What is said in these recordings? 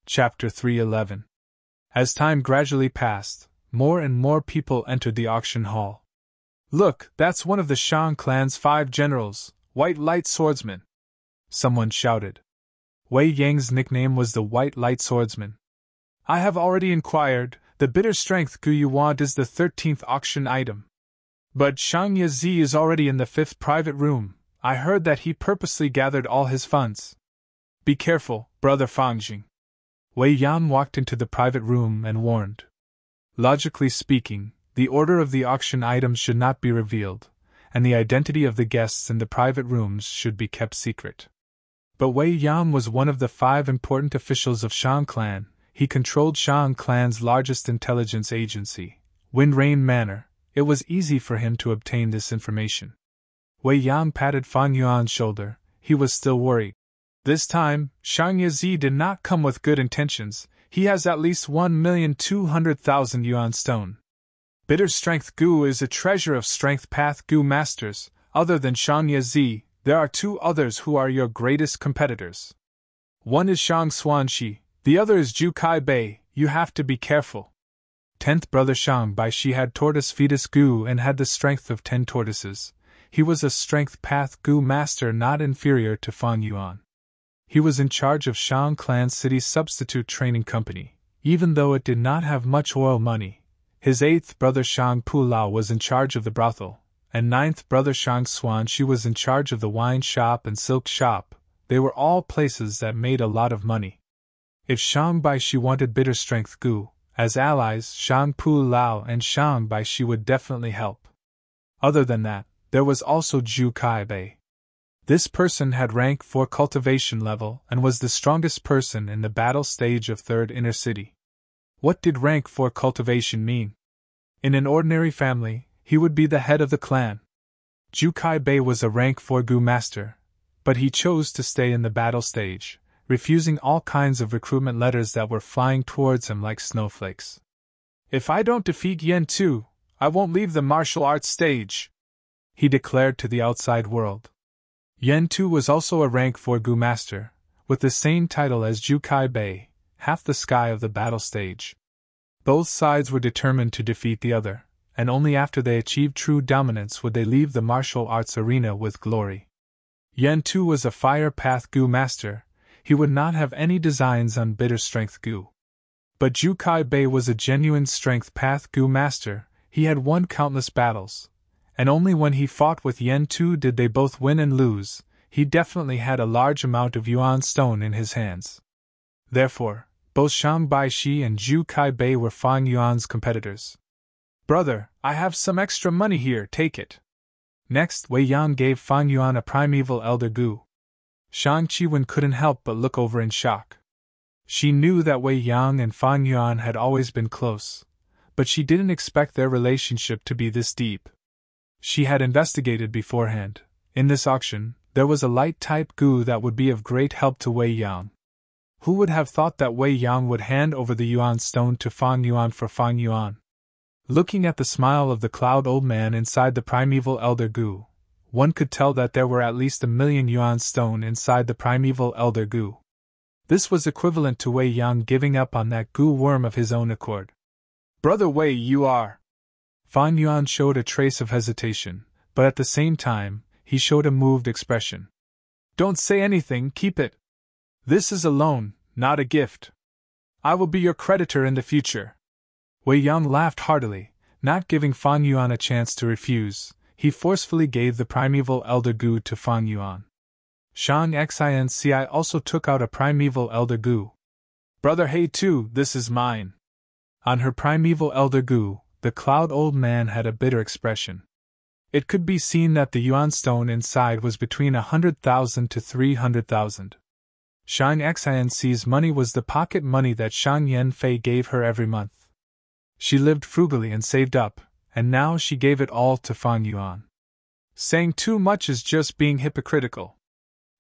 Chapter 311. As time gradually passed, more and more people entered the auction hall. "Look, that's one of the Shang clan's 5 generals, White Light Swordsman," someone shouted. Wei Yang's nickname was the White Light Swordsman. "I have already inquired, the bitter strength gu you want is the 13th auction item. But Shang Yazi is already in the 5th private room. I heard that he purposely gathered all his funds. Be careful, brother Fangjing." Wei Yan walked into the private room and warned. Logically speaking, the order of the auction items should not be revealed, and the identity of the guests in the private rooms should be kept secret. But Wei Yan was one of the 5 important officials of Shang clan. He controlled Shang clan's largest intelligence agency, Wind Rain Manor. It was easy for him to obtain this information. Wei Yan patted Fang Yuan's shoulder. He was still worried. This time, Shang Yazi did not come with good intentions. He has at least 1,200,000 yuan stone. Bitter Strength Gu is a treasure of Strength Path Gu masters. Other than Shang Yazi, there are 2 others who are your greatest competitors. One is Shang Xuanxi, the other is Zhu Kai Bei. You have to be careful. 10th brother Shang Baishi had Tortoise Fetus Gu and had the strength of 10 tortoises. He was a Strength Path Gu master not inferior to Fang Yuan. He was in charge of Shang Clan City's substitute training company, even though it did not have much oil money. His 8th brother Shang Pu Lao was in charge of the brothel, and 9th brother Shang Xuanxi was in charge of the wine shop and silk shop. They were all places that made a lot of money. If Shang Baishi wanted Bitter Strength Gu, as allies, Shang Pu Lao and Shang Baishi would definitely help. Other than that, there was also Zhu Kai Bei. This person had rank 4 cultivation level and was the strongest person in the battle stage of 3rd Inner City. What did rank 4 cultivation mean? In an ordinary family, he would be the head of the clan. Zhu Kai Bei was a rank 4 Gu master, but he chose to stay in the battle stage, refusing all kinds of recruitment letters that were flying towards him like snowflakes. "If I don't defeat Yen Tu, I won't leave the martial arts stage," he declared to the outside world. Yen Tu was also a rank 4 Gu master, with the same title as Zhu Kai Bei, half the sky of the battle stage. Both sides were determined to defeat the other, and only after they achieved true dominance would they leave the martial arts arena with glory. Yen Tu was a Fire Path Gu master. He would not have any designs on Bitter Strength Gu. But Zhu Kai Bei was a genuine Strength Path Gu master. He had won countless battles, and only when he fought with Yen Tu did they both win and lose. He definitely had a large amount of yuan stone in his hands. Therefore, both Shang Baishi and Zhu Kai Bei were Fang Yuan's competitors. "Brother, I have some extra money here, take it." Next, Wei Yan gave Fang Yuan a primeval elder Gu. Shang Qiwen couldn't help but look over in shock. She knew that Wei Yang and Fang Yuan had always been close, but she didn't expect their relationship to be this deep. She had investigated beforehand. In this auction, there was a light-type Gu that would be of great help to Wei Yang. Who would have thought that Wei Yang would hand over the yuan stone to Fang Yuan for Fang Yuan? Looking at the smile of the cloud old man inside the primeval elder Gu, one could tell that there were at least 1,000,000 yuan stone inside the primeval elder Gu. This was equivalent to Wei Yang giving up on that Gu worm of his own accord. "Brother Wei, you are..." Fang Yuan showed a trace of hesitation, but at the same time, he showed a moved expression. "Don't say anything, keep it. This is a loan, not a gift. I will be your creditor in the future." Wei Yang laughed heartily, not giving Fang Yuan a chance to refuse. He forcefully gave the primeval elder Gu to Fang Yuan. Shang Xinci also took out a primeval elder Gu. "Brother He too, this is mine." On her primeval elder Gu, the cloud old man had a bitter expression. It could be seen that the yuan stone inside was between 100,000 to 300,000. Shang Xinci's money was the pocket money that Shang Yanfei gave her every month. She lived frugally and saved up, and now she gave it all to Fang Yuan. "Saying too much is just being hypocritical.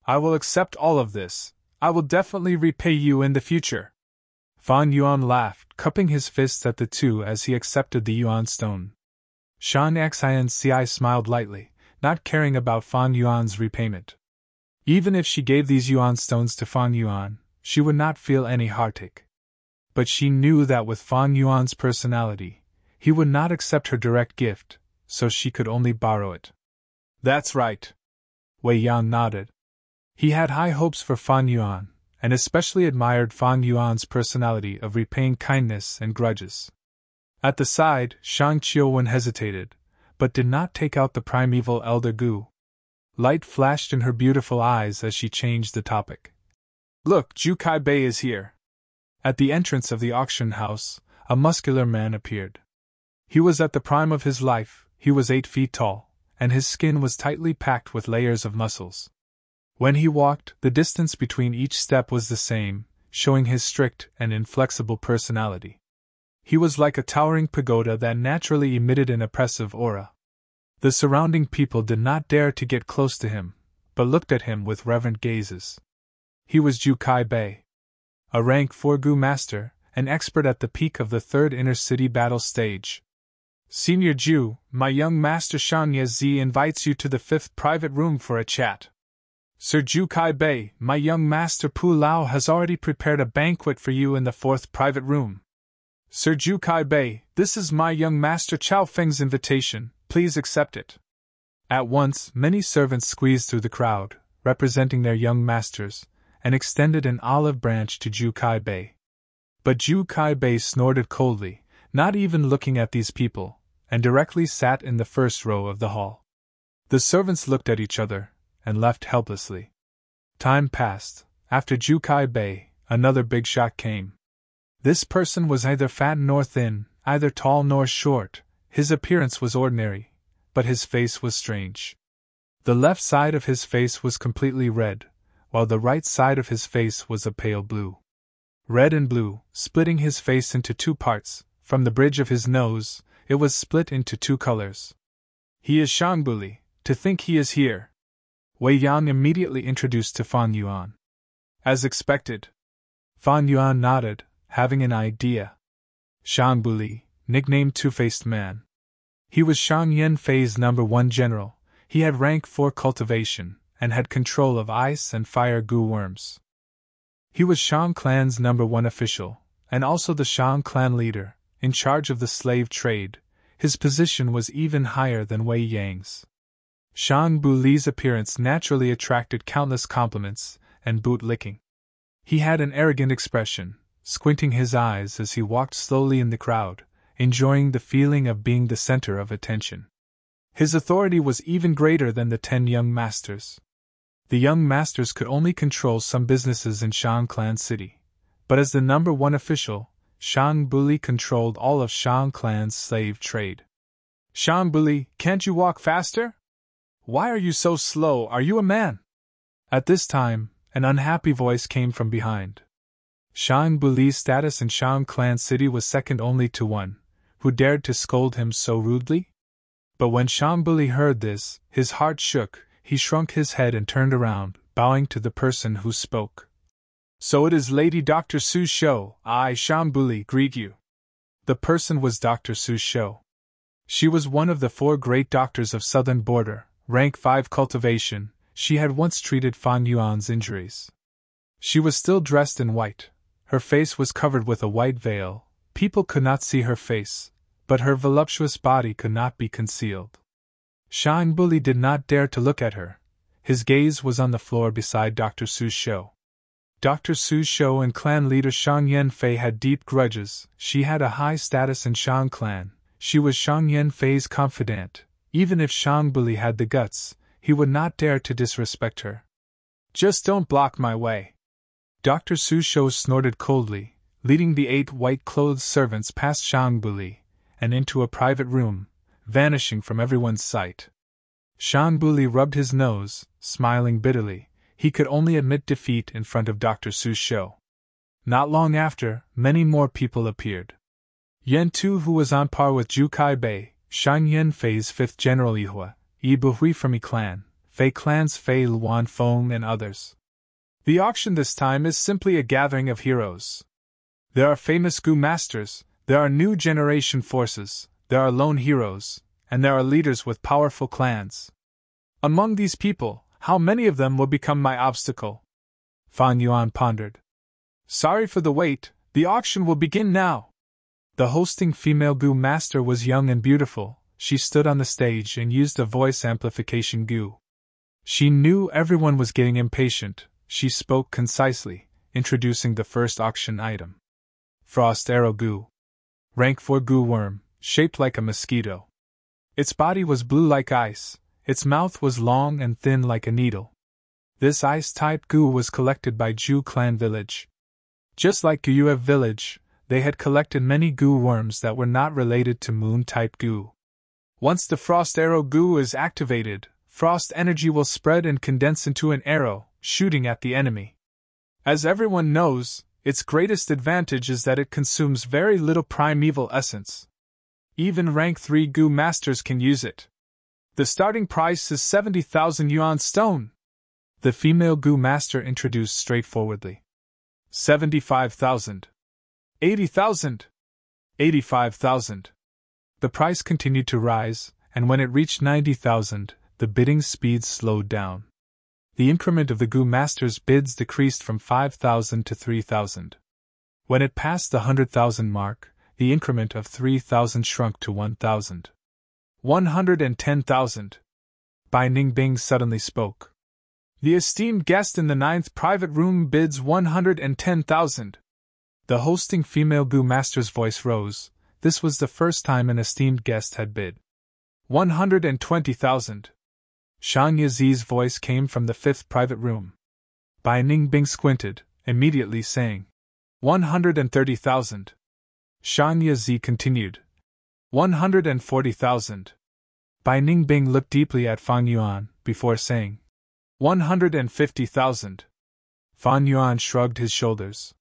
I will accept all of this. I will definitely repay you in the future." Fang Yuan laughed, cupping his fists at the two as he accepted the yuan stone. Shang Xinci smiled lightly, not caring about Fang Yuan's repayment. Even if she gave these yuan stones to Fang Yuan, she would not feel any heartache. But she knew that with Fan Yuan's personality, he would not accept her direct gift, so she could only borrow it. That's right. Wei Yan nodded. He had high hopes for Fan Yuan, and especially admired Fan Yuan's personality of repaying kindness and grudges. At the side, Shang Qiuwen hesitated, but did not take out the primeval Elder Gu. Light flashed in her beautiful eyes as she changed the topic. Look, Zhu Kai Bei is here. At the entrance of the auction house, a muscular man appeared. He was at the prime of his life, he was 8 feet tall, and his skin was tightly packed with layers of muscles. When he walked, the distance between each step was the same, showing his strict and inflexible personality. He was like a towering pagoda that naturally emitted an oppressive aura. The surrounding people did not dare to get close to him, but looked at him with reverent gazes. He was Zhu Kai Bei, a rank 4 Gu master, an expert at the peak of the 3rd inner city battle stage. Senior Zhu, my young master Shan Yezi invites you to the 5th private room for a chat. Sir Zhu Kai Bei, my young master Pu Lao has already prepared a banquet for you in the 4th private room. Sir Zhu Kai Bei, this is my young master Chao Feng's invitation, please accept it. At once, many servants squeezed through the crowd, representing their young masters, and extended an olive branch to Zhu Kai Bei. But Zhu Kai Bei snorted coldly, not even looking at these people, and directly sat in the first row of the hall. The servants looked at each other, and left helplessly. Time passed. After Zhu Kai Bei, another big shock came. This person was neither fat nor thin, either tall nor short. His appearance was ordinary, but his face was strange. The left side of his face was completely red, while the right side of his face was a pale blue. Red and blue, splitting his face into 2 parts. From the bridge of his nose, it was split into 2 colors. He is Shangbuli, to think he is here. Wei Yan immediately introduced to Fan Yuan. As expected. Fan Yuan nodded, having an idea. Shangbuli, nicknamed Two-Faced Man. He was Shang Yanfei's number 1 general. He had rank 4 cultivation, and had control of ice and fire Gu worms. He was Shang clan's number 1 official, and also the Shang clan leader, in charge of the slave trade. His position was even higher than Wei Yang's. Shang Buli's appearance naturally attracted countless compliments and boot-licking. He had an arrogant expression, squinting his eyes as he walked slowly in the crowd, enjoying the feeling of being the center of attention. His authority was even greater than the 10 young masters. The young masters could only control some businesses in Shang Clan City, but as the number 1 official, Shang Buli controlled all of Shang Clan's slave trade. Shang Buli, can't you walk faster? Why are you so slow? Are you a man? At this time, an unhappy voice came from behind. Shang Buli's status in Shang Clan City was second only to one who dared to scold him so rudely. But when Shang Buli heard this, his heart shook, he shrunk his head and turned around, bowing to the person who spoke. So it is Lady Dr. Su Shou, I, Shang Buli, greet you. The person was Dr. Su Shou. She was one of the 4 great doctors of Southern Border, rank 5 cultivation. She had once treated Fan Yuan's injuries. She was still dressed in white. Her face was covered with a white veil. People could not see her face, but her voluptuous body could not be concealed. Shang Buli did not dare to look at her. His gaze was on the floor beside Dr. Su Shou. Dr. Su Shou and clan leader Shang Yanfei had deep grudges. She had a high status in Shang Clan. She was Shang Yanfei's confidant. Even if Shang Buli had the guts, he would not dare to disrespect her. Just don't block my way. Dr. Su Shou snorted coldly, leading the 8 white-clothed servants past Shang Buli, and into a private room, vanishing from everyone's sight. Shang Buli rubbed his nose, smiling bitterly. He could only admit defeat in front of Dr. Su Shou. Not long after, many more people appeared. Yan Tu, who was on par with Zhu Kai Bei, Shang Yanfei's 5th general Yihua, Yi Buhui from Yi Clan, Fei Clan's Fei Luan Feng and others. The auction this time is simply a gathering of heroes. There are famous Gu masters, there are new generation forces, there are lone heroes, and there are leaders with powerful clans. Among these people, how many of them will become my obstacle? Fan Yuan pondered. Sorry for the wait, the auction will begin now. The hosting female Gu master was young and beautiful. She stood on the stage and used a voice amplification Gu. She knew everyone was getting impatient. She spoke concisely, introducing the first auction item. Frost Arrow Gu. Rank 4 Gu worm, shaped like a mosquito. Its body was blue like ice, its mouth was long and thin like a needle. This ice-type Gu was collected by Ju clan village. Just like Guyue village, they had collected many Gu worms that were not related to moon-type Gu. Once the Frost Arrow Gu is activated, frost energy will spread and condense into an arrow, shooting at the enemy. As everyone knows, its greatest advantage is that it consumes very little primeval essence. Even rank 3 Gu masters can use it. The starting price is 70,000 yuan stone. The female Gu master introduced straightforwardly. 75,000. 80,000. 85,000. The price continued to rise, and when it reached 90,000, the bidding speed slowed down. The increment of the Gu master's bids decreased from 5,000 to 3,000. When it passed the 100,000 mark, the increment of 3,000 shrunk to 1,000. 110,000. Bai Ningbing suddenly spoke. The esteemed guest in the 9th private room bids 110,000. The hosting female Gu master's voice rose. This was the first time an esteemed guest had bid 120,000. Shang Yizi's voice came from the 5th private room. Bai Ningbing squinted, immediately saying 130,000. Shang Yizi continued 140,000. Bai Ningbing looked deeply at Fang Yuan before saying 150,000. Fan Yuan shrugged his shoulders.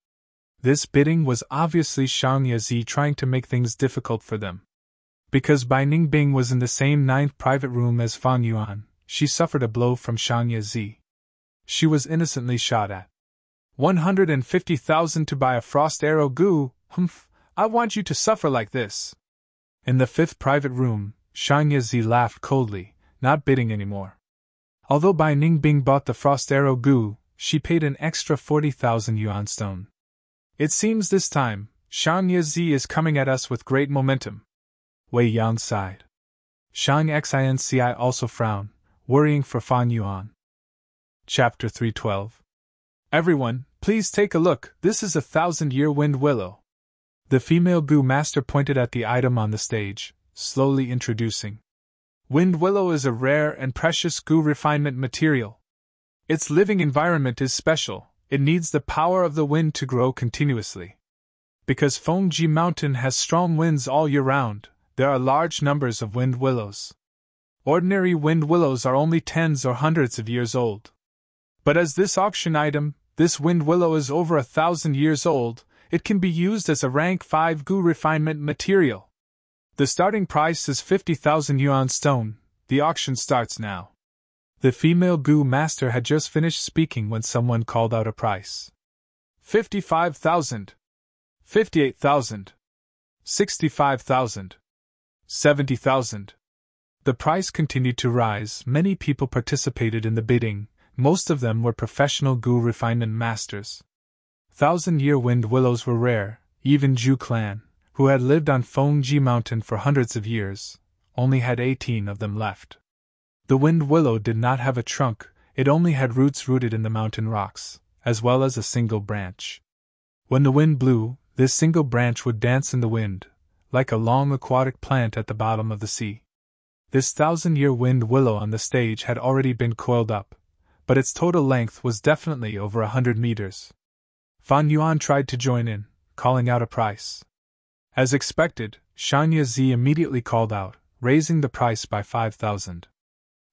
This bidding was obviously Shang Yizi trying to make things difficult for them. Because Bai Ningbing was in the same 9th private room as Fang Yuan, she suffered a blow from Shang Yizi. She was innocently shot at. 150,000 to buy a Frost Arrow Gu, humph, I want you to suffer like this. In the 5th private room, Shang Yizi laughed coldly, not bidding anymore. Although Bai Ningbing bought the Frost Arrow Gu, she paid an extra 40,000 yuan stone. It seems this time, Shang Yizi is coming at us with great momentum. Wei Yang sighed. Shang Xinci also frowned, worrying for Fan Yuan. Chapter 312. Everyone, please take a look, this is a 1,000-year wind willow. The female Gu master pointed at the item on the stage, slowly introducing. Wind willow is a rare and precious Gu refinement material. Its living environment is special. It needs the power of the wind to grow continuously. Because Fengji Mountain has strong winds all year round, there are large numbers of wind willows. Ordinary wind willows are only tens or hundreds of years old. But as this auction item, this wind willow is over 1,000 years old, it can be used as a rank 5 Gu refinement material. The starting price is 50,000 yuan stone. The auction starts now. The female Gu master had just finished speaking when someone called out a price. 55,000. 58,000. 65,000. 70,000. The price continued to rise. Many people participated in the bidding. Most of them were professional Gu refinement masters. 1,000-year wind willows were rare. Even Ju clan, who had lived on Fengji Mountain for hundreds of years, only had 18 of them left. The wind willow did not have a trunk, it only had roots rooted in the mountain rocks, as well as a single branch. When the wind blew, this single branch would dance in the wind, like a long aquatic plant at the bottom of the sea. This 1,000-year wind willow on the stage had already been coiled up, but its total length was definitely over 100 meters. Fan Yuan tried to join in, calling out a price. As expected, Shang Yizi immediately called out, raising the price by 5,000.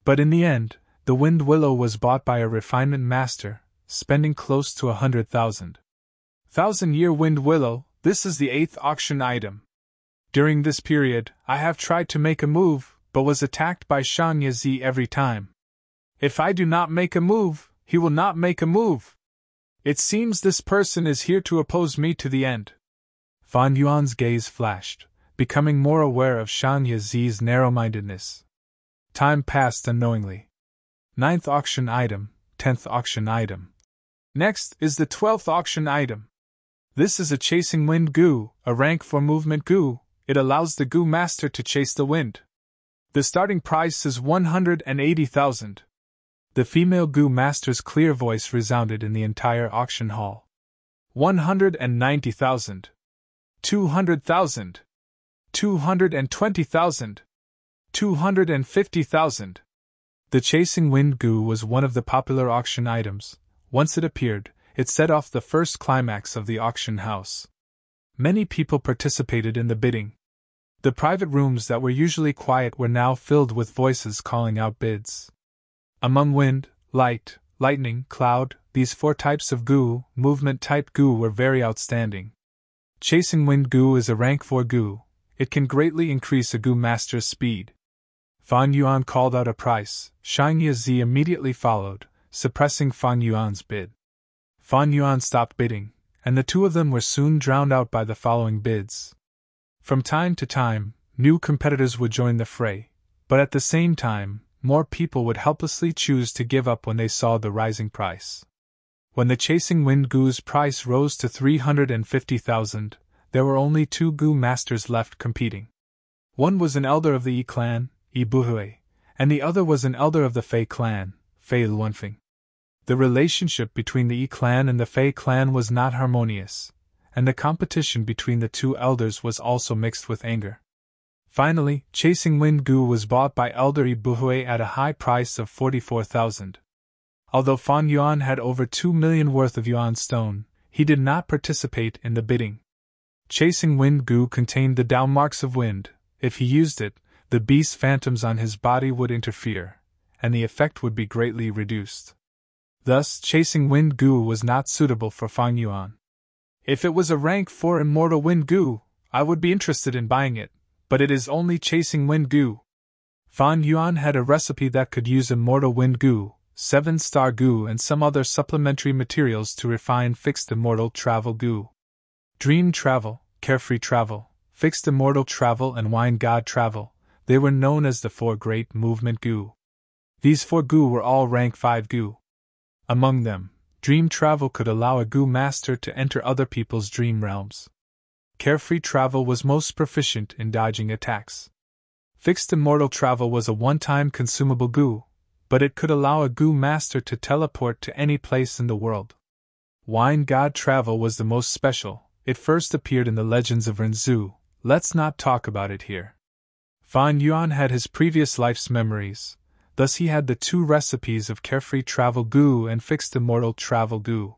But in the end, the wind willow was bought by a refinement master, spending close to 100,000. 1,000-year wind willow, this is the 8th auction item. During this period, I have tried to make a move, but was attacked by Shang Yizi every time. If I do not make a move, he will not make a move. It seems this person is here to oppose me to the end. Fan Yuan's gaze flashed, becoming more aware of Shang Yizi's narrow-mindedness. Time passed unknowingly. 9th auction item, 10th auction item. Next is the 12th auction item. This is a chasing wind goo, a rank 4 movement goo. It allows the goo master to chase the wind. The starting price is 180,000. The female goo master's clear voice resounded in the entire auction hall. 190,000. 200,000. 220,000. 250,000. The chasing wind goo was one of the popular auction items. Once it appeared, it set off the first climax of the auction house. Many people participated in the bidding. The private rooms that were usually quiet were now filled with voices calling out bids. Among wind, light, lightning, cloud, these 4 types of goo, movement type goo, were very outstanding. Chasing wind goo is a rank 4 goo. It can greatly increase a goo master's speed. Fan Yuan called out a price. Shang Yazi immediately followed, suppressing Fan Yuan's bid. Fan Yuan stopped bidding, and the two of them were soon drowned out by the following bids. From time to time, new competitors would join the fray, but at the same time, more people would helplessly choose to give up when they saw the rising price. When the chasing wind goo's price rose to 350,000, there were only 2 goo masters left competing. One was an elder of the Yi clan, Yi Buhui, and the other was an elder of the Fei clan, Fei Luanfeng. The relationship between the Yi clan and the Fei clan was not harmonious, and the competition between the 2 elders was also mixed with anger. Finally, chasing wind goo was bought by elder Yi Buhui at a high price of 44,000. Although Fan Yuan had over 2 million worth of yuan stone, he did not participate in the bidding. Chasing wind goo contained the down marks of wind. If he used it, the beast's phantoms on his body would interfere, and the effect would be greatly reduced. Thus, chasing wind goo was not suitable for Fan Yuan. If it was a rank 4 immortal wind goo, I would be interested in buying it, but it is only chasing wind goo. Fan Yuan had a recipe that could use immortal wind goo, 7-star goo, and some other supplementary materials to refine fixed immortal travel goo. Dream travel, carefree travel, fixed immortal travel, and wine god travel, they were known as the 4 great movement goo. These 4 goo were all rank 5 goo. Among them, dream travel could allow a goo master to enter other people's dream realms. Carefree travel was most proficient in dodging attacks. Fixed immortal travel was a one-time consumable goo, but it could allow a goo master to teleport to any place in the world. Wine god travel was the most special. It first appeared in the legends of Renzu. Let's not talk about it here. Fan Yuan had his previous life's memories, thus he had the 2 recipes of carefree travel goo and fixed immortal travel goo.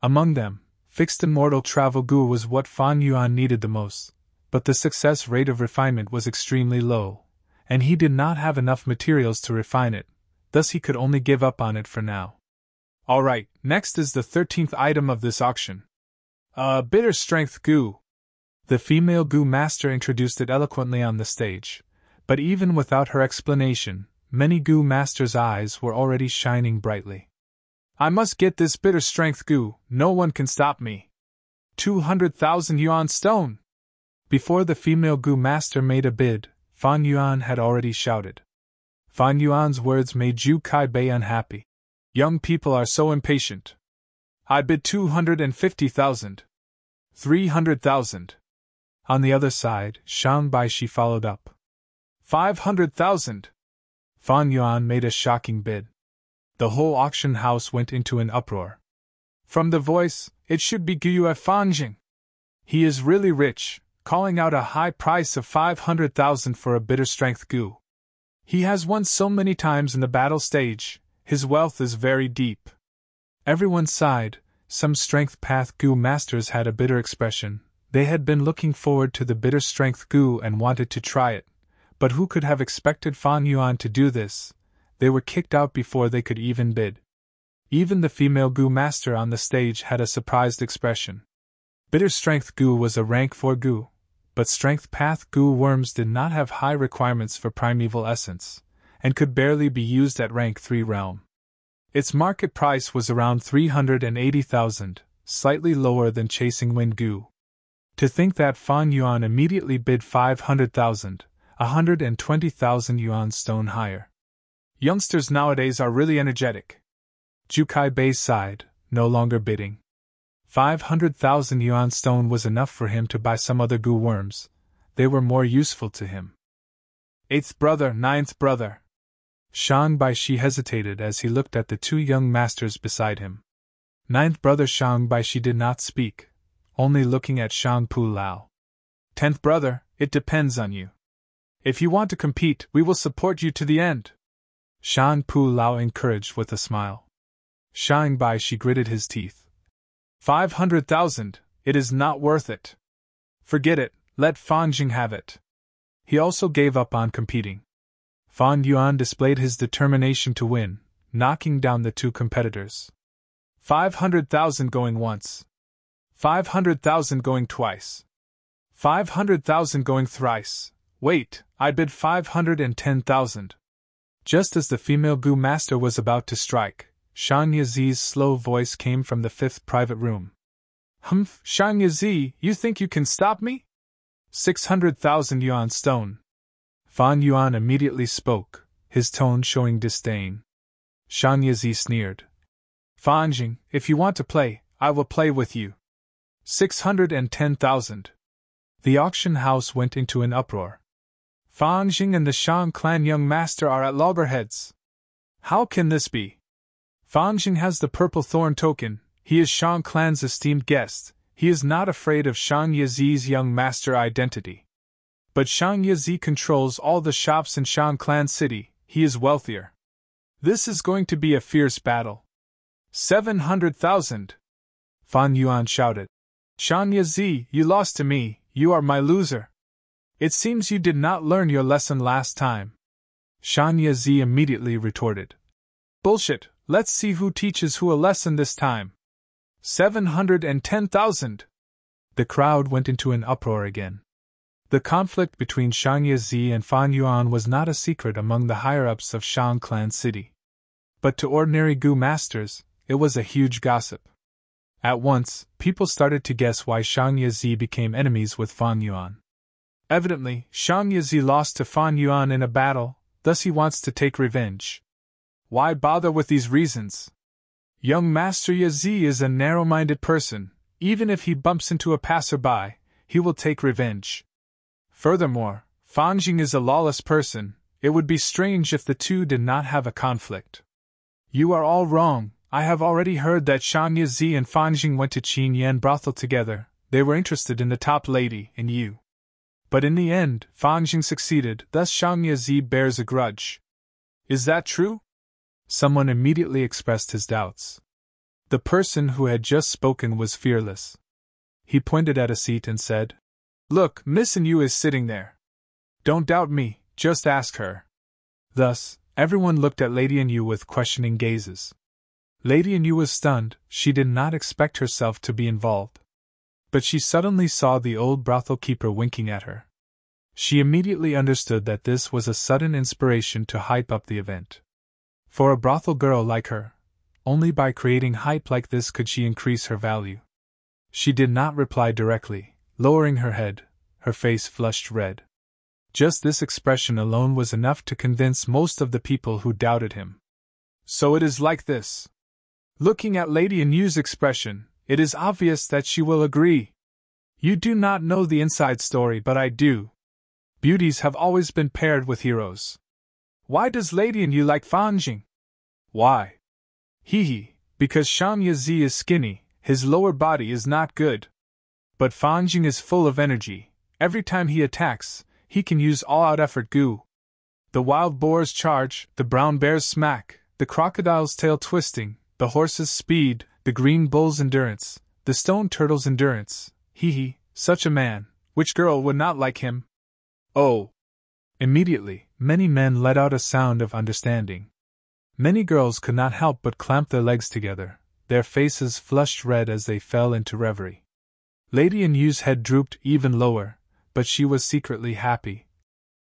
Among them, fixed immortal travel goo was what Fan Yuan needed the most, but the success rate of refinement was extremely low, and he did not have enough materials to refine it, thus he could only give up on it for now. Alright, next is the 13th item of this auction. Bitter strength goo. The female goo master introduced it eloquently on the stage, but even without her explanation, many goo masters' eyes were already shining brightly. I must get this bitter strength goo, no one can stop me. 200,000 yuan stone! Before the female goo master made a bid, Fan Yuan had already shouted. Fan Yuan's words made Zhu Kai-bei unhappy. Young people are so impatient. I bid 250,000. 300,000. On the other side, Shang Baishi followed up. 500,000. Fan Yuan made a shocking bid. The whole auction house went into an uproar. From the voice, it should be Guyue Fanjing. He is really rich, calling out a high price of 500,000 for a bitter strength goo. He has won so many times in the battle stage, his wealth is very deep. Everyone sighed. Some strength path goo masters had a bitter expression. They had been looking forward to the bitter strength goo and wanted to try it, but who could have expected Fan Yuan to do this? They were kicked out before they could even bid. Even the female goo master on the stage had a surprised expression. Bitter strength goo was a rank 4 goo, but strength path goo worms did not have high requirements for primeval essence, and could barely be used at rank 3 realm. Its market price was around 380,000, slightly lower than chasing wind goo. To think that Fan Yuan immediately bid 500,000, 120,000 yuan stone higher. Youngsters nowadays are really energetic. Zhu Kai-bei sighed, no longer bidding. 500,000 yuan stone was enough for him to buy some other goo worms. They were more useful to him. Eighth brother, ninth brother. Shang Baishi hesitated as he looked at the two young masters beside him. Ninth brother Shang Baishi did not speak, only looking at Shang Pu Lao. 10th brother, it depends on you. If you want to compete, we will support you to the end. Shang Pu Lao encouraged with a smile. Shang Baishi gritted his teeth. 500,000, it is not worth it. Forget it, let Fan Jing have it. He also gave up on competing. Fan Yuan displayed his determination to win, knocking down the two competitors. 500,000 going once. 500,000 going twice. 500,000 going thrice. Wait, I bid 510,000. Just as the female goo master was about to strike, Shang Yizi's slow voice came from the fifth private room. Humph, Shang Yizi, you think you can stop me? 600,000 yuan stone. Fan Yuan immediately spoke, his tone showing disdain. Shang Yizi sneered. Fan Jing, if you want to play, I will play with you. 610,000. The auction house went into an uproar. Fan Jing and the Shang clan young master are at loggerheads. How can this be? Fan Jing has the purple thorn token, he is Shang clan's esteemed guest, he is not afraid of Shang Yizi's young master identity. But Shang Yizi controls all the shops in Shang clan city, he is wealthier. This is going to be a fierce battle. 700,000. Fan Yuan shouted. Shang Yizi, you lost to me, you are my loser. It seems you did not learn your lesson last time. Shang Yizi immediately retorted. Bullshit, let's see who teaches who a lesson this time. 710,000. The crowd went into an uproar again. The conflict between Shang Yizi and Fan Yuan was not a secret among the higher-ups of Shang clan city. But to ordinary goo masters, it was a huge gossip. At once, people started to guess why Shang Yizi became enemies with Fan Yuan. Evidently, Shang Yizi lost to Fan Yuan in a battle, thus he wants to take revenge. Why bother with these reasons? Young Master Yizi is a narrow-minded person, even if he bumps into a passerby, he will take revenge. Furthermore, Fan Jing is a lawless person, it would be strange if the two did not have a conflict. You are all wrong, I have already heard that Shang Yizi and Fan Jing went to Qin Yan brothel together, they were interested in the top lady, and you. But in the end, Fan Jing succeeded, thus Shang Yizi bears a grudge. Is that true? Someone immediately expressed his doubts. The person who had just spoken was fearless. He pointed at a seat and said, Look, Miss and you is sitting there. Don't doubt me, just ask her. Thus, everyone looked at Lady Yu with questioning gazes. Lady Yu was stunned, she did not expect herself to be involved. But she suddenly saw the old brothel keeper winking at her. She immediately understood that this was a sudden inspiration to hype up the event. For a brothel girl like her, only by creating hype like this could she increase her value. She did not reply directly, lowering her head, her face flushed red. Just this expression alone was enough to convince most of the people who doubted him. So it is like this. Looking at Lady Yu's expression, it is obvious that she will agree. You do not know the inside story, but I do. Beauties have always been paired with heroes. Why does Lady Yu like Fan Jing? Why? Hee, because Shang Yizi is skinny, his lower body is not good. But Fan Jing is full of energy, every time he attacks, he can use all-out effort goo. The wild boar's charge, the brown bear's smack, the crocodile's tail twisting, the horse's speed, the green bull's endurance, the stone turtle's endurance, such a man, which girl would not like him? Oh! Immediately, many men let out a sound of understanding. Many girls could not help but clamp their legs together, their faces flushed red as they fell into reverie. Lady Yu's head drooped even lower, but she was secretly happy.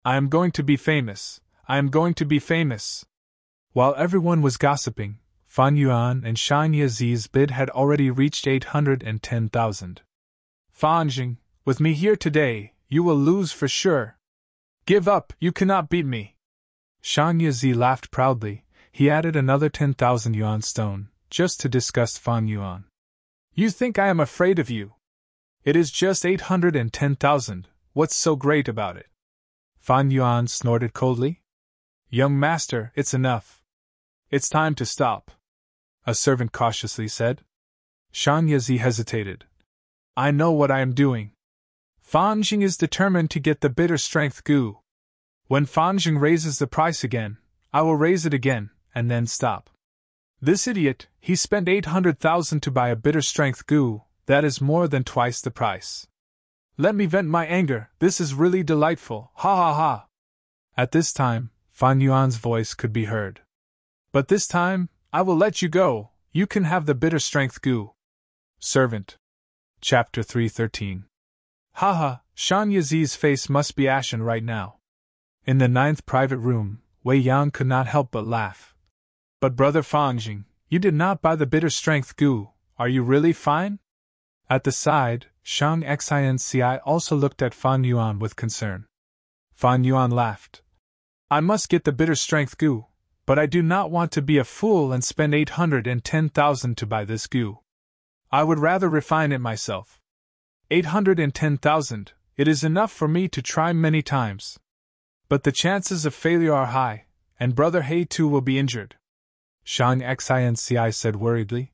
I am going to be famous, I am going to be famous. While everyone was gossiping, Fan Yuan and Shang Yizi's bid had already reached 810,000. Fan Jing, with me here today, you will lose for sure. Give up, you cannot beat me. Shang Yizi laughed proudly, he added another 10,000 yuan stone, just to disgust Fan Yuan. You think I am afraid of you? It is just 810,000, what's so great about it? Fan Yuan snorted coldly. Young master, it's enough. It's time to stop, a servant cautiously said. Shan Yazi hesitated. I know what I am doing. Fanjing is determined to get the bitter strength goo. When Fanjing raises the price again, I will raise it again, and then stop. This idiot, he spent 800,000 to buy a bitter strength goo, that is more than twice the price. Let me vent my anger, this is really delightful, ha ha ha. At this time, Fan Yuan's voice could be heard. But this time, I will let you go, you can have the bitter strength goo. Servant. Chapter 313. Haha, Shan Yazi's face must be ashen right now. In the 9th private room, Wei Yang could not help but laugh. But brother Fanjing, you did not buy the bitter strength goo, are you really fine? At the side, Shang Xinci also looked at Fan Yuan with concern. Fan Yuan laughed. I must get the bitter strength goo, but I do not want to be a fool and spend 810,000 to buy this goo. I would rather refine it myself. 810,000, it is enough for me to try many times. But the chances of failure are high, and brother He too will be injured. Shang Xinci said worriedly.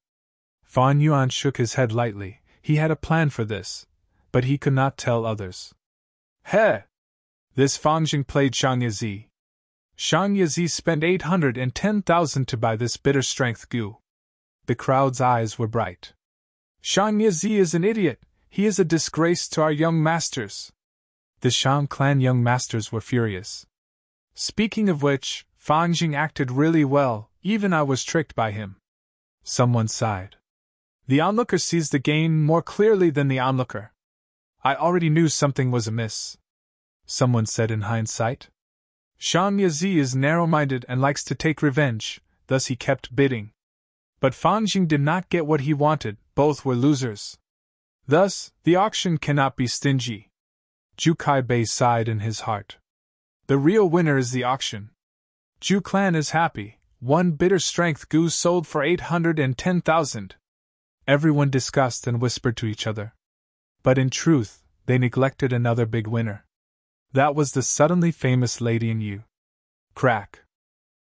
Fan Yuan shook his head lightly. He had a plan for this, but he could not tell others. Heh! This Fanjing played Shang Yazi. Shang Yazi spent 810,000 to buy this bitter strength goo. The crowd's eyes were bright. Shang Yazi is an idiot, he is a disgrace to our young masters. The Shang clan young masters were furious. Speaking of which, Fanjing acted really well, even I was tricked by him. Someone sighed. The onlooker sees the game more clearly than the onlooker. I already knew something was amiss. Someone said in hindsight. Shang Yazi is narrow-minded and likes to take revenge, thus he kept bidding. But Fanjing did not get what he wanted, both were losers. Thus, the auction cannot be stingy. Zhu Kai-bei sighed in his heart. The real winner is the auction. Zhu clan is happy, one bitter strength goo sold for 810,000. Everyone discussed and whispered to each other. But in truth, they neglected another big winner. That was the suddenly famous lady in Yu. Crack!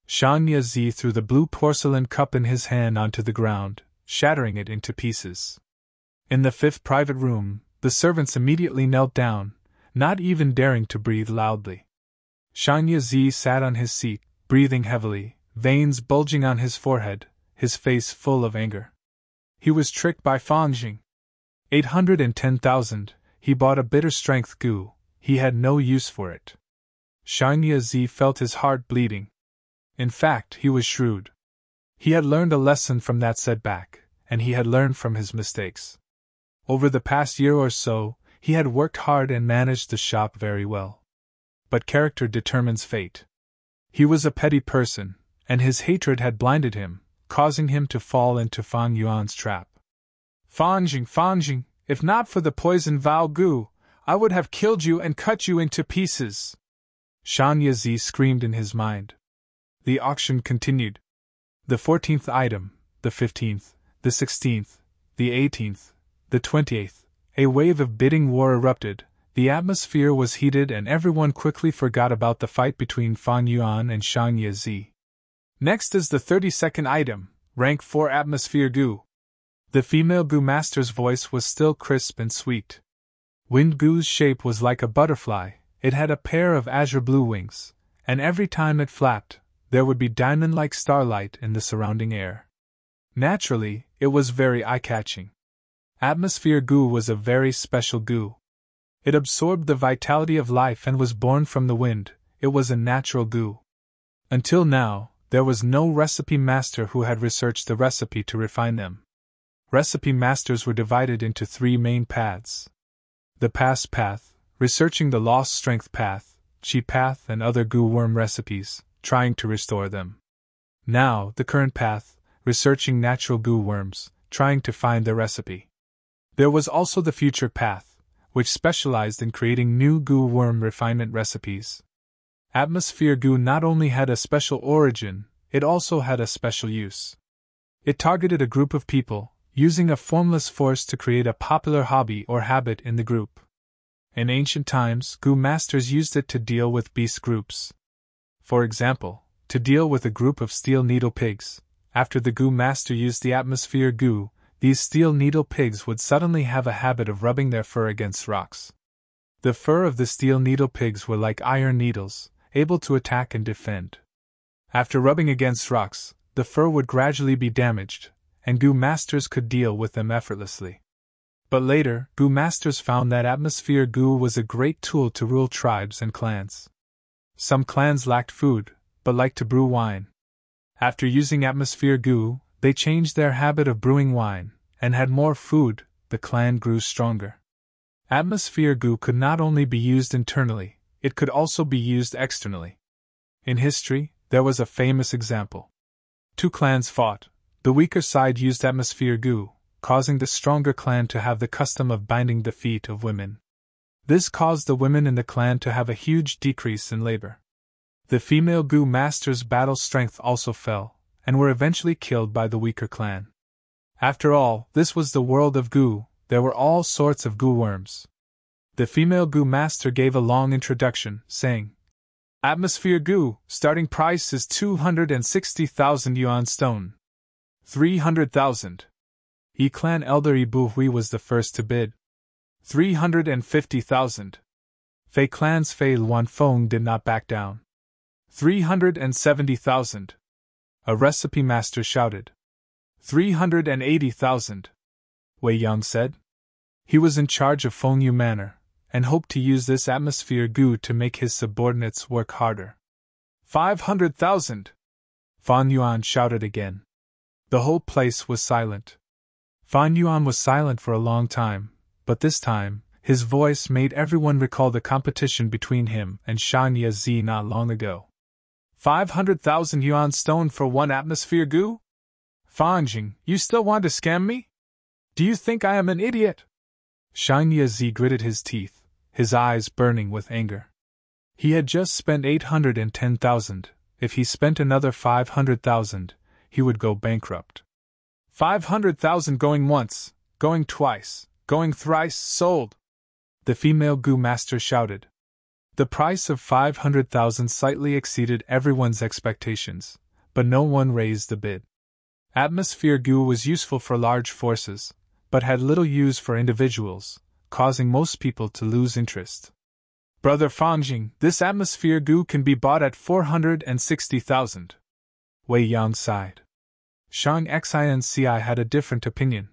Shang Yazi threw the blue porcelain cup in his hand onto the ground, shattering it into pieces. In the 5th private room, the servants immediately knelt down, not even daring to breathe loudly. Shang Yazi sat on his seat, breathing heavily, veins bulging on his forehead, his face full of anger. He was tricked by Fanjing. 810,000, he bought a bitter strength goo, he had no use for it. Shang Yazi felt his heart bleeding. In fact, he was shrewd. He had learned a lesson from that setback, and he had learned from his mistakes. Over the past year or so, he had worked hard and managed the shop very well. But character determines fate. He was a petty person, and his hatred had blinded him, causing him to fall into Fan Yuan's trap. Fanjing, if not for the poison Val Gu, I would have killed you and cut you into pieces. Shang Yazi screamed in his mind. The auction continued. The 14th item, the 15th, the 16th, the 18th, the 28th, a wave of bidding war erupted, the atmosphere was heated and everyone quickly forgot about the fight between Fan Yuan and Shang Yazi. Next is the 32nd item, rank 4 atmosphere Gu. The female Gu master's voice was still crisp and sweet. Wind Gu's shape was like a butterfly, it had a pair of azure blue wings, and every time it flapped, there would be diamond-like starlight in the surrounding air. Naturally, it was very eye-catching. Atmosphere Gu was a very special Gu. It absorbed the vitality of life and was born from the wind, it was a natural Gu. Until now, there was no recipe master who had researched the recipe to refine them. Recipe masters were divided into 3 main paths. The past path, researching the lost strength path, chi path and other Gu worm recipes, trying to restore them. Now, the current path, researching natural Gu worms, trying to find their recipe. There was also the future path, which specialized in creating new Gu worm refinement recipes. Atmosphere Gu not only had a special origin, it also had a special use. It targeted a group of people, using a formless force to create a popular hobby or habit in the group. In ancient times, goo masters used it to deal with beast groups. For example, to deal with a group of steel needle pigs, after the goo master used the atmosphere goo, these steel needle pigs would suddenly have a habit of rubbing their fur against rocks. The fur of the steel needle pigs were like iron needles, able to attack and defend. After rubbing against rocks, the fur would gradually be damaged, and goo masters could deal with them effortlessly. But later, goo masters found that atmosphere goo was a great tool to rule tribes and clans. Some clans lacked food, but liked to brew wine. After using atmosphere goo, they changed their habit of brewing wine, and had more food. The clan grew stronger. Atmosphere goo could not only be used internally, it could also be used externally. In history, there was a famous example. Two clans fought. The weaker side used atmosphere goo, causing the stronger clan to have the custom of binding the feet of women. This caused the women in the clan to have a huge decrease in labor. The female goo masters' battle strength also fell, and were eventually killed by the weaker clan. After all, this was the world of goo. There were all sorts of goo worms. The female goo master gave a long introduction, saying, "Atmosphere goo, starting price is 260,000 yuan stone. 300,000. Clan elder Ibu Hui was the first to bid. 350,000. Fei clan's Fei Luan Feng did not back down. 370,000. A recipe master shouted. 380,000. Wei Yang said. He was in charge of Fengyu Manor, and hoped to use this atmosphere goo to make his subordinates work harder. 500,000. Fan Yuan shouted again. The whole place was silent. Fan Yuan was silent for a long time, but this time, his voice made everyone recall the competition between him and Shan Yazi not long ago. 500,000 yuan stone for one atmosphere goo? Fanjing, you still want to scam me? Do you think I am an idiot? Shan Yazi gritted his teeth, his eyes burning with anger. He had just spent 810,000. If he spent another 500,000, he would go bankrupt. 500,000 going once, going twice, going thrice, sold! The female goo master shouted. The price of 500,000 slightly exceeded everyone's expectations, but no one raised the bid. Atmosphere goo was useful for large forces, but had little use for individuals, causing most people to lose interest. Brother Fanjing, this atmosphere goo can be bought at 460,000. Wei Yang sighed. Shang Xinci had a different opinion.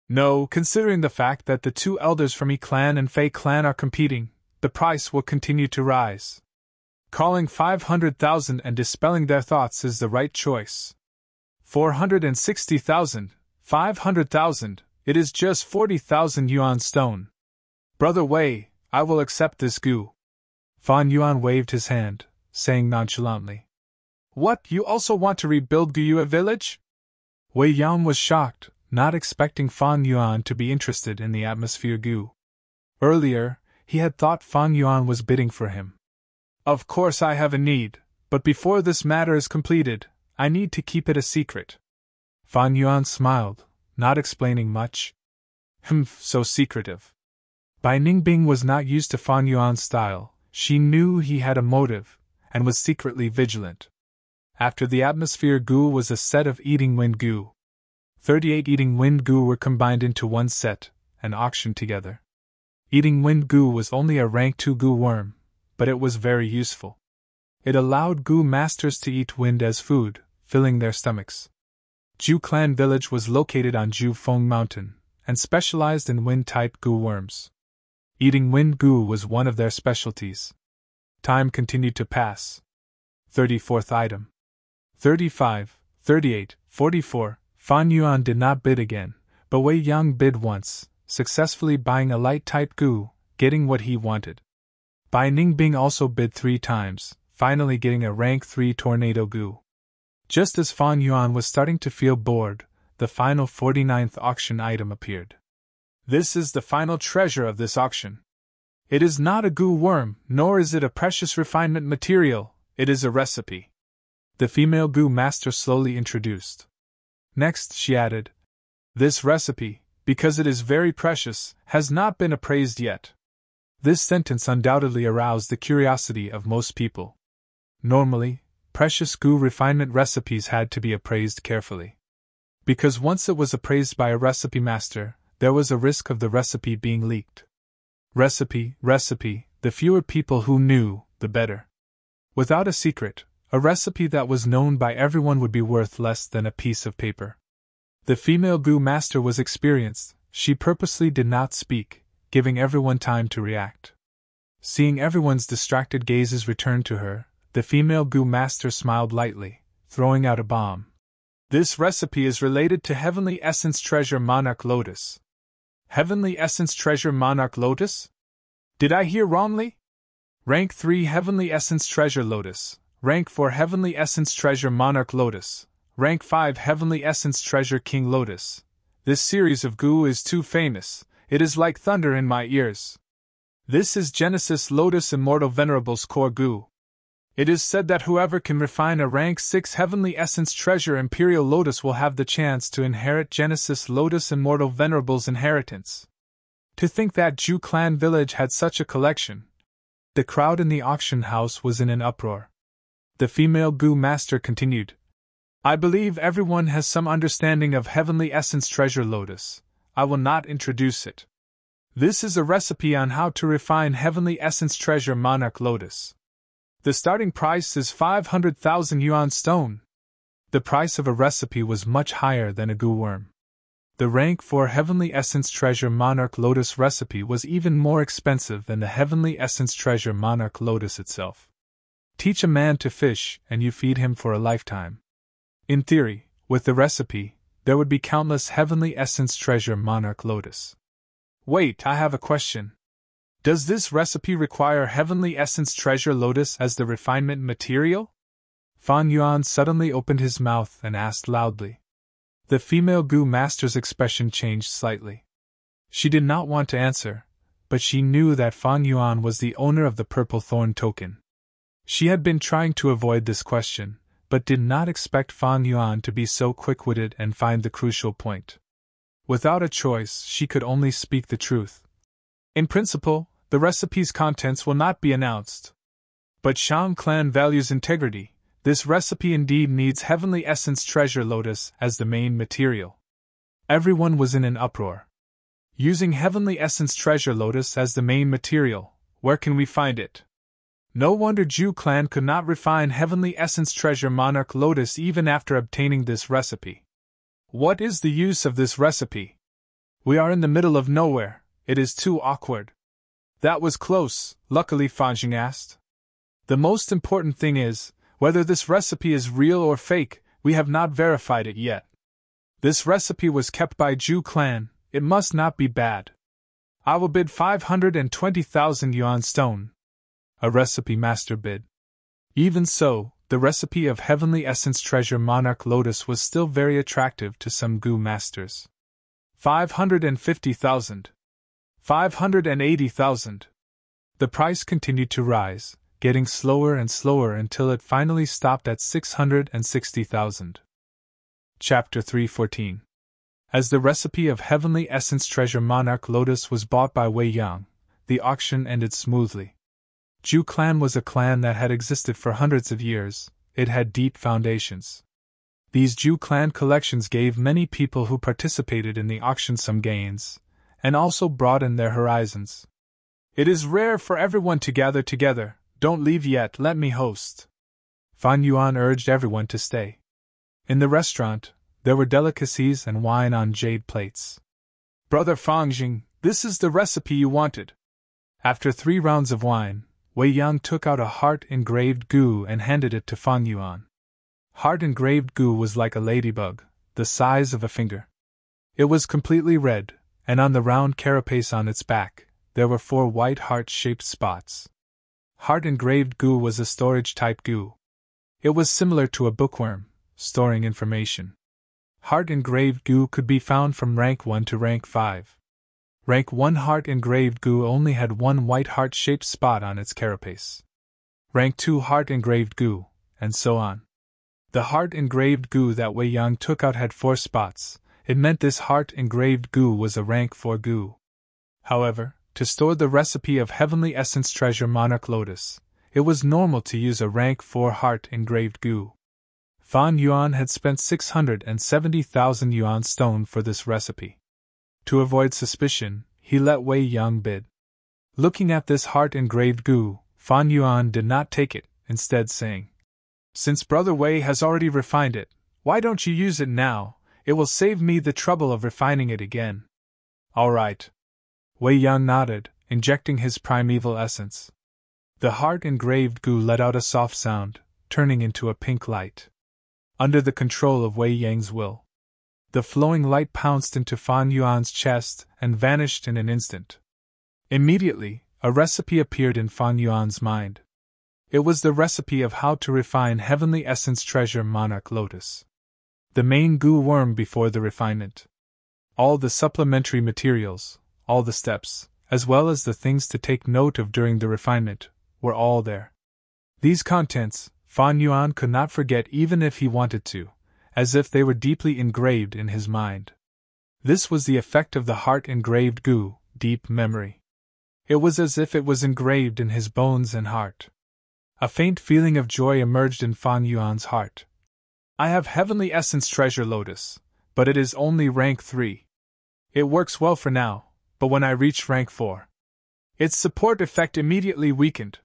No, considering the fact that the two elders from Yi clan and Fei clan are competing, the price will continue to rise. Calling 500,000 and dispelling their thoughts is the right choice. 460,000, 500,000, it is just 40,000 yuan stone. Brother Wei, I will accept this goo. Fan Yuan waved his hand, saying nonchalantly. What, you also want to rebuild Guyue village? Wei Yang was shocked, not expecting Fan Yuan to be interested in the atmosphere goo. Earlier, he had thought Fan Yuan was bidding for him. Of course I have a need, but before this matter is completed, I need to keep it a secret. Fan Yuan smiled, not explaining much. So secretive. Bai Ningbing was not used to Fan Yuan's style. She knew he had a motive, and was secretly vigilant. After the atmosphere goo was a set of eating wind goo. 38 eating wind goo were combined into one set, and auctioned together. Eating wind goo was only a rank 2 goo worm, but it was very useful. It allowed goo masters to eat wind as food, filling their stomachs. Ju Clan village was located on Ju Feng Mountain, and specialized in wind-type goo worms. Eating wind goo was one of their specialties. Time continued to pass. 34th item. 35, 38, 44. Fan Yuan did not bid again, but Wei Yang bid once, successfully buying a light-type goo, getting what he wanted. Bai Ningbing also bid 3 times, finally getting a rank 3 tornado goo. Just as Fan Yuan was starting to feel bored, the final 49th auction item appeared. This is the final treasure of this auction. It is not a goo worm, nor is it a precious refinement material, it is a recipe. The female goo master slowly introduced. Next, she added, This recipe, because it is very precious, has not been appraised yet. This sentence undoubtedly aroused the curiosity of most people. Normally, precious goo refinement recipes had to be appraised carefully. Because once it was appraised by a recipe master, there was a risk of the recipe being leaked. Recipe, the fewer people who knew, the better. Without a secret, a recipe that was known by everyone would be worth less than a piece of paper. The female goo master was experienced. She purposely did not speak, giving everyone time to react. Seeing everyone's distracted gazes return to her, the female goo master smiled lightly, throwing out a bomb. This recipe is related to Heavenly Essence Treasure Monarch Lotus. Heavenly Essence Treasure Monarch Lotus? Did I hear wrongly? Rank 3 Heavenly Essence Treasure Lotus. Rank 4 Heavenly Essence Treasure Monarch Lotus. Rank 5 Heavenly Essence Treasure King Lotus. This series of goo is too famous, it is like thunder in my ears. This is Genesis Lotus Immortal Venerable's core goo. It is said that whoever can refine a rank 6 Heavenly Essence Treasure Imperial Lotus will have the chance to inherit Genesis Lotus Immortal Venerable's inheritance. To think that Ju clan village had such a collection. The crowd in the auction house was in an uproar. The female goo master continued. I believe everyone has some understanding of Heavenly Essence Treasure Lotus. I will not introduce it. This is a recipe on how to refine Heavenly Essence Treasure Monarch Lotus. The starting price is 500,000 yuan stone. The price of a recipe was much higher than a goo worm. The rank 4 Heavenly Essence Treasure Monarch Lotus recipe was even more expensive than the Heavenly Essence Treasure Monarch Lotus itself. Teach a man to fish, and you feed him for a lifetime. In theory, with the recipe, there would be countless Heavenly Essence Treasure Monarch Lotus. Wait, I have a question. Does this recipe require Heavenly Essence Treasure Lotus as the refinement material? Fan Yuan suddenly opened his mouth and asked loudly. The female goo master's expression changed slightly. She did not want to answer, but she knew that Fan Yuan was the owner of the purple thorn token. She had been trying to avoid this question, but did not expect Fan Yuan to be so quick-witted and find the crucial point. Without a choice, she could only speak the truth. In principle, the recipe's contents will not be announced. But Shang clan values integrity. This recipe indeed needs Heavenly Essence Treasure Lotus as the main material. Everyone was in an uproar. Using Heavenly Essence Treasure Lotus as the main material, where can we find it? No wonder Ju clan could not refine Heavenly Essence Treasure Monarch Lotus even after obtaining this recipe. What is the use of this recipe? We are in the middle of nowhere, it is too awkward. That was close, luckily Fanjing asked. The most important thing is, whether this recipe is real or fake, we have not verified it yet. This recipe was kept by Ju clan, it must not be bad. I will bid 520,000 yuan stone. A recipe master bid. Even so, the recipe of Heavenly Essence Treasure Monarch Lotus was still very attractive to some goo masters. 550,000. 580,000. The price continued to rise, getting slower and slower until it finally stopped at 660,000. Chapter 314. As the recipe of Heavenly Essence Treasure Monarch Lotus was bought by Wei Yang, the auction ended smoothly. Ju clan was a clan that had existed for hundreds of years, it had deep foundations. These Ju clan collections gave many people who participated in the auction some gains, and also broadened their horizons. It is rare for everyone to gather together. Don't leave yet, let me host. Fan Yuan urged everyone to stay. In the restaurant, there were delicacies and wine on jade plates. Brother Fangjing, this is the recipe you wanted. After 3 rounds of wine, Wei Yang took out a heart-engraved goo and handed it to Fan Yuan. Heart-engraved goo was like a ladybug, the size of a finger. It was completely red, and on the round carapace on its back, there were 4 white heart-shaped spots. Heart-engraved goo was a storage-type goo. It was similar to a bookworm, storing information. Heart-engraved goo could be found from rank 1 to rank 5. Rank 1 heart-engraved goo only had 1 white heart-shaped spot on its carapace. Rank 2 heart-engraved goo, and so on. The heart-engraved goo that Wei Yang took out had 4 spots, it meant this heart-engraved goo was a rank 4 goo. However, to store the recipe of Heavenly Essence Treasure Monarch Lotus, it was normal to use a rank 4 heart-engraved goo. Fan Yuan had spent 670,000 yuan stone for this recipe. To avoid suspicion, he let Wei Yang bid. Looking at this heart-engraved goo, Fan Yuan did not take it, instead saying, "Since Brother Wei has already refined it, why don't you use it now? It will save me the trouble of refining it again." "All right." Wei Yang nodded, injecting his primeval essence. The heart-engraved goo let out a soft sound, turning into a pink light. Under the control of Wei Yang's will, the flowing light pounced into Fan Yuan's chest and vanished in an instant. Immediately, a recipe appeared in Fan Yuan's mind. It was the recipe of how to refine Heavenly Essence Treasure Monarch Lotus. The main goo worm before the refinement. All the supplementary materials, all the steps, as well as the things to take note of during the refinement, were all there. These contents, Fan Yuan could not forget even if he wanted to, as if they were deeply engraved in his mind. This was the effect of the heart-engraved goo, deep memory. It was as if it was engraved in his bones and heart. A faint feeling of joy emerged in Fan Yuan's heart. "I have Heavenly Essence Treasure Lotus, but it is only rank 3. It works well for now, but when I reach rank 4, its support effect immediately weakened.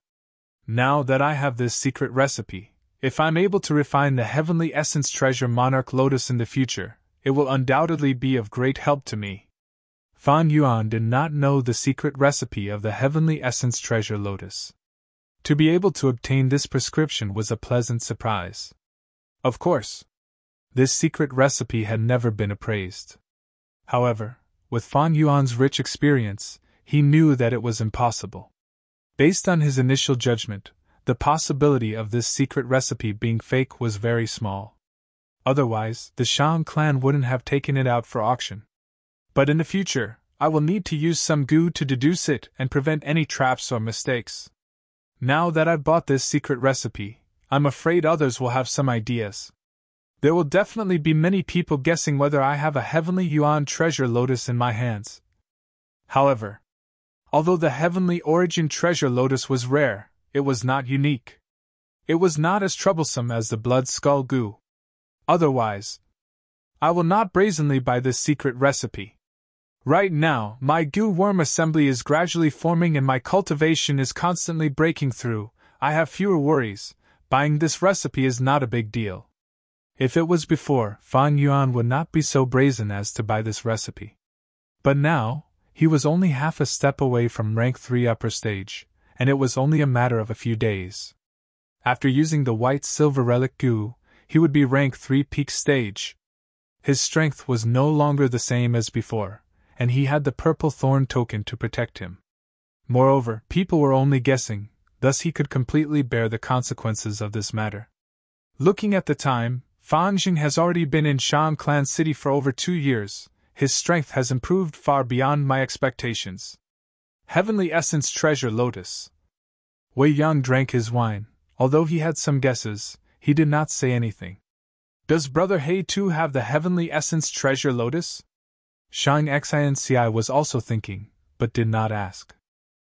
Now that I have this secret recipe, if I'm able to refine the Heavenly Essence Treasure Monarch Lotus in the future, it will undoubtedly be of great help to me." Fan Yuan did not know the secret recipe of the Heavenly Essence Treasure Lotus. To be able to obtain this prescription was a pleasant surprise. Of course, this secret recipe had never been appraised. However, with Fan Yuan's rich experience, he knew that it was impossible. Based on his initial judgment, the possibility of this secret recipe being fake was very small. Otherwise, the Shang clan wouldn't have taken it out for auction. But in the future, I will need to use some goo to deduce it and prevent any traps or mistakes. Now that I've bought this secret recipe, I'm afraid others will have some ideas. There will definitely be many people guessing whether I have a Heavenly Yuan Treasure Lotus in my hands. However, although the Heavenly Origin Treasure Lotus was rare, it was not unique. It was not as troublesome as the Blood Skull goo. Otherwise, I will not brazenly buy this secret recipe. Right now, my goo worm assembly is gradually forming and my cultivation is constantly breaking through. I have fewer worries. Buying this recipe is not a big deal. If it was before, Fan Yuan would not be so brazen as to buy this recipe. But now, he was only half a step away from rank 3 upper stage, and it was only a matter of a few days. After using the white silver relic goo, he would be rank 3 peak stage. His strength was no longer the same as before, and he had the purple thorn token to protect him. Moreover, people were only guessing, thus he could completely bear the consequences of this matter. Looking at the time, Fan Jing has already been in Shang Clan City for over 2 years. His strength has improved far beyond my expectations. Heavenly Essence Treasure Lotus. Wei Yang drank his wine. Although he had some guesses, he did not say anything. Does Brother He too have the Heavenly Essence Treasure Lotus? Shang Xianci was also thinking, but did not ask.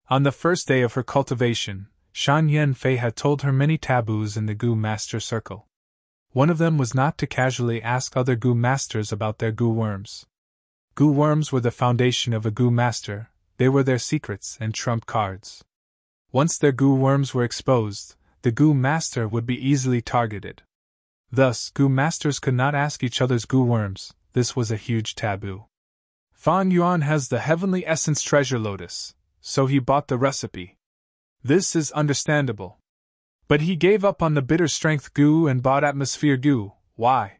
On the first day of her cultivation, Shan Yanfei had told her many taboos in the Goo Master Circle. One of them was not to casually ask other Goo Masters about their Goo Worms. Goo Worms were the foundation of a Goo Master, they were their secrets and trump cards. Once their Goo Worms were exposed, the Goo Master would be easily targeted. Thus, Goo Masters could not ask each other's Goo Worms, this was a huge taboo. Fan Yuan has the Heavenly Essence Treasure Lotus, so he bought the recipe. This is understandable. But he gave up on the bitter strength goo and bought atmosphere goo. Why?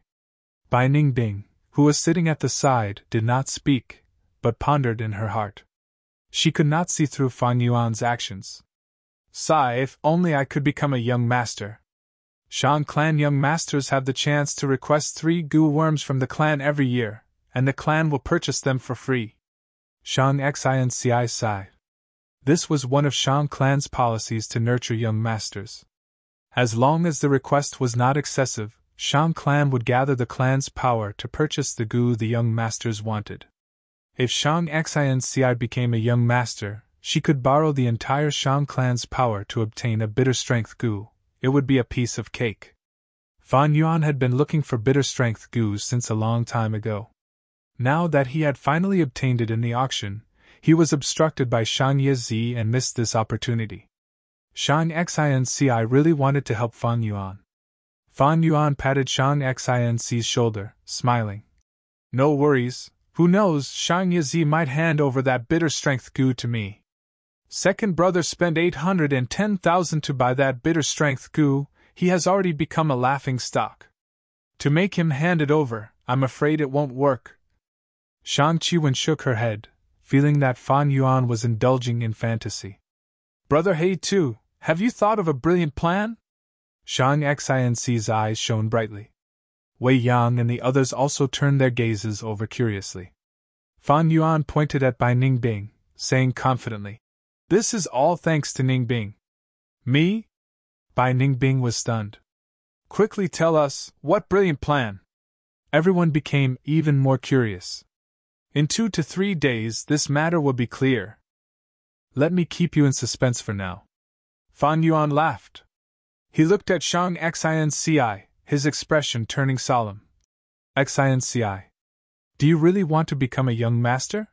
Bai Ningding, who was sitting at the side, did not speak, but pondered in her heart. She could not see through Fan Yuan's actions. Sigh, if only I could become a young master. Shang clan young masters have the chance to request 3 goo worms from the clan every year, and the clan will purchase them for free. Shang Xianci sighed. This was one of Shang clan's policies to nurture young masters. As long as the request was not excessive, Shang clan would gather the clan's power to purchase the goo the young masters wanted. If Shang Xinci became a young master, she could borrow the entire Shang clan's power to obtain a bitter strength goo. It would be a piece of cake. Fan Yuan had been looking for bitter strength goo since a long time ago. Now that he had finally obtained it in the auction, he was obstructed by Shang Yezi and missed this opportunity. Shang Xinci really wanted to help Fan Yuan. Fan Yuan patted Shang Xinci's shoulder, smiling. No worries, who knows, Shang Yezi might hand over that bitter strength goo to me. Second brother spent 810,000 to buy that bitter strength goo, he has already become a laughing stock. To make him hand it over, I'm afraid it won't work. Shang Qiwen shook her head, feeling that Fan Yuan was indulging in fantasy. Brother He too, have you thought of a brilliant plan? Shang Xinci's eyes shone brightly. Wei Yang and the others also turned their gazes over curiously. Fan Yuan pointed at Bai Ningbing, saying confidently, This is all thanks to Ningbing. Me? Bai Ningbing was stunned. Quickly tell us, what brilliant plan? Everyone became even more curious. In 2 to 3 days this matter will be clear. Let me keep you in suspense for now. Fan Yuan laughed. He looked at Shang Xinci, his expression turning solemn. Xinci, do you really want to become a young master?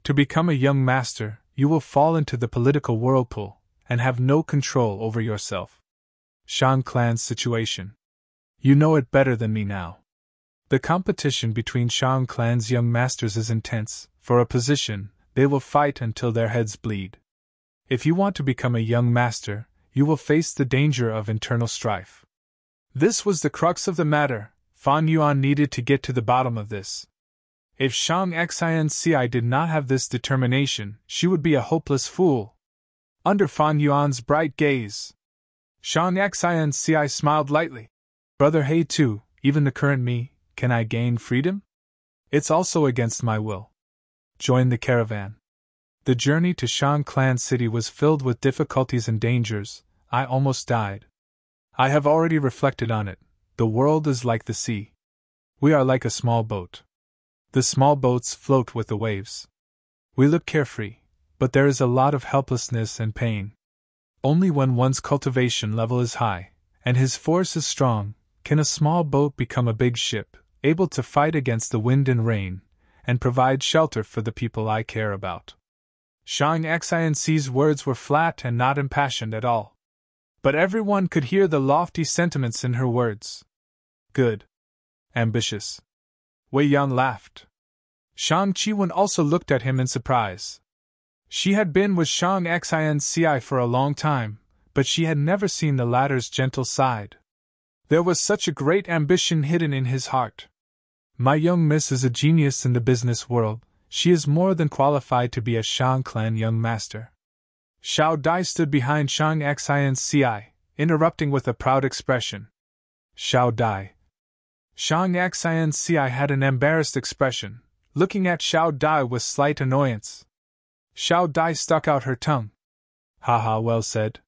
To become a young master, you will fall into the political whirlpool, and have no control over yourself. Shang clan's situation. You know it better than me now. The competition between Shang clan's young masters is intense. For a position, they will fight until their heads bleed. If you want to become a young master, you will face the danger of internal strife. This was the crux of the matter. Fan Yuan needed to get to the bottom of this. If Shang Xinci did not have this determination, she would be a hopeless fool. Under Fan Yuan's bright gaze, Shang Xinci smiled lightly. Brother He too, even the current me, can I gain freedom? It's also against my will. Join the caravan. The journey to Shang Clan City was filled with difficulties and dangers. I almost died. I have already reflected on it. The world is like the sea. We are like a small boat. The small boats float with the waves. We look carefree, but there is a lot of helplessness and pain. Only when one's cultivation level is high, and his force is strong, can a small boat become a big ship, able to fight against the wind and rain, and provide shelter for the people I care about. Shang Xinci's words were flat and not impassioned at all. But everyone could hear the lofty sentiments in her words. Good. Ambitious. Wei Yan laughed. Shang Qiwen also looked at him in surprise. She had been with Shang Xinci for a long time, but she had never seen the latter's gentle side. There was such a great ambition hidden in his heart. My young miss is a genius in the business world. She is more than qualified to be a Shang clan young master. Xiao Dai stood behind Shang Xinci, interrupting with a proud expression. Xiao Dai. Shang Xinci had an embarrassed expression, looking at Xiao Dai with slight annoyance. Xiao Dai stuck out her tongue. Haha, well said.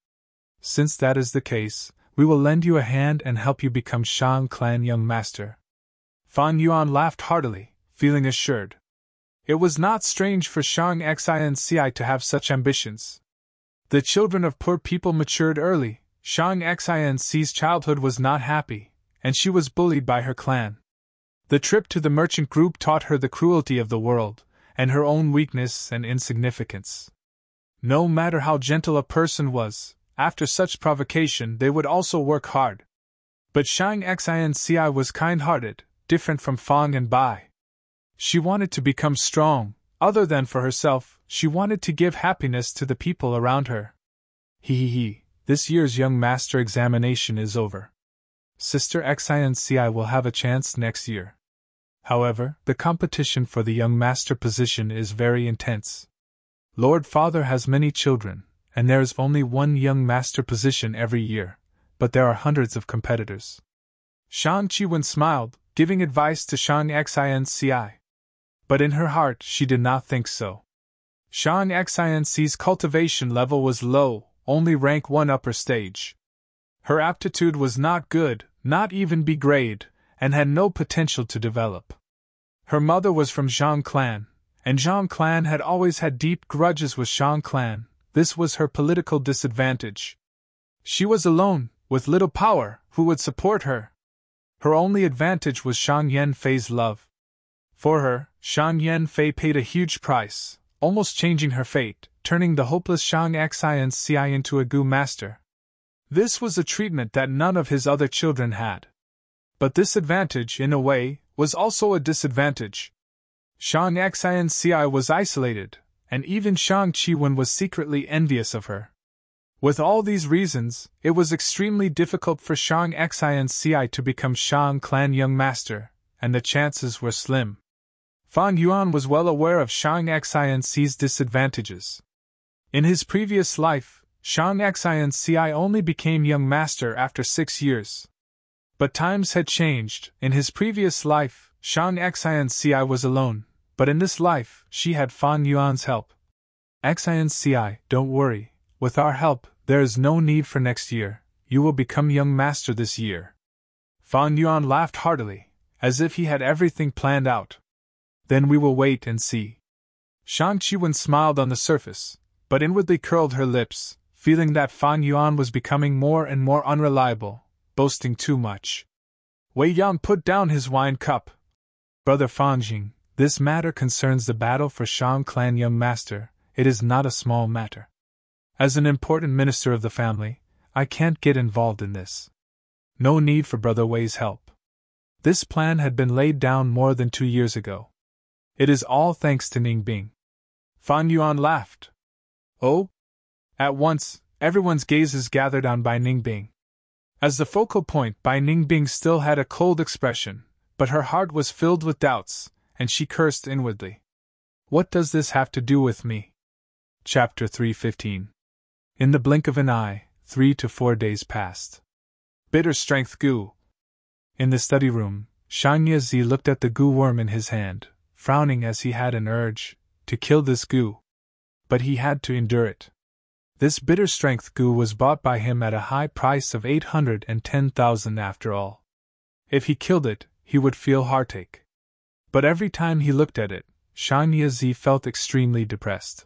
Since that is the case, we will lend you a hand and help you become Shang clan young master. Fan Yuan laughed heartily, feeling assured. It was not strange for Shang Xinci to have such ambitions. The children of poor people matured early. Shang Xinci's childhood was not happy, and she was bullied by her clan. The trip to the merchant group taught her the cruelty of the world, and her own weakness and insignificance. No matter how gentle a person was, after such provocation they would also work hard. But Shang Xinci was kind-hearted, different from Fang and Bai. She wanted to become strong. Other than for herself, she wanted to give happiness to the people around her. This year's young master examination is over. Sister Xinci will have a chance next year. However, the competition for the young master position is very intense. Lord Father has many children, and there is only one young master position every year, but there are hundreds of competitors. Shang Qiwen smiled, giving advice to Shang Xinci. But in her heart she did not think so. Shang Xinci's cultivation level was low, only rank 1 upper stage. Her aptitude was not good, not even B grade, and had no potential to develop. Her mother was from Zhang clan, and Zhang clan had always had deep grudges with Shang clan. This was her political disadvantage. She was alone, with little power, who would support her. Her only advantage was Shang Yanfei's love. For her, Shang Yanfei paid a huge price, almost changing her fate, turning the hopeless Shang Xianci into a Gu master. This was a treatment that none of his other children had. But this advantage, in a way, was also a disadvantage. Shang Xianci was isolated, and even Shang Qiwen was secretly envious of her. With all these reasons, it was extremely difficult for Shang Xianci to become Shang clan young master, and the chances were slim. Fan Yuan was well aware of Shang Xianci's disadvantages. In his previous life, Shang Xianci only became young master after 6 years. But times had changed. In his previous life, Shang Xianci was alone, but in this life, she had Fan Yuan's help. Xianci, don't worry, with our help, there is no need for next year, you will become young master this year. Fan Yuan laughed heartily, as if he had everything planned out. Then we will wait and see. Shang Qiwen smiled on the surface, but inwardly curled her lips, feeling that Fan Yuan was becoming more and more unreliable, boasting too much. Wei Yan put down his wine cup. Brother Fanjing, this matter concerns the battle for Shang clan young master, it is not a small matter. As an important minister of the family, I can't get involved in this. No need for Brother Wei's help. This plan had been laid down more than 2 years ago. It is all thanks to Ningbing. Fan Yuan laughed. Oh? At once, everyone's gazes gathered on Bai Ningbing. As the focal point, Bai Ningbing still had a cold expression, but her heart was filled with doubts, and she cursed inwardly. What does this have to do with me? Chapter 3:15. In the blink of an eye, 3 to 4 days passed. Bitter strength Gu. In the study room, Shang Yazi looked at the Gu worm in his hand, frowning as he had an urge to kill this Gu. But he had to endure it. This bitter strength Gu was bought by him at a high price of 810,000 after all. If he killed it, he would feel heartache. But every time he looked at it, Shang Yazi felt extremely depressed.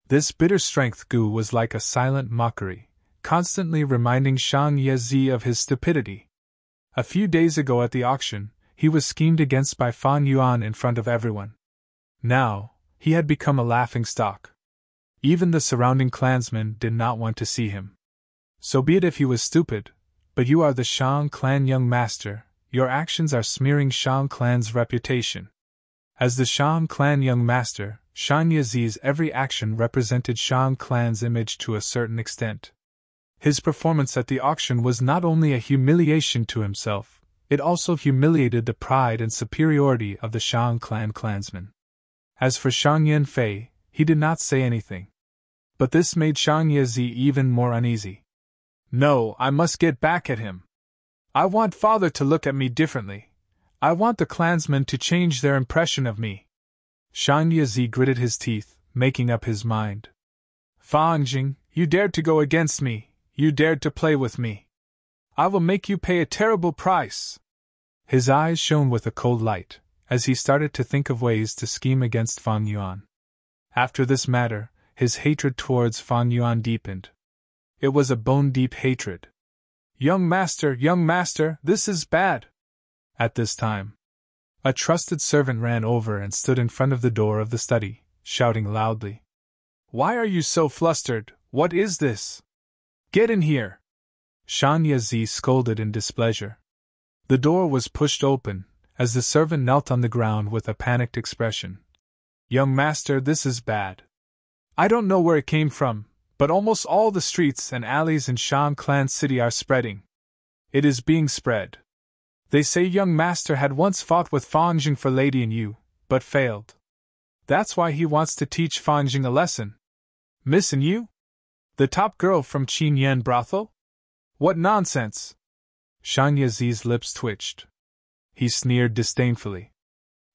This bitter strength Gu was like a silent mockery, constantly reminding Shang Yazi of his stupidity. A few days ago at the auction, he was schemed against by Fan Yuan in front of everyone. Now, he had become a laughingstock. Even the surrounding clansmen did not want to see him. So be it if he was stupid, but you are the Shang clan young master, your actions are smearing Shang clan's reputation. As the Shang clan young master, Shang Yazi's every action represented Shang clan's image to a certain extent. His performance at the auction was not only a humiliation to himself, it also humiliated the pride and superiority of the Shang clan clansmen. As for Shang Yanfei, he did not say anything. But this made Shang Yazi even more uneasy. No, I must get back at him. I want father to look at me differently. I want the clansmen to change their impression of me. Shang Yazi gritted his teeth, making up his mind. Fanjing, you dared to go against me, you dared to play with me. I will make you pay a terrible price. His eyes shone with a cold light, as he started to think of ways to scheme against Fan Yuan. After this matter, his hatred towards Fan Yuan deepened. It was a bone-deep hatred. Young master, this is bad. At this time, a trusted servant ran over and stood in front of the door of the study, shouting loudly. Why are you so flustered? What is this? Get in here! Shang Yazi scolded in displeasure. The door was pushed open, as the servant knelt on the ground with a panicked expression. Young master, this is bad. I don't know where it came from, but almost all the streets and alleys in Shang Clan City are spreading. It is being spread. They say young master had once fought with Fanjing for Lady and you, but failed. That's why he wants to teach Fanjing a lesson. Miss and you? The top girl from Qin Yan brothel? What nonsense! Shang Yazi's lips twitched. He sneered disdainfully.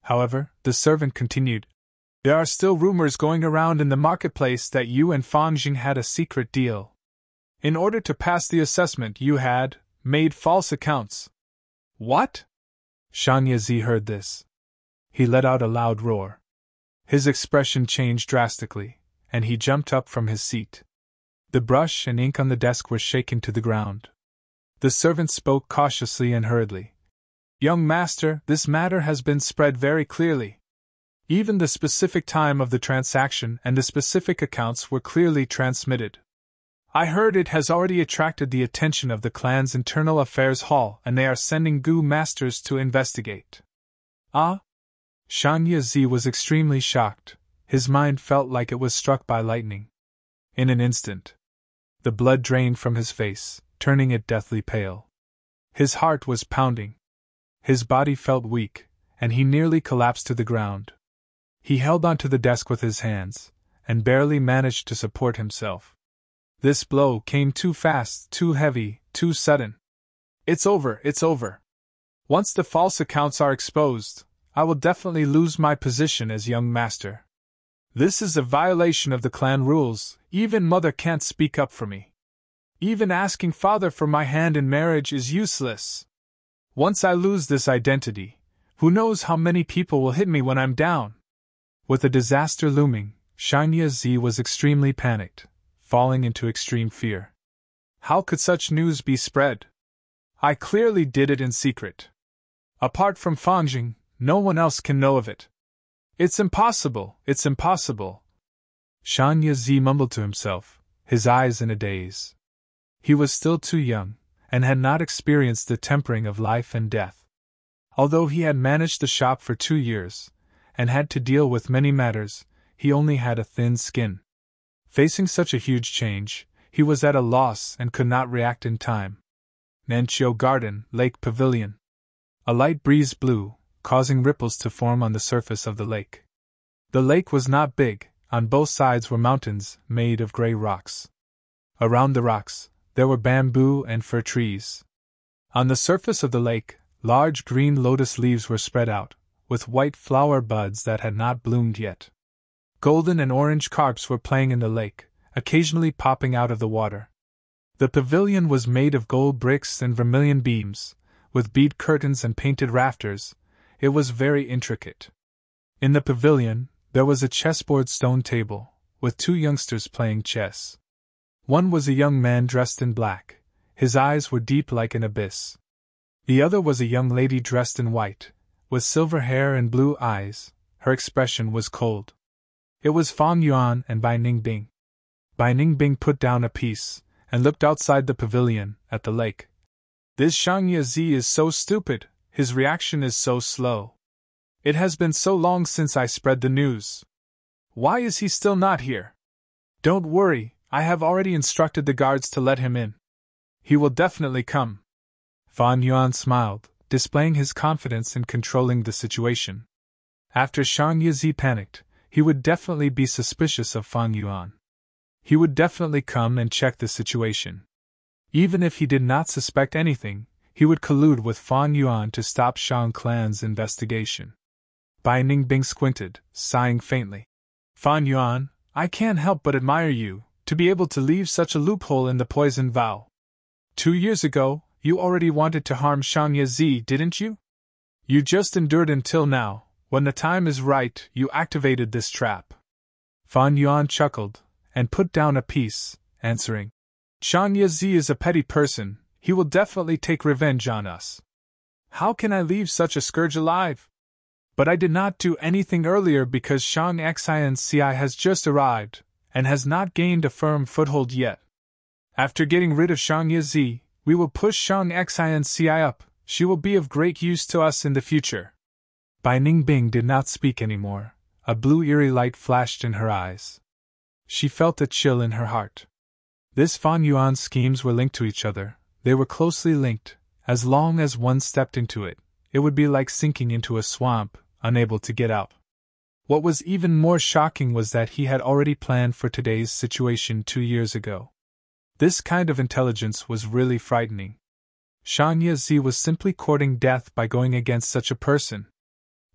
However, the servant continued. There are still rumors going around in the marketplace that you and Fanjing had a secret deal. In order to pass the assessment you had, made false accounts. What? Shang Yi heard this. He let out a loud roar. His expression changed drastically, and he jumped up from his seat. The brush and ink on the desk were shaken to the ground. The servant spoke cautiously and hurriedly. Young master, this matter has been spread very clearly. Even the specific time of the transaction and the specific accounts were clearly transmitted. I heard it has already attracted the attention of the clan's internal affairs hall, and they are sending Gu masters to investigate. Ah? Shang Yi was extremely shocked. His mind felt like it was struck by lightning. In an instant, the blood drained from his face, turning it deathly pale. His heart was pounding. His body felt weak, and he nearly collapsed to the ground. He held onto the desk with his hands, and barely managed to support himself. This blow came too fast, too heavy, too sudden. It's over, it's over. Once the false accounts are exposed, I will definitely lose my position as young master. This is a violation of the clan rules. Even mother can't speak up for me. Even asking father for my hand in marriage is useless. Once I lose this identity, who knows how many people will hit me when I'm down? With a disaster looming, Shang Yi was extremely panicked, falling into extreme fear. How could such news be spread? I clearly did it in secret. Apart from Fangjing, no one else can know of it. It's impossible, it's impossible. Shang Yi mumbled to himself, his eyes in a daze. He was still too young, and had not experienced the tempering of life and death. Although he had managed the shop for 2 years, and had to deal with many matters, he only had a thin skin. Facing such a huge change, he was at a loss and could not react in time. Nanqiu Garden, Lake Pavilion. A light breeze blew, causing ripples to form on the surface of the lake. The lake was not big, on both sides were mountains made of gray rocks. Around the rocks, there were bamboo and fir trees. On the surface of the lake, large green lotus leaves were spread out, with white flower buds that had not bloomed yet. Golden and orange carps were playing in the lake, occasionally popping out of the water. The pavilion was made of gold bricks and vermilion beams, with bead curtains and painted rafters. It was very intricate. In the pavilion, there was a chessboard stone table, with 2 youngsters playing chess. One was a young man dressed in black. His eyes were deep like an abyss. The other was a young lady dressed in white, with silver hair and blue eyes. Her expression was cold. It was Fang Yuan and Bai Ningbing. Bai Ningbing put down a piece, and looked outside the pavilion, at the lake. This Shang Yi is so stupid, his reaction is so slow. It has been so long since I spread the news. Why is he still not here? Don't worry, I have already instructed the guards to let him in. He will definitely come. Fan Yuan smiled, displaying his confidence in controlling the situation. After Shang Yi panicked, he would definitely be suspicious of Fan Yuan. He would definitely come and check the situation. Even if he did not suspect anything, he would collude with Fan Yuan to stop Shang clan's investigation. Bai Ningbing squinted, sighing faintly. Fan Yuan, I can't help but admire you, to be able to leave such a loophole in the poison vow. 2 years ago, you already wanted to harm Shang Yi, didn't you? You just endured until now. When the time is right, you activated this trap. Fan Yuan chuckled, and put down a piece, answering. Shang Yi is a petty person, he will definitely take revenge on us. How can I leave such a scourge alive? But I did not do anything earlier because Shang Xinci has just arrived, and has not gained a firm foothold yet. After getting rid of Shang Yi, we will push Shang Xinci up. She will be of great use to us in the future. Bai Ningbing did not speak anymore. A blue eerie light flashed in her eyes. She felt a chill in her heart. This Fan Yuan's schemes were linked to each other. They were closely linked. As long as one stepped into it, it would be like sinking into a swamp, unable to get out. What was even more shocking was that he had already planned for today's situation 2 years ago. This kind of intelligence was really frightening. Shang Yi was simply courting death by going against such a person.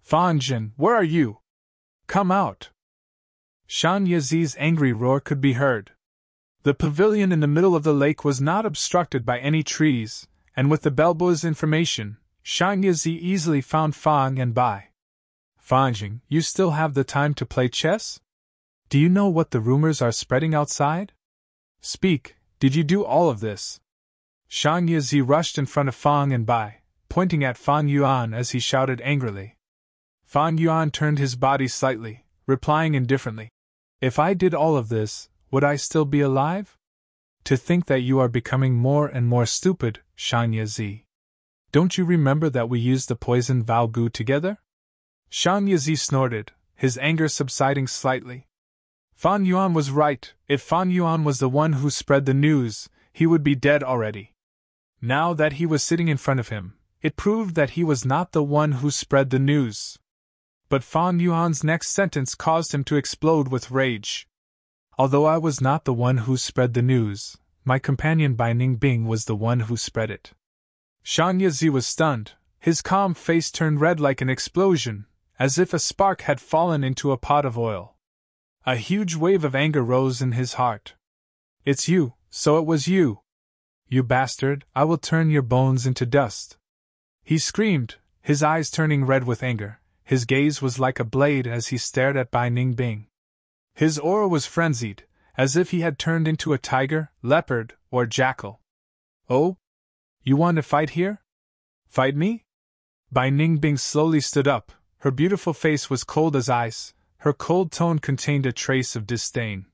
Fan Jin, where are you? Come out! Shang Yi's angry roar could be heard. The pavilion in the middle of the lake was not obstructed by any trees, and with the bellboy's information, Shang Yizi easily found Fang and Bai. Fangjing, you still have the time to play chess? Do you know what the rumors are spreading outside? Speak, did you do all of this? Shang Yizi rushed in front of Fang and Bai, pointing at Fan Yuan as he shouted angrily. Fan Yuan turned his body slightly, replying indifferently. If I did all of this, would I still be alive? To think that you are becoming more and more stupid, Shang Yizi. Don't you remember that we used the poison Val Gu together? Shang Yizi snorted, his anger subsiding slightly. Fan Yuan was right. If Fan Yuan was the one who spread the news, he would be dead already. Now that he was sitting in front of him, it proved that he was not the one who spread the news. But Fan Yuan's next sentence caused him to explode with rage. Although I was not the one who spread the news, my companion Bai Ningbing was the one who spread it. Shang Yizi was stunned, his calm face turned red like an explosion, as if a spark had fallen into a pot of oil. A huge wave of anger rose in his heart. It's you, so it was you. You bastard, I will turn your bones into dust. He screamed, his eyes turning red with anger. His gaze was like a blade as he stared at Bai Ningbing. His aura was frenzied, as if he had turned into a tiger, leopard, or jackal. Oh? You want to fight here? Fight me? Bai Ningbing slowly stood up. Her beautiful face was cold as ice. Her cold tone contained a trace of disdain.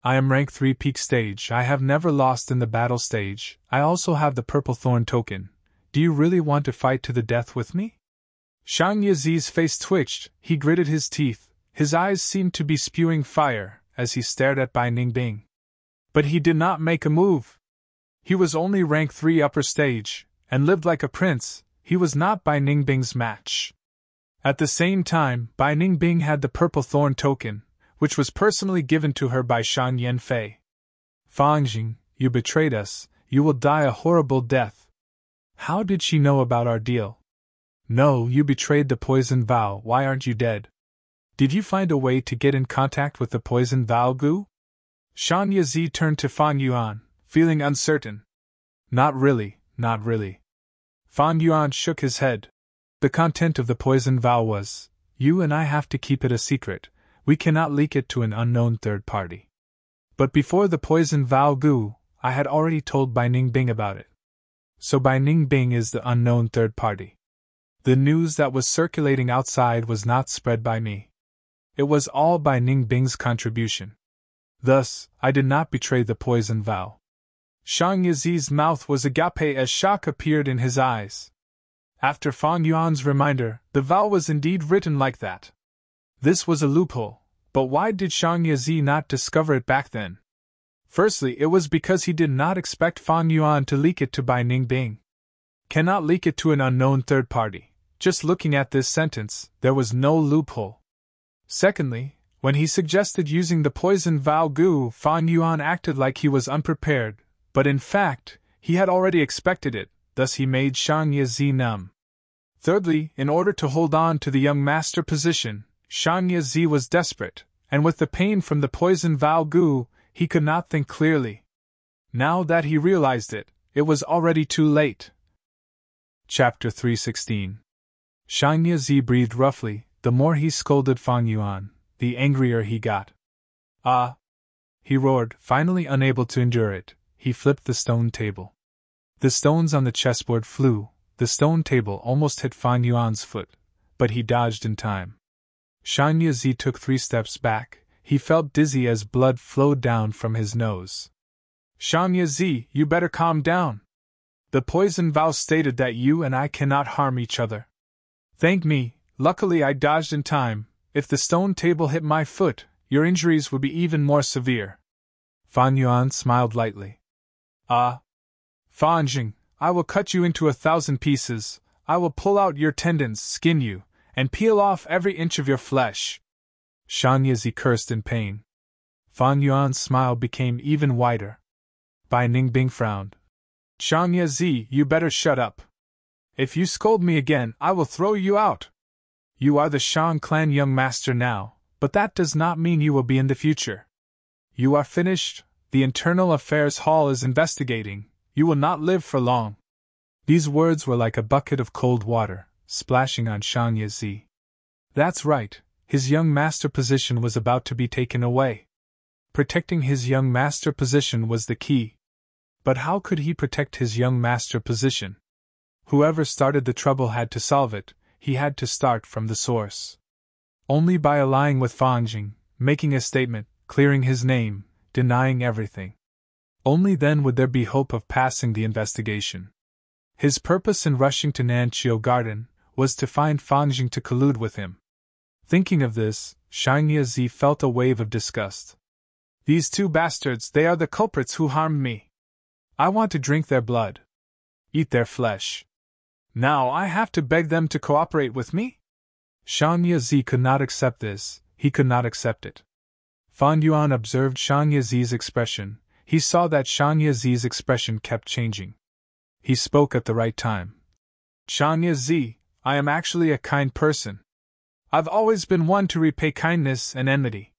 I am rank 3 peak stage. I have never lost in the battle stage. I also have the purple thorn token. Do you really want to fight to the death with me? Shang Yizi's face twitched, he gritted his teeth, his eyes seemed to be spewing fire as he stared at Bai Ningbing. But he did not make a move. He was only rank 3 upper stage, and lived like a prince. He was not Bai Ningbing's match. At the same time, Bai Ningbing had the purple thorn token, which was personally given to her by Shan Yanfei. Fangjing, you betrayed us, you will die a horrible death. How did she know about our deal? No, you betrayed the poison vow. Why aren't you dead? Did you find a way to get in contact with the poison Val Gu? Shang Yizi turned to Fan Yuan, feeling uncertain. Not really, not really. Fan Yuan shook his head. The content of the poison vow was, you and I have to keep it a secret, we cannot leak it to an unknown third party. But before the poison Val Gu, I had already told Bai Ningbing about it. So Bai Ningbing is the unknown third party. The news that was circulating outside was not spread by me. It was all Bai Ningbing's contribution. Thus, I did not betray the poison vow. Shang Yizi's mouth was agape as shock appeared in his eyes. After Fan Yuan's reminder, the vow was indeed written like that. This was a loophole, but why did Shang Yizi not discover it back then? Firstly, it was because he did not expect Fan Yuan to leak it to Bai Ningbing. Cannot leak it to an unknown third party. Just looking at this sentence, there was no loophole. Secondly, when he suggested using the poison Val Gu, Fan Yuan acted like he was unprepared, but in fact, he had already expected it, thus he made Shang Yizi numb. Thirdly, in order to hold on to the young master position, Shang Yizi was desperate, and with the pain from the poison Val Gu, he could not think clearly. Now that he realized it, it was already too late. Chapter 316. Shang Yizi breathed roughly. The more he scolded Fan Yuan, the angrier he got. Ah! He roared, finally unable to endure it. He flipped the stone table. The stones on the chessboard flew. The stone table almost hit Fan Yuan's foot, but he dodged in time. Shang Yizi took 3 steps back. He felt dizzy as blood flowed down from his nose. Shang Yizi, you better calm down. The poison vow stated that you and I cannot harm each other. Thank me, luckily I dodged in time. If the stone table hit my foot, your injuries would be even more severe. Fan Yuan smiled lightly. Ah! Fangjing, I will cut you into 1,000 pieces, I will pull out your tendons, skin you, and peel off every inch of your flesh. Shang Yizi cursed in pain. Fan Yuan's smile became even wider. Bai Ningbing frowned. Shang Yizi, you better shut up. If you scold me again, I will throw you out. You are the Shang clan young master now, but that does not mean you will be in the future. You are finished, the Internal Affairs Hall is investigating, you will not live for long. These words were like a bucket of cold water, splashing on Shang Yi. That's right, his young master position was about to be taken away. Protecting his young master position was the key. But how could he protect his young master position? Whoever started the trouble had to solve it, he had to start from the source. Only by allying with Fang Jing, making a statement, clearing his name, denying everything. Only then would there be hope of passing the investigation. His purpose in rushing to Nanqiu Garden was to find Fang Jing to collude with him. Thinking of this, Shang Yi felt a wave of disgust. These two bastards, they are the culprits who harmed me. I want to drink their blood. Eat their flesh. Now I have to beg them to cooperate with me? Shang Yi could not accept this, he could not accept it. Fan Yuan observed Shang Yi's expression, he saw that Shang Yi's expression kept changing. He spoke at the right time. Shang Yi, I am actually a kind person. I've always been one to repay kindness and enmity.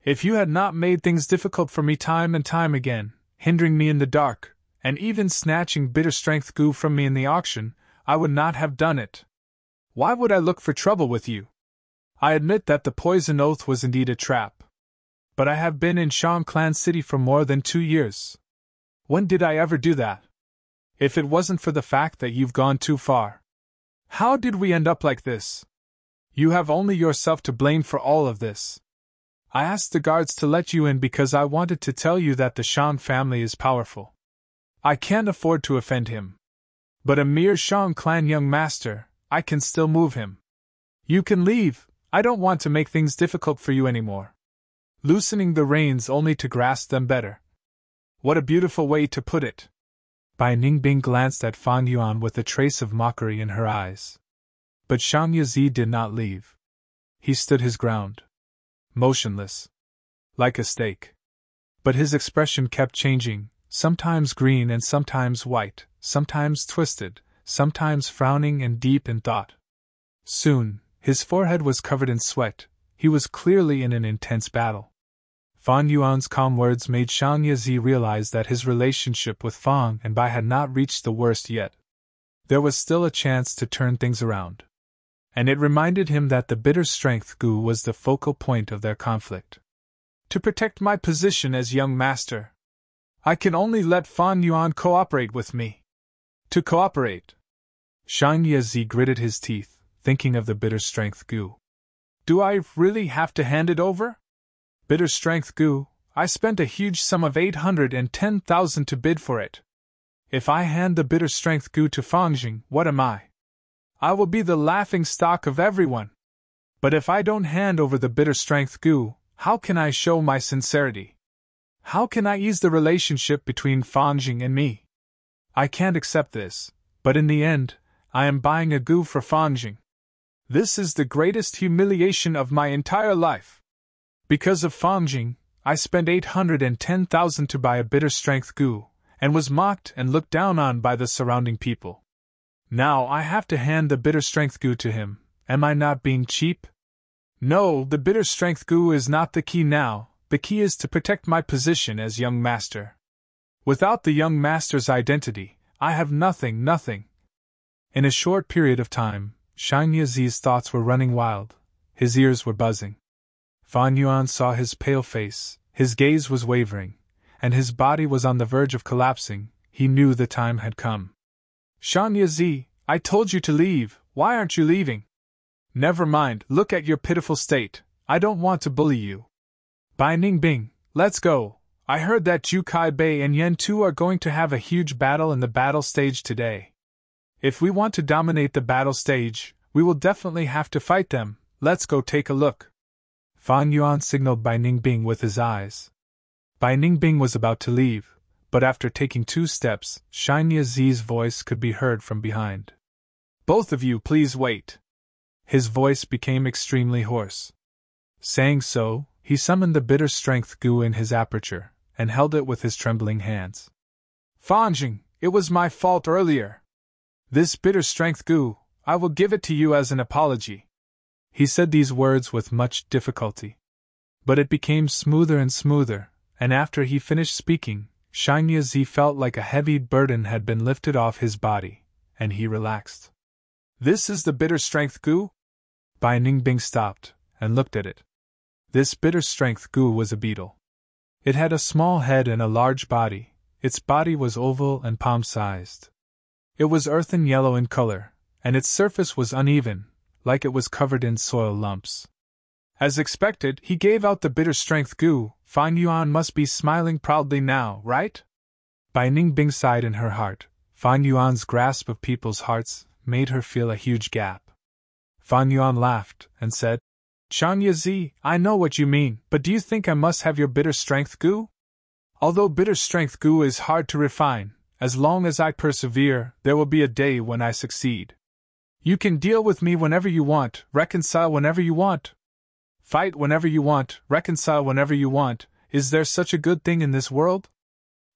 If you had not made things difficult for me time and time again, hindering me in the dark, and even snatching bitter strength goo from me in the auction, I would not have done it. Why would I look for trouble with you? I admit that the poison oath was indeed a trap. But I have been in Shang Clan City for more than 2 years. When did I ever do that? If it wasn't for the fact that you've gone too far. How did we end up like this? You have only yourself to blame for all of this. I asked the guards to let you in because I wanted to tell you that the Shang family is powerful. I can't afford to offend him. But a mere Shang Clan young master, I can still move him. You can leave, I don't want to make things difficult for you anymore. Loosening the reins only to grasp them better. What a beautiful way to put it. Bai Ningbing glanced at Fang Yuan with a trace of mockery in her eyes. But Shang Yi did not leave. He stood his ground. Motionless. Like a stake. But his expression kept changing, sometimes green and sometimes white, sometimes twisted, sometimes frowning and deep in thought. Soon, his forehead was covered in sweat, he was clearly in an intense battle. Fan Yuan's calm words made Shang Yi realize that his relationship with Fang and Bai had not reached the worst yet. There was still a chance to turn things around. And it reminded him that the bitter strength goo was the focal point of their conflict. To protect my position as young master, I can only let Fan Yuan cooperate with me. To cooperate. Shang Yi gritted his teeth, thinking of the bitter strength goo. Do I really have to hand it over? Bitter strength goo, I spent a huge sum of 810,000 to bid for it. If I hand the bitter strength goo to Fang Jing, what am I? I will be the laughing stock of everyone. But if I don't hand over the bitter strength goo, how can I show my sincerity? How can I ease the relationship between Fang Jing and me? I can't accept this, but in the end, I am buying a goo for Fang Jing. This is the greatest humiliation of my entire life. Because of Fang Jing, I spent 810,000 to buy a bitter strength goo, and was mocked and looked down on by the surrounding people. Now I have to hand the bitter strength goo to him. Am I not being cheap? No, the bitter strength goo is not the key now. The key is to protect my position as young master. Without the young master's identity, I have nothing. In a short period of time, Shang Yi's thoughts were running wild. His ears were buzzing. Fan Yuan saw his pale face, his gaze was wavering, and his body was on the verge of collapsing. He knew the time had come. Shang Yi, I told you to leave, why aren't you leaving? Never mind, look at your pitiful state, I don't want to bully you. Bai Ningbing, let's go. I heard that Zhu Kai Bei and Yen Tu are going to have a huge battle in the battle stage today. If we want to dominate the battle stage, we will definitely have to fight them. Let's go take a look. Fan Yuan signaled Bai Ningbing with his eyes. Bai Ningbing was about to leave, but after taking 2 steps, Shang Yi's voice could be heard from behind. Both of you please wait. His voice became extremely hoarse. Saying so, he summoned the bitter strength goo in his aperture, and held it with his trembling hands. Fang Jing, it was my fault earlier. This bitter strength goo, I will give it to you as an apology. He said these words with much difficulty. But it became smoother and smoother, and after he finished speaking, Shang Yi felt like a heavy burden had been lifted off his body, and he relaxed. This is the bitter strength goo? Bai Ningbing stopped and looked at it. This bitter strength goo was a beetle. It had a small head and a large body. Its body was oval and palm-sized. It was earthen yellow in color, and its surface was uneven, like it was covered in soil lumps. As expected, he gave out the bitter strength goo. Fan Yuan must be smiling proudly now, right? Bai Ningbing sighed in her heart. Fan Yuan's grasp of people's hearts made her feel a huge gap. Fan Yuan laughed and said, Shang Yazi, I know what you mean, but do you think I must have your bitter strength goo? Although bitter strength goo is hard to refine, as long as I persevere, there will be a day when I succeed. You can deal with me whenever you want, reconcile whenever you want. Fight whenever you want, reconcile whenever you want. Is there such a good thing in this world?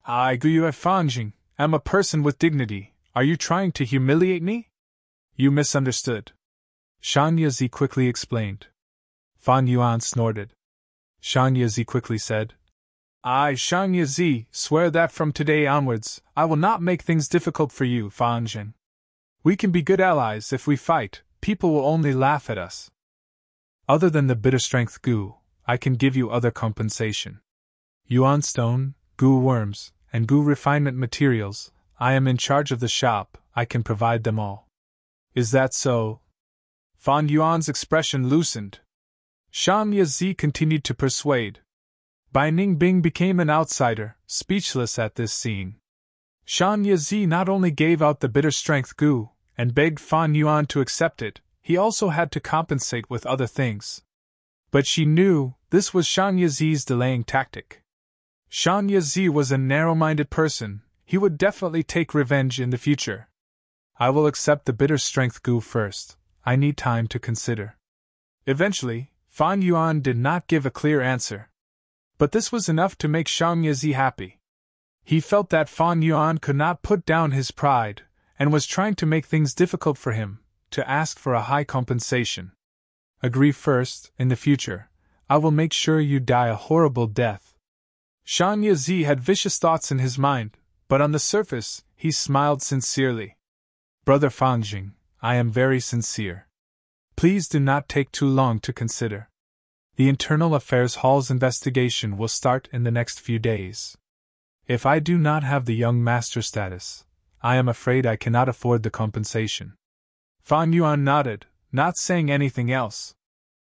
I, Guyue Fanjing, am a person with dignity. Are you trying to humiliate me? You misunderstood. Shang Yazi quickly explained. Fan Yuan snorted. Shang Yazi quickly said, I, Shang Yazi, swear that from today onwards, I will not make things difficult for you, Fanjing. We can be good allies if we fight, people will only laugh at us. Other than the bitter strength goo, I can give you other compensation. Yuan stone, goo worms, and goo refinement materials. I am in charge of the shop, I can provide them all. Is that so? Fan Yuan's expression loosened. Shang Yazi continued to persuade. Bai Ningbing became an outsider, speechless at this scene. Shang Yazi not only gave out the bitter strength goo, and begged Fan Yuan to accept it, he also had to compensate with other things. But she knew this was Shang Yazi's delaying tactic. Shang Yazi was a narrow-minded person, he would definitely take revenge in the future. I will accept the bitter strength goo first, I need time to consider. Eventually, Fan Yuan did not give a clear answer. But this was enough to make Shang Yazi happy. He felt that Fan Yuan could not put down his pride, and was trying to make things difficult for him, to ask for a high compensation. Agree first, in the future, I will make sure you die a horrible death. Shang Yazi had vicious thoughts in his mind, but on the surface, he smiled sincerely. Brother Fanjing, I am very sincere. Please do not take too long to consider. The Internal Affairs Hall's investigation will start in the next few days. If I do not have the young master status, I am afraid I cannot afford the compensation. Fan Yuan nodded, not saying anything else.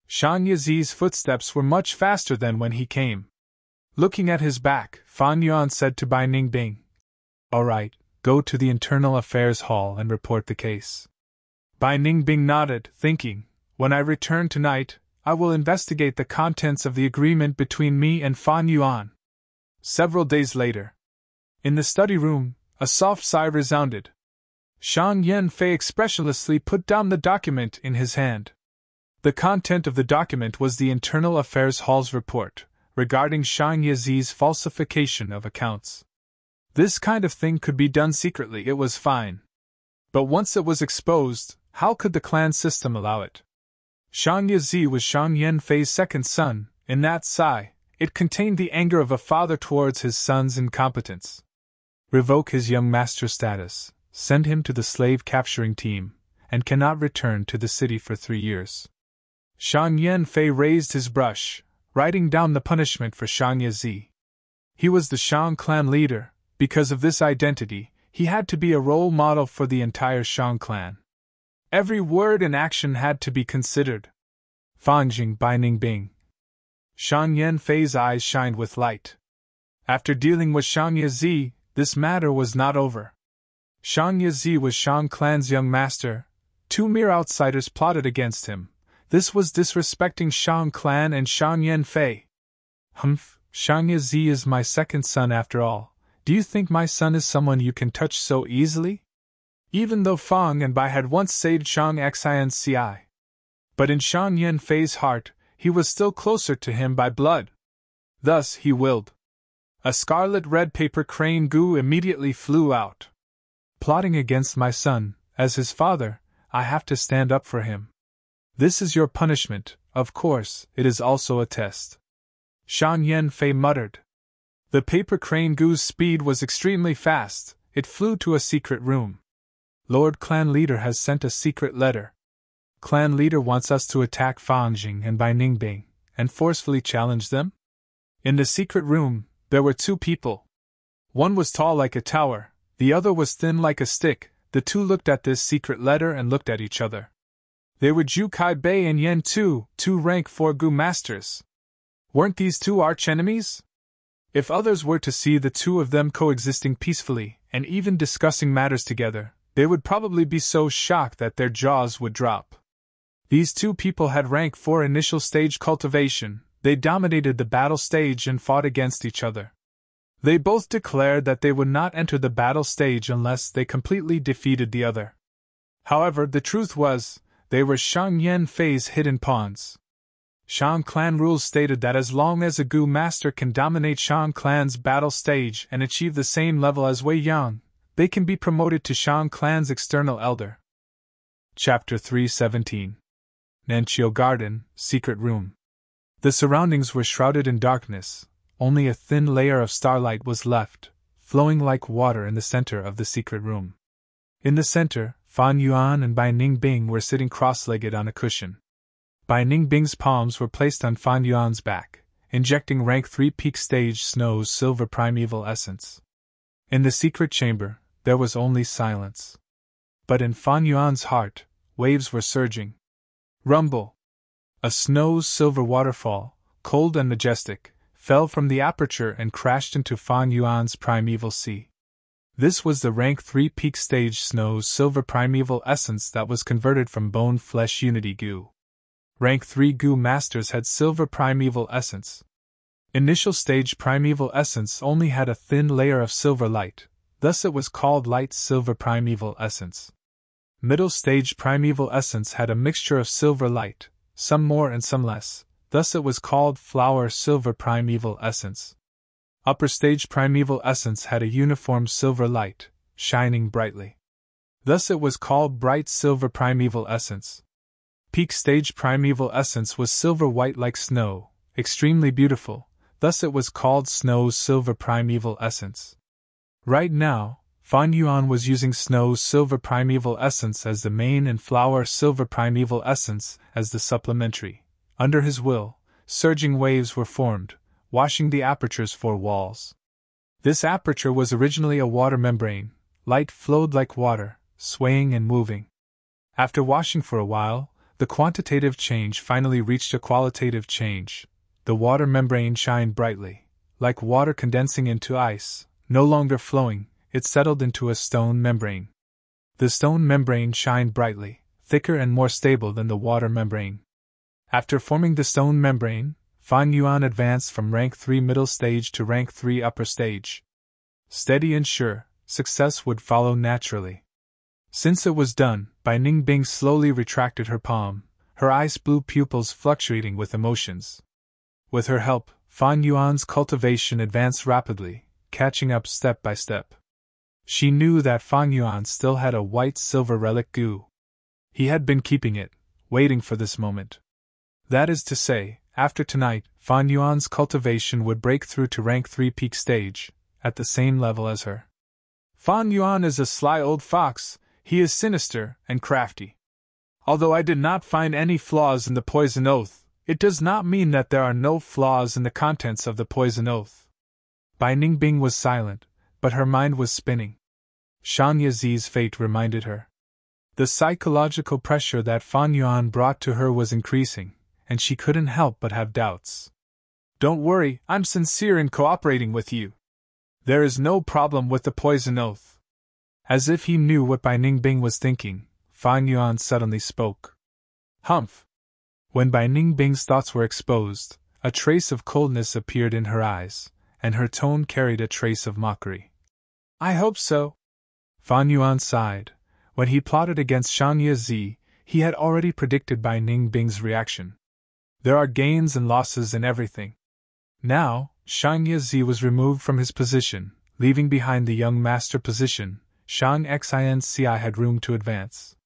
Shang Yazi's footsteps were much faster than when he came. Looking at his back, Fan Yuan said to Bai Ningbing, All right, go to the Internal Affairs Hall and report the case. Bai Ningbing nodded, thinking, when I return tonight, I will investigate the contents of the agreement between me and Fan Yuan. Several days later. In the study room, a soft sigh resounded. Shang Yanfei expressionlessly put down the document in his hand. The content of the document was the Internal Affairs Hall's report regarding Shang Yazi's falsification of accounts. This kind of thing could be done secretly, it was fine. But once it was exposed, how could the clan system allow it? Shang Yazi was Shang Yanfei's second son. In that sigh, it contained the anger of a father towards his son's incompetence. Revoke his young master status, send him to the slave capturing team, and cannot return to the city for 3 years. Shang Yanfei raised his brush, writing down the punishment for Shang Yazi. He was the Shang clan leader. Because of this identity, he had to be a role model for the entire Shang clan. Every word and action had to be considered. Fanjing Bai Ningbing. Shang Yanfei's eyes shined with light. After dealing with Shang Yazi, this matter was not over. Shang Yazi was Shang clan's young master. 2 mere outsiders plotted against him. This was disrespecting Shang clan and Shang Yanfei. Humph, Shang Yazi is my second son after all. Do you think my son is someone you can touch so easily? Even though Fang and Bai had once saved Shang Xinci. But in Shang Yanfei's heart, he was still closer to him by blood. Thus he willed. A scarlet red paper crane goo immediately flew out. Plotting against my son, as his father, I have to stand up for him. This is your punishment, of course, it is also a test. Shang Yanfei muttered. The paper crane goo's speed was extremely fast, it flew to a secret room. Lord Clan Leader has sent a secret letter. Clan Leader wants us to attack Fangjing and Bai Ningbing, and forcefully challenge them? In the secret room, there were two people. One was tall like a tower, the other was thin like a stick. The two looked at this secret letter and looked at each other. They were Ju Kai Bei and Yen Tu, two rank 4 Gu masters. Weren't these two arch-enemies? If others were to see the two of them coexisting peacefully, and even discussing matters together, they would probably be so shocked that their jaws would drop. These two people had rank 4 initial stage cultivation. They dominated the battle stage and fought against each other. They both declared that they would not enter the battle stage unless they completely defeated the other. However, the truth was, they were Shang Yen Fei's hidden pawns. Shang Clan rules stated that as long as a Gu master can dominate Shang Clan's battle stage and achieve the same level as Wei Yang, they can be promoted to Shang Clan's external elder. Chapter 317. Nanqiu Garden, Secret Room. The surroundings were shrouded in darkness. Only a thin layer of starlight was left, flowing like water in the center of the secret room. In the center, Fan Yuan and Bai Ningbing were sitting cross-legged on a cushion. Bai Ningbing's palms were placed on Fan Yuan's back, injecting rank 3 peak stage Snow's silver primeval essence. In the secret chamber, there was only silence. But in Fan Yuan's heart, waves were surging. Rumble! A Snow's silver waterfall, cold and majestic, fell from the aperture and crashed into Fan Yuan's primeval sea. This was the rank 3 peak stage Snow's silver primeval essence that was converted from bone flesh unity Gu. Rank 3 Gu masters had silver primeval essence. Initial stage primeval essence only had a thin layer of silver light, thus it was called light silver primeval essence. Middle stage primeval essence had a mixture of silver light, some more and some less, thus it was called flower silver primeval essence. Upper stage primeval essence had a uniform silver light, shining brightly. Thus it was called bright silver primeval essence. Peak stage primeval essence was silver white like snow, extremely beautiful, thus it was called Snow's silver primeval essence. Right now, Fan Yuan was using Snow's silver primeval essence as the main and flower silver primeval essence as the supplementary. Under his will, surging waves were formed, washing the aperture's 4 walls. This aperture was originally a water membrane. Light flowed like water, swaying and moving. After washing for a while, the quantitative change finally reached a qualitative change. The water membrane shined brightly, like water condensing into ice, no longer flowing. It settled into a stone membrane. The stone membrane shined brightly, thicker and more stable than the water membrane. After forming the stone membrane, Fan Yuan advanced from rank 3 middle stage to rank 3 upper stage. Steady and sure, success would follow naturally. Since it was done, Bai Ningbing slowly retracted her palm, her ice-blue pupils fluctuating with emotions. With her help, Fan Yuan's cultivation advanced rapidly, catching up step by step. She knew that Fan Yuan still had a white silver relic Gu. He had been keeping it, waiting for this moment. That is to say, after tonight, Fan Yuan's cultivation would break through to rank 3 peak stage, at the same level as her. Fan Yuan is a sly old fox. He is sinister and crafty. Although I did not find any flaws in the poison oath, it does not mean that there are no flaws in the contents of the poison oath. Bai Ningbing was silent, but her mind was spinning. Shan Yazi's fate reminded her. The psychological pressure that Fan Yuan brought to her was increasing, and she couldn't help but have doubts. Don't worry, I'm sincere in cooperating with you. There is no problem with the poison oath. As if he knew what Bai Ningbing was thinking, Fan Yuan suddenly spoke. Humph! When Bai Ningbing's thoughts were exposed, a trace of coldness appeared in her eyes, and her tone carried a trace of mockery. I hope so. Fan Yuan sighed. When he plotted against Shang Yazi, he had already predicted Bai Ningbing's reaction. There are gains and losses in everything. Now, Shang Yazi was removed from his position, leaving behind the young master position. Shang Xinci had room to advance.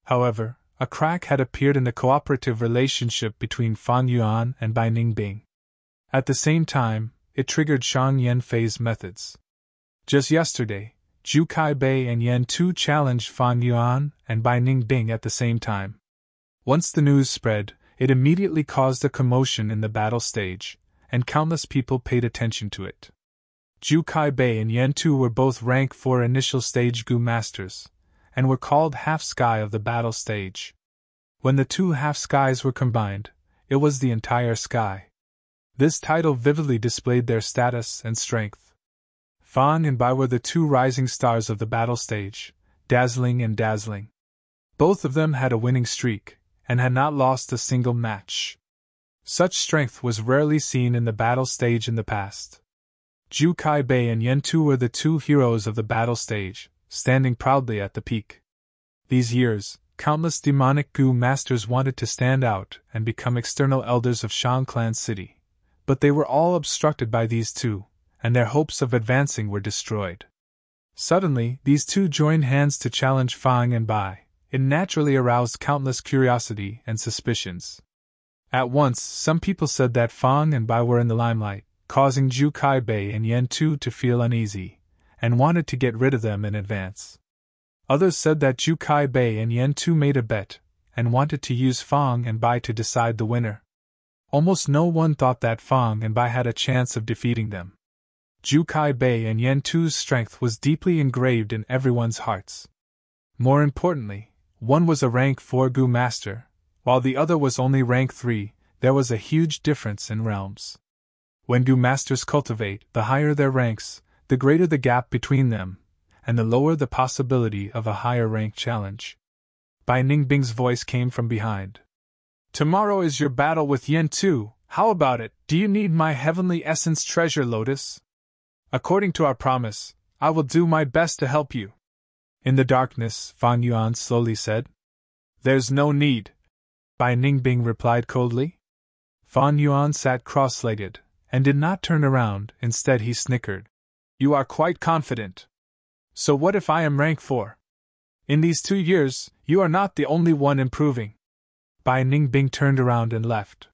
However, a crack had appeared in the cooperative relationship between Fan Yuan and Bai Ningbing. At the same time, it triggered Shang Yanfei's methods. Just yesterday, Zhu Kaibei and Yan Tu challenged Fan Yuan and Bai Ningbing at the same time. Once the news spread, it immediately caused a commotion in the battle stage, and countless people paid attention to it. Zhu Kaibei and Yan Tu were both rank 4 initial stage Gu masters, and were called half-sky of the battle stage. When the two half-skies were combined, it was the entire sky. This title vividly displayed their status and strength. Fan and Bai were the two rising stars of the battle stage, dazzling and dazzling. Both of them had a winning streak, and had not lost a single match. Such strength was rarely seen in the battle stage in the past. Zhu Kaibei and Yan Tu were the two heroes of the battle stage, standing proudly at the peak. These years, countless demonic Gu masters wanted to stand out and become external elders of Shang Clan City, but they were all obstructed by these two, and their hopes of advancing were destroyed. Suddenly, these two joined hands to challenge Fang and Bai. It naturally aroused countless curiosity and suspicions. At once, some people said that Fang and Bai were in the limelight, causing Zhu Kaibei and Yan Tu to feel uneasy, and wanted to get rid of them in advance. Others said that Zhu Kaibei and Yan Tu made a bet, and wanted to use Fang and Bai to decide the winner. Almost no one thought that Fang and Bai had a chance of defeating them. Zhu Kaibei and Yan Tu's strength was deeply engraved in everyone's hearts. More importantly, one was a rank 4 Gu master, while the other was only rank 3. There was a huge difference in realms. When Gu masters cultivate, the higher their ranks, the greater the gap between them, and the lower the possibility of a higher rank challenge. Bai Ningbing's voice came from behind. Tomorrow is your battle with Yan Tu. How about it? Do you need my heavenly essence treasure, Lotus? According to our promise, I will do my best to help you. In the darkness, Fan Yuan slowly said. There's no need, Bai Ningbing replied coldly. Fan Yuan sat cross-legged, and did not turn around. Instead he snickered. You are quite confident. So what if I am rank 4? In these 2 years, you are not the only one improving. Bai Ningbing turned around and left.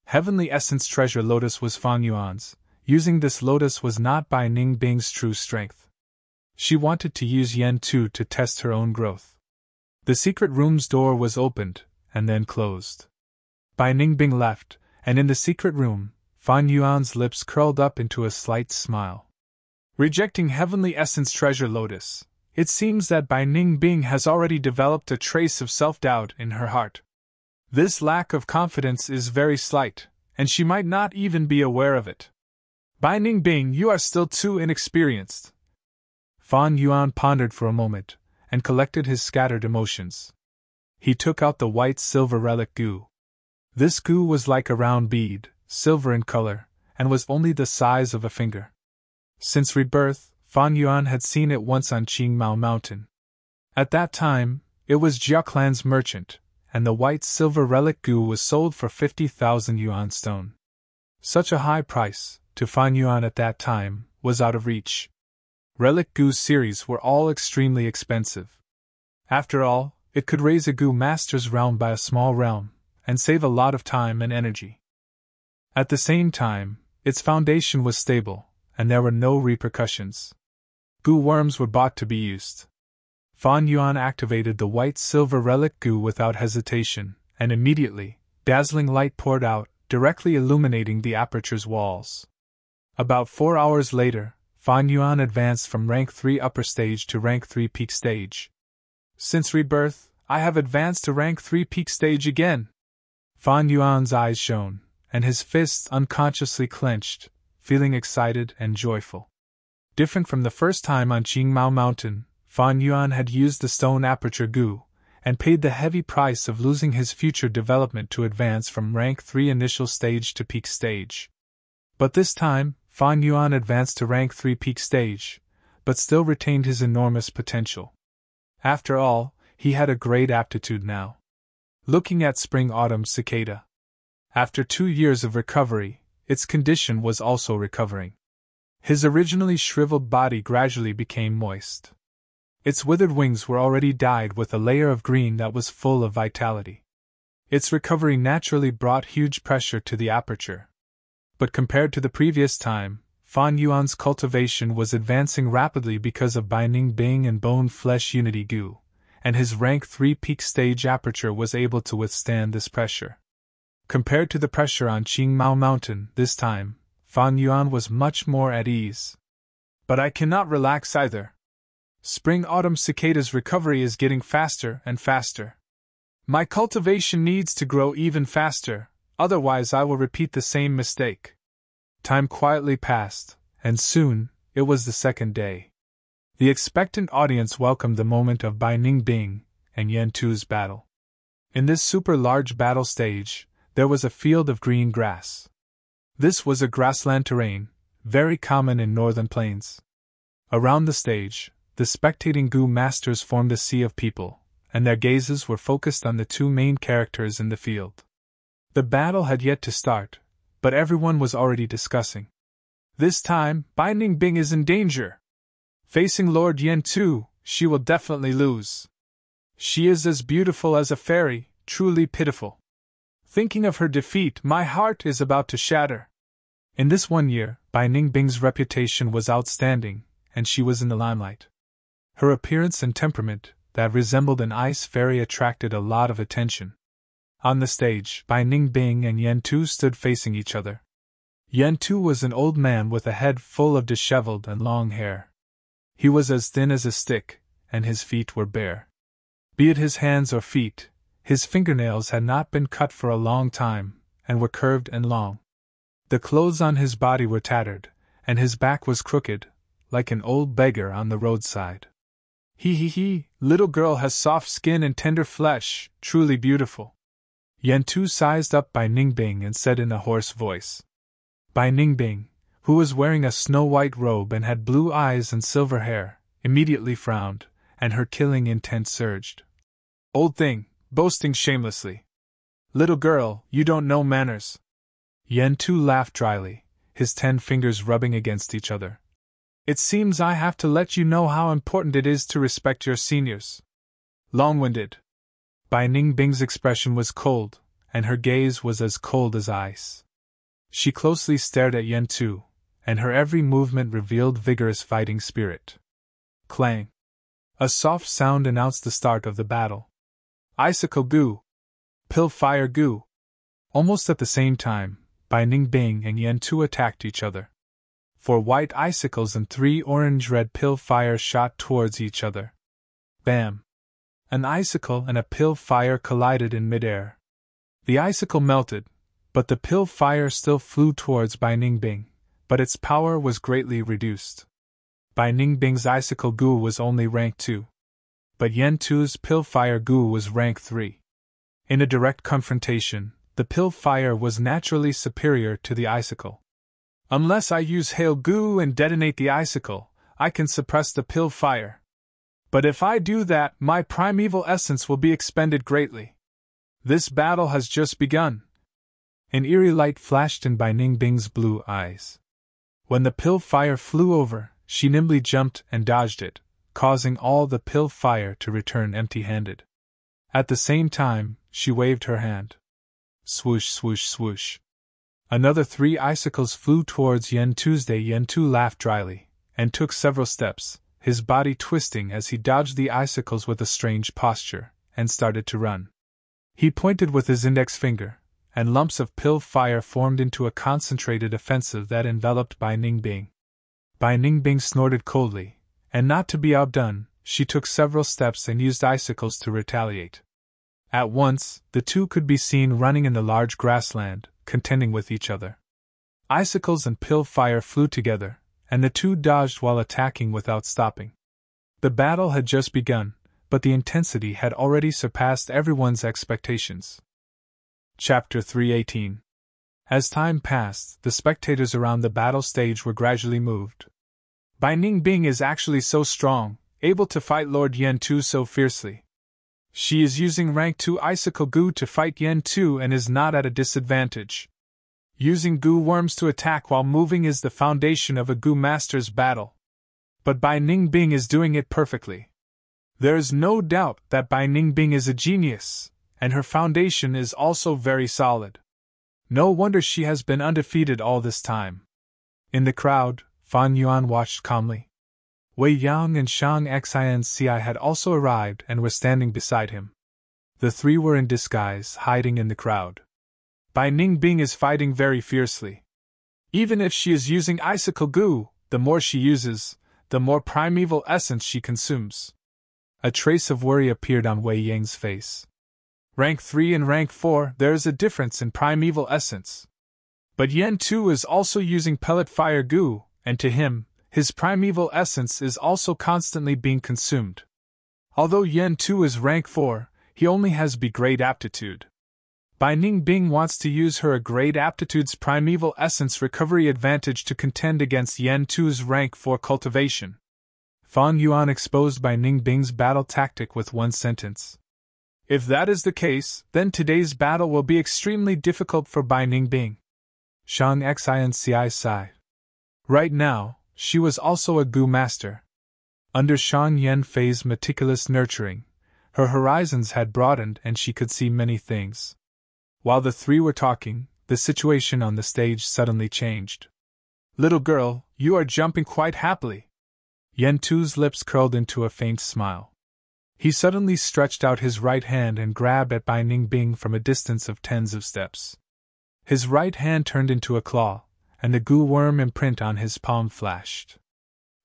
Heavenly Essence Treasure Lotus was Fan Yuan's. Using this lotus was not Bai Ningbing's true strength. She wanted to use Yan Tu to test her own growth. The secret room's door was opened, and then closed. Bai Ningbing left, and in the secret room, Fan Yuan's lips curled up into a slight smile. Rejecting Heavenly Essence Treasure Lotus, it seems that Bai Ningbing has already developed a trace of self-doubt in her heart. This lack of confidence is very slight, and she might not even be aware of it. Bai Ningbing, you are still too inexperienced. Fan Yuan pondered for a moment, and collected his scattered emotions. He took out the white silver relic Gu. This Gu was like a round bead, silver in color, and was only the size of a finger. Since rebirth, Fan Yuan had seen it once on Qingmao Mountain. At that time, it was Jia Clan's merchant, and the white silver relic Gu was sold for 50,000 yuan stone. Such a high price, to Fan Yuan at that time, was out of reach. Relic Gu series were all extremely expensive. After all, it could raise a Gu master's realm by a small realm, and save a lot of time and energy. At the same time, its foundation was stable, and there were no repercussions. Gu worms were bought to be used. Fan Yuan activated the white silver relic Gu without hesitation, and immediately, dazzling light poured out, directly illuminating the aperture's walls. About 4 hours later, Fan Yuan advanced from rank 3 upper stage to rank 3 peak stage. Since rebirth, I have advanced to rank 3 peak stage again. Fan Yuan's eyes shone, and his fists unconsciously clenched, feeling excited and joyful. Different from the first time on Qingmao Mountain, Fan Yuan had used the stone aperture Gu, and paid the heavy price of losing his future development to advance from rank 3 initial stage to peak stage. But this time, Fan Yuan advanced to rank 3 peak stage, but still retained his enormous potential. After all, he had a great aptitude now. Looking at spring-autumn cicada. After 2 years of recovery, its condition was also recovering. His originally shriveled body gradually became moist. Its withered wings were already dyed with a layer of green that was full of vitality. Its recovery naturally brought huge pressure to the aperture. But compared to the previous time, Fan Yuan's cultivation was advancing rapidly because of Bai Ningbing and bone-flesh unity Gu, and his rank 3 peak stage aperture was able to withstand this pressure. Compared to the pressure on Qingmao Mountain this time, Fan Yuan was much more at ease. But I cannot relax either. Spring-autumn cicada's recovery is getting faster and faster. My cultivation needs to grow even faster, otherwise I will repeat the same mistake. Time quietly passed, and soon, it was the second day. The expectant audience welcomed the moment of Bai Ningbing and Yan Tu's battle. In this super-large battle stage, there was a field of green grass. This was a grassland terrain, very common in northern plains. Around the stage, the spectating Gu masters formed a sea of people, and their gazes were focused on the two main characters in the field. The battle had yet to start, but everyone was already discussing. This time, Bai Ningbing is in danger. Facing Lord Yan Tu, she will definitely lose. She is as beautiful as a fairy, truly pitiful. Thinking of her defeat, my heart is about to shatter. In this 1 year, Bai Ningbing's reputation was outstanding, and she was in the limelight. Her appearance and temperament, that resembled an ice fairy, attracted a lot of attention. On the stage, Bai Ningbing and Yan Tu stood facing each other. Yan Tu was an old man with a head full of disheveled and long hair. He was as thin as a stick, and his feet were bare. Be it his hands or feet, his fingernails had not been cut for a long time, and were curved and long. The clothes on his body were tattered, and his back was crooked, like an old beggar on the roadside. He, little girl has soft skin and tender flesh, truly beautiful. Yan Tu sized up Bai Ningbing and said in a hoarse voice. Bai Ningbing, who was wearing a snow-white robe and had blue eyes and silver hair, immediately frowned, and her killing intent surged. Old thing, boasting shamelessly. Little girl, you don't know manners. Yan Tu laughed dryly, his 10 fingers rubbing against each other. It seems I have to let you know how important it is to respect your seniors. Long-winded. Bai Ningbing's expression was cold, and her gaze was as cold as ice. She closely stared at Yan Tu, and her every movement revealed vigorous fighting spirit. Clang! A soft sound announced the start of the battle. Icicle Gu! Pill Fire Gu! Almost at the same time, Bai Ningbing and Yan Tu attacked each other. 4 white icicles and 3 orange-red pill fire shot towards each other. Bam! An icicle and a pill fire collided in midair. The icicle melted, but the pill fire still flew towards Bai Ningbing, but its power was greatly reduced. Bai Ningbing's icicle Gu was only rank 2. But Yan Tu's pill fire Gu was rank 3. In a direct confrontation, the pill fire was naturally superior to the icicle. Unless I use Hail Gu and detonate the icicle, I can suppress the pill fire. But if I do that, my primeval essence will be expended greatly. This battle has just begun. An eerie light flashed in Bai Ningbing's blue eyes. When the pill fire flew over, she nimbly jumped and dodged it, causing all the pill fire to return empty-handed. At the same time, she waved her hand. Swoosh, swoosh, swoosh. Another 3 icicles flew towards Yan Tuesday. Yan Tu laughed dryly, and took several steps, his body twisting as he dodged the icicles with a strange posture, and started to run. He pointed with his index finger, and lumps of pill fire formed into a concentrated offensive that enveloped Bai Ningbing. Bai Ningbing snorted coldly, and not to be outdone, she took several steps and used icicles to retaliate. At once, the two could be seen running in the large grassland, contending with each other. Icicles and pill fire flew together, and the two dodged while attacking without stopping. The battle had just begun, but the intensity had already surpassed everyone's expectations. Chapter 318. As time passed, the spectators around the battle stage were gradually moved. Bai Ningbing is actually so strong, able to fight Lord Yan Tu so fiercely. She is using rank 2 icicle Gu to fight Yan Tu and is not at a disadvantage. Using Gu worms to attack while moving is the foundation of a Gu master's battle. But Bai Ningbing is doing it perfectly. There is no doubt that Bai Ningbing is a genius, and her foundation is also very solid. No wonder she has been undefeated all this time. In the crowd, Fan Yuan watched calmly. Wei Yang and Shang Xinci had also arrived and were standing beside him. The three were in disguise, hiding in the crowd. Bai Ningbing is fighting very fiercely. Even if she is using icicle goo, the more she uses, the more primeval essence she consumes. A trace of worry appeared on Wei Yang's face. Rank 3 and rank 4, there is a difference in primeval essence. But Yen Tu is also using pellet fire goo, and to him, his primeval essence is also constantly being consumed. Although Yen Tu is rank 4, he only has B-grade aptitude. Bai Ningbing wants to use her A-grade aptitude's primeval essence recovery advantage to contend against Yen Tu's rank 4 cultivation. Fan Yuan exposed Bai Ningbing's battle tactic with one sentence. If that is the case, then today's battle will be extremely difficult for Bai Ningbing. Shang Xinci sighed. Right now, she was also a goo master. Under Shang Yanfei's meticulous nurturing, her horizons had broadened and she could see many things. While the three were talking, the situation on the stage suddenly changed. Little girl, you are jumping quite happily. Yen Tu's lips curled into a faint smile. He suddenly stretched out his right hand and grabbed at Bai Ningbing from a distance of tens of steps. His right hand turned into a claw, and the goo worm imprint on his palm flashed.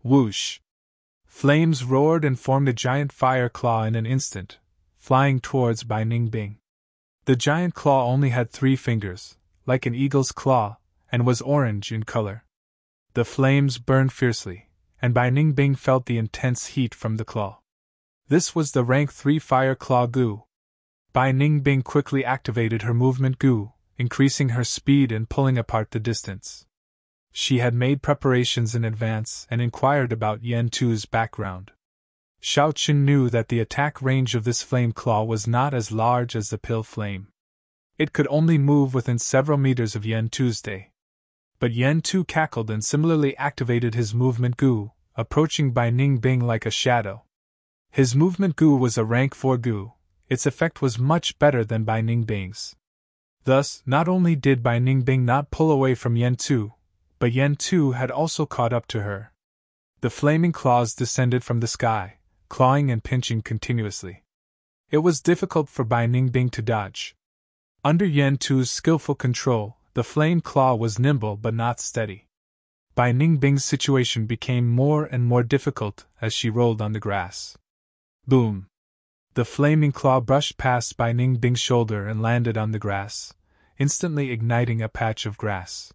Whoosh! Flames roared and formed a giant fire claw in an instant, flying towards Bai Ningbing. The giant claw only had 3 fingers, like an eagle's claw, and was orange in color. The flames burned fiercely, and Bai Ningbing felt the intense heat from the claw. This was the rank 3 fire claw goo. Bai Ningbing quickly activated her movement goo, increasing her speed and pulling apart the distance. She had made preparations in advance and inquired about Yen Tu's background. Xiao Qin knew that the attack range of this flame claw was not as large as the pill flame. It could only move within several meters of Yen Tu's day. But Yen Tu cackled and similarly activated his movement goo, approaching Bai Ningbing like a shadow. His movement goo was a rank 4 goo. Its effect was much better than Bai Ningbing's. Thus, not only did Bai Ningbing not pull away from Yen Tu, but Yen Tu had also caught up to her. The flaming claws descended from the sky, clawing and pinching continuously. It was difficult for Bai Ningbing to dodge. Under Yen Tu's skillful control, the flame claw was nimble but not steady. Bai Ningbing's situation became more and more difficult as she rolled on the grass. Boom! The flaming claw brushed past Bai Ningbing's shoulder and landed on the grass, instantly igniting a patch of grass.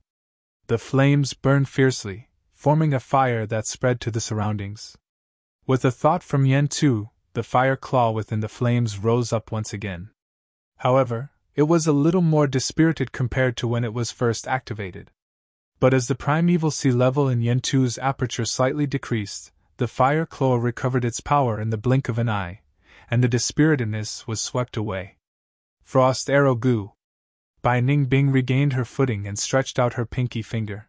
The flames burned fiercely, forming a fire that spread to the surroundings. With a thought from Yen Tu, the fire claw within the flames rose up once again. However, it was a little more dispirited compared to when it was first activated. But as the primeval sea level in Yen Tu's aperture slightly decreased, the fire claw recovered its power in the blink of an eye, and the dispiritedness was swept away. Frost arrow goo. Bai Ningbing regained her footing and stretched out her pinky finger.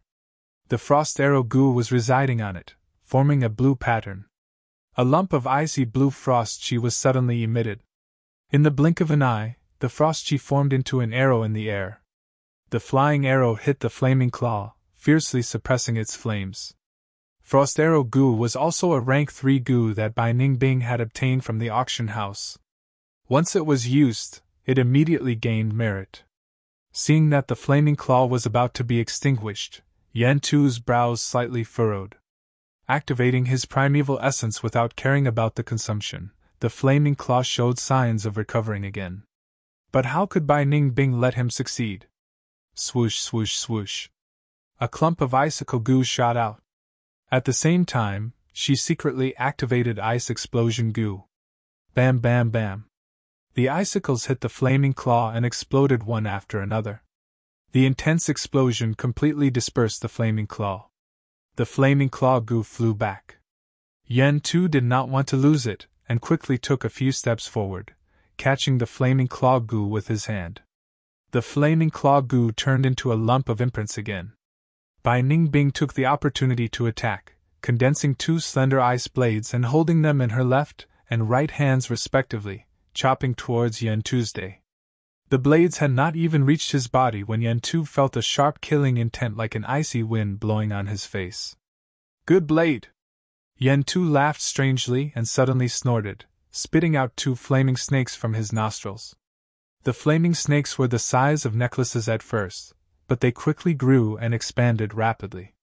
The frost arrow goo was residing on it, forming a blue pattern. A lump of icy blue frost chi was suddenly emitted. In the blink of an eye, the frost chi formed into an arrow in the air. The flying arrow hit the flaming claw, fiercely suppressing its flames. Frost arrow goo was also a rank 3 goo that Bai Ningbing had obtained from the auction house. Once it was used, it immediately gained merit. Seeing that the flaming claw was about to be extinguished, Yen Tu's brows slightly furrowed. Activating his primeval essence without caring about the consumption, the flaming claw showed signs of recovering again. But how could Bai Ningbing let him succeed? Swoosh, swoosh, swoosh. A clump of icicle goo shot out. At the same time, she secretly activated ice explosion goo. Bam, bam, bam. The icicles hit the flaming claw and exploded one after another. The intense explosion completely dispersed the flaming claw. The flaming claw goo flew back. Yen Tu did not want to lose it, and quickly took a few steps forward, catching the flaming claw goo with his hand. The flaming claw goo turned into a lump of imprints again. Bai Ningbing took the opportunity to attack, condensing 2 slender ice blades and holding them in her left and right hands respectively, chopping towards Yen Tu's day. The blades had not even reached his body when Yen Tu felt a sharp killing intent like an icy wind blowing on his face. Good blade! Yen Tu laughed strangely and suddenly snorted, spitting out 2 flaming snakes from his nostrils. The flaming snakes were the size of necklaces at first, but they quickly grew and expanded rapidly.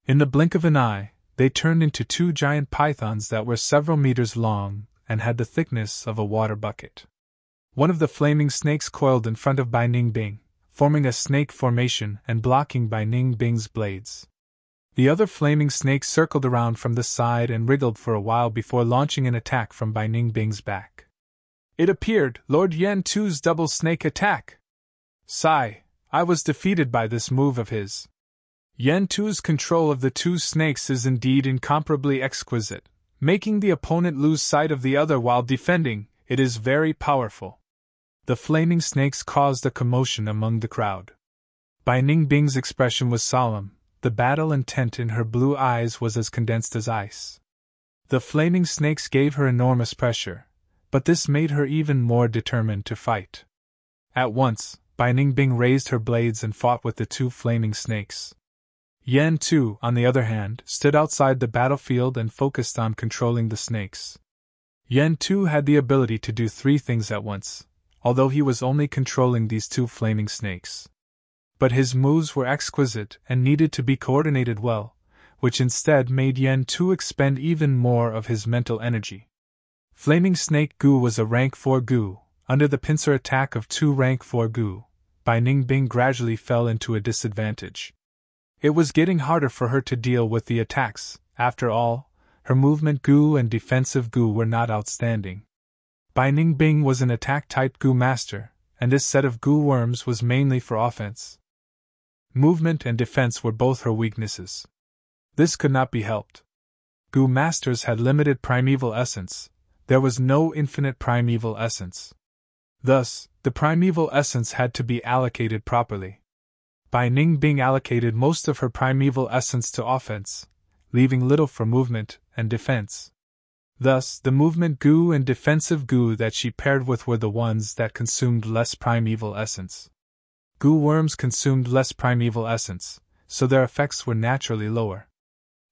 In the blink of an eye, they turned into 2 giant pythons that were several meters long and had the thickness of a water bucket. One of the flaming snakes coiled in front of Bai Ningbing, forming a snake formation and blocking Bai Ningbing's blades. The other flaming snake circled around from the side and wriggled for a while before launching an attack from Bai Ningbing's back. It appeared Lord Yen Tu's double snake attack. Sigh, I was defeated by this move of his. Yen Tu's control of the 2 snakes is indeed incomparably exquisite, making the opponent lose sight of the other while defending. It is very powerful. The flaming snakes caused a commotion among the crowd. Bai Ningbing's expression was solemn. The battle intent in her blue eyes was as condensed as ice. The flaming snakes gave her enormous pressure, but this made her even more determined to fight. At once, Bai Ningbing raised her blades and fought with the 2 flaming snakes. Yen Tu, on the other hand, stood outside the battlefield and focused on controlling the snakes. Yen Tu had the ability to do 3 things at once, although he was only controlling these 2 flaming snakes. But his moves were exquisite and needed to be coordinated well, which instead made Yen Tu expend even more of his mental energy. Flaming Snake Gu was a rank 4 Gu. Under the pincer attack of 2 rank 4 Gu, Bai Ningbing gradually fell into a disadvantage. It was getting harder for her to deal with the attacks. After all, her movement Gu and defensive Gu were not outstanding. Bai Ningbing was an attack-type Gu master, and this set of Gu worms was mainly for offense. Movement and defense were both her weaknesses. This could not be helped. Gu masters had limited primeval essence. There was no infinite primeval essence. Thus, the primeval essence had to be allocated properly. Bai Ningbing allocated most of her primeval essence to offense, leaving little for movement and defense. Thus, the movement Gu and defensive Gu that she paired with were the ones that consumed less primeval essence. Gu worms consumed less primeval essence, so their effects were naturally lower.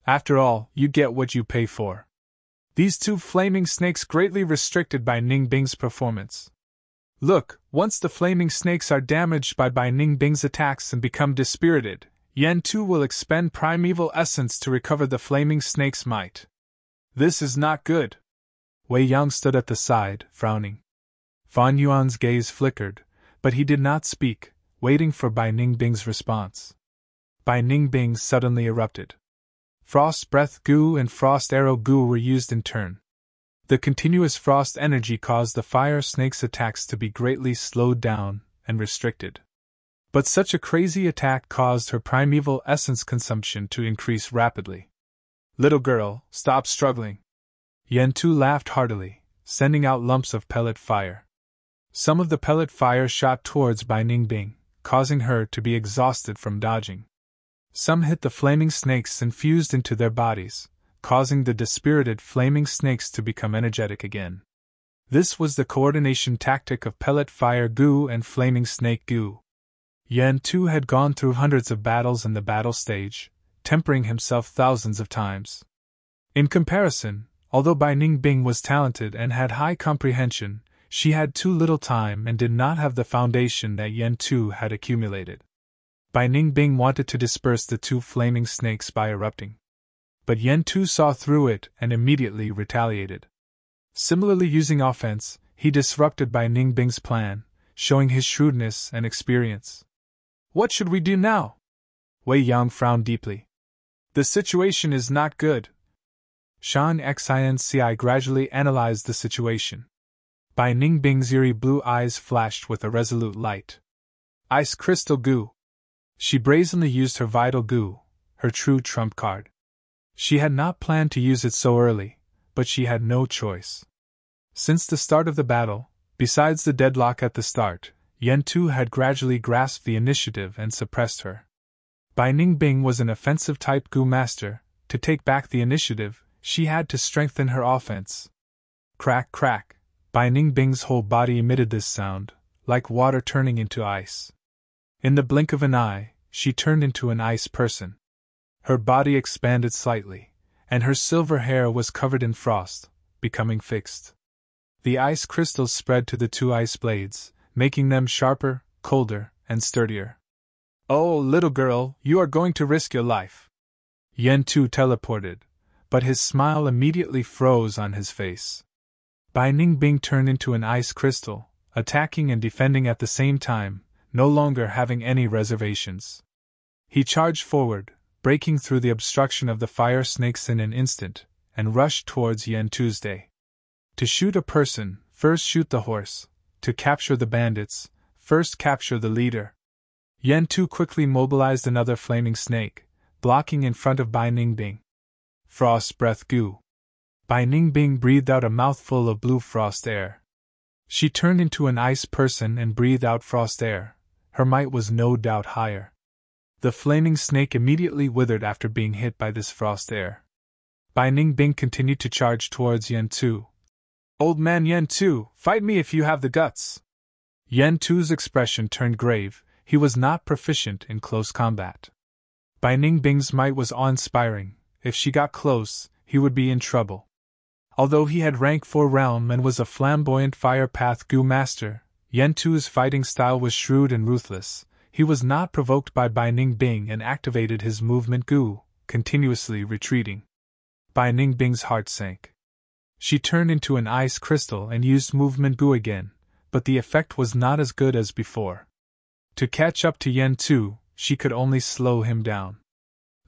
After all, you get what you pay for. These 2 flaming snakes greatly restricted Bai Ningbing's performance. Look, once the flaming snakes are damaged by Bai Ningbing's attacks and become dispirited, Yen Tu will expend primeval essence to recover the flaming snake's might. This is not good. Wei Yang stood at the side, frowning. Fan Yuan's gaze flickered, but he did not speak, waiting for Bai Ningbing's response. Bai Ningbing suddenly erupted. Frost Breath Gu and Frost Arrow Gu were used in turn. The continuous frost energy caused the fire snake's attacks to be greatly slowed down and restricted. But such a crazy attack caused her primeval essence consumption to increase rapidly. Little girl, stop struggling. Yen Tu laughed heartily, sending out lumps of pellet fire. Some of the pellet fire shot towards Bai Ningbing, causing her to be exhausted from dodging. Some hit the flaming snakes and fused into their bodies, causing the dispirited flaming snakes to become energetic again. This was the coordination tactic of pellet fire Gu and flaming snake Gu. Yen Tu had gone through hundreds of battles in the battle stage, tempering himself thousands of times. In comparison, although Bai Ningbing was talented and had high comprehension, she had too little time and did not have the foundation that Yen Tu had accumulated. Bai Ningbing wanted to disperse the 2 flaming snakes by erupting. But Yen Tu saw through it and immediately retaliated. Similarly, using offense, he disrupted Bai Ningbing's plan, showing his shrewdness and experience. What should we do now? Wei Yang frowned deeply. The situation is not good. Shan Xinci gradually analyzed the situation. Bai Ningbing's eerie blue eyes flashed with a resolute light. Ice Crystal Gu. She brazenly used her Vital Gu, her true trump card. She had not planned to use it so early, but she had no choice. Since the start of the battle, besides the deadlock at the start, Yen Tu had gradually grasped the initiative and suppressed her. Bai Ningbing was an offensive-type Gu master. To take back the initiative, she had to strengthen her offense. Crack, crack. Bai Ningbing's whole body emitted this sound, like water turning into ice. In the blink of an eye, she turned into an ice person. Her body expanded slightly, and her silver hair was covered in frost, becoming fixed. The ice crystals spread to the two ice blades, making them sharper, colder, and sturdier. "Oh, little girl, you are going to risk your life." Yen Tu teleported, but his smile immediately froze on his face. Bai Ningbing turned into an ice crystal, attacking and defending at the same time, no longer having any reservations. He charged forward, breaking through the obstruction of the fire snakes in an instant, and rushed towards Yen Tuesday. To shoot a person, first shoot the horse. To capture the bandits, first capture the leader. Yen Tu quickly mobilized another flaming snake, blocking in front of Bai Ningbing. Frost breath Gu. Bai Ningbing breathed out a mouthful of blue frost air. She turned into an ice person and breathed out frost air. Her might was no doubt higher. The flaming snake immediately withered after being hit by this frost air. Bai Ningbing continued to charge towards Yen Tu. "Old man Yen Tu, fight me if you have the guts." Yen Tu's expression turned grave. He was not proficient in close combat. Bai Ningbing's might was awe-inspiring. If she got close, he would be in trouble. Although he had rank 4 realm and was a flamboyant fire path Gu master, Yen Tu's fighting style was shrewd and ruthless. He was not provoked by Bai Ningbing and activated his movement Gu, continuously retreating. Bai Ningbing's heart sank. She turned into an ice crystal and used movement Gu again, but the effect was not as good as before. To catch up to Yen Tu, she could only slow him down.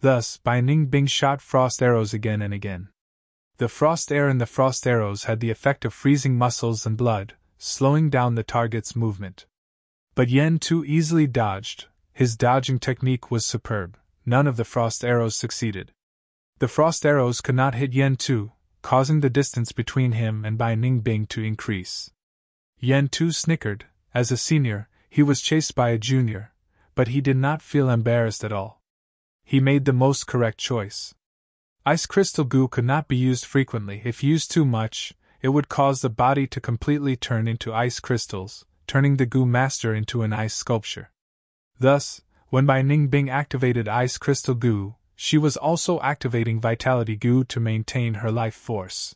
Thus, Bai Ningbing shot frost arrows again and again. The frost air and the frost arrows had the effect of freezing muscles and blood, slowing down the target's movement. But Yen Tu easily dodged. His dodging technique was superb. None of the frost arrows succeeded. The frost arrows could not hit Yen Tu, causing the distance between him and Bai Ningbing to increase. Yen Tu snickered. As a senior, he was chased by a junior, but he did not feel embarrassed at all. He made the most correct choice. Ice crystal Gu could not be used frequently. If used too much, it would cause the body to completely turn into ice crystals, turning the Gu master into an ice sculpture. Thus, when Bai Ningbing activated ice crystal Gu, she was also activating vitality Gu to maintain her life force.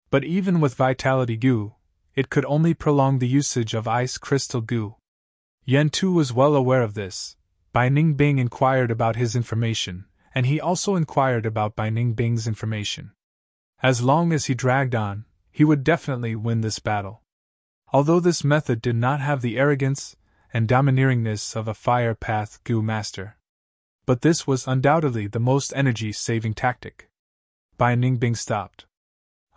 But even with vitality Gu, it could only prolong the usage of ice crystal Gu. Yen Tu was well aware of this. Bai Ningbing inquired about his information, and he also inquired about Bai Ningbing's information. As long as he dragged on, he would definitely win this battle. Although this method did not have the arrogance and domineeringness of a fire path Gu master. But this was undoubtedly the most energy-saving tactic. Bai Ningbing stopped.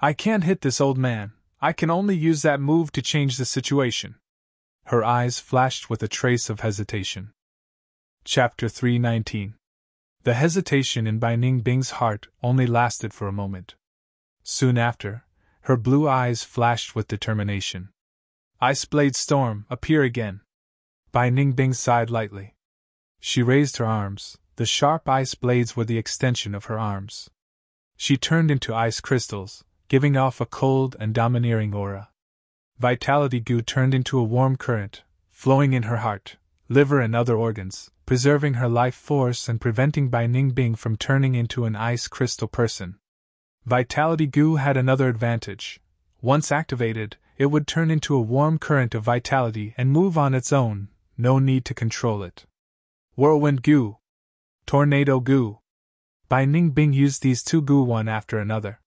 "I can't hit this old man. I can only use that move to change the situation." Her eyes flashed with a trace of hesitation. Chapter 319. The hesitation in Bai Ningbing's heart only lasted for a moment. Soon after, her blue eyes flashed with determination. "Ice Blade Storm, appear again." Bai Ningbing sighed lightly. She raised her arms. The sharp ice blades were the extension of her arms. She turned into ice crystals, giving off a cold and domineering aura. Vitality Gu turned into a warm current, flowing in her heart, liver and other organs, preserving her life force and preventing Bai Ningbing from turning into an ice crystal person. Vitality Gu had another advantage. Once activated, it would turn into a warm current of vitality and move on its own, no need to control it. Whirlwind Gu. Tornado Gu. Bai Ningbing used these two Gu one after another.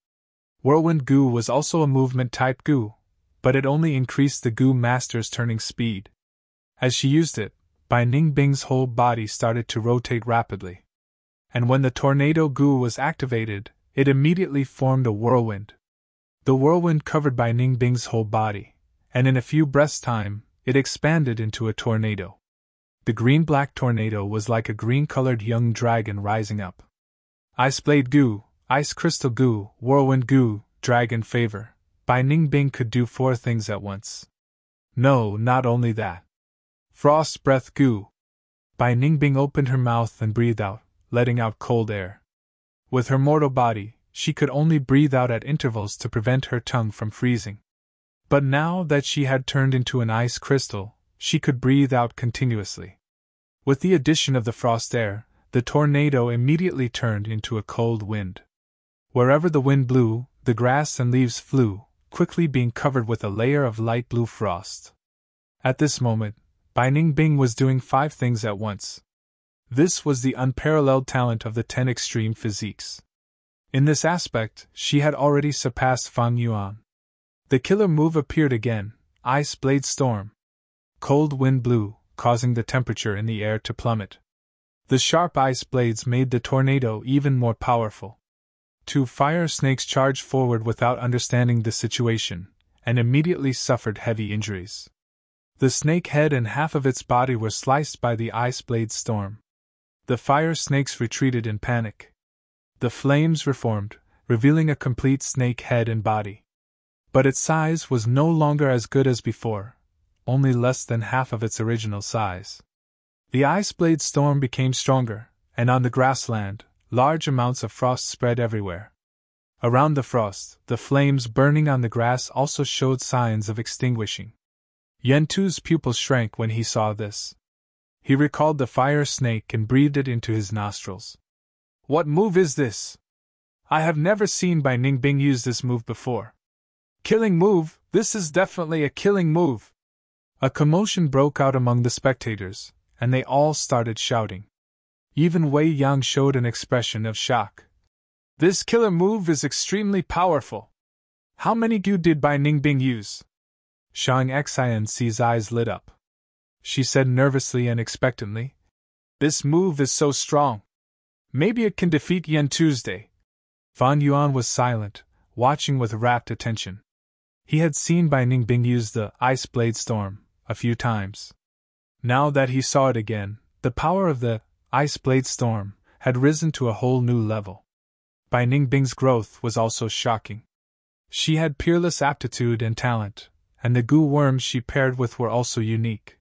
Whirlwind Gu was also a movement type Gu, but it only increased the Gu master's turning speed. As she used it, Bai Ningbing's whole body started to rotate rapidly. And when the Tornado Gu was activated, it immediately formed a whirlwind. The whirlwind covered Bai Ningbing's whole body, and in a few breaths' time, it expanded into a tornado. The green-black tornado was like a green-colored young dragon rising up. Ice Blade Gu, Ice Crystal Gu, Whirlwind Gu, Dragon Favor. Bai Ningbing could do 4 things at once. No, not only that. Frost Breath Gu. Bai Ningbing opened her mouth and breathed out, letting out cold air. With her mortal body, she could only breathe out at intervals to prevent her tongue from freezing. But now that she had turned into an ice crystal, she could breathe out continuously. With the addition of the frost air, the tornado immediately turned into a cold wind. Wherever the wind blew, the grass and leaves flew, quickly being covered with a layer of light blue frost. At this moment, Bai Ningbing was doing 5 things at once. This was the unparalleled talent of the 10 extreme physiques. In this aspect, she had already surpassed Fang Yuan. The killer move appeared again, Ice Blade Storm. Cold wind blew, causing the temperature in the air to plummet. The sharp ice blades made the tornado even more powerful. 2 fire snakes charged forward without understanding the situation, and immediately suffered heavy injuries. The snake head and half of its body were sliced by the ice blade storm. The fire snakes retreated in panic. The flames reformed, revealing a complete snake head and body. But its size was no longer as good as before, only less than half of its original size. The ice blade storm became stronger, and on the grassland, large amounts of frost spread everywhere. Around the frost, the flames burning on the grass also showed signs of extinguishing. Yen Tu's pupils shrank when he saw this. He recalled the fire snake and breathed it into his nostrils. What move is this? I have never seen Bai Ningbing use this move before. Killing move, this is definitely a killing move. A commotion broke out among the spectators, and they all started shouting. Even Wei Yang showed an expression of shock. This killer move is extremely powerful. How many Gu did Bai Ningbing use? Shang Xian's eyes lit up. She said nervously and expectantly, This move is so strong. Maybe it can defeat Yen Tuesday. Fan Yuan was silent, watching with rapt attention. He had seen Bai Ningbing use the Ice Blade Storm a few times. Now that he saw it again, the power of the Ice Blade Storm had risen to a whole new level. Bai Ningbing's growth was also shocking. She had peerless aptitude and talent, and the goo worms she paired with were also unique.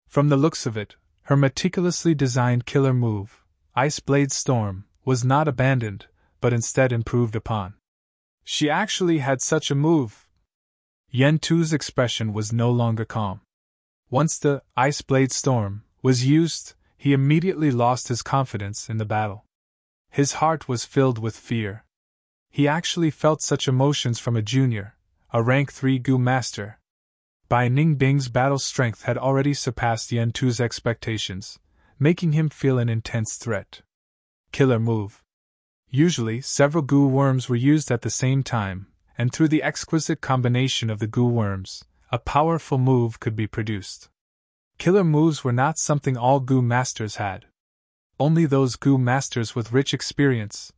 From the looks of it, her meticulously designed killer move, Ice Blade Storm, was not abandoned, but instead improved upon. She actually had such a move. Yen Tu's expression was no longer calm. Once the Ice Blade Storm was used, he immediately lost his confidence in the battle. His heart was filled with fear. He actually felt such emotions from a junior, a rank 3 Gu master. Bai Ningbing's battle strength had already surpassed Yen Tu's expectations, making him feel an intense threat. Killer move. Usually, several goo worms were used at the same time, and through the exquisite combination of the goo worms, a powerful move could be produced. Killer moves were not something all goo masters had. Only those goo masters with rich experience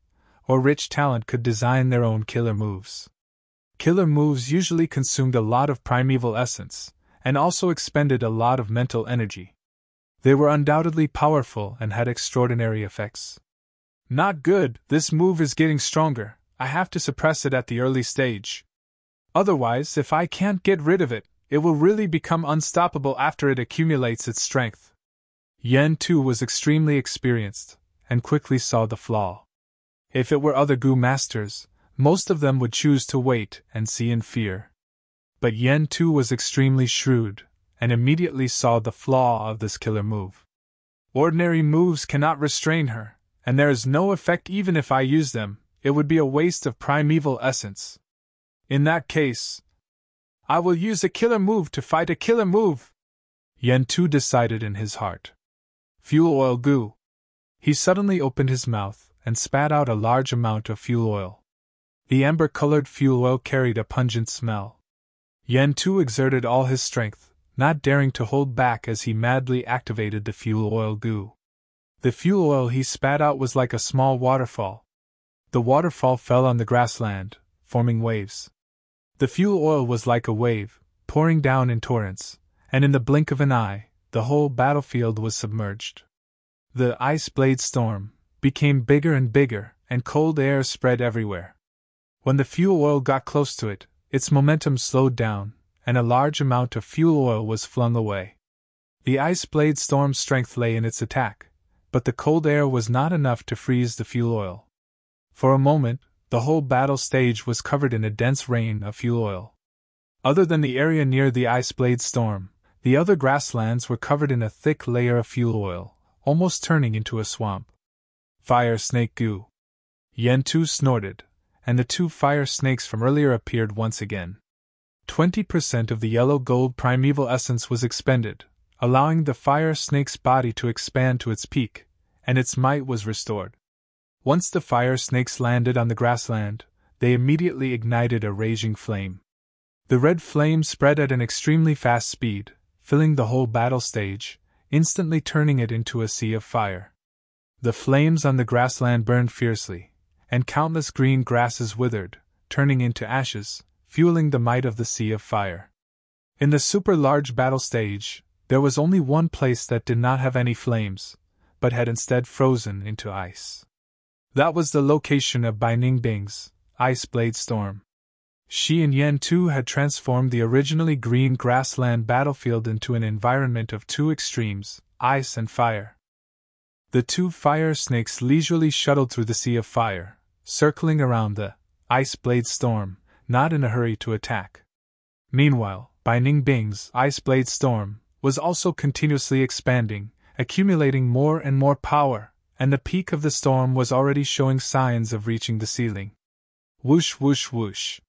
or rich talent could design their own killer moves. Killer moves usually consumed a lot of primeval essence, and also expended a lot of mental energy. They were undoubtedly powerful and had extraordinary effects. Not good, this move is getting stronger, I have to suppress it at the early stage. Otherwise, if I can't get rid of it, it will really become unstoppable after it accumulates its strength. Yen Tu was extremely experienced, and quickly saw the flaw. If it were other Gu masters, most of them would choose to wait and see in fear. But Yen Tu was extremely shrewd, and immediately saw the flaw of this killer move. Ordinary moves cannot restrain her, and there is no effect even if I use them, it would be a waste of primeval essence. In that case, I will use a killer move to fight a killer move, Yen Tu decided in his heart. Fuel oil goo. He suddenly opened his mouth and spat out a large amount of fuel oil. The amber-colored fuel oil carried a pungent smell. Yen Tu exerted all his strength, not daring to hold back as he madly activated the fuel oil goo. The fuel oil he spat out was like a small waterfall. The waterfall fell on the grassland, forming waves. The fuel oil was like a wave, pouring down in torrents, and in the blink of an eye, the whole battlefield was submerged. The Ice Blade Storm became bigger and bigger, and cold air spread everywhere. When the fuel oil got close to it, its momentum slowed down, and a large amount of fuel oil was flung away. The Ice Blade Storm's strength lay in its attack, but the cold air was not enough to freeze the fuel oil. For a moment, the whole battle stage was covered in a dense rain of fuel oil. Other than the area near the Ice Blade Storm, the other grasslands were covered in a thick layer of fuel oil, almost turning into a swamp. Fire snake goo. Yen Tu snorted, and the 2 fire snakes from earlier appeared once again. 20% of the yellow gold primeval essence was expended, allowing the fire snake's body to expand to its peak, and its might was restored. Once the fire snakes landed on the grassland, they immediately ignited a raging flame. The red flame spread at an extremely fast speed, filling the whole battle stage, instantly turning it into a sea of fire. The flames on the grassland burned fiercely, and countless green grasses withered, turning into ashes, fueling the might of the sea of fire. In the super-large battle stage, there was only one place that did not have any flames, but had instead frozen into ice. That was the location of Bai Ningbing's Ice Blade Storm. She and Yen Tu had transformed the originally green grassland battlefield into an environment of 2 extremes, ice and fire. The 2 fire snakes leisurely shuttled through the sea of fire, circling around the Ice Blade Storm, not in a hurry to attack. Meanwhile, Bai Ningbing's Ice Blade Storm was also continuously expanding, accumulating more and more power, and the peak of the storm was already showing signs of reaching the ceiling. Whoosh whoosh whoosh.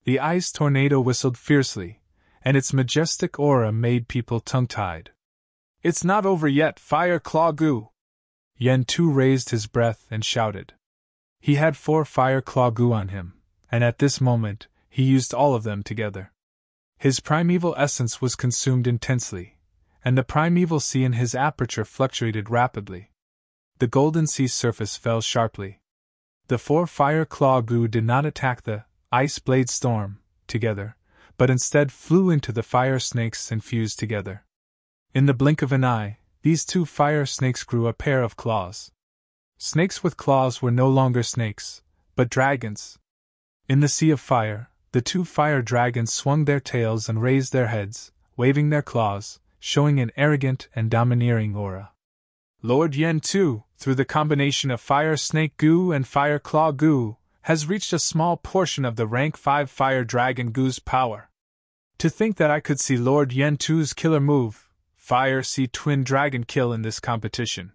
The ice tornado whistled fiercely, and its majestic aura made people tongue-tied. "It's not over yet, Fire Claw Goo!" Yen Tu raised his breath and shouted. He had 4 Fire Claw Goo on him, and at this moment, he used all of them together. His primeval essence was consumed intensely, and the primeval sea in his aperture fluctuated rapidly. The golden sea surface fell sharply. The 4 Fire Claw Goo did not attack the Ice Blade Storm together, but instead flew into the fire snakes and fused together. In the blink of an eye, these 2 fire snakes grew a pair of claws. Snakes with claws were no longer snakes, but dragons. In the sea of fire, the 2 fire dragons swung their tails and raised their heads, waving their claws, showing an arrogant and domineering aura. Lord Yen Tu, through the combination of Fire Snake Goo and Fire Claw Goo, has reached a small portion of the rank 5 Fire Dragon Goo's power. To think that I could see Lord Yen Tu's killer move, Fire Sea Twin Dragon Kill, in this competition.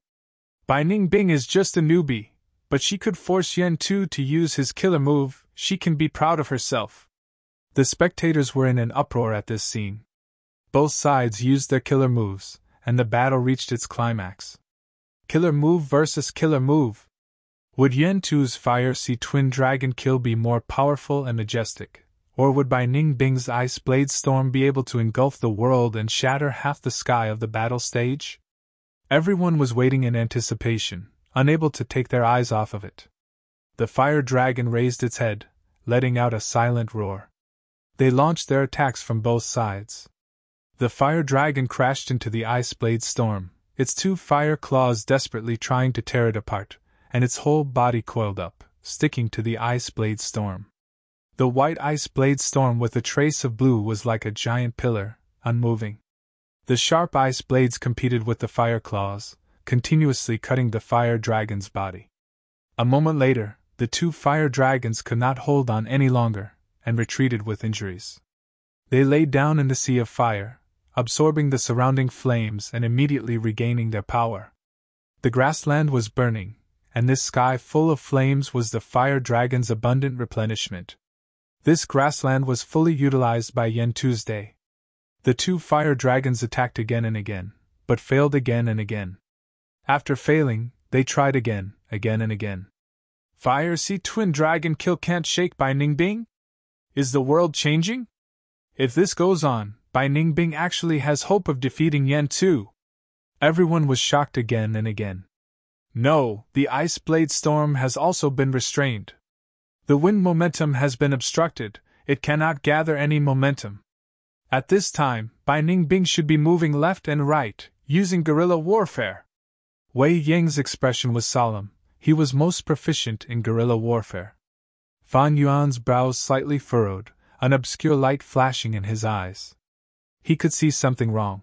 Bai Ningbing is just a newbie, but she could force Yen Tu to use his killer move. She can be proud of herself. The spectators were in an uproar at this scene. Both sides used their killer moves, and the battle reached its climax. Killer move versus killer move. Would Yen Tu's Fire Sea Twin Dragon Kill be more powerful and majestic, or would Bai Ningbing's Ice Blade Storm be able to engulf the world and shatter half the sky of the battle stage? Everyone was waiting in anticipation, unable to take their eyes off of it. The fire dragon raised its head, letting out a silent roar. They launched their attacks from both sides. The fire dragon crashed into the Ice Blade Storm, its 2 fire claws desperately trying to tear it apart, and its whole body coiled up, sticking to the Ice Blade Storm. The white Ice Blade Storm with a trace of blue was like a giant pillar, unmoving. The sharp ice blades competed with the fire claws, continuously cutting the fire dragon's body. A moment later, the 2 fire dragons could not hold on any longer, and retreated with injuries. They lay down in the sea of fire, absorbing the surrounding flames and immediately regaining their power. The grassland was burning, and this sky full of flames was the fire dragon's abundant replenishment. This grassland was fully utilized by Yen Tuesday. The 2 fire dragons attacked again and again, but failed again and again. After failing, they tried again and again. Fire Sea Twin Dragon Kill can't shake Bai Ningbing? Is the world changing? If this goes on, Bai Ningbing actually has hope of defeating Yen Tu. Everyone was shocked again and again. No, the Ice Blade Storm has also been restrained. The wind momentum has been obstructed, it cannot gather any momentum. At this time, Bai Ningbing should be moving left and right, using guerrilla warfare. Wei Ying's expression was solemn, he was most proficient in guerrilla warfare. Fan Yuan's brows slightly furrowed, an obscure light flashing in his eyes. He could see something wrong.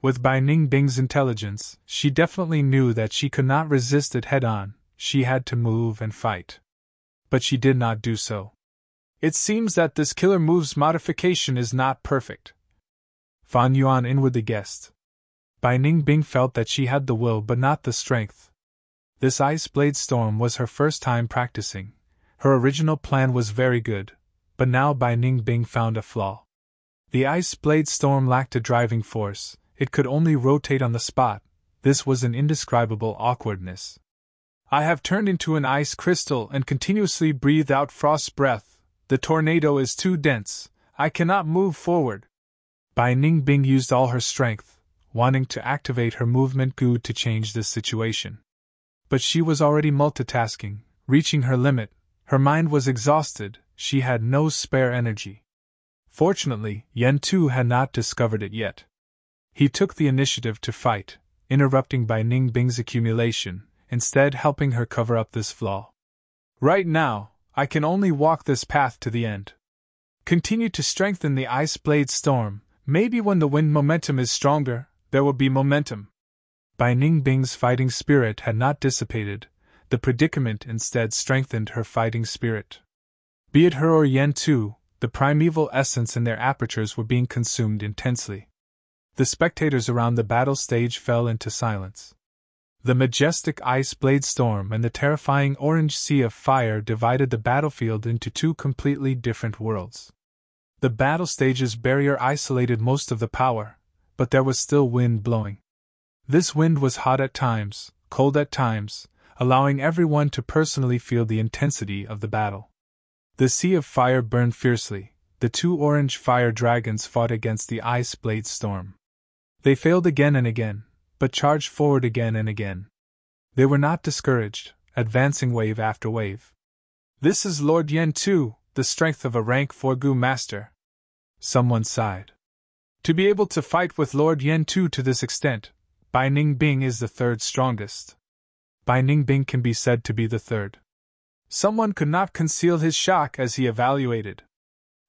With Bai Ningbing's intelligence, she definitely knew that she could not resist it head-on, she had to move and fight. But she did not do so. It seems that this killer move's modification is not perfect. Fan Yuan inwardly guessed. Bai Ningbing felt that she had the will but not the strength. This Ice Blade Storm was her first time practicing, Her original plan was very good, but now Bai Ningbing found a flaw. The ice blade storm lacked a driving force, it could only rotate on the spot. This was an indescribable awkwardness. I have turned into an ice crystal and continuously breathe out frost breath. The tornado is too dense, I cannot move forward. Bai Ningbing used all her strength, wanting to activate her movement goo to change this situation. But she was already multitasking, reaching her limit. Her mind was exhausted, she had no spare energy. Fortunately, Yen Tu had not discovered it yet. He took the initiative to fight, interrupting Bai Ningbing's accumulation, instead helping her cover up this flaw. Right now, I can only walk this path to the end. Continue to strengthen the ice blade storm, maybe when the wind momentum is stronger, there will be momentum. Bai Ningbing's fighting spirit had not dissipated, the predicament instead strengthened her fighting spirit. Be it her or Yen Tu, the primeval essence in their apertures were being consumed intensely. The spectators around the battle stage fell into silence. The majestic ice blade storm and the terrifying orange sea of fire divided the battlefield into two completely different worlds. The battle stage's barrier isolated most of the power, but there was still wind blowing. This wind was hot at times, cold at times, allowing everyone to personally feel the intensity of the battle. The sea of fire burned fiercely. The two orange fire dragons fought against the ice blade storm. They failed again and again, but charged forward again and again. They were not discouraged, advancing wave after wave. This is Lord Yen Tu, the strength of a rank 4 Gu master. Someone sighed. To be able to fight with Lord Yen Tu to this extent, Bai Ningbing is the third strongest. Bai Ningbing can be said to be the third. Someone could not conceal his shock as he evaluated.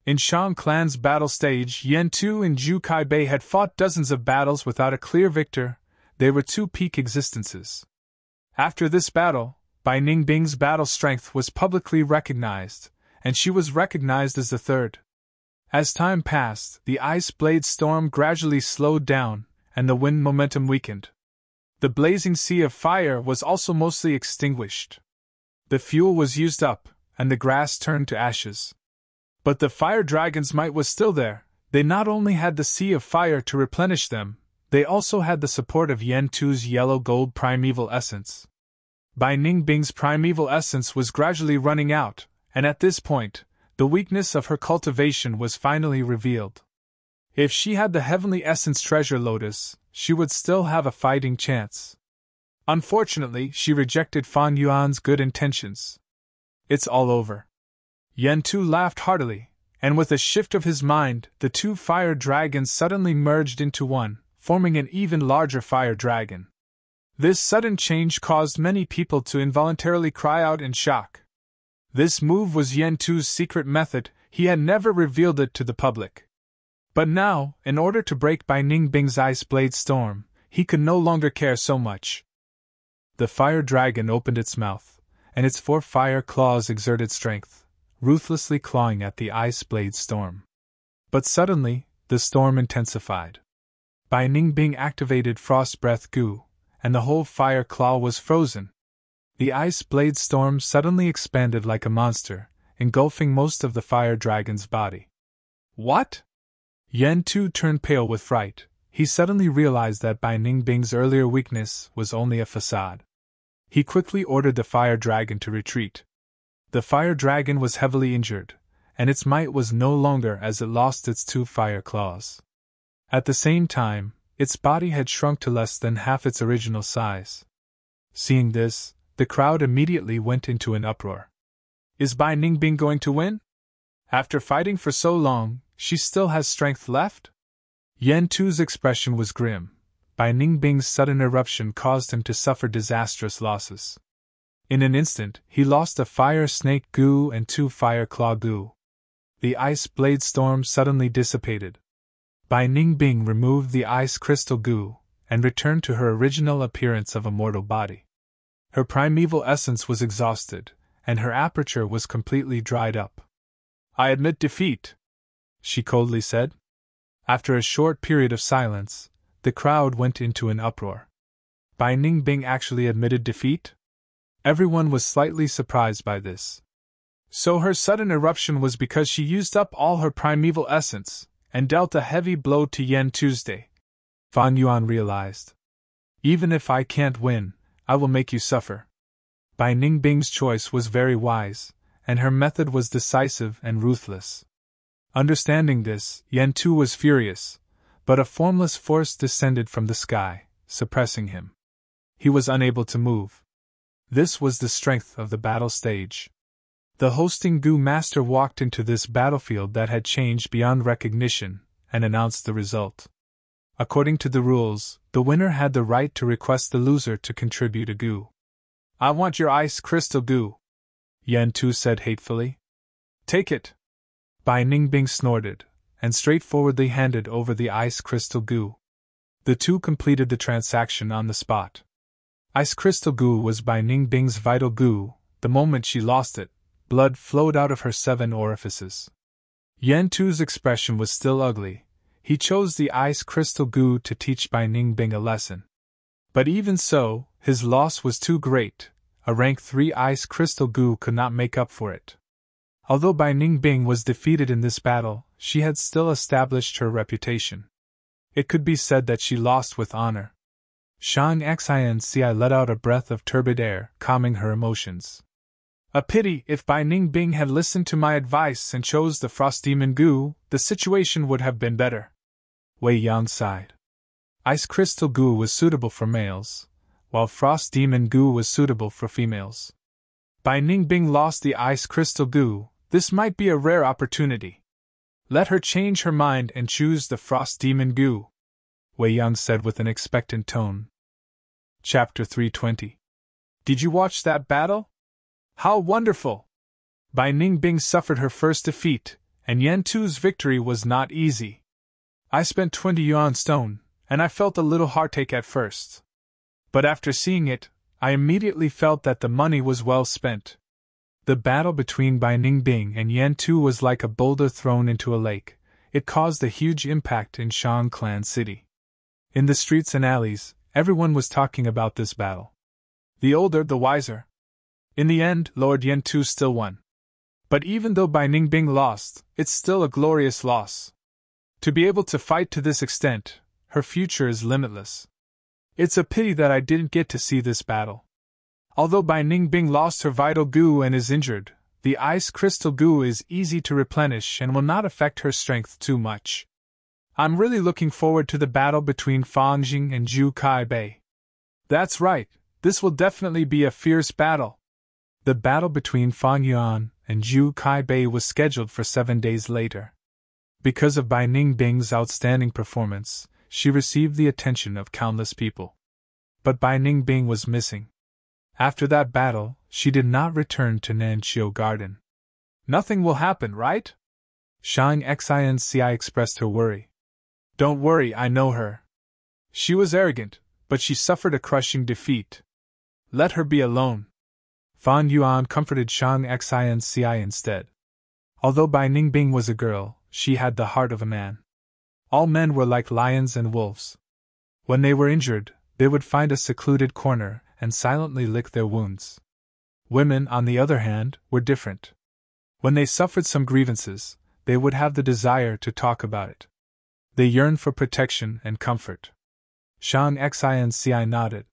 In Shang Clan's battle stage, Yen Tu and Zhu Kai Bei had fought dozens of battles without a clear victor. They were two peak existences. After this battle, Bai Ningbing's battle strength was publicly recognized, and she was recognized as the third. As time passed, the ice blade storm gradually slowed down, and the wind momentum weakened. The blazing sea of fire was also mostly extinguished. The fuel was used up, and the grass turned to ashes. But the fire dragon's might was still there. They not only had the sea of fire to replenish them, they also had the support of Yen Tu's yellow-gold primeval essence. Bai Ningbing's primeval essence was gradually running out, and at this point, the weakness of her cultivation was finally revealed. If she had the heavenly essence treasure lotus, she would still have a fighting chance. Unfortunately, she rejected Fan Yuan's good intentions. It's all over. Yen Tu laughed heartily, and with a shift of his mind, the two fire dragons suddenly merged into one, forming an even larger fire dragon. This sudden change caused many people to involuntarily cry out in shock. This move was Yen Tu's secret method, he had never revealed it to the public. But now, in order to break Bai Ningbing's ice blade storm, he could no longer care so much. The fire dragon opened its mouth, and its 4 fire claws exerted strength, ruthlessly clawing at the ice blade storm. But suddenly, the storm intensified. Bai Ningbing activated Frost Breath Goo, and the whole fire claw was frozen. The ice blade storm suddenly expanded like a monster, engulfing most of the fire dragon's body. What? Yen Tu turned pale with fright. He suddenly realized that Bai Ningbing's earlier weakness was only a facade. He quickly ordered the fire dragon to retreat. The fire dragon was heavily injured, and its might was no longer as it lost its 2 fire claws. At the same time, its body had shrunk to less than half its original size. Seeing this, the crowd immediately went into an uproar. Is Bai Ningbing going to win? After fighting for so long, she still has strength left? Yen Tu's expression was grim. Bai Ningbing's sudden eruption caused him to suffer disastrous losses. In an instant, he lost a fire snake goo and 2 fire claw goo. The ice blade storm suddenly dissipated. Bai Ningbing removed the ice crystal goo, and returned to her original appearance of a mortal body. Her primeval essence was exhausted, and her aperture was completely dried up. I admit defeat, she coldly said. After a short period of silence, the crowd went into an uproar. Bai Ningbing actually admitted defeat? Everyone was slightly surprised by this. So her sudden eruption was because she used up all her primeval essence, and dealt a heavy blow to Yen Tuesday. Fan Yuan realized. Even if I can't win, I will make you suffer. Bai Ningbing's choice was very wise, and her method was decisive and ruthless. Understanding this, Yen Tu was furious, but a formless force descended from the sky, suppressing him. He was unable to move. This was the strength of the battle stage. The hosting Gu master walked into this battlefield that had changed beyond recognition, and announced the result. According to the rules, the winner had the right to request the loser to contribute a Gu. I want your ice crystal Gu, Yen Tu said hatefully. Take it. Bai Ningbing snorted, and straightforwardly handed over the ice crystal Gu. The two completed the transaction on the spot. Ice crystal Gu was Bai Ningbing's vital Gu. The moment she lost it, blood flowed out of her 7 orifices. Yen Tu's expression was still ugly. He chose the ice crystal Gu to teach Bai Ningbing a lesson. But even so, his loss was too great. A rank 3 ice crystal Gu could not make up for it. Although Bai Ningbing was defeated in this battle, she had still established her reputation. It could be said that she lost with honor. Shang Xinci let out a breath of turbid air, calming her emotions. A pity, if Bai Ningbing had listened to my advice and chose the Frost Demon Gu, the situation would have been better. Wei Yang sighed. Ice Crystal Gu was suitable for males, while Frost Demon Gu was suitable for females. Bai Ningbing lost the Ice Crystal Gu. This might be a rare opportunity. Let her change her mind and choose the Frost Demon Gu, Wei Yang said with an expectant tone. Chapter 320. Did you watch that battle? How wonderful! Bai Ningbing suffered her first defeat, and Yen Tu's victory was not easy. I spent 20 yuan stone, and I felt a little heartache at first. But after seeing it, I immediately felt that the money was well spent. The battle between Bai Ningbing and Yen Tu was like a boulder thrown into a lake. It caused a huge impact in Shang Clan City. In the streets and alleys, everyone was talking about this battle. The older, the wiser. In the end, Lord Yen Tu still won. But even though Bai Ningbing lost, it's still a glorious loss. To be able to fight to this extent, her future is limitless. It's a pity that I didn't get to see this battle. Although Bai Ningbing lost her vital Gu and is injured, the ice crystal Gu is easy to replenish and will not affect her strength too much. I'm really looking forward to the battle between Fang Jing and Zhu Kai Bei. That's right, this will definitely be a fierce battle. The battle between Fang Yuan and Zhu Kai Bei was scheduled for 7 days later. Because of Bai Ningbing's outstanding performance, she received the attention of countless people. But Bai Ningbing was missing. After that battle, she did not return to Nanqiu Garden. Nothing will happen, right? Shang Xinci expressed her worry. Don't worry, I know her. She was arrogant, but she suffered a crushing defeat. Let her be alone. Fan Yuan comforted Shang Xinci instead. Although Bai Ningbing was a girl, she had the heart of a man. All men were like lions and wolves. When they were injured, they would find a secluded corner and silently lick their wounds. Women, on the other hand, were different. When they suffered some grievances, they would have the desire to talk about it. They yearned for protection and comfort. Shang Xinci nodded.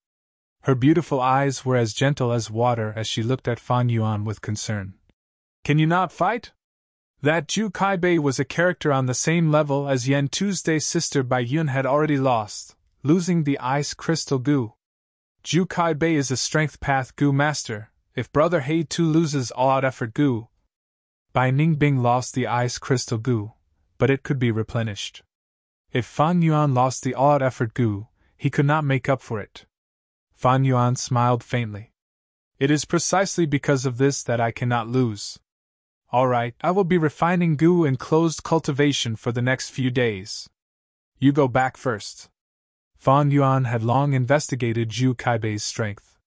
Her beautiful eyes were as gentle as water as she looked at Fan Yuan with concern. Can you not fight? That Zhu Kai Bei was a character on the same level as Yen Tuesday's sister Bai Yun had already lost, losing the ice crystal Gu. Zhu Kai Bei is a strength path Gu master. If brother He Tu loses all-out effort Gu, Bai Ningbing lost the ice crystal Gu, but it could be replenished. If Fan Yuan lost the all-out effort Gu, he could not make up for it. Fan Yuan smiled faintly. It is precisely because of this that I cannot lose. All right, I will be refining Gu in closed cultivation for the next few days. You go back first. Fan Yuan had long investigated Zhu Kaibei's strength.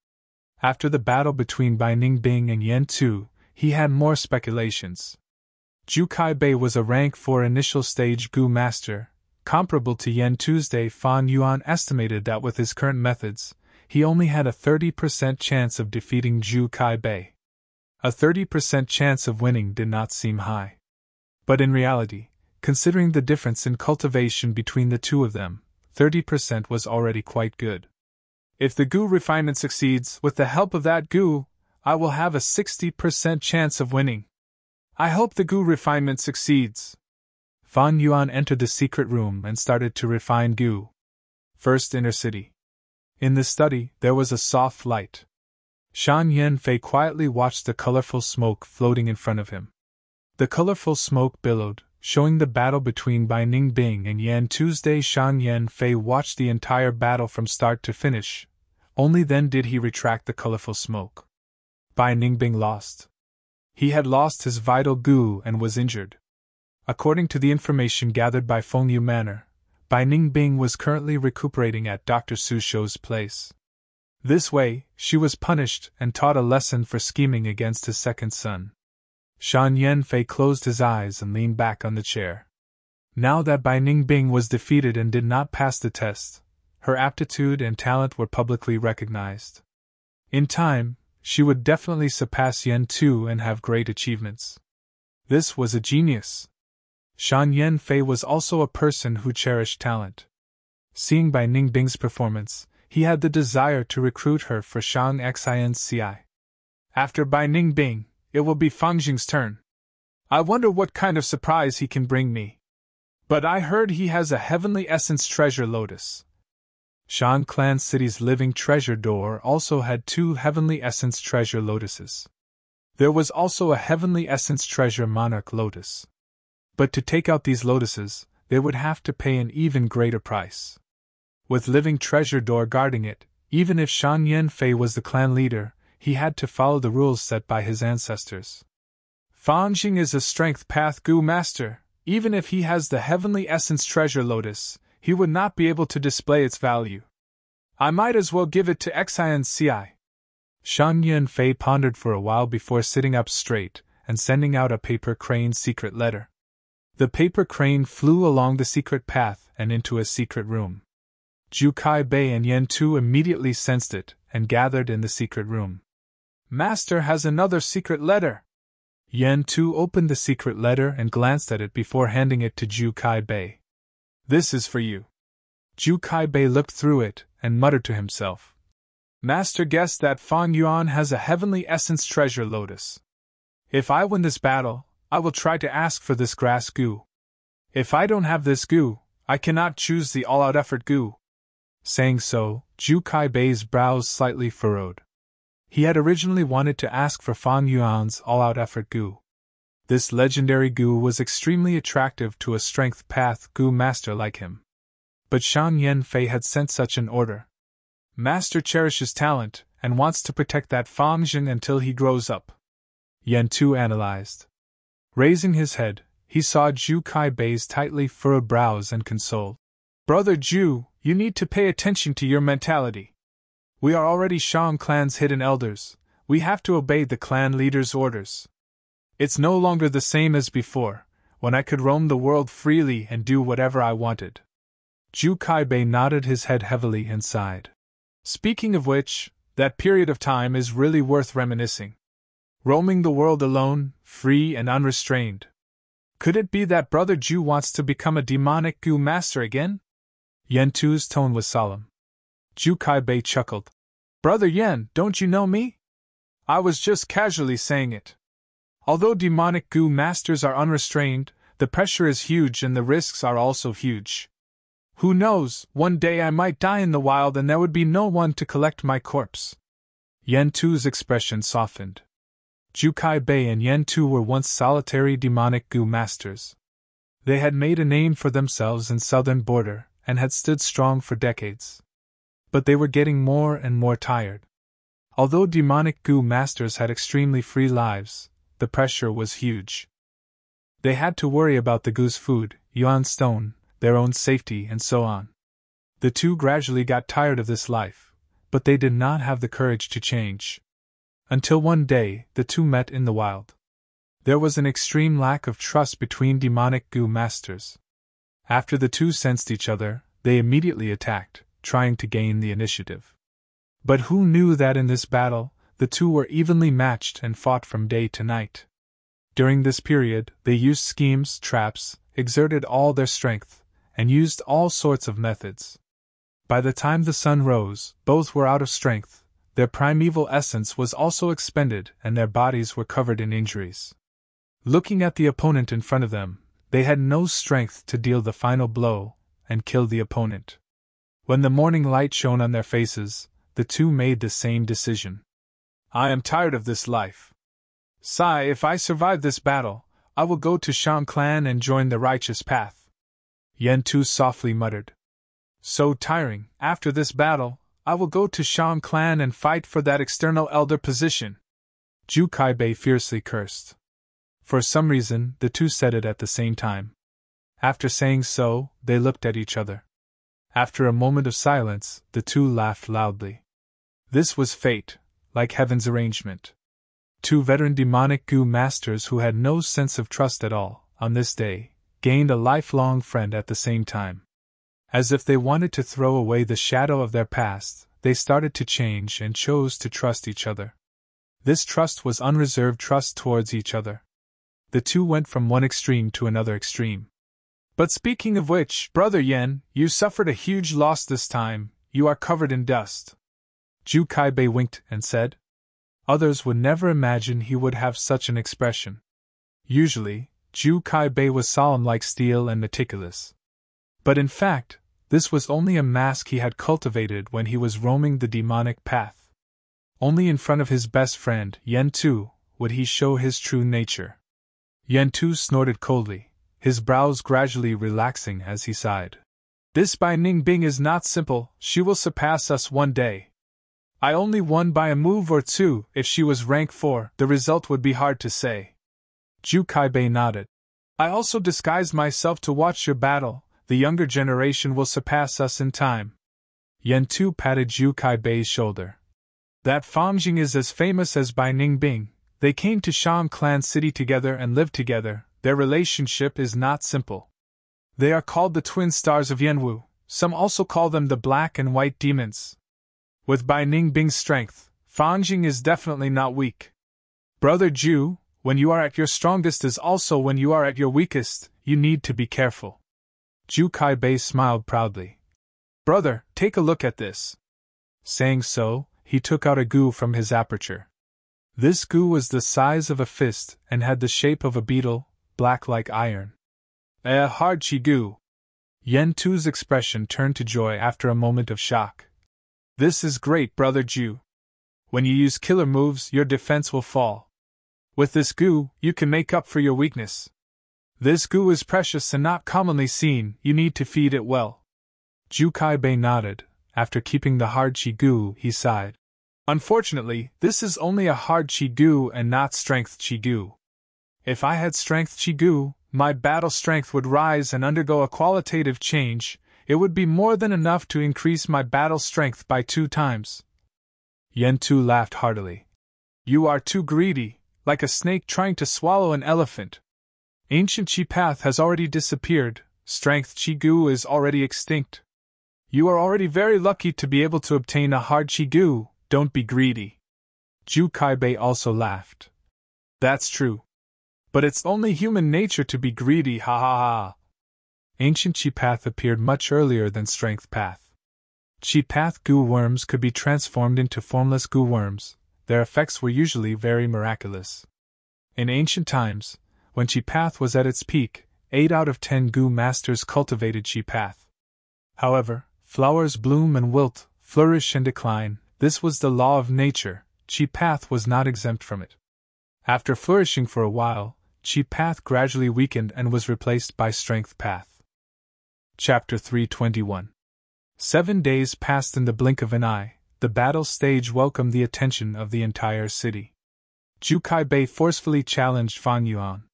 After the battle between Bai Ningbing and Yen Tu, he had more speculations. Zhu Kaibei was a rank 4 initial stage Gu master, comparable to Yen Tuesday. Fan Yuan estimated that with his current methods, he only had a 30% chance of defeating Zhu Kaibei. A 30% chance of winning did not seem high. But in reality, considering the difference in cultivation between the two of them, 30% was already quite good. If the goo refinement succeeds, with the help of that goo, I will have a 60% chance of winning. I hope the goo refinement succeeds. Fan Yuan entered the secret room and started to refine goo. First inner city. In the study, there was a soft light. Shan Yanfei quietly watched the colorful smoke floating in front of him. The colorful smoke billowed, showing the battle between Bai Ningbing and Yan Tuesday. Shan Yanfei watched the entire battle from start to finish. Only then did he retract the colorful smoke. Bai Ningbing lost. He had lost his vital goo and was injured. According to the information gathered by Fengyu Manor, Bai Ningbing was currently recuperating at Dr. Su Shou's place. This way, she was punished and taught a lesson for scheming against his second son. Shan Yanfei closed his eyes and leaned back on the chair. Now that Bai Ningbing was defeated and did not pass the test, her aptitude and talent were publicly recognized. In time, she would definitely surpass Yan Tu and have great achievements. This was a genius. Shan Yanfei was also a person who cherished talent. Seeing Bai Ningbing's performance, he had the desire to recruit her for Shang Xinci. After Bai Ningbing, it will be Fang Jing's turn. I wonder what kind of surprise he can bring me. But I heard he has a heavenly essence treasure lotus. Shan Clan City's living treasure door also had 2 heavenly essence treasure lotuses. There was also a heavenly essence treasure monarch lotus. But to take out these lotuses, they would have to pay an even greater price. With living treasure door guarding it, even if Shan Yanfei was the clan leader, he had to follow the rules set by his ancestors. Fang Jing is a strength path goo master. Even if he has the heavenly essence treasure lotus, he would not be able to display its value. I might as well give it to Xinci. Shan Yanfei pondered for a while before sitting up straight and sending out a paper crane secret letter. The paper crane flew along the secret path and into a secret room. Zhu Kai Bei and Yan Tu immediately sensed it and gathered in the secret room. Master has another secret letter. Yan Tu opened the secret letter and glanced at it before handing it to Zhu Kai Bei. This is for you. Zhu Kai Bei looked through it and muttered to himself. Master guessed that Fang Yuan has a heavenly essence treasure lotus. If I win this battle, I will try to ask for this grass goo. If I don't have this goo, I cannot choose the all-out effort goo. Saying so, Zhu Kai Bei's brows slightly furrowed. He had originally wanted to ask for Fang Yuan's all-out effort goo. This legendary goo was extremely attractive to a strength path goo master like him. But Shan Yanfei had sent such an order. Master cherishes talent and wants to protect that Fang Jing until he grows up. Yan Tu analyzed. Raising his head, he saw Zhu Kai Bei's tightly furrowed brows and consoled. Brother Zhu, you need to pay attention to your mentality. We are already Shang clan's hidden elders. We have to obey the clan leader's orders. It's no longer the same as before, when I could roam the world freely and do whatever I wanted. Zhu Kai Bei nodded his head heavily and sighed. Speaking of which, that period of time is really worth reminiscing. Roaming the world alone, free and unrestrained. Could it be that Brother Zhu wants to become a demonic goo master again? Yan Tu's tone was solemn. Zhu Kai Bei chuckled. Brother Yan, don't you know me? I was just casually saying it. Although demonic goo masters are unrestrained, the pressure is huge and the risks are also huge. Who knows, one day I might die in the wild and there would be no one to collect my corpse. Yan Tu's expression softened. Zhu Kai Bei and Yan Tu were once solitary demonic goo masters. They had made a name for themselves in southern border and had stood strong for decades. But they were getting more and more tired. Although demonic goo masters had extremely free lives, the pressure was huge. They had to worry about the goo's food, yuan stone, their own safety, and so on. The two gradually got tired of this life, but they did not have the courage to change. Until one day, the two met in the wild. There was an extreme lack of trust between demonic goo masters. After the two sensed each other, they immediately attacked, trying to gain the initiative. But who knew that in this battle, the two were evenly matched and fought from day to night. During this period, they used schemes, traps, exerted all their strength, and used all sorts of methods. By the time the sun rose, both were out of strength, their primeval essence was also expended, and their bodies were covered in injuries. Looking at the opponent in front of them, they had no strength to deal the final blow and kill the opponent. When the morning light shone on their faces, the two made the same decision. I am tired of this life. Sai, if I survive this battle, I will go to Shang clan and join the righteous path. Yen Tu softly muttered. So tiring, after this battle, I will go to Shang clan and fight for that external elder position. Ju Kaibei fiercely cursed. For some reason, the two said it at the same time. After saying so, they looked at each other. After a moment of silence, the two laughed loudly. This was fate, like heaven's arrangement. Two veteran demonic Gu masters who had no sense of trust at all, on this day, gained a lifelong friend at the same time. As if they wanted to throw away the shadow of their past, they started to change and chose to trust each other. This trust was unreserved trust towards each other. The two went from one extreme to another extreme. But speaking of which, Brother Yen, you suffered a huge loss this time, you are covered in dust. Ju Kaibei winked and said. Others would never imagine he would have such an expression. Usually, Ju Kaibei was solemn like steel and meticulous. But in fact, this was only a mask he had cultivated when he was roaming the demonic path. Only in front of his best friend, Yen Tu, would he show his true nature. Yen Tu snorted coldly, his brows gradually relaxing as he sighed. This Bai Ningbing is not simple, she will surpass us one day. I only won by a move or two. If she was rank 4, the result would be hard to say. Ju Kaibei nodded. I also disguised myself to watch your battle. The younger generation will surpass us in time. Yen Tu patted Ju Kaibei's shoulder. That Fangjing is as famous as Bai Ningbing. They came to Shang clan city together and lived together. Their relationship is not simple. They are called the twin stars of Yanwu. Some also call them the black and white demons. With Bai Ningbing's strength, Fangjing is definitely not weak. Brother Ju, when you are at your strongest is also when you are at your weakest, you need to be careful. Ju Kaibei smiled proudly. Brother, take a look at this. Saying so, he took out a gu from his aperture. This gu was the size of a fist and had the shape of a beetle, black like iron. A hard chi gu. Yen Tu's expression turned to joy after a moment of shock. This is great, Brother Ju. When you use killer moves, your defense will fall. With this gu, you can make up for your weakness. This gu is precious and not commonly seen, you need to feed it well. Ju Kaibei nodded. After keeping the hard chi gu, he sighed. Unfortunately, this is only a hard chi gu and not strength chi gu. If I had strength chi gu, my battle strength would rise and undergo a qualitative change. It would be more than enough to increase my battle strength by 2 times. Yen Tu laughed heartily. You are too greedy, like a snake trying to swallow an elephant. Ancient Chi Path has already disappeared, strength Chi Gu is already extinct. You are already very lucky to be able to obtain a hard Chi Gu, don't be greedy. Ju Kaibei also laughed. That's true. But it's only human nature to be greedy, ha ha ha. Ancient Chi Path appeared much earlier than Strength Path. Chi Path Gu worms could be transformed into formless Gu worms. Their effects were usually very miraculous. In ancient times, when Chi Path was at its peak, 8 out of 10 Gu masters cultivated Chi Path. However, flowers bloom and wilt, flourish and decline. This was the law of nature. Chi Path was not exempt from it. After flourishing for a while, Chi Path gradually weakened and was replaced by Strength Path. Chapter 321. 7 days passed in the blink of an eye. The battle stage welcomed the attention of the entire city. Ju Kaibei forcefully challenged Fan Yuan.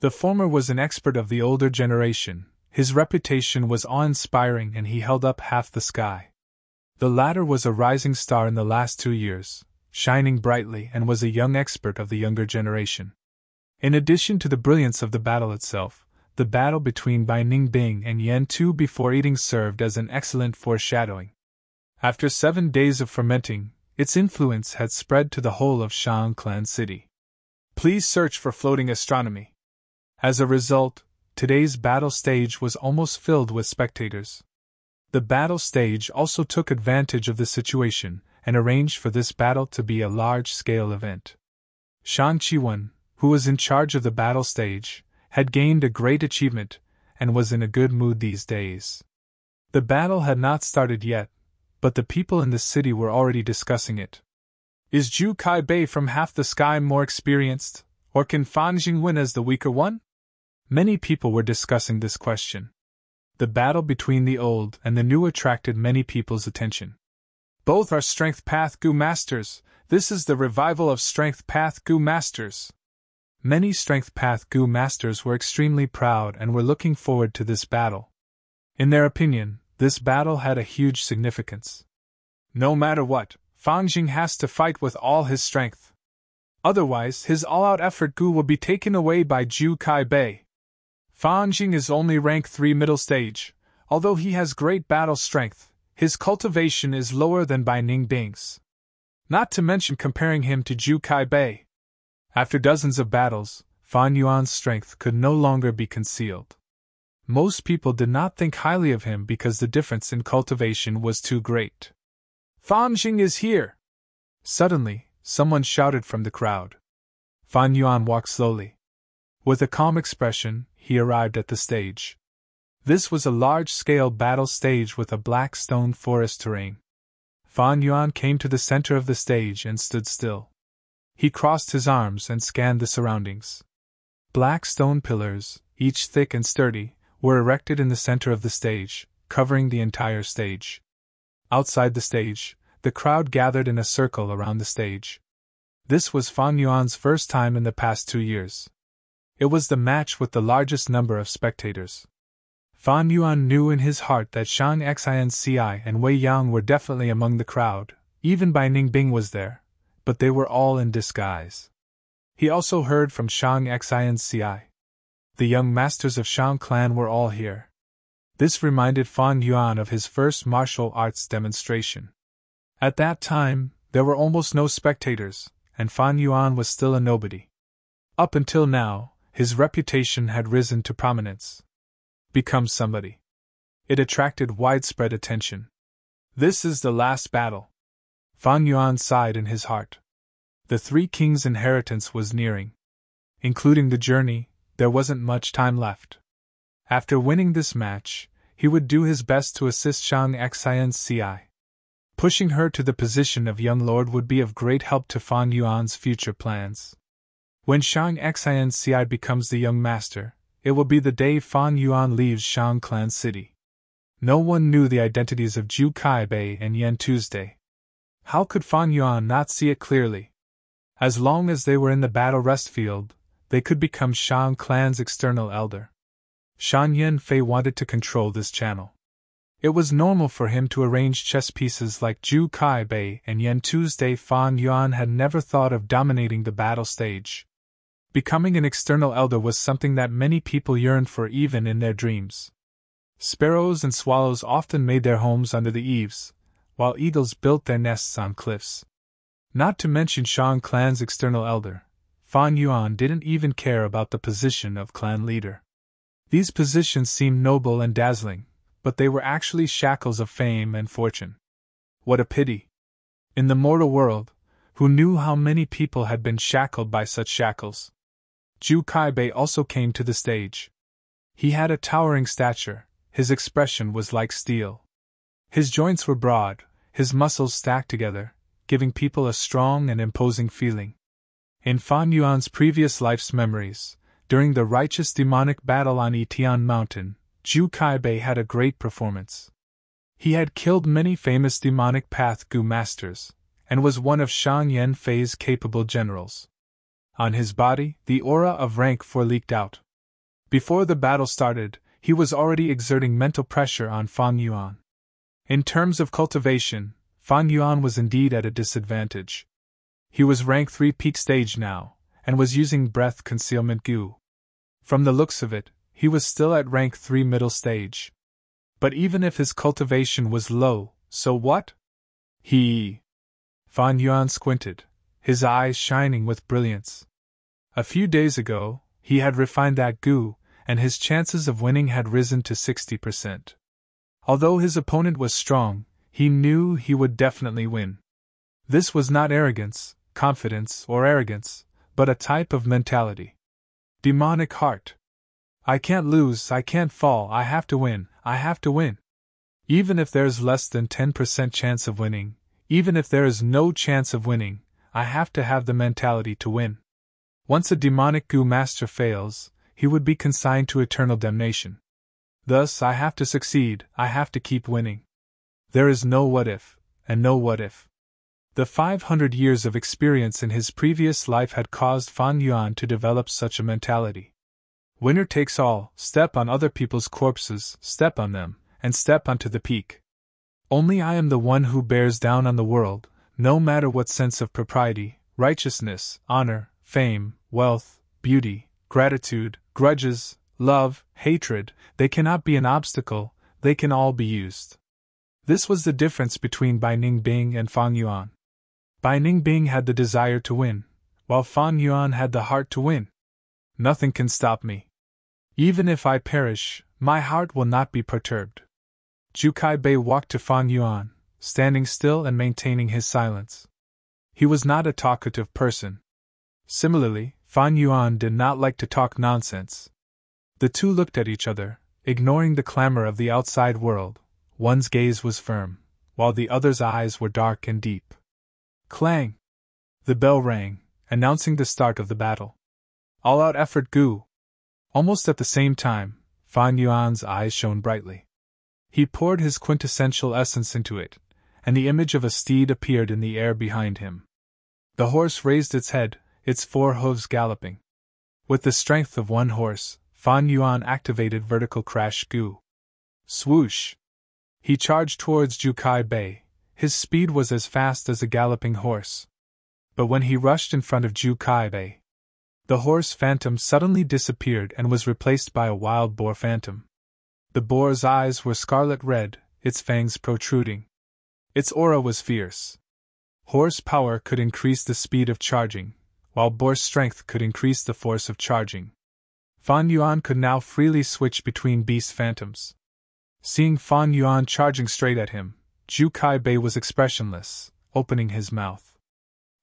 The former was an expert of the older generation. His reputation was awe-inspiring and he held up half the sky. The latter was a rising star in the last 2 years, shining brightly, and was a young expert of the younger generation. In addition to the brilliance of the battle itself, the battle between Bai Ningbing and Yen Tu before eating served as an excellent foreshadowing. After 7 days of fermenting, its influence had spread to the whole of Shang Clan City. Please search for floating astronomy. As a result, today's battle stage was almost filled with spectators. The battle stage also took advantage of the situation and arranged for this battle to be a large-scale event. Shang Qiwen, who was in charge of the battle stage, had gained a great achievement and was in a good mood these days. The battle had not started yet, but the people in the city were already discussing it. Is Zhu Kai Bei from Half the Sky more experienced, or can Fan Jing win as the weaker one? Many people were discussing this question. The battle between the old and the new attracted many people's attention. Both are Strength Path Gu Masters. This is the revival of Strength Path Gu Masters. Many Strength Path Gu Masters were extremely proud and were looking forward to this battle. In their opinion, this battle had a huge significance. No matter what, Fan Jing has to fight with all his strength. Otherwise, his all-out effort Gu will be taken away by Zhu Kai Bei. Fan Jing is only rank 3 middle stage. Although he has great battle strength, his cultivation is lower than Bai Ningbing's. Not to mention comparing him to Zhu Kai Bei. After dozens of battles, Fan Yuan's strength could no longer be concealed. Most people did not think highly of him because the difference in cultivation was too great. Fan Jing is here! Suddenly, someone shouted from the crowd. Fan Yuan walked slowly. With a calm expression, he arrived at the stage. This was a large-scale battle stage with a black stone forest terrain. Fan Yuan came to the center of the stage and stood still. He crossed his arms and scanned the surroundings. Black stone pillars, each thick and sturdy, were erected in the center of the stage, covering the entire stage. Outside the stage, the crowd gathered in a circle around the stage. This was Fan Yuan's first time in the past 2 years. It was the match with the largest number of spectators. Fan Yuan knew in his heart that Shang Xinci and Wei Yang were definitely among the crowd, even Bai Ningbing was there, but they were all in disguise. He also heard from Shang Xinci. The young masters of Shang Clan were all here. This reminded Fan Yuan of his first martial arts demonstration. At that time, there were almost no spectators, and Fan Yuan was still a nobody. Up until now, his reputation had risen to prominence. Become somebody. It attracted widespread attention. This is the last battle. Fan Yuan sighed in his heart. The Three Kings' inheritance was nearing. Including the journey, there wasn't much time left. After winning this match, he would do his best to assist Shang Xinci. Pushing her to the position of young lord would be of great help to Fan Yuan's future plans. When Shang Xinci becomes the young master, it will be the day Fan Yuan leaves Shang Clan City. No one knew the identities of Zhu Kai Bei and Yan Tuesday. How could Fan Yuan not see it clearly? As long as they were in the battle rest field, they could become Shang Clan's external elder. Shan Yanfei wanted to control this channel. It was normal for him to arrange chess pieces like Zhu Kai Bei and Yan Tuesday. Fan Yuan had never thought of dominating the battle stage. Becoming an external elder was something that many people yearned for even in their dreams. Sparrows and swallows often made their homes under the eaves, while eagles built their nests on cliffs. Not to mention Shang Clan's external elder, Fan Yuan didn't even care about the position of clan leader. These positions seemed noble and dazzling, but they were actually shackles of fame and fortune. What a pity! In the mortal world, who knew how many people had been shackled by such shackles? Zhu Kai Bei also came to the stage. He had a towering stature, his expression was like steel. His joints were broad, his muscles stacked together, giving people a strong and imposing feeling. In Fan Yuan's previous life's memories, during the righteous demonic battle on Yitian Mountain, Zhu Kai Bei had a great performance. He had killed many famous demonic path Gu masters, and was one of Shang Yanfei's capable generals. On his body, the aura of rank 4 leaked out. Before the battle started, he was already exerting mental pressure on Fan Yuan. In terms of cultivation, Fan Yuan was indeed at a disadvantage. He was rank 3 peak stage now, and was using breath concealment Gu. From the looks of it, he was still at rank 3 middle stage. But even if his cultivation was low, so what? Fan Yuan squinted, his eyes shining with brilliance. A few days ago, he had refined that gu, and his chances of winning had risen to 60%. Although his opponent was strong, he knew he would definitely win. This was not arrogance, confidence, or arrogance, but a type of mentality. Demonic heart. I can't lose, I can't fall, I have to win, I have to win. Even if there's less than 10% chance of winning, even if there is no chance of winning, I have to have the mentality to win. Once a demonic gu master fails, he would be consigned to eternal damnation. Thus, I have to succeed, I have to keep winning. There is no what if, and no what if. The 500 years of experience in his previous life had caused Fan Yuan to develop such a mentality. Winner takes all, step on other people's corpses, step on them, and step onto the peak. Only I am the one who bears down on the world, no matter what sense of propriety, righteousness, honor, fame, wealth, beauty, gratitude, grudges, love, hatred, they cannot be an obstacle, they can all be used. This was the difference between Bai Ningbing and Fan Yuan. Bai Ningbing had the desire to win, while Fan Yuan had the heart to win. Nothing can stop me. Even if I perish, my heart will not be perturbed. Zhu Kai-bei walked to Fan Yuan, standing still and maintaining his silence. He was not a talkative person. Similarly, Fan Yuan did not like to talk nonsense. The two looked at each other, ignoring the clamor of the outside world. One's gaze was firm, while the other's eyes were dark and deep. Clang! The bell rang, announcing the start of the battle. All-out effort gu! Almost at the same time, Fan Yuan's eyes shone brightly. He poured his quintessential essence into it, and the image of a steed appeared in the air behind him. The horse raised its head, its 4 hooves galloping. With the strength of one horse, Fan Yuan activated vertical crash gu. Swoosh! He charged towards Zhu Kai-bei. His speed was as fast as a galloping horse. But when he rushed in front of Zhu Kai-bei, the horse phantom suddenly disappeared and was replaced by a wild boar phantom. The boar's eyes were scarlet red, its fangs protruding. Its aura was fierce. Horse power could increase the speed of charging, while boar strength could increase the force of charging. Fan Yuan could now freely switch between beast phantoms. Seeing Fan Yuan charging straight at him, Zhu Kai-bei was expressionless, opening his mouth.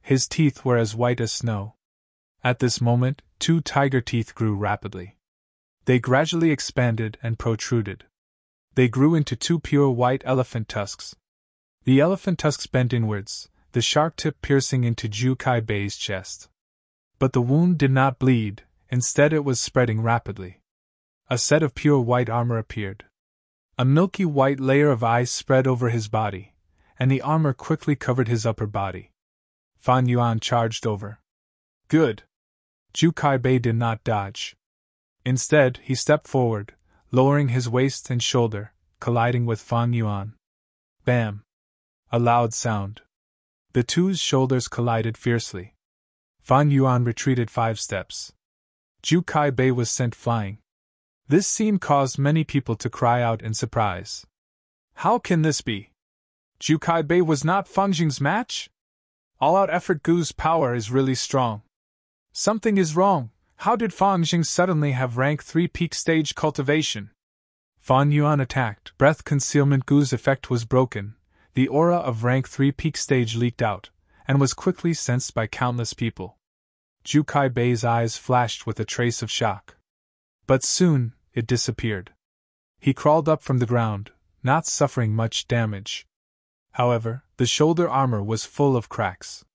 His teeth were as white as snow. At this moment, 2 tiger teeth grew rapidly. They gradually expanded and protruded. They grew into 2 pure white elephant tusks. The elephant tusks bent inwards, the sharp tip piercing into Zhu Kai-bei's chest. But the wound did not bleed, instead it was spreading rapidly. A set of pure white armor appeared. A milky white layer of ice spread over his body, and the armor quickly covered his upper body. Fan Yuan charged over. Good! Zhu Kai-bei did not dodge. Instead, he stepped forward, lowering his waist and shoulder, colliding with Fan Yuan. Bam! A loud sound. The two's shoulders collided fiercely. Fan Yuan retreated 5 steps. Zhu Kai-bei was sent flying. This scene caused many people to cry out in surprise. How can this be? Zhu Kai-bei was not Fang Jing's match? All-out effort gu's power is really strong. Something is wrong. How did Fang Jing suddenly have rank 3 peak stage cultivation? Fan Yuan attacked. Breath concealment gu's effect was broken. The aura of rank 3 peak stage leaked out, and was quickly sensed by countless people. Zhu Kai-bei's eyes flashed with a trace of shock. But soon, it disappeared. He crawled up from the ground, not suffering much damage. However, the shoulder armor was full of cracks.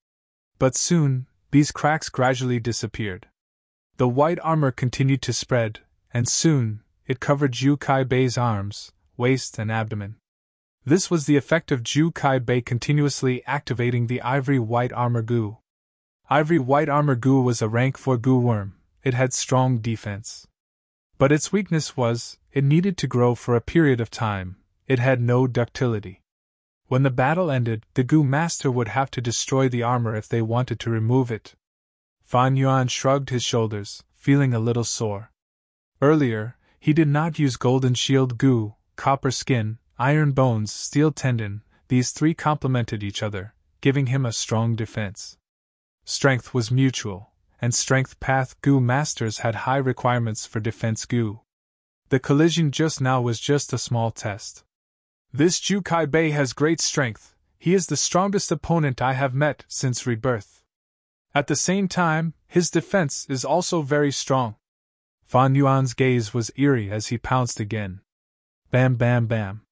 But soon, these cracks gradually disappeared. The white armor continued to spread, and soon, it covered Zhu Kai-bei's arms, waist and abdomen. This was the effect of Zhu Kai-bei continuously activating the ivory white armor gu. Ivory white armor gu was a rank 4 gu worm. It had strong defense. But its weakness was, it needed to grow for a period of time. It had no ductility. When the battle ended, the gu master would have to destroy the armor if they wanted to remove it. Fan Yuan shrugged his shoulders, feeling a little sore. Earlier, he did not use golden shield gu, copper skin, iron bones, steel tendon. These 3 complemented each other, giving him a strong defense. Strength was mutual, and Strength Path Gu masters had high requirements for defense Gu. The collision just now was just a small test. This Jukai Bei has great strength, he is the strongest opponent I have met since rebirth. At the same time, his defense is also very strong. Fan Yuan's gaze was eerie as he pounced again. Bam bam bam.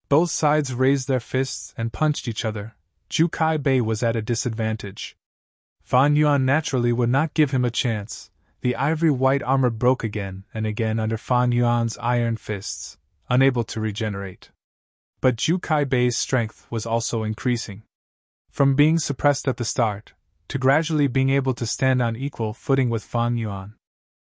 Both sides raised their fists and punched each other. Jukai Bei was at a disadvantage. Fan Yuan naturally would not give him a chance. The ivory white armor broke again and again under Fan Yuan's iron fists, unable to regenerate. But Jukai Bei's strength was also increasing. From being suppressed at the start, to gradually being able to stand on equal footing with Fan Yuan.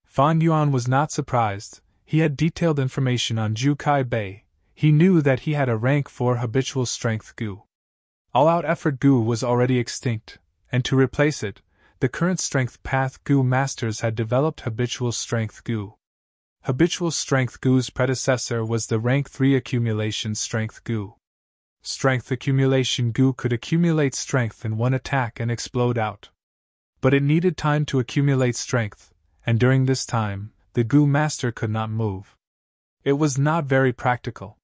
Fan Yuan was not surprised. He had detailed information on Jukai Bei. He knew that he had a rank 4 habitual strength Gu. All-out effort Gu was already extinct, and to replace it, the current strength path Gu masters had developed habitual strength Gu. Habitual strength Gu's predecessor was the rank 3 accumulation strength Gu. Strength accumulation Gu could accumulate strength in one attack and explode out. But it needed time to accumulate strength, and during this time, the Gu master could not move. It was not very practical.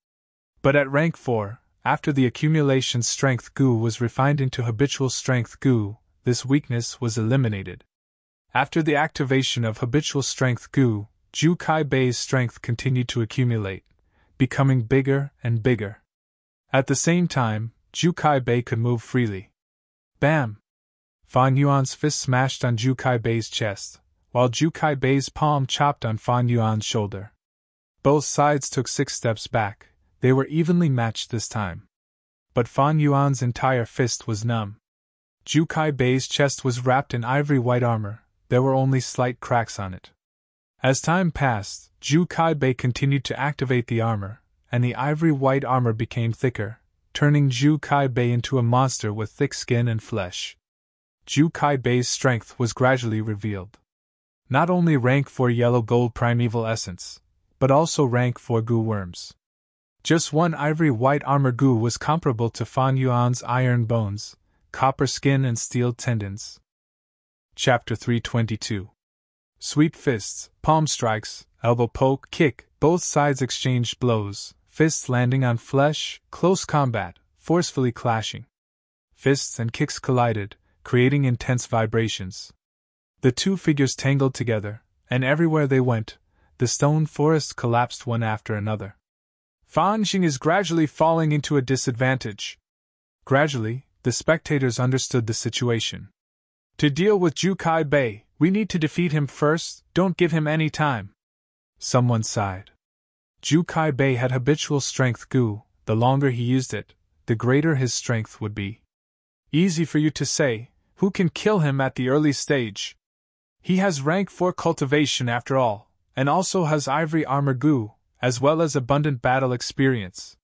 But at rank 4, after the accumulation strength Gu was refined into habitual strength Gu, this weakness was eliminated. After the activation of habitual strength Gu, Jukai Bei's strength continued to accumulate, becoming bigger and bigger. At the same time, Jukai Bei could move freely. Bam! Fan Yuan's fist smashed on Jukai Bei's chest, while Jukai Bei's palm chopped on Fan Yuan's shoulder. Both sides took 6 steps back. They were evenly matched this time. But Fan Yuan's entire fist was numb. Jukai Bei's chest was wrapped in ivory white armor, there were only slight cracks on it. As time passed, Jukai Bei continued to activate the armor, and the ivory white armor became thicker, turning Jukai Bei into a monster with thick skin and flesh. Jukai Bei's strength was gradually revealed. Not only rank 4 yellow gold primeval essence, but also rank 4 Gu worms. Just one ivory white armor Gu was comparable to Fan Yuan's iron bones, copper skin and steel tendons. Chapter 322. Sweep fists, palm strikes, elbow poke, kick, both sides exchanged blows, fists landing on flesh, close combat, forcefully clashing. Fists and kicks collided, creating intense vibrations. The two figures tangled together, and everywhere they went, the stone forests collapsed one after another. Fan Xing is gradually falling into a disadvantage. Gradually, the spectators understood the situation. To deal with Jukai Bei, we need to defeat him first, don't give him any time. Someone sighed. Jukai Bei had habitual strength Gu, the longer he used it, the greater his strength would be. Easy for you to say, who can kill him at the early stage? He has rank 4 cultivation after all, and also has ivory armor Gu, as well as abundant battle experience.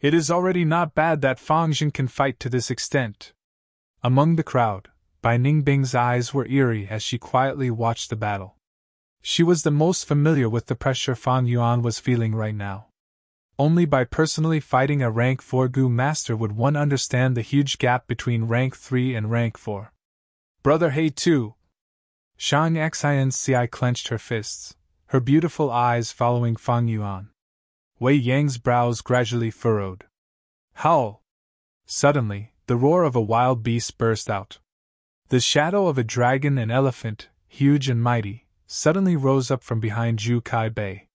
It is already not bad that Fan Xing can fight to this extent. Among the crowd, Bai Ningbing's eyes were eerie as she quietly watched the battle. She was the most familiar with the pressure Fan Yuan was feeling right now. Only by personally fighting a rank 4 Gu master would one understand the huge gap between rank 3 and rank 4. Brother He too! Shang Xinci clenched her fists, her beautiful eyes following Fan Yuan. Wei Yang's brows gradually furrowed. Howl! Suddenly, the roar of a wild beast burst out. The shadow of a dragon and elephant, huge and mighty, suddenly rose up from behind Jukai Bei.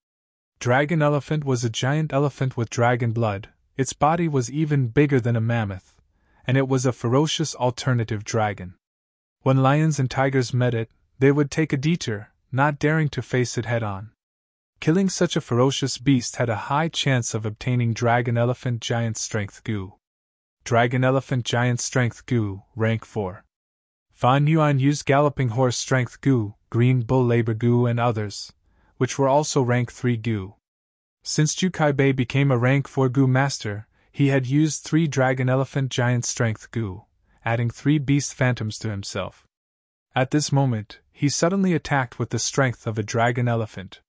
Dragon Elephant was a giant elephant with dragon blood, its body was even bigger than a mammoth, and it was a ferocious alternative dragon. When lions and tigers met it, they would take a detour, not daring to face it head-on. Killing such a ferocious beast had a high chance of obtaining Dragon Elephant Giant Strength Gu. Dragon Elephant Giant Strength Gu, rank 4. Fan Yuan used Galloping Horse Strength Gu, Green Bull Labor Gu and others, which were also rank 3 Gu. Since Jukai Bei became a rank 4 Gu master, he had used 3 Dragon Elephant Giant Strength Gu, adding 3 Beast Phantoms to himself. At this moment, he suddenly attacked with the strength of a dragon elephant.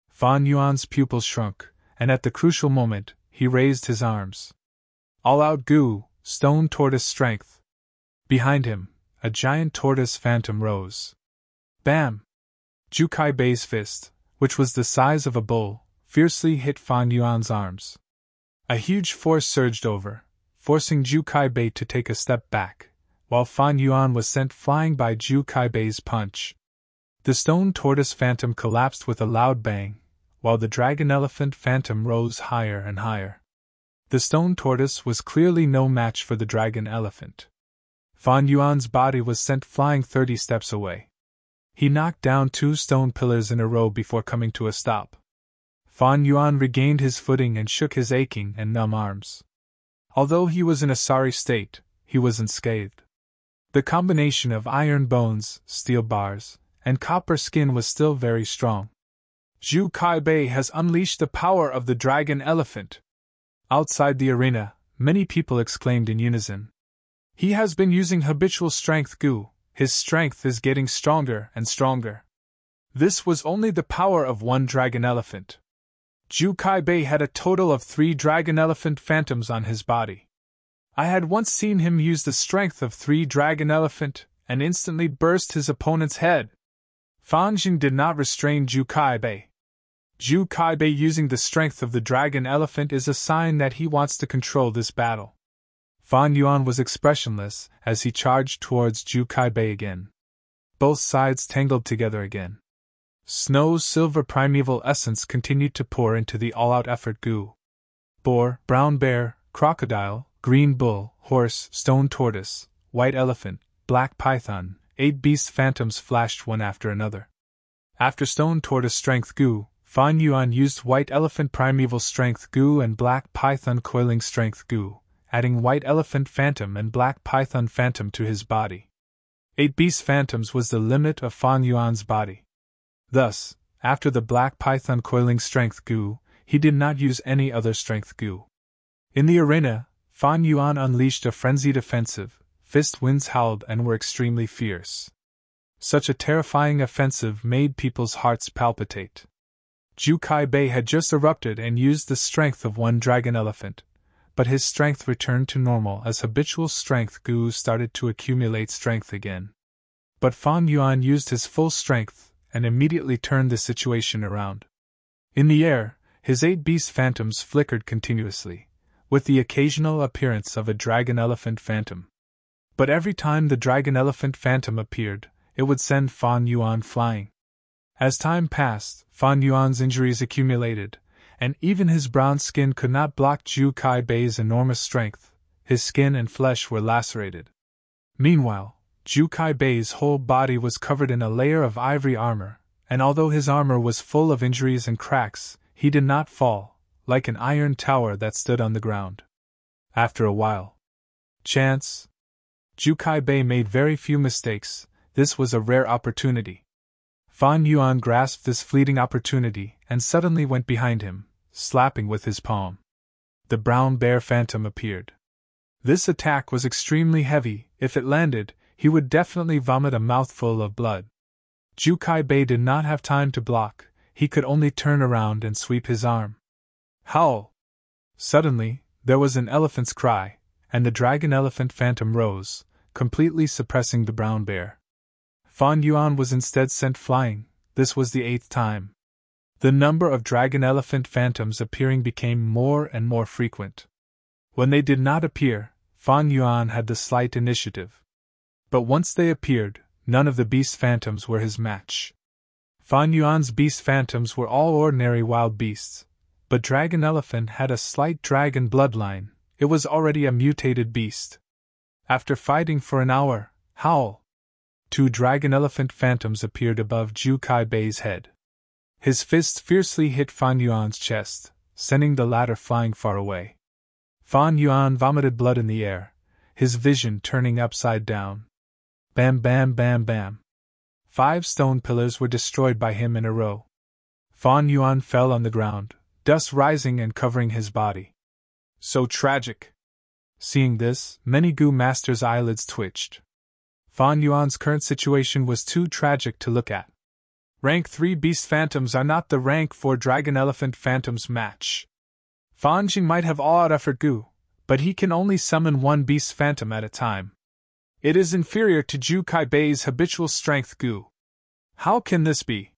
Fan Yuan's pupils shrunk, and at the crucial moment, he raised his arms. All-out Gu, Stone Tortoise Strength, Behind him, a giant tortoise phantom rose. Bam! Jukai Bei's fist, which was the size of a bull, fiercely hit Fan Yuan's arms. A huge force surged over, forcing Jukai Bei to take a step back, while Fan Yuan was sent flying by Jukai Bei's punch. The stone tortoise phantom collapsed with a loud bang, while the dragon elephant phantom rose higher and higher. The stone tortoise was clearly no match for the dragon elephant. Fan Yuan's body was sent flying 30 steps away. He knocked down 2 stone pillars in a row before coming to a stop. Fan Yuan regained his footing and shook his aching and numb arms. Although he was in a sorry state, he was unscathed. The combination of iron bones, steel bars, and copper skin was still very strong. Jukai Bei has unleashed the power of the dragon elephant. Outside the arena, many people exclaimed in unison. He has been using habitual strength Gu. His strength is getting stronger and stronger. This was only the power of one dragon elephant. Jukai Bei had a total of 3 dragon elephant phantoms on his body. I had once seen him use the strength of 3 dragon elephant and instantly burst his opponent's head. Fan Jing did not restrain Jukai Bei. Jukai Bei using the strength of the dragon elephant is a sign that he wants to control this battle. Fan Yuan was expressionless as he charged towards Jukai Bei again. Both sides tangled together again. Snow's silver primeval essence continued to pour into the all-out effort Gu. Boar, brown bear, crocodile, green bull, horse, stone tortoise, white elephant, black python, 8 beast phantoms flashed one after another. After stone tortoise strength Gu, Fan Yuan used white elephant primeval strength Gu and black python coiling strength Gu, adding white elephant phantom and black python phantom to his body. 8 beast phantoms was the limit of Fan Yuan's body. Thus, after the black python coiling strength Gu, he did not use any other strength Gu. In the arena, Fan Yuan unleashed a frenzied offensive, fist winds howled and were extremely fierce. Such a terrifying offensive made people's hearts palpitate. Jukai Bei had just erupted and used the strength of one dragon elephant, but his strength returned to normal as habitual strength Gu started to accumulate strength again. But Fan Yuan used his full strength and immediately turned the situation around. In the air, his 8 beast phantoms flickered continuously, with the occasional appearance of a dragon elephant phantom. But every time the dragon elephant phantom appeared, it would send Fan Yuan flying. As time passed, Fan Yuan's injuries accumulated, and even his brown skin could not block Jukai Bei's enormous strength. His skin and flesh were lacerated. Meanwhile, Jukai Bei's whole body was covered in a layer of ivory armor, and although his armor was full of injuries and cracks, he did not fall, like an iron tower that stood on the ground. After a while, chance. Jukai Bei made very few mistakes. This was a rare opportunity. Fan Yuan grasped this fleeting opportunity and suddenly went behind him, slapping with his palm. The brown bear phantom appeared. This attack was extremely heavy. If it landed, he would definitely vomit a mouthful of blood. Jukai Bei did not have time to block, he could only turn around and sweep his arm. Howl! Suddenly, there was an elephant's cry, and the dragon elephant phantom rose, completely suppressing the brown bear. Fan Yuan was instead sent flying. This was the 8th time. The number of dragon elephant phantoms appearing became more and more frequent. When they did not appear, Fan Yuan had the slight initiative. But once they appeared, none of the beast phantoms were his match. Fan Yuan's beast phantoms were all ordinary wild beasts, but dragon elephant had a slight dragon bloodline. It was already a mutated beast. After fighting for an hour, howl! 2 dragon elephant phantoms appeared above Jukai Bei's head. His fist fiercely hit Fan Yuan's chest, sending the latter flying far away. Fan Yuan vomited blood in the air, his vision turning upside down. Bam bam bam bam. 5 stone pillars were destroyed by him in a row. Fan Yuan fell on the ground, dust rising and covering his body. So tragic! Seeing this, many Gu masters' eyelids twitched. Fan Yuan's current situation was too tragic to look at. Rank 3 beast phantoms are not the rank 4 dragon elephant phantoms match. Fan Jing might have all-out effort Gu, but he can only summon 1 beast phantom at a time. It is inferior to Ju Kai Bei's habitual strength Gu. How can this be?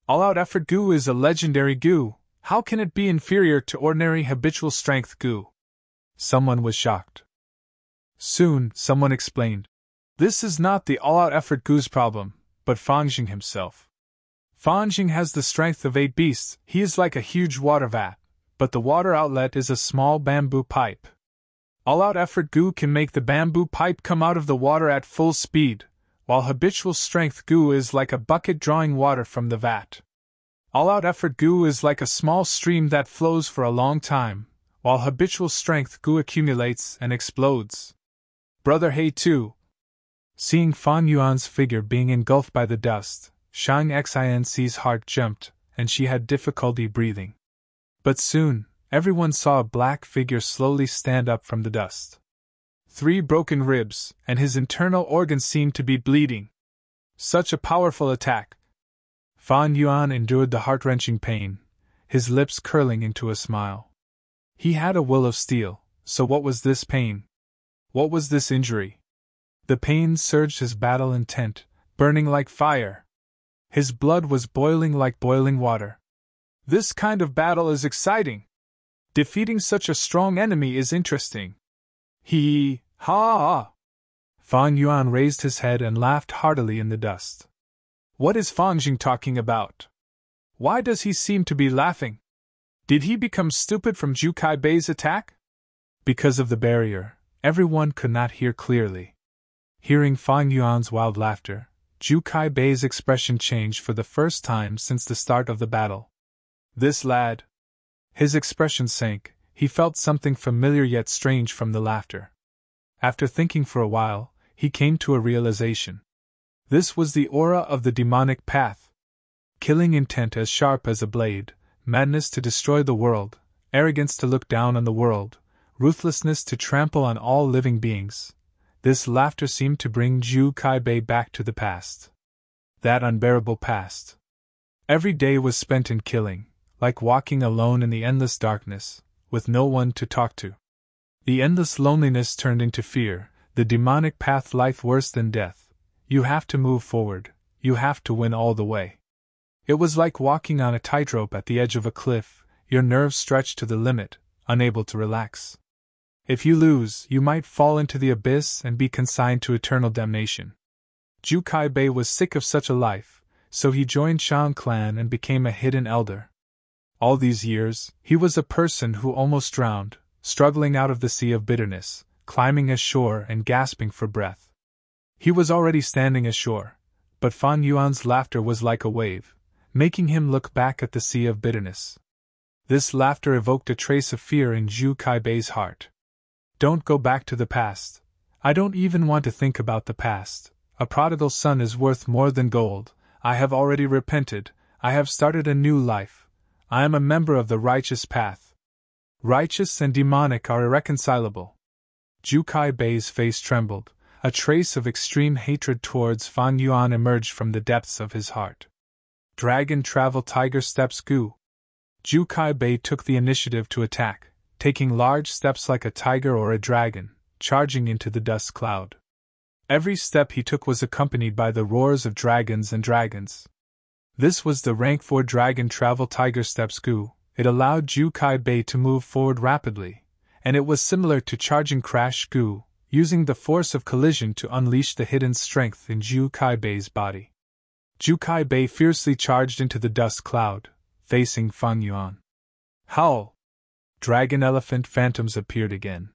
All-out effort Gu is a legendary Gu. How can it be inferior to ordinary habitual strength Gu? Someone was shocked. Soon, someone explained. This is not the all-out effort Gu's problem, but Fangjing himself. Fangjing has the strength of 8 beasts. He is like a huge water vat, but the water outlet is a small bamboo pipe. All-out effort Gu can make the bamboo pipe come out of the water at full speed, while habitual strength Gu is like a bucket drawing water from the vat. All-out effort Gu is like a small stream that flows for a long time, while habitual strength Gu accumulates and explodes. Brother He too. Seeing Fan Yuan's figure being engulfed by the dust, Shang Xin's heart jumped, and she had difficulty breathing. But soon, everyone saw a black figure slowly stand up from the dust. 3 broken ribs, and his internal organs seemed to be bleeding. Such a powerful attack! Fan Yuan endured the heart-wrenching pain, his lips curling into a smile. He had a will of steel, so what was this pain? What was this injury? The pain surged his battle intent, burning like fire. His blood was boiling like boiling water. This kind of battle is exciting. Defeating such a strong enemy is interesting. Ha! Fan Yuan raised his head and laughed heartily in the dust. What is Fangjing talking about? Why does he seem to be laughing? Did he become stupid from Ju Kai Bei's attack? Because of the barrier, everyone could not hear clearly. Hearing Fan Yuan's wild laughter, Ju Kai Bei's expression changed for the first time since the start of the battle. This lad. His expression sank, he felt something familiar yet strange from the laughter. After thinking for a while, he came to a realization. This was the aura of the demonic path. Killing intent as sharp as a blade, madness to destroy the world, arrogance to look down on the world, ruthlessness to trample on all living beings. This laughter seemed to bring Ju Kai Bei back to the past. That unbearable past. Every day was spent in killing, like walking alone in the endless darkness, with no one to talk to. The endless loneliness turned into fear, the demonic path life worse than death. You have to move forward, you have to win all the way. It was like walking on a tightrope at the edge of a cliff, your nerves stretched to the limit, unable to relax. If you lose, you might fall into the abyss and be consigned to eternal damnation. Ju Kai Bei was sick of such a life, so he joined Shang clan and became a hidden elder. All these years, he was a person who almost drowned, struggling out of the sea of bitterness, climbing ashore and gasping for breath. He was already standing ashore, but Fan Yuan's laughter was like a wave, making him look back at the sea of bitterness. This laughter evoked a trace of fear in Ju Kai Bei's heart. Don't go back to the past. I don't even want to think about the past. A prodigal son is worth more than gold. I have already repented. I have started a new life. I am a member of the righteous path. Righteous and demonic are irreconcilable. Ju Kai Bei's face trembled. A trace of extreme hatred towards Fan Yuan emerged from the depths of his heart. Dragon travel tiger steps Gu. Ju Kai Bei took the initiative to attack, taking large steps like a tiger or a dragon, charging into the dust cloud. Every step he took was accompanied by the roars of dragons and dragons. This was the rank 4 dragon travel tiger steps Gu. It allowed Ju Kai Bei to move forward rapidly, and it was similar to charging crash Gu, using the force of collision to unleash the hidden strength in Ju Kai Bei's body. Ju Kai Bei fiercely charged into the dust cloud, facing Fan Yuan. Howl! Dragon elephant phantoms appeared again.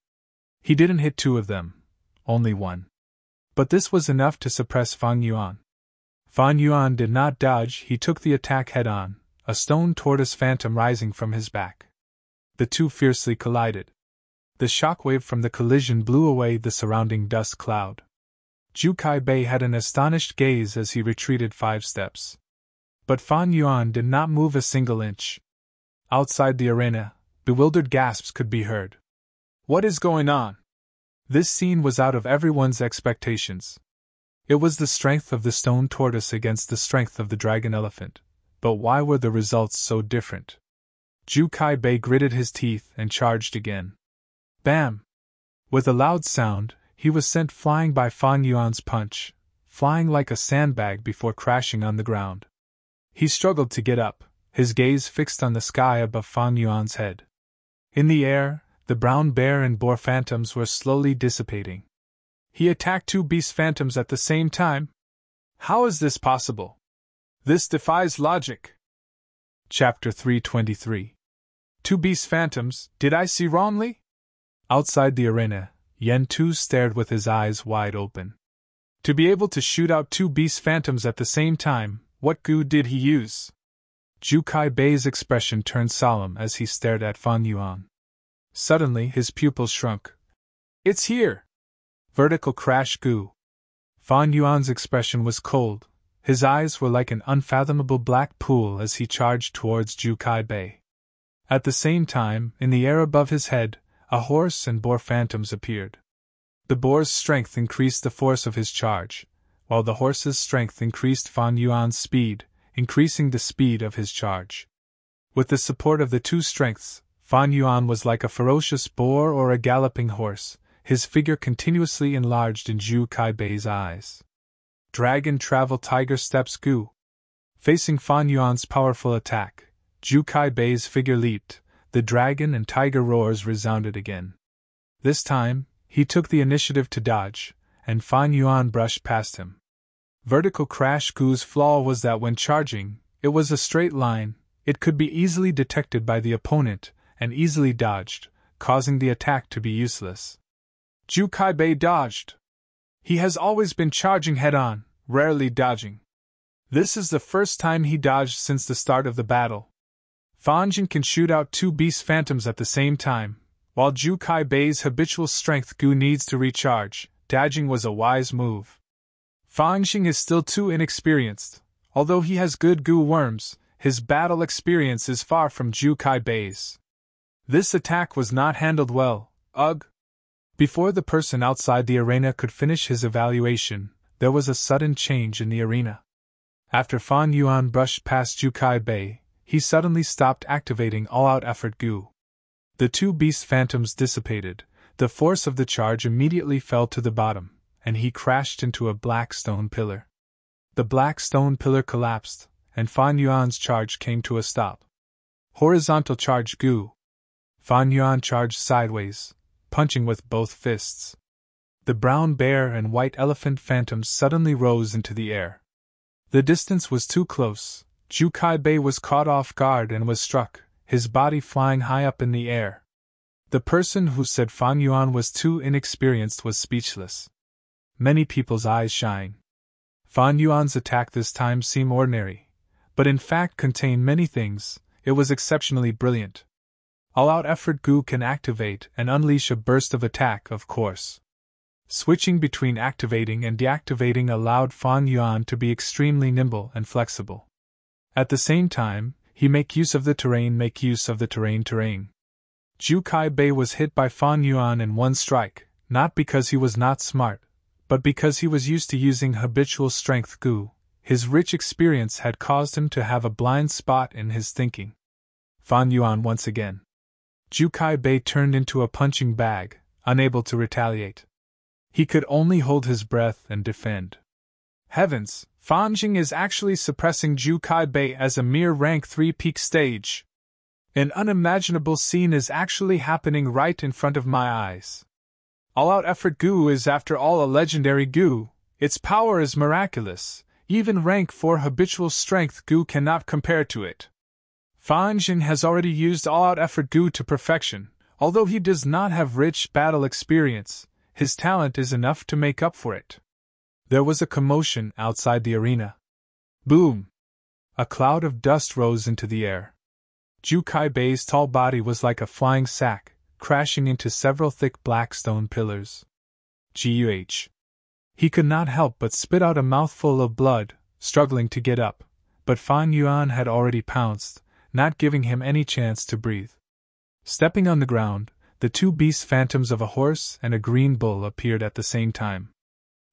He didn't hit 2 of them, only 1. But this was enough to suppress Fan Yuan. Fan Yuan did not dodge, he took the attack head-on, a stone tortoise phantom rising from his back. The 2 fiercely collided. The shockwave from the collision blew away the surrounding dust cloud. Ju Kai Bei had an astonished gaze as he retreated 5 steps. But Fan Yuan did not move a single inch. Outside the arena, bewildered gasps could be heard. What is going on? This scene was out of everyone's expectations. It was the strength of the stone tortoise against the strength of the dragon elephant, but why were the results so different? Ju Kai Bei gritted his teeth and charged again. Bam! With a loud sound, he was sent flying by Fan Yuan's punch, flying like a sandbag before crashing on the ground. He struggled to get up, his gaze fixed on the sky above Fan Yuan's head. In the air, the brown bear and boar phantoms were slowly dissipating. He attacked two beast phantoms at the same time? How is this possible? This defies logic. Chapter 323. Two beast phantoms, did I see wrongly? Outside the arena, Yen Tu stared with his eyes wide open. To be able to shoot out two beast phantoms at the same time, what gu did he use? Zhu Kai Bei's expression turned solemn as he stared at Fan Yuan. Suddenly his pupils shrunk. It's here! Vertical crash gu. Fan Yuan's expression was cold. His eyes were like an unfathomable black pool as he charged towards Zhu Kai Bei. At the same time, in the air above his head, a horse and boar phantoms appeared. The boar's strength increased the force of his charge, while the horse's strength increased Fan Yuan's speed, increasing the speed of his charge. With the support of the two strengths, Fan Yuan was like a ferocious boar or a galloping horse, his figure continuously enlarged in Zhu Kai Bei's eyes. Dragon Travel Tiger Steps gu. Facing Fan Yuan's powerful attack, Zhu Kai Bei's figure leaped, the dragon and tiger roars resounded again. This time, he took the initiative to dodge, and Fan Yuan brushed past him. Vertical crash gu's flaw was that when charging, it was a straight line, it could be easily detected by the opponent, and easily dodged, causing the attack to be useless. Zhu Kai Bei dodged. He has always been charging head-on, rarely dodging. This is the first time he dodged since the start of the battle. Fan Jin can shoot out two beast phantoms at the same time, while Zhu Kai Bei's habitual strength gu needs to recharge. Dodging was a wise move. Fan Jin is still too inexperienced. Although he has good gu worms, his battle experience is far from Zhu Kai Bei's. This attack was not handled well. Ugh! Before the person outside the arena could finish his evaluation, there was a sudden change in the arena. After Fan Yuan brushed past Zhu Kai Bei, he suddenly stopped activating all-out effort gu. The two beast phantoms dissipated, the force of the charge immediately fell to the bottom, and he crashed into a black stone pillar. The black stone pillar collapsed, and Fan Yuan's charge came to a stop. Horizontal charge gu. Fan Yuan charged sideways, punching with both fists. The brown bear and white elephant phantoms suddenly rose into the air. The distance was too close. Zhu Kai Bei was caught off guard and was struck, his body flying high up in the air. The person who said Fan Yuan was too inexperienced was speechless. Many people's eyes shine. Fan Yuan's attack this time seemed ordinary, but in fact contained many things. It was exceptionally brilliant. All-out effort gu can activate and unleash a burst of attack, of course. Switching between activating and deactivating allowed Fan Yuan to be extremely nimble and flexible. At the same time, he make use of the terrain. Zhu Kai Bei was hit by Fan Yuan in one strike, not because he was not smart, but because he was used to using habitual strength gu. His rich experience had caused him to have a blind spot in his thinking. Fan Yuan once again. Zhu Kai Bei turned into a punching bag, unable to retaliate. He could only hold his breath and defend. Heavens, Fan Jing is actually suppressing Zhu Kai Bei as a mere rank 3 peak stage. An unimaginable scene is actually happening right in front of my eyes. All-out effort gu is after all a legendary gu. Its power is miraculous. Even rank 4 habitual strength gu cannot compare to it. Fan Jin has already used all-out effort gu to perfection. Although he does not have rich battle experience, his talent is enough to make up for it. There was a commotion outside the arena. Boom! A cloud of dust rose into the air. Zhu Kai Bei's tall body was like a flying sack, crashing into several thick black stone pillars. Guh! He could not help but spit out a mouthful of blood, struggling to get up, but Fan Yuan had already pounced, not giving him any chance to breathe. Stepping on the ground, the two beast phantoms of a horse and a green bull appeared at the same time.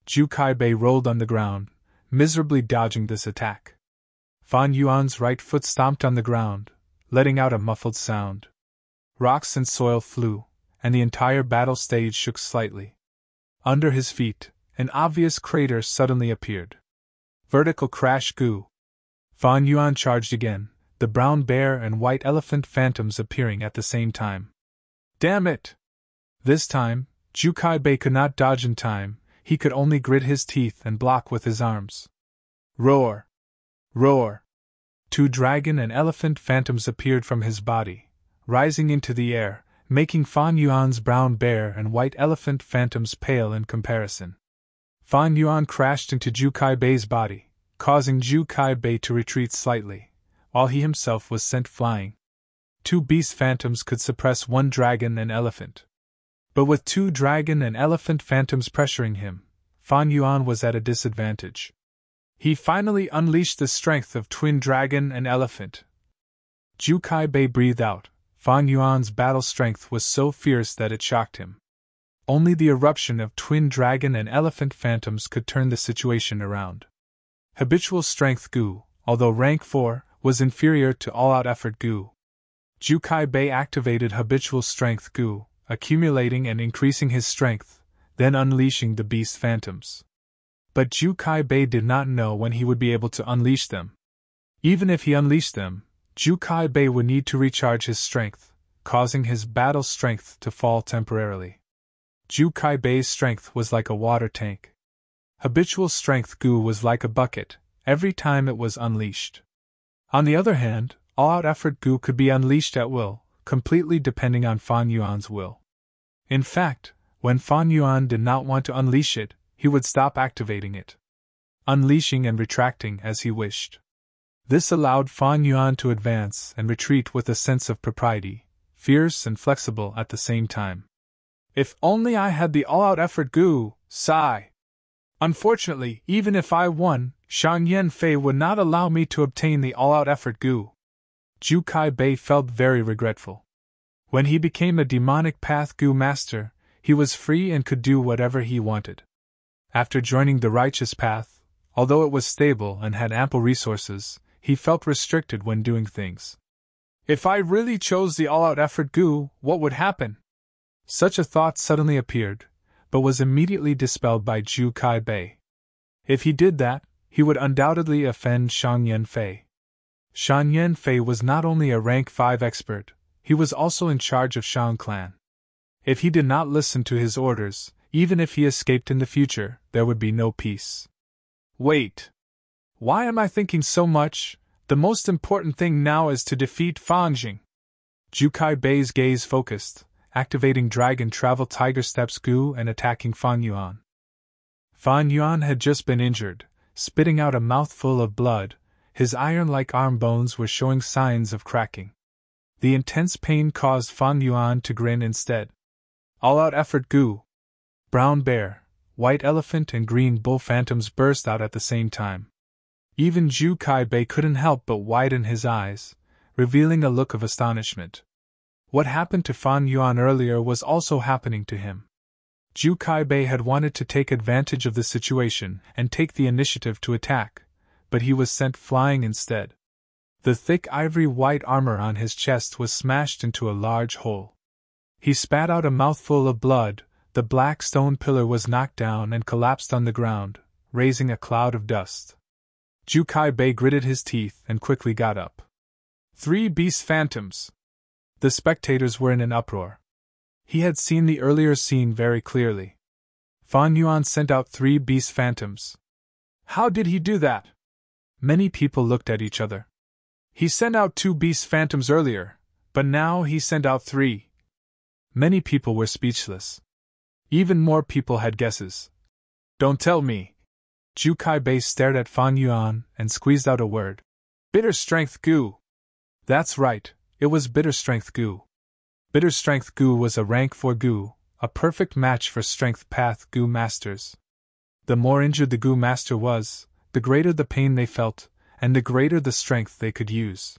Zhu Kai Bei rolled on the ground, miserably dodging this attack. Fan Yuan's right foot stomped on the ground, letting out a muffled sound. Rocks and soil flew, and the entire battle stage shook slightly. Under his feet, an obvious crater suddenly appeared. Vertical crash goo. Fan Yuan charged again, the brown bear and white elephant phantoms appearing at the same time. Damn it! This time, Jukai Bei could not dodge in time, he could only grit his teeth and block with his arms. Roar! Roar! 2 dragon and elephant phantoms appeared from his body, rising into the air, making Fan Yuan's brown bear and white elephant phantoms pale in comparison. Fan Yuan crashed into Jukai Bei's body, causing Jukai Bei to retreat slightly, while he himself was sent flying. 2 beast phantoms could suppress 1 dragon and elephant. But with 2 dragon and elephant phantoms pressuring him, Fan Yuan was at a disadvantage. He finally unleashed the strength of twin dragon and elephant. Jukai Bei breathed out. Fan Yuan's battle strength was so fierce that it shocked him. Only the eruption of twin dragon and elephant phantoms could turn the situation around. Habitual strength Gu, although rank 4, was inferior to all-out effort Gu. Jukai Bei activated habitual strength Gu, accumulating and increasing his strength, then unleashing the beast phantoms. But Jukai Bei did not know when he would be able to unleash them. Even if he unleashed them, Jukai Bei would need to recharge his strength, causing his battle strength to fall temporarily. Jukai Bei's strength was like a water tank. Habitual strength Gu was like a bucket, every time it was unleashed. On the other hand, all-out effort Gu could be unleashed at will, completely depending on Fan Yuan's will. In fact, when Fan Yuan did not want to unleash it, he would stop activating it, unleashing and retracting as he wished. This allowed Fan Yuan to advance and retreat with a sense of propriety, fierce and flexible at the same time. If only I had the all-out effort Gu, sigh. Unfortunately, even if I won, Shan Yen Fei would not allow me to obtain the all-out effort Gu. Jukai Bei felt very regretful. When he became a demonic path Gu master, he was free and could do whatever he wanted. After joining the righteous path, although it was stable and had ample resources, he felt restricted when doing things. If I really chose the all-out effort Gu, what would happen? Such a thought suddenly appeared, but was immediately dispelled by Jukai Bei. If he did that, he would undoubtedly offend Shan Yen Fei. Shan Yen Fei was not only a rank 5 expert, he was also in charge of Shang clan. If he did not listen to his orders, even if he escaped in the future, there would be no peace. Wait! Why am I thinking so much? The most important thing now is to defeat Fan Jing. Jukai Bei's gaze focused, activating Dragon Travel Tiger Steps Gu and attacking Fan Yuan. Fan Yuan had just been injured, spitting out a mouthful of blood. His iron-like arm bones were showing signs of cracking. The intense pain caused Fan Yuan to grin instead. All-out effort Gu. Brown bear, white elephant and green bull phantoms burst out at the same time. Even Jukai Bei couldn't help but widen his eyes, revealing a look of astonishment. What happened to Fan Yuan earlier was also happening to him. Jukai Bei had wanted to take advantage of the situation and take the initiative to attack, but he was sent flying instead. The thick ivory white armor on his chest was smashed into a large hole. He spat out a mouthful of blood. The black stone pillar was knocked down and collapsed on the ground, raising a cloud of dust. Jukai Bei gritted his teeth and quickly got up. 3 beast phantoms! The spectators were in an uproar. He had seen the earlier scene very clearly. Fan Yuan sent out 3 beast phantoms. How did he do that? Many people looked at each other. He sent out 2 beast phantoms earlier, but now he sent out 3. Many people were speechless. Even more people had guesses. Don't tell me. Jukai Bei stared at Fan Yuan and squeezed out a word. Bitter strength Gu. That's right, it was bitter strength Gu. Bitter strength Gu was a rank 4 Gu, a perfect match for strength path Gu masters. The more injured the Gu master was, the greater the pain they felt, and the greater the strength they could use.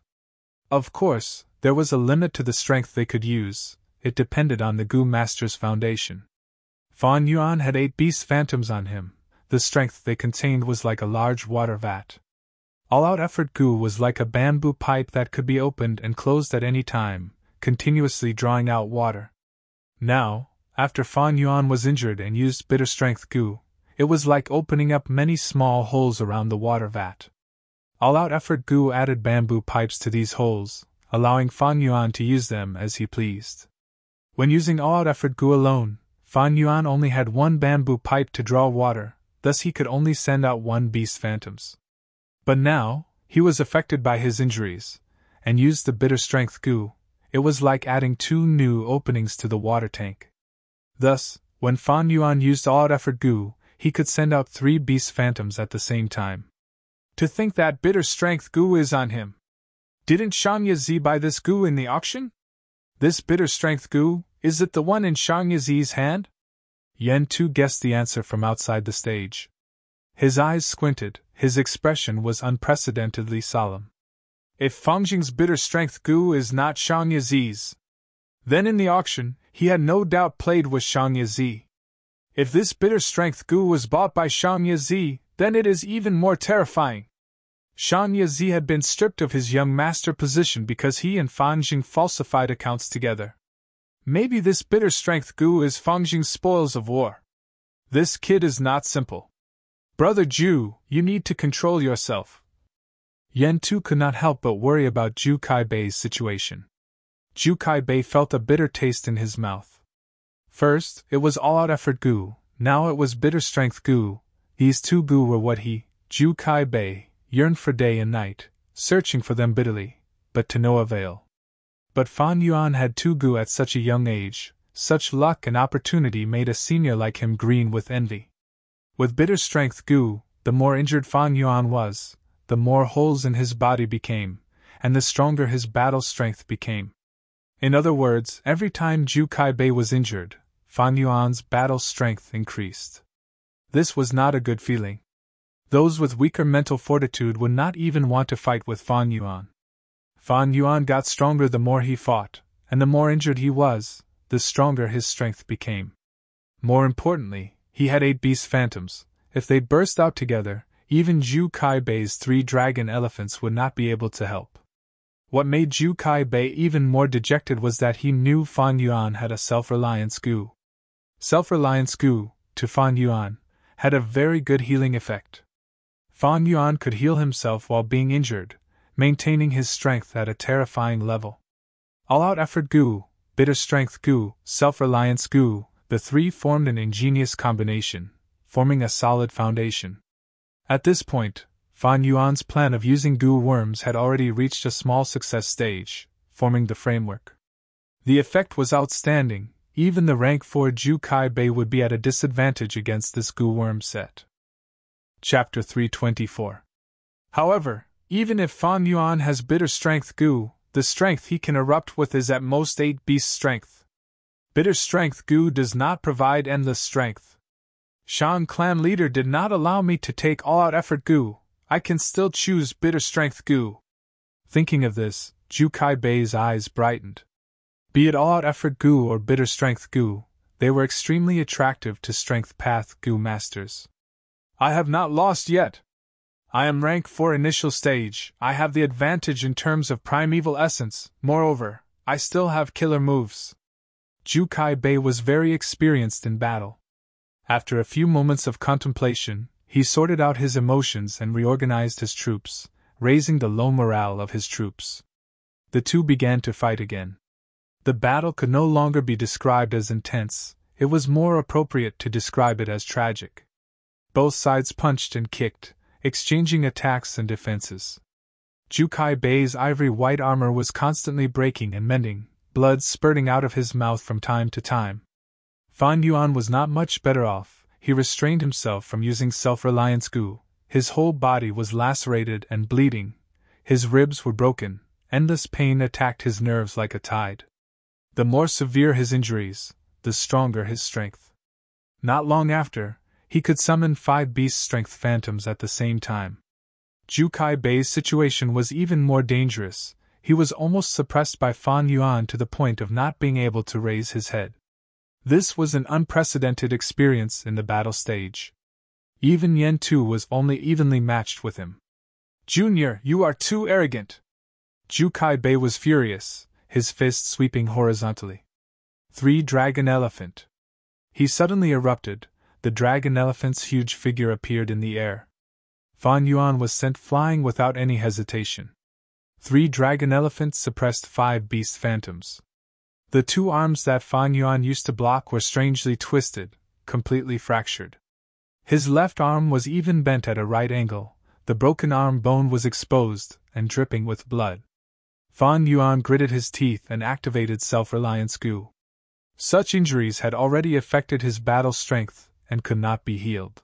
Of course, there was a limit to the strength they could use, it depended on the Gu master's foundation. Fan Yuan had 8 beast phantoms on him. The strength they contained was like a large water vat. All-out effort Gu was like a bamboo pipe that could be opened and closed at any time, continuously drawing out water. Now, After Fan Yuan was injured and used bitter strength goo, it was like opening up many small holes around the water vat. All-out effort goo added bamboo pipes to these holes, allowing Fan Yuan to use them as he pleased. When using all-out effort goo alone, Fan Yuan only had one bamboo pipe to draw water, thus he could only send out one beast phantoms. But now, he was affected by his injuries, and used the bitter strength goo. It was like adding 2 new openings to the water tank. Thus, when Fan Yuan used all-out effort goo, he could send out 3 beast phantoms at the same time. To think that bitter strength goo is on him. Didn't Shang Yi buy this goo in the auction? This bitter strength goo, is it the one in Shang Yi's hand? Yen Tu guessed the answer from outside the stage. His eyes squinted, his expression was unprecedentedly solemn. If Fangjing's bitter strength goo is not Shang Yi's, then in the auction, he had no doubt played with Shang Yi. If this bitter strength goo was bought by Shang Yi, then it is even more terrifying. Shang Yi had been stripped of his young master position because he and Fangjing falsified accounts together. Maybe this bitter strength goo is Fangjing's spoils of war. This kid is not simple. Brother Ju, you need to control yourself. Yen Tu could not help but worry about Ju Kaibei's situation. Ju Kaibei felt a bitter taste in his mouth. First, it was all-out effort goo, now it was bitter strength goo. These 2 goo were what he, Ju Kaibei, yearned for day and night, searching for them bitterly, but to no avail. But Fan Yuan had 2 goo at such a young age. Such luck and opportunity made a senior like him green with envy. With bitter strength goo, the more injured Fan Yuan was, the more holes in his body became, and the stronger his battle strength became. In other words, every time Ju Kaibei was injured, Fan Yuan's battle strength increased. This was not a good feeling. Those with weaker mental fortitude would not even want to fight with Fan Yuan. Fan Yuan got stronger the more he fought, and the more injured he was, the stronger his strength became. More importantly, he had 8 beast phantoms. If they burst out together, even Ju Kaibei's 3 dragon elephants would not be able to help. What made Ju Kaibei even more dejected was that he knew Fan Yuan had a self-reliance goo. Self-reliance goo, to Fan Yuan, had a very good healing effect. Fan Yuan could heal himself while being injured, maintaining his strength at a terrifying level. All-out effort goo, bitter strength goo, self-reliance goo, the 3 formed an ingenious combination, forming a solid foundation. At this point, Fan Yuan's plan of using goo worms had already reached a small success stage, forming the framework. The effect was outstanding. Even the rank 4 Ju Kaibei would be at a disadvantage against this goo worm set. Chapter 324. However, even if Fan Yuan has bitter strength goo, the strength he can erupt with is at most 8 beast strength. Bitter strength goo does not provide endless strength. Shang clan leader did not allow me to take all-out effort goo. I can still choose bitter strength goo. Thinking of this, Ju Kaibei's eyes brightened. Be it all-out effort goo or bitter strength goo, they were extremely attractive to strength path goo masters. I have not lost yet. I am rank 4 initial stage. I have the advantage in terms of primeval essence. Moreover, I still have killer moves. Ju Kaibei was very experienced in battle. After a few moments of contemplation, he sorted out his emotions and reorganized his troops, raising the low morale of his troops. The 2 began to fight again. The battle could no longer be described as intense, it was more appropriate to describe it as tragic. Both sides punched and kicked, exchanging attacks and defenses. Ju Kaibei's ivory-white armor was constantly breaking and mending, blood spurting out of his mouth from time to time. Fan Yuan was not much better off. He restrained himself from using self-reliance goo. His whole body was lacerated and bleeding. His ribs were broken. Endless pain attacked his nerves like a tide. The more severe his injuries, the stronger his strength. Not long after, he could summon 5 beast strength phantoms at the same time. Ju Kaibei's situation was even more dangerous. He was almost suppressed by Fan Yuan to the point of not being able to raise his head. This was an unprecedented experience in the battle stage. Even Yen Tu was only evenly matched with him. Junior, you are too arrogant! Ju Kaibei was furious, his fist sweeping horizontally. 3 Dragon Elephant. He suddenly erupted. The dragon elephant's huge figure appeared in the air. Fan Yuan was sent flying without any hesitation. 3 dragon elephants suppressed 5 beast phantoms. The 2 arms that Fan Yuan used to block were strangely twisted, completely fractured. His left arm was even bent at a right angle, the broken arm bone was exposed and dripping with blood. Fan Yuan gritted his teeth and activated self-reliance Gu. Such injuries had already affected his battle strength and could not be healed.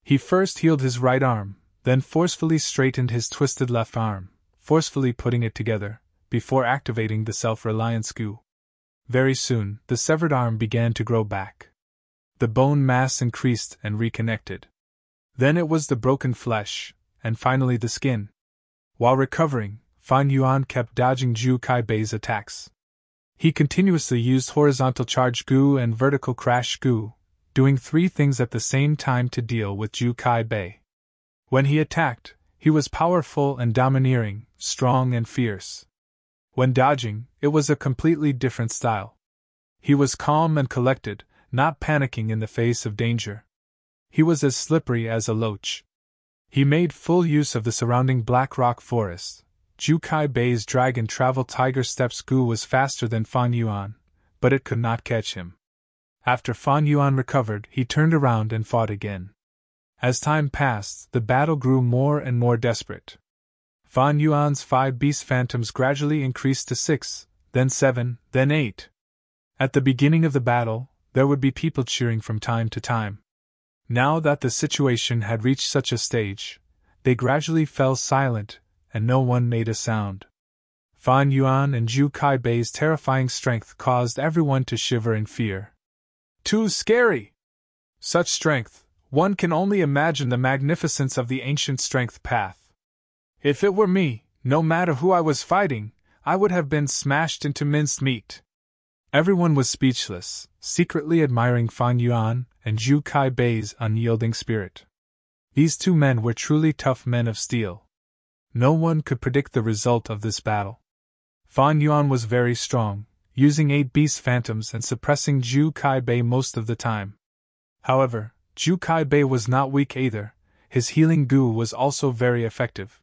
He first healed his right arm, then forcefully straightened his twisted left arm, forcefully putting it together, before activating the self-reliance Gu. Very soon, the severed arm began to grow back. The bone mass increased and reconnected. Then it was the broken flesh, and finally the skin. While recovering, Fan Yuan kept dodging Zhu Kaibei's attacks. He continuously used horizontal charge Gu and vertical crash Gu, doing 3 things at the same time to deal with Zhu Kaibei. When he attacked, he was powerful and domineering, strong and fierce. When dodging, it was a completely different style. He was calm and collected, not panicking in the face of danger. He was as slippery as a loach. He made full use of the surrounding black rock forest. Zhu Kaibei's dragon travel tiger steps Gu was faster than Fan Yuan, but it could not catch him. After Fan Yuan recovered, he turned around and fought again. As time passed, the battle grew more and more desperate. Fan Yuan's 5 beast phantoms gradually increased to 6, then 7, then 8. At the beginning of the battle, there would be people cheering from time to time. Now that the situation had reached such a stage, they gradually fell silent, and no one made a sound. Fan Yuan and Zhu Kaibei's terrifying strength caused everyone to shiver in fear. Too scary! Such strength, one can only imagine the magnificence of the ancient strength path. If it were me, no matter who I was fighting, I would have been smashed into minced meat. Everyone was speechless, secretly admiring Fan Yuan and Zhu Kaibei's unyielding spirit. These 2 men were truly tough men of steel. No one could predict the result of this battle. Fan Yuan was very strong, using 8 beast phantoms and suppressing Zhu Kaibei most of the time. However, Zhu Kaibei was not weak either. His healing Gu was also very effective.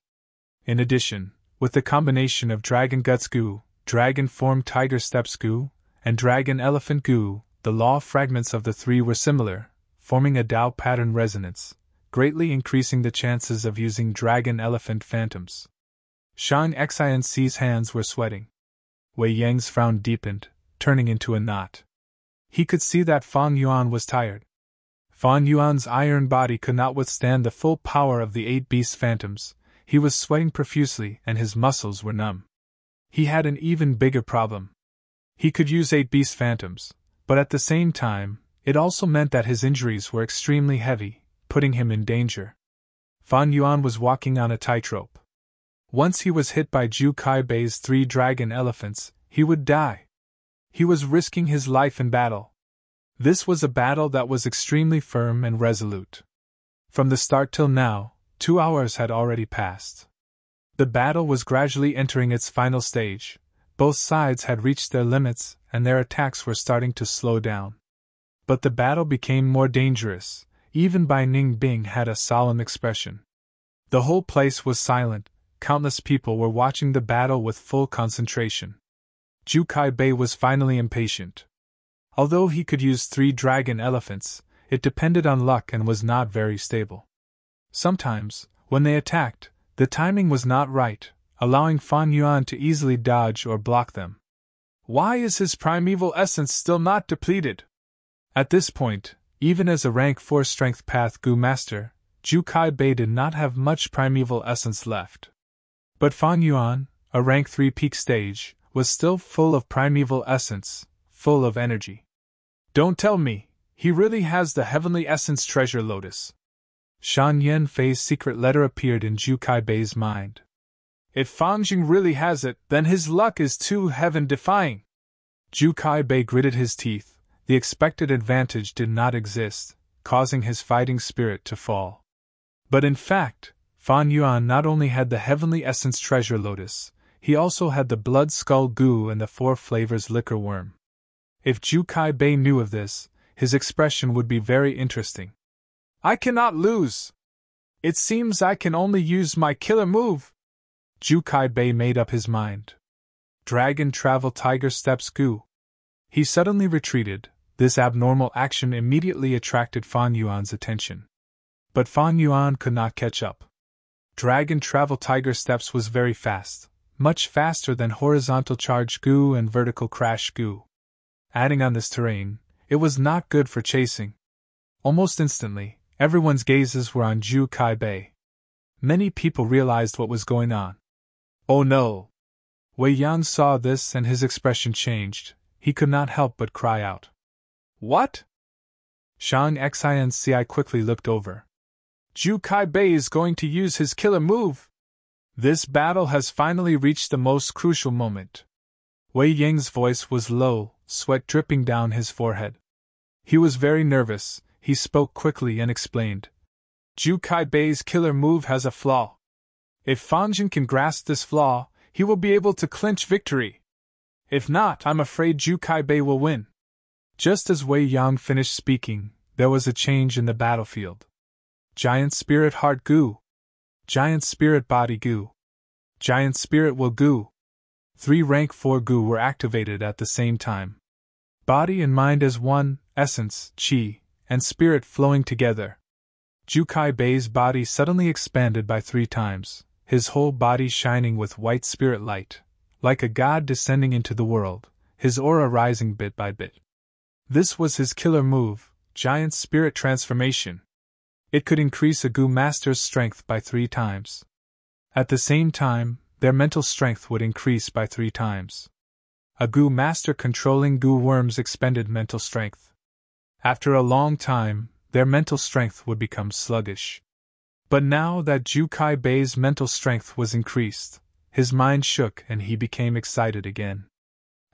In addition, with the combination of Dragon Guts Gu, Dragon Form Tiger Steps Gu, and Dragon Elephant Gu, the law fragments of the 3 were similar, forming a Tao pattern resonance, greatly increasing the chances of using Dragon Elephant Phantoms. Shang Xianxi's hands were sweating. Wei Yang's frown deepened, turning into a knot. He could see that Fan Yuan was tired. Fan Yuan's iron body could not withstand the full power of the 8 beast phantoms. He was sweating profusely and his muscles were numb. He had an even bigger problem. He could use 8 beast phantoms, but at the same time, it also meant that his injuries were extremely heavy, putting him in danger. Fan Yuan was walking on a tightrope. Once he was hit by Zhu Kaibei's 3 dragon elephants, he would die. He was risking his life in battle. This was a battle that was extremely firm and resolute. From the start till now, 2 hours had already passed. The battle was gradually entering its final stage. Both sides had reached their limits, and their attacks were starting to slow down. But the battle became more dangerous. Even Bai Ning Bing had a solemn expression. The whole place was silent. Countless people were watching the battle with full concentration. Zhu Kaibei was finally impatient. Although he could use 3 dragon elephants, it depended on luck and was not very stable. Sometimes, when they attacked, the timing was not right, allowing Fan Yuan to easily dodge or block them. Why is his primeval essence still not depleted? At this point, even as a rank 4 strength path Gu master, Zhu Kaibei did not have much primeval essence left. But Fan Yuan, a rank 3 peak stage, was still full of primeval essence, full of energy. Don't tell me, he really has the heavenly essence treasure lotus. Shan Yanfei's secret letter appeared in Zhu Kaibei's mind. If Fan Jing really has it, then his luck is too heaven-defying. Zhu Kaibei gritted his teeth. The expected advantage did not exist, causing his fighting spirit to fall. But in fact, Fan Yuan not only had the heavenly essence treasure lotus, he also had the blood skull Gu and the 4 flavors liquor worm. If Zhu Kaibei knew of this, his expression would be very interesting. I cannot lose. It seems I can only use my killer move. Jukai-Bei made up his mind. Dragon Travel Tiger Steps Gu. He suddenly retreated. This abnormal action immediately attracted Fan Yuan's attention. But Fan Yuan could not catch up. Dragon Travel Tiger Steps was very fast, much faster than Horizontal Charge Gu and Vertical Crash Gu. Adding on this terrain, it was not good for chasing. Almost instantly, everyone's gazes were on Jukai-Bei. Many people realized what was going on. Oh no! Wei Yang saw this and his expression changed. He could not help but cry out. What? Shang Xinci quickly looked over. Jukai-Bei is going to use his killer move! This battle has finally reached the most crucial moment. Wei Yang's voice was low, sweat dripping down his forehead. He was very nervous. He spoke quickly and explained. Jukai-Bei's killer move has a flaw. If Fanjin can grasp this flaw, he will be able to clinch victory. If not, I'm afraid Jukai-Bei will win. Just as Wei Yang finished speaking, there was a change in the battlefield. Giant Spirit Heart Gu. Giant Spirit Body Gu. Giant Spirit Will Gu. 3 rank 4 Gu were activated at the same time. Body and mind as one, essence, qi, and spirit flowing together. Jukai-Bei's body suddenly expanded by 3 times, his whole body shining with white spirit light, like a god descending into the world, his aura rising bit by bit. This was his killer move, Giant Spirit Transformation. It could increase a Gu master's strength by 3 times. At the same time, their mental strength would increase by 3 times. A Gu master controlling Gu worms expended mental strength. After a long time, their mental strength would become sluggish. But now that Jukai-Bei's mental strength was increased, his mind shook and he became excited again.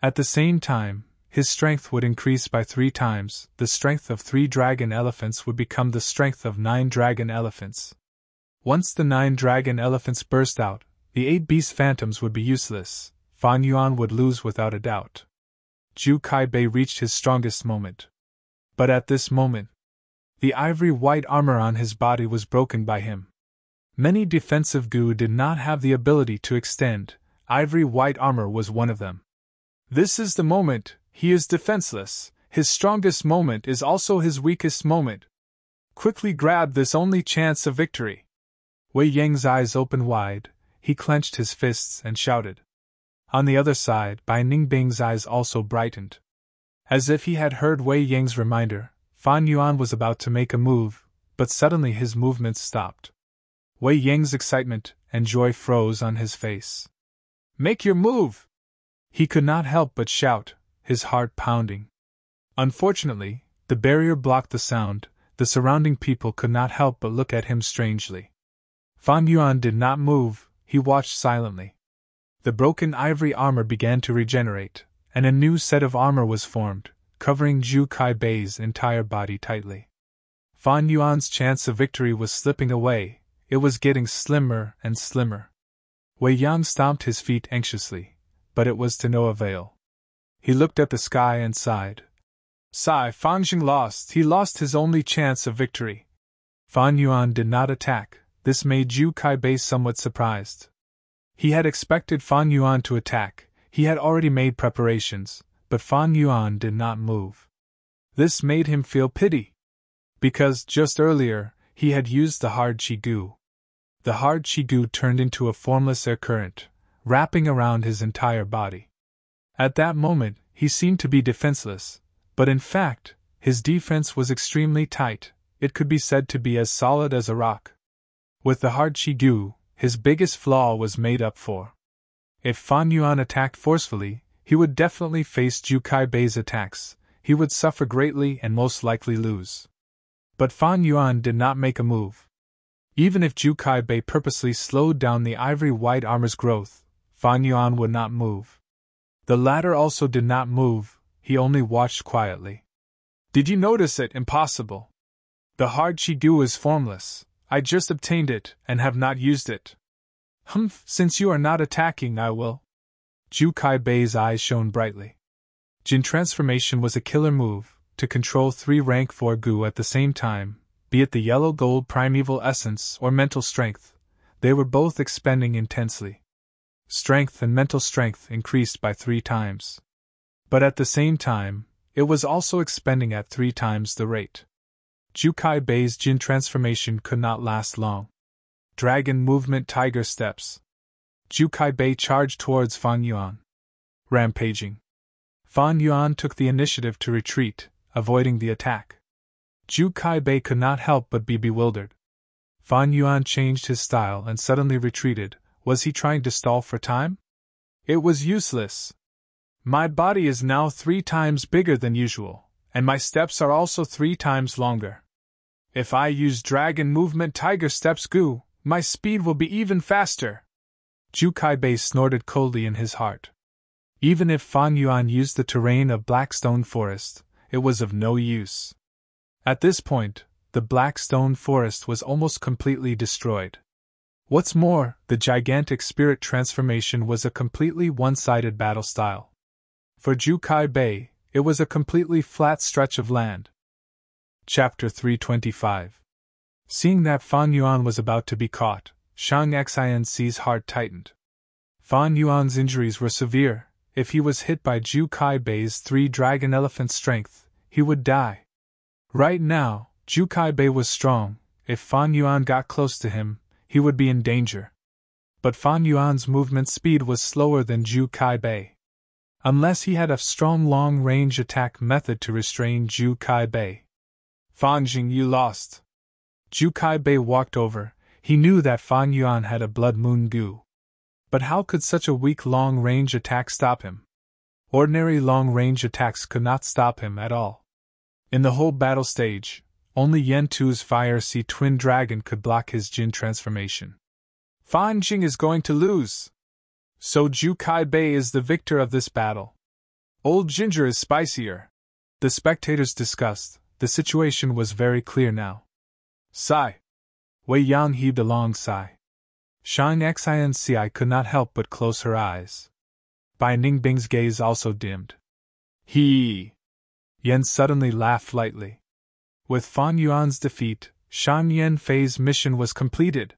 At the same time, his strength would increase by 3 times. The strength of 3 dragon elephants would become the strength of 9 dragon elephants. Once the 9 dragon elephants burst out, the 8 beast phantoms would be useless. Fan Yuan would lose without a doubt. Jukai-Bei reached his strongest moment. But at this moment, the ivory white armor on his body was broken by him. Many defensive Gu did not have the ability to extend. Ivory white armor was one of them. This is the moment. He is defenseless. His strongest moment is also his weakest moment. Quickly grab this only chance of victory. Wei Yang's eyes opened wide. He clenched his fists and shouted. On the other side, Bai Ningbing's eyes also brightened. As if he had heard Wei Yang's reminder, Fan Yuan was about to make a move, but suddenly his movements stopped. Wei Yang's excitement and joy froze on his face. Make your move! He could not help but shout, his heart pounding. Unfortunately, the barrier blocked the sound. The surrounding people could not help but look at him strangely. Fan Yuan did not move, he watched silently. The broken ivory armor began to regenerate, and a new set of armor was formed, covering Jukai-Bei's entire body tightly. Fan Yuan's chance of victory was slipping away. It was getting slimmer and slimmer. Wei Yang stomped his feet anxiously, but it was to no avail. He looked at the sky and sighed. Sigh, Fanjing lost. He lost his only chance of victory. Fan Yuan did not attack. This made Jukai-Bei somewhat surprised. He had expected Fan Yuan to attack. He had already made preparations, but Fan Yuan did not move. This made him feel pity. Because, just earlier, he had used the hard Qi Gu. The hard Qi Gu turned into a formless air current, wrapping around his entire body. At that moment, he seemed to be defenseless, but in fact, his defense was extremely tight. It could be said to be as solid as a rock. With the hard Qi Gu, his biggest flaw was made up for. If Fan Yuan attacked forcefully, he would definitely face Jukai-Bei's attacks. He would suffer greatly and most likely lose. But Fan Yuan did not make a move. Even if Jukai-Bei purposely slowed down the ivory white armor's growth, Fan Yuan would not move. The latter also did not move, he only watched quietly. Did you notice it? Impossible. The hard Qi Gu is formless. I just obtained it, and have not used it. Humph, since you are not attacking, I will. Jukai-Bei's eyes shone brightly. Jin transformation was a killer move. to control 3 rank 4 goo at the same time, be it the yellow gold primeval essence or mental strength. They were both expending intensely. Strength and mental strength increased by 3 times. But at the same time, it was also expending at 3 times the rate. Jukai Bei's Jin transformation could not last long. Dragon movement, tiger steps. Jukai Bei charged towards Fan Yuan. Rampaging. Fan Yuan took the initiative to retreat, avoiding the attack. Jukai Bei could not help but be bewildered. Fan Yuan changed his style and suddenly retreated. Was he trying to stall for time? It was useless. My body is now 3 times bigger than usual, and my steps are also 3 times longer. If I use dragon movement tiger steps goo, my speed will be even faster. Jukai Bei snorted coldly in his heart. Even if Fan Yuan used the terrain of Blackstone Forest, it was of no use. At this point, the Blackstone Forest was almost completely destroyed. What's more, the gigantic spirit transformation was a completely one-sided battle style. For Jukai Bei, it was a completely flat stretch of land. Chapter 325. Seeing that Fan Yuan was about to be caught, Shang Xianxi's heart tightened. Fan Yuan's injuries were severe. If he was hit by Jukai Bei's 3 dragon elephant strength, he would die. Right now, Jukai Bei was strong. If Fan Yuan got close to him, he would be in danger. But Fan Yuan's movement speed was slower than Jukai Bei. Unless he had a strong long-range attack method to restrain Jukai Bei. Fan Jing, you lost. Jukai Bei walked over. He knew that Fan Yuan had a blood moon goo. But how could such a weak long-range attack stop him? Ordinary long-range attacks could not stop him at all. In the whole battle stage, only Yen Tu's Fire Sea Twin Dragon could block his Jin transformation. Fan Jing is going to lose. So Jukai Bei is the victor of this battle. Old Ginger is spicier. The spectators discussed. The situation was very clear now. Sigh. Wei Yang heaved a long sigh. Shang Xianxi could not help but close her eyes. Bai Ningbing's gaze also dimmed. He. Yen suddenly laughed lightly. With Fan Yuan's defeat, Shan Yanfei's mission was completed.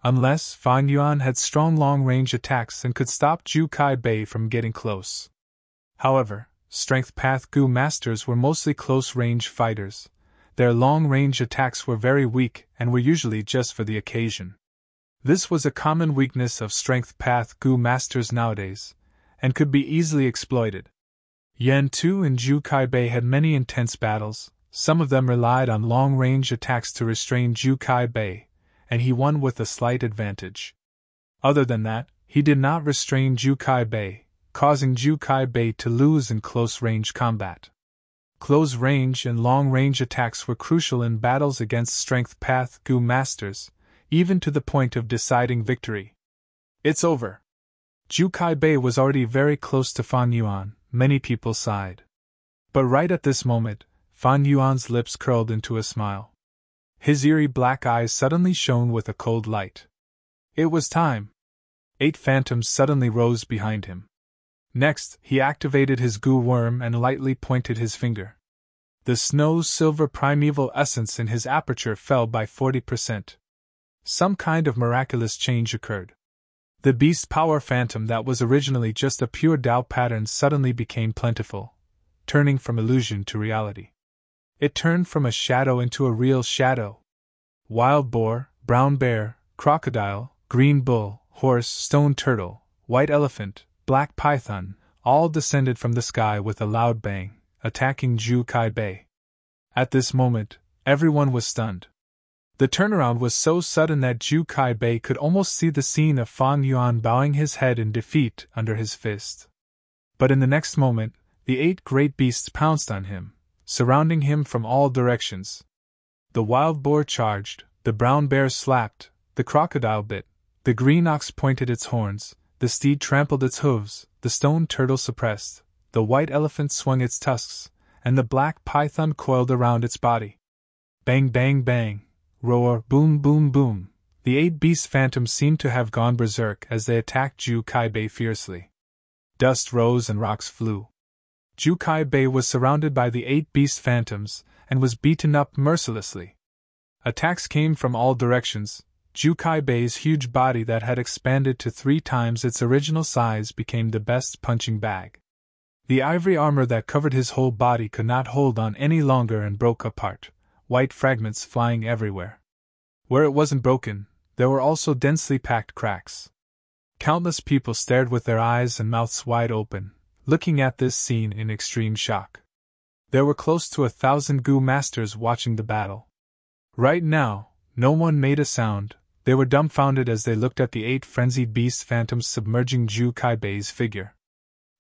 Unless Fan Yuan had strong long-range attacks and could stop Jukai Bei from getting close. However, Strength Path Goo Masters were mostly close-range fighters. Their long-range attacks were very weak and were usually just for the occasion. This was a common weakness of Strength Path Goo Masters nowadays, and could be easily exploited. Yen Tu and Jukai Bei had many intense battles. Some of them relied on long-range attacks to restrain Jukai Bei, and he won with a slight advantage. Other than that, he did not restrain Jukai Bei, causing Jukai Bei to lose in close-range combat. Close-range and long-range attacks were crucial in battles against Strength Path Goo Masters, even to the point of deciding victory. It's over. Jukai Bei was already very close to Fan Yuan. Many people sighed. But right at this moment, Fan Yuan's lips curled into a smile. His eerie black eyes suddenly shone with a cold light. It was time. 8 phantoms suddenly rose behind him. Next, he activated his goo worm and lightly pointed his finger. The snow-silver primeval essence in his aperture fell by 40%. Some kind of miraculous change occurred. The beast power phantom that was originally just a pure Tao pattern suddenly became plentiful, turning from illusion to reality. It turned from a shadow into a real shadow. Wild boar, brown bear, crocodile, green bull, horse, stone turtle, white elephant, black python, all descended from the sky with a loud bang, attacking Jukai Bei. At this moment, everyone was stunned. The turnaround was so sudden that Jukai Bei could almost see the scene of Fan Yuan bowing his head in defeat under his fist. But in the next moment, the 8 great beasts pounced on him, surrounding him from all directions. The wild boar charged, the brown bear slapped, the crocodile bit, the green ox pointed its horns, the steed trampled its hooves, the stone turtle suppressed, the white elephant swung its tusks, and the black python coiled around its body. Bang bang bang, roar, boom boom boom, the 8 beast phantoms seemed to have gone berserk as they attacked Jukai Bei fiercely. Dust rose and rocks flew. Ju Kai Bei was surrounded by the 8 beast phantoms and was beaten up mercilessly. Attacks came from all directions. Ju Kai Bei's huge body that had expanded to 3 times its original size became the best punching bag. The ivory armor that covered his whole body could not hold on any longer and broke apart, white fragments flying everywhere. Where it wasn't broken, there were also densely packed cracks. Countless people stared with their eyes and mouths wide open, looking at this scene in extreme shock. There were close to 1,000 Gu masters watching the battle. Right now, no one made a sound. They were dumbfounded as they looked at the 8 frenzied beast phantoms submerging Ju Kai Bei's figure.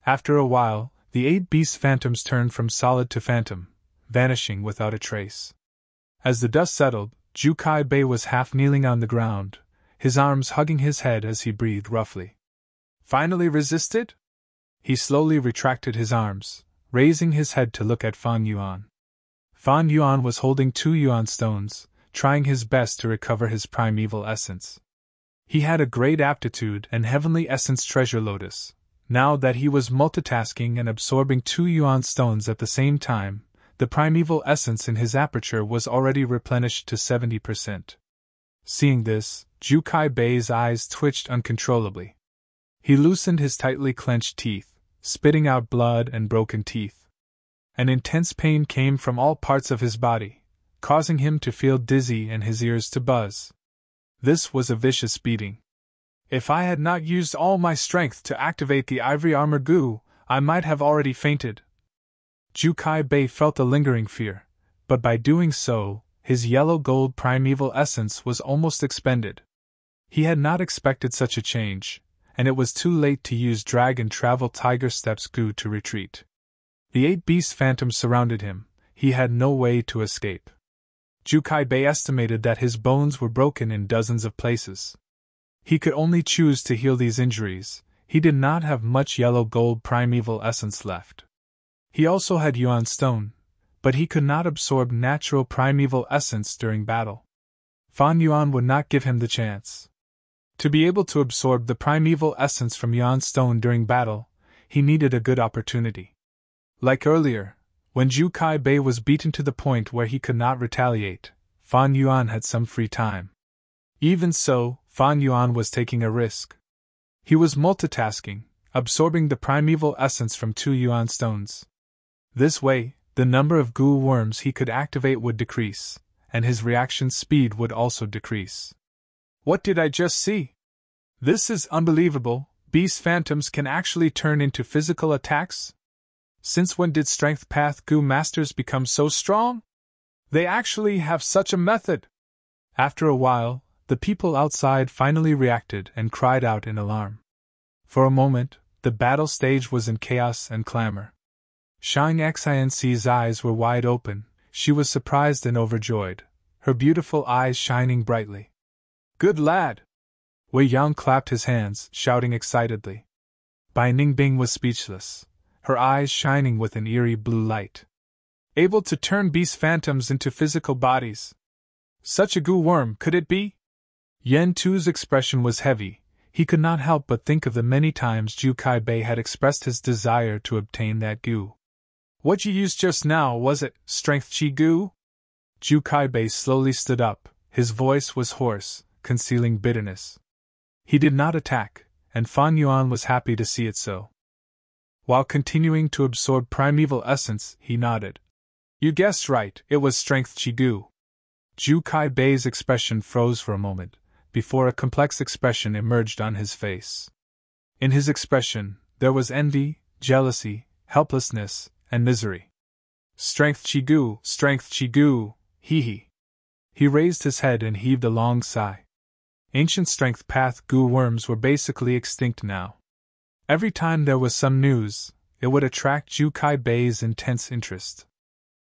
After a while, the 8 beast phantoms turned from solid to phantom, vanishing without a trace. As the dust settled, Ju Kai Bei was half kneeling on the ground, his arms hugging his head as he breathed roughly. Finally resisted? He slowly retracted his arms, raising his head to look at Fan Yuan. Fan Yuan was holding 2 yuan stones, trying his best to recover his primeval essence. He had a great aptitude and heavenly essence treasure lotus. Now that he was multitasking and absorbing 2 yuan stones at the same time, the primeval essence in his aperture was already replenished to 70%. Seeing this, Ju Kai Bei's eyes twitched uncontrollably. He loosened his tightly clenched teeth, spitting out blood and broken teeth. An intense pain came from all parts of his body, causing him to feel dizzy and his ears to buzz. This was a vicious beating. If I had not used all my strength to activate the ivory armor Gu, I might have already fainted. Ju Kai Bei felt a lingering fear, but by doing so, his yellow-gold primeval essence was almost expended. He had not expected such a change, and it was too late to use Dragon Travel Tiger Steps Gu to retreat. The 8 beast phantoms surrounded him. He had no way to escape. Ju Kai Bei estimated that his bones were broken in dozens of places. He could only choose to heal these injuries. He did not have much yellow-gold primeval essence left. He also had yuan stone, but he could not absorb natural primeval essence during battle. Fan Yuan would not give him the chance. To be able to absorb the primeval essence from yuan stone during battle, he needed a good opportunity. Like earlier, when Ju Kai Bei was beaten to the point where he could not retaliate, Fan Yuan had some free time. Even so, Fan Yuan was taking a risk. He was multitasking, absorbing the primeval essence from 2 yuan stones. This way, the number of Gu worms he could activate would decrease, and his reaction speed would also decrease. What did I just see? This is unbelievable. Beast phantoms can actually turn into physical attacks? Since when did Strength Path Gu masters become so strong? They actually have such a method. After a while, the people outside finally reacted and cried out in alarm. For a moment, the battle stage was in chaos and clamor. Shang Xianxi's eyes were wide open. She was surprised and overjoyed, her beautiful eyes shining brightly. Good lad! Wei Yang clapped his hands, shouting excitedly. Bai Ningbing was speechless, her eyes shining with an eerie blue light. Able to turn beast phantoms into physical bodies. Such a Gu worm, could it be? Yen Tu's expression was heavy. He could not help but think of the many times Ju Kai Bei had expressed his desire to obtain that Gu. What you used just now, was it Strength Chi Gu? Ju Kai Bei slowly stood up. His voice was hoarse, concealing bitterness. He did not attack, and Fan Yuan was happy to see it so. While continuing to absorb primeval essence, he nodded. You guessed right, it was Strength Chi Gu. Ju Kai Bei's expression froze for a moment, before a complex expression emerged on his face. In his expression, there was envy, jealousy, helplessness, and misery. Strength Chi Gu, Strength Chi Gu, hee. He raised his head and heaved a long sigh. Ancient Strength Path Gu worms were basically extinct now. Every time there was some news, it would attract Ju Kai Bei's intense interest.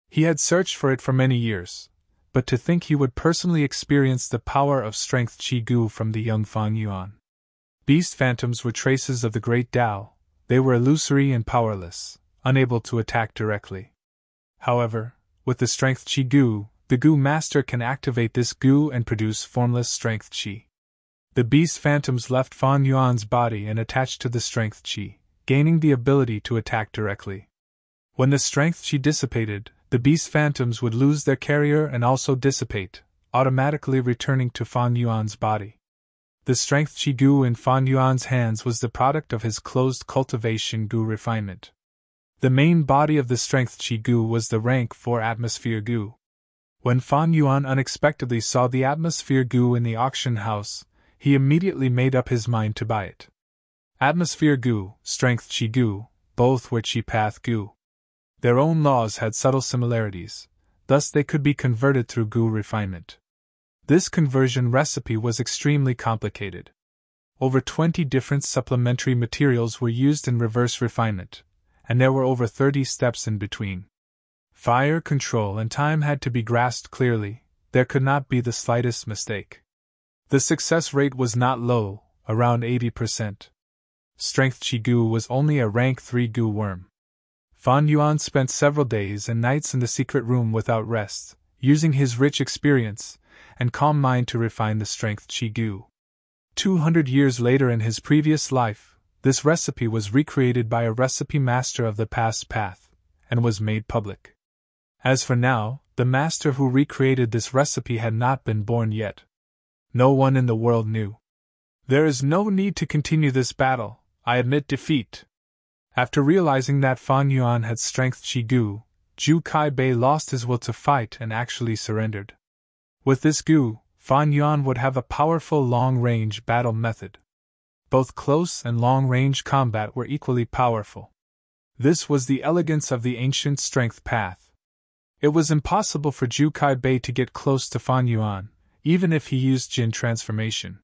He had searched for it for many years, but to think he would personally experience the power of Strength Chi Gu from the young Fan Yuan. Beast phantoms were traces of the great Tao. They were illusory and powerless, unable to attack directly. However, with the Strength Chi Gu, the Gu master can activate this Gu and produce formless Strength Chi. The beast phantoms left Fan Yuan's body and attached to the Strength Chi, gaining the ability to attack directly. When the strength chi dissipated, the beast phantoms would lose their carrier and also dissipate, automatically returning to Fan Yuan's body. The strength chi gu in Fan Yuan's hands was the product of his closed cultivation gu refinement. The main body of the strength chi gu was the rank 4 atmosphere gu. When Fan Yuan unexpectedly saw the atmosphere gu in the auction house, he immediately made up his mind to buy it. Atmosphere gu, strength chi gu, both were chi path gu. Their own laws had subtle similarities, thus they could be converted through gu refinement. This conversion recipe was extremely complicated. Over 20 different supplementary materials were used in reverse refinement, and there were over 30 steps in between. Fire control and time had to be grasped clearly, there could not be the slightest mistake. The success rate was not low, around 80%. Strength chi gu was only a rank 3 gu worm. Fan Yuan spent several days and nights in the secret room without rest, using his rich experience and calm mind to refine the strength chi gu. 200 years later in his previous life, this recipe was recreated by a recipe master of the past path, and was made public. As for now, the master who recreated this recipe had not been born yet. No one in the world knew. There is no need to continue this battle, I admit defeat. After realizing that Fan Yuan had strength chi gu, Zhu Kai-bei lost his will to fight and actually surrendered. With this gu, Fan Yuan would have a powerful long-range battle method. Both close and long-range combat were equally powerful. This was the elegance of the ancient strength path. It was impossible for Zhu Kai-bei to get close to Fan Yuan, even if he used Jin transformation.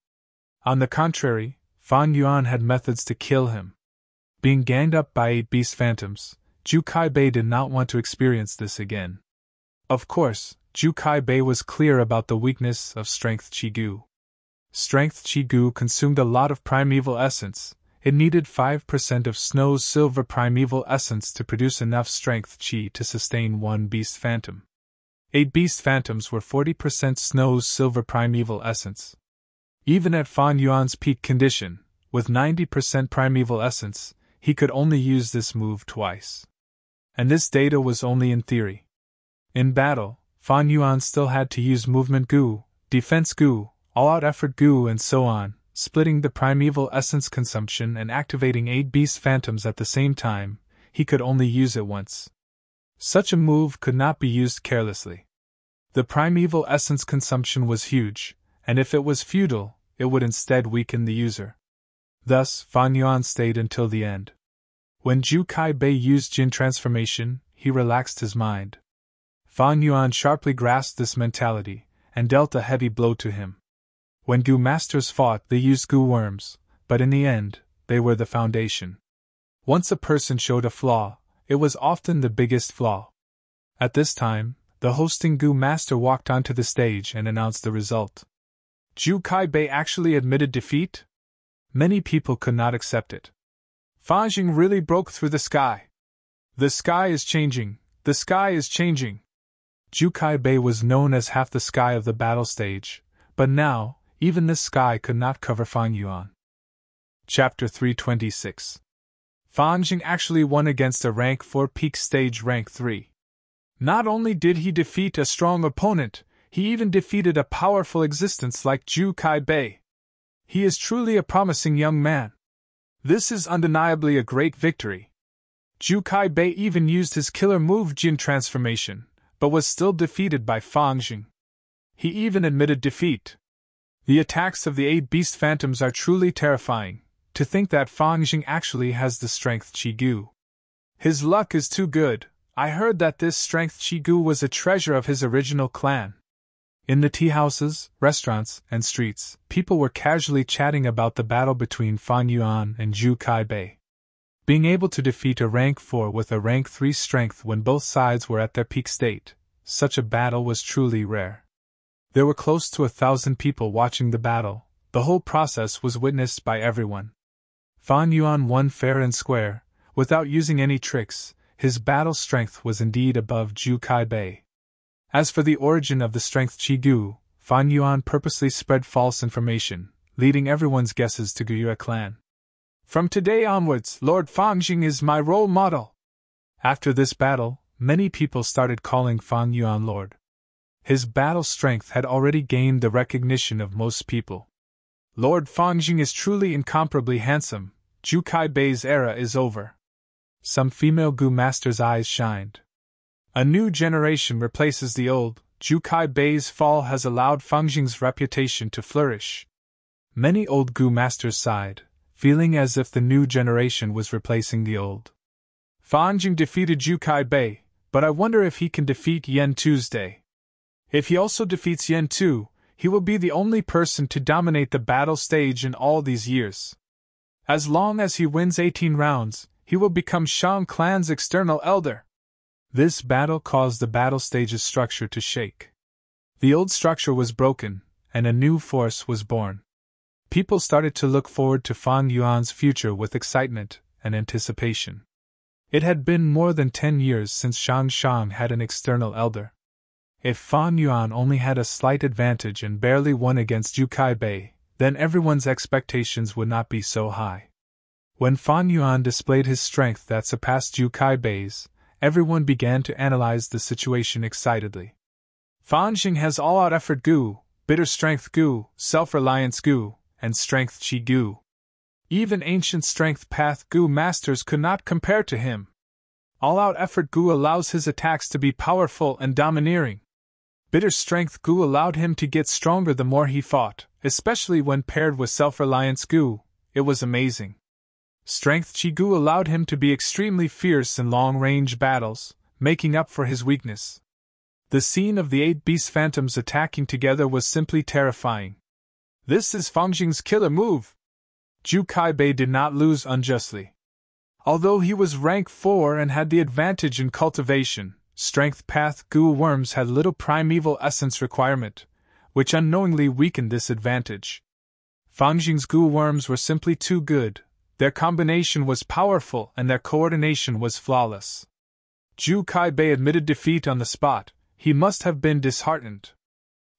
On the contrary, Fan Yuan had methods to kill him. Being ganged up by 8 beast phantoms, Zhu Kai-bei did not want to experience this again. Of course, Zhu Kai-bei was clear about the weakness of strength chi gu. Strength chi gu consumed a lot of primeval essence. It needed 5% of Snow's silver primeval essence to produce enough strength chi to sustain 1 beast phantom. 8 beast phantoms were 40% Snow's silver primeval essence. Even at Fan Yuan's peak condition, with 90% primeval essence, he could only use this move twice. And this data was only in theory. In battle, Fan Yuan still had to use movement gu, defense gu, all-out effort gu and so on, splitting the primeval essence consumption and activating 8 beast phantoms at the same time. He could only use it once. Such a move could not be used carelessly. The primeval essence consumption was huge, and if it was futile, it would instead weaken the user. Thus, Fan Yuan stayed until the end. When Zhu Kai-bei used Jin transformation, he relaxed his mind. Fan Yuan sharply grasped this mentality, and dealt a heavy blow to him. When gu masters fought, they used gu worms, but in the end, they were the foundation. Once a person showed a flaw, it was often the biggest flaw. At this time, the hosting gu master walked onto the stage and announced the result. Zhu Kai-bei actually admitted defeat? Many people could not accept it. Fan Jing really broke through the sky. The sky is changing, the sky is changing. Zhu Kai-bei was known as half the sky of the battle stage, but now, even this sky could not cover Fan Yuan. Chapter 326. Fan Jing actually won against a rank 4 peak stage rank 3. Not only did he defeat a strong opponent, he even defeated a powerful existence like Zhu Kai-bei. He is truly a promising young man. This is undeniably a great victory. Zhu Kai-bei even used his killer move Jin transformation, but was still defeated by Fan Jing. He even admitted defeat. The attacks of the 8 beast phantoms are truly terrifying. To think that Fan Jing actually has the strength chi gu. His luck is too good. I heard that this strength chi gu was a treasure of his original clan. In the tea houses, restaurants, and streets, people were casually chatting about the battle between Fan Yuan and Zhu Kai-bei. Being able to defeat a rank 4 with a rank 3 strength when both sides were at their peak state, such a battle was truly rare. There were close to 1,000 people watching the battle. The whole process was witnessed by everyone. Fan Yuan won fair and square, without using any tricks. His battle strength was indeed above Zhu Kai-bei. As for the origin of the strength chi gu, Fan Yuan purposely spread false information, leading everyone's guesses to Guyue clan. From today onwards, Lord Fan Jing is my role model. After this battle, many people started calling Fang Yuan Lord. His battle strength had already gained the recognition of most people. Lord Fangjing is truly incomparably handsome. Zhu Kai Bei's era is over. Some female Gu masters' eyes shined. A new generation replaces the old. Zhu Kai Bei's fall has allowed Fangjing's reputation to flourish. Many old Gu masters sighed, feeling as if the new generation was replacing the old. Fangjing defeated Zhu Kai Bei, but I wonder if he can defeat Yan Tuesday. If he also defeats Yan Tu, he will be the only person to dominate the battle stage in all these years. As long as he wins 18 rounds, he will become Shang clan's external elder. This battle caused the battle stage's structure to shake. The old structure was broken, and a new force was born. People started to look forward to Fang Yuan's future with excitement and anticipation. It had been more than 10 years since Shang had an external elder. If Fang Yuan only had a slight advantage and barely won against Zhu Kai Bei, then everyone's expectations would not be so high. When Fang Yuan displayed his strength that surpassed Zhu Kai Bei's, everyone began to analyze the situation excitedly. Fangjing has all-out effort Gu, bitter strength Gu, self-reliance Gu, and strength Qi Gu. Even ancient strength path Gu masters could not compare to him. All-out effort Gu allows his attacks to be powerful and domineering. Bitter strength Gu allowed him to get stronger the more he fought, especially when paired with self-reliance Gu. It was amazing. Strength Qi Gu allowed him to be extremely fierce in long-range battles, making up for his weakness. The scene of the 8 beast phantoms attacking together was simply terrifying. This is Fangjing's killer move. Zhu Kai Bei did not lose unjustly. Although he was rank 4 and had the advantage in cultivation, strength path Gu worms had little primeval essence requirement, which unknowingly weakened this advantage. Fangjing's Gu worms were simply too good, their combination was powerful and their coordination was flawless. Zhu Kai Bei admitted defeat on the spot. He must have been disheartened.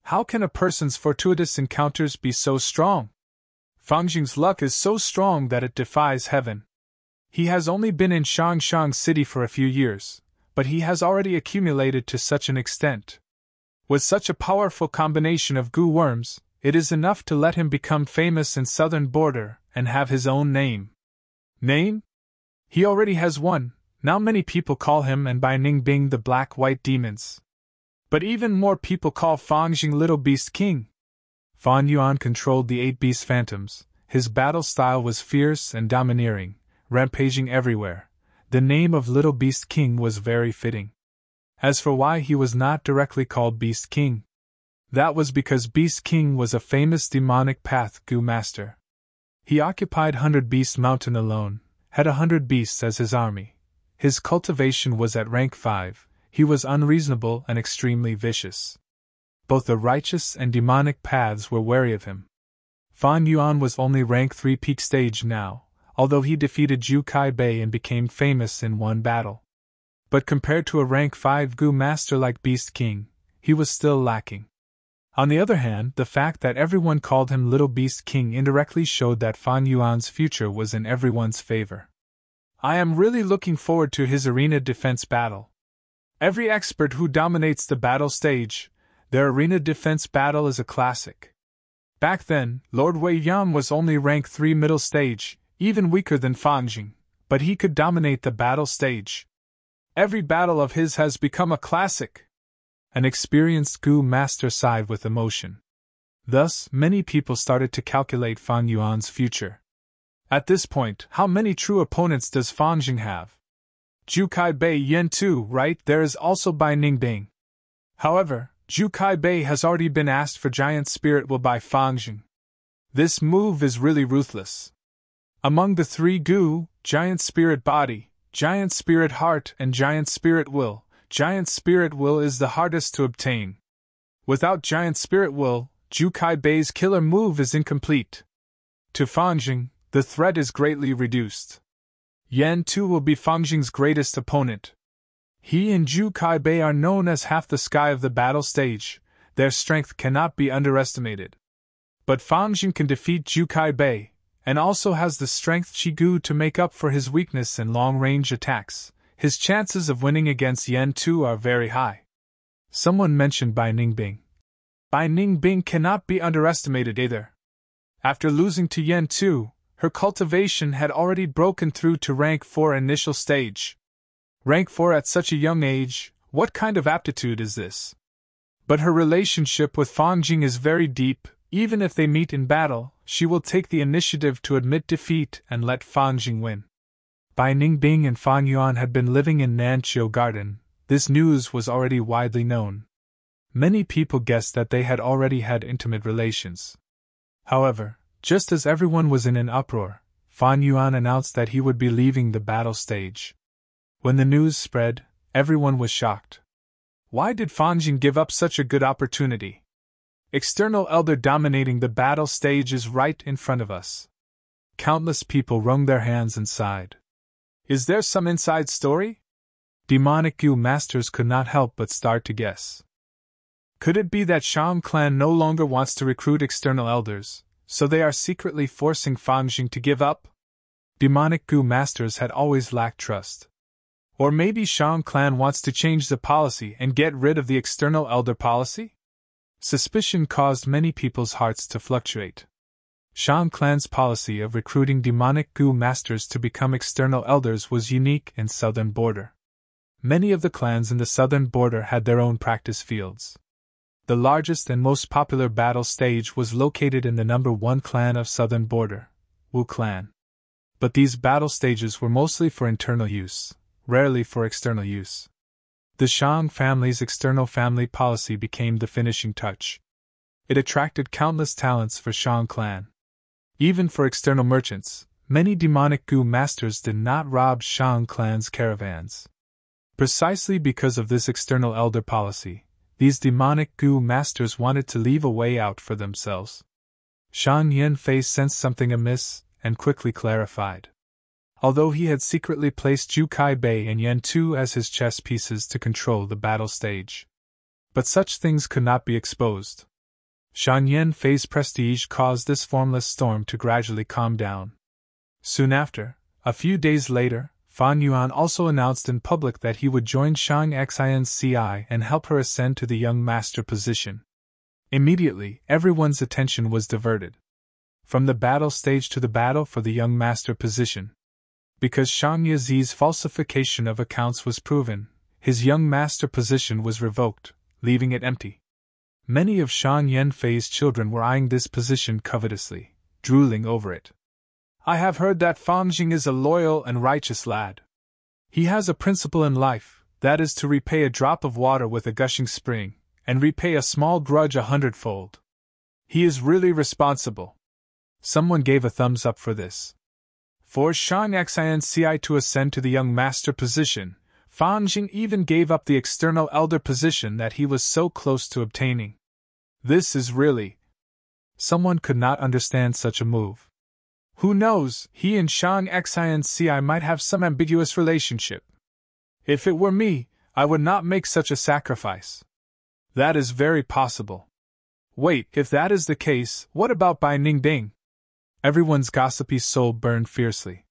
How can a person's fortuitous encounters be so strong? Fangjing's luck is so strong that it defies heaven. He has only been in Shang City for a few years, but he has already accumulated to such an extent. With such a powerful combination of Gu worms, it is enough to let him become famous in southern border and have his own name. Name? He already has one. Now many people call him and Bai Ningbing the Black-White Demons. But even more people call Fangjing Little Beast King. Fang Yuan controlled the 8 beast phantoms. His battle style was fierce and domineering, rampaging everywhere. The name of Little Beast King was very fitting. As for why he was not directly called Beast King, that was because Beast King was a famous demonic path Gu master. He occupied 100 Beast Mountain alone, had 100 beasts as his army. His cultivation was at rank 5. He was unreasonable and extremely vicious. Both the righteous and demonic paths were wary of him. Fang Yuan was only rank 3 peak stage now, although he defeated Zhu Kai Bei and became famous in one battle. But compared to a rank 5 Gu master like Beast King, he was still lacking. On the other hand, the fact that everyone called him Little Beast King indirectly showed that Fang Yuan's future was in everyone's favor. I am really looking forward to his arena defense battle. Every expert who dominates the battle stage, their arena defense battle is a classic. Back then, Lord Wei Yan was only rank 3 middle stage, even weaker than Fangjing, but he could dominate the battle stage. Every battle of his has become a classic. An experienced Gu master sighed with emotion. Thus, many people started to calculate Fang Yuan's future. At this point, how many true opponents does Fangjing have? Zhu Kai Bei Yan Tu, right? There is also Bai Ningbing. However, Zhu Kai Bei has already been asked for Giant Spirit Will by Fangjing. This move is really ruthless. Among the 3 Gu, Giant Spirit Body, Giant Spirit Heart and Giant Spirit Will, Giant Spirit Will is the hardest to obtain. Without Giant Spirit Will, Zhu Kai Bei's killer move is incomplete. To Fangjing, the threat is greatly reduced. Yan Tu will be Fangjing's greatest opponent. He and Zhu Kai Bei are known as half the sky of the battle stage. Their strength cannot be underestimated. But Fangjing can defeat Zhu Kai Bei, and also has the strength Qi Gu to make up for his weakness in long-range attacks. his chances of winning against Yan Tu are very high. Someone mentioned Bai Ningbing. Bai Ningbing cannot be underestimated either. After losing to Yan Tu, her cultivation had already broken through to rank 4 initial stage. Rank 4 at such a young age, what kind of aptitude is this? But her relationship with Fang Jing is very deep. Even if they meet in battle, she will take the initiative to admit defeat and let Fang Jing win. Bai Ningbing and Fang Yuan had been living in Nanqiu Garden. This news was already widely known. Many people guessed that they had already had intimate relations. However, just as everyone was in an uproar, Fang Yuan announced that he would be leaving the battle stage. When the news spread, everyone was shocked. Why did Fang Jing give up such a good opportunity? External elder dominating the battle stage is right in front of us. Countless people wrung their hands and sighed. Is there some inside story? Demonic Gu masters could not help but start to guess. Could it be that Shang clan no longer wants to recruit external elders, so they are secretly forcing Fang Jing to give up? Demonic Gu masters had always lacked trust. Or maybe Shang clan wants to change the policy and get rid of the external elder policy? Suspicion caused many people's hearts to fluctuate. Shang clan's policy of recruiting demonic Gu masters to become external elders was unique in southern border. Many of the clans in the southern border had their own practice fields. The largest and most popular battle stage was located in the number 1 clan of southern border, Wu clan. But these battle stages were mostly for internal use, rarely for external use. The Shang family's external family policy became the finishing touch. It attracted countless talents for Shang clan. Even for external merchants, many demonic Gu masters did not rob Shang clan's caravans. Precisely because of this external elder policy, these demonic Gu masters wanted to leave a way out for themselves. Shang Yanfei sensed something amiss, and quickly clarified. Although he had secretly placed Zhu Kai Bei and Yan Tu as his chess pieces to control the battle stage. But such things could not be exposed. Shang Yanfei's prestige caused this formless storm to gradually calm down. Soon after, a few days later, Fang Yuan also announced in public that he would join Shang Xinci and help her ascend to the young master position. Immediately, everyone's attention was diverted from the battle stage to the battle for the young master position. Because Shang Yazi's falsification of accounts was proven, his young master position was revoked, leaving it empty. Many of Shang Yanfei's children were eyeing this position covetously, drooling over it. I have heard that Fang Jing is a loyal and righteous lad. He has a principle in life, that is to repay a drop of water with a gushing spring, and repay a small grudge 100-fold. He is really responsible. Someone gave a thumbs up for this. For Shang Xinci to ascend to the young master position, Fang Jing even gave up the external elder position that he was so close to obtaining. This is really... Someone could not understand such a move. Who knows, he and Shang Xinci might have some ambiguous relationship. If it were me, I would not make such a sacrifice. That is very possible. Wait, if that is the case, what about Bai Ningbing? Everyone's gossipy soul burned fiercely.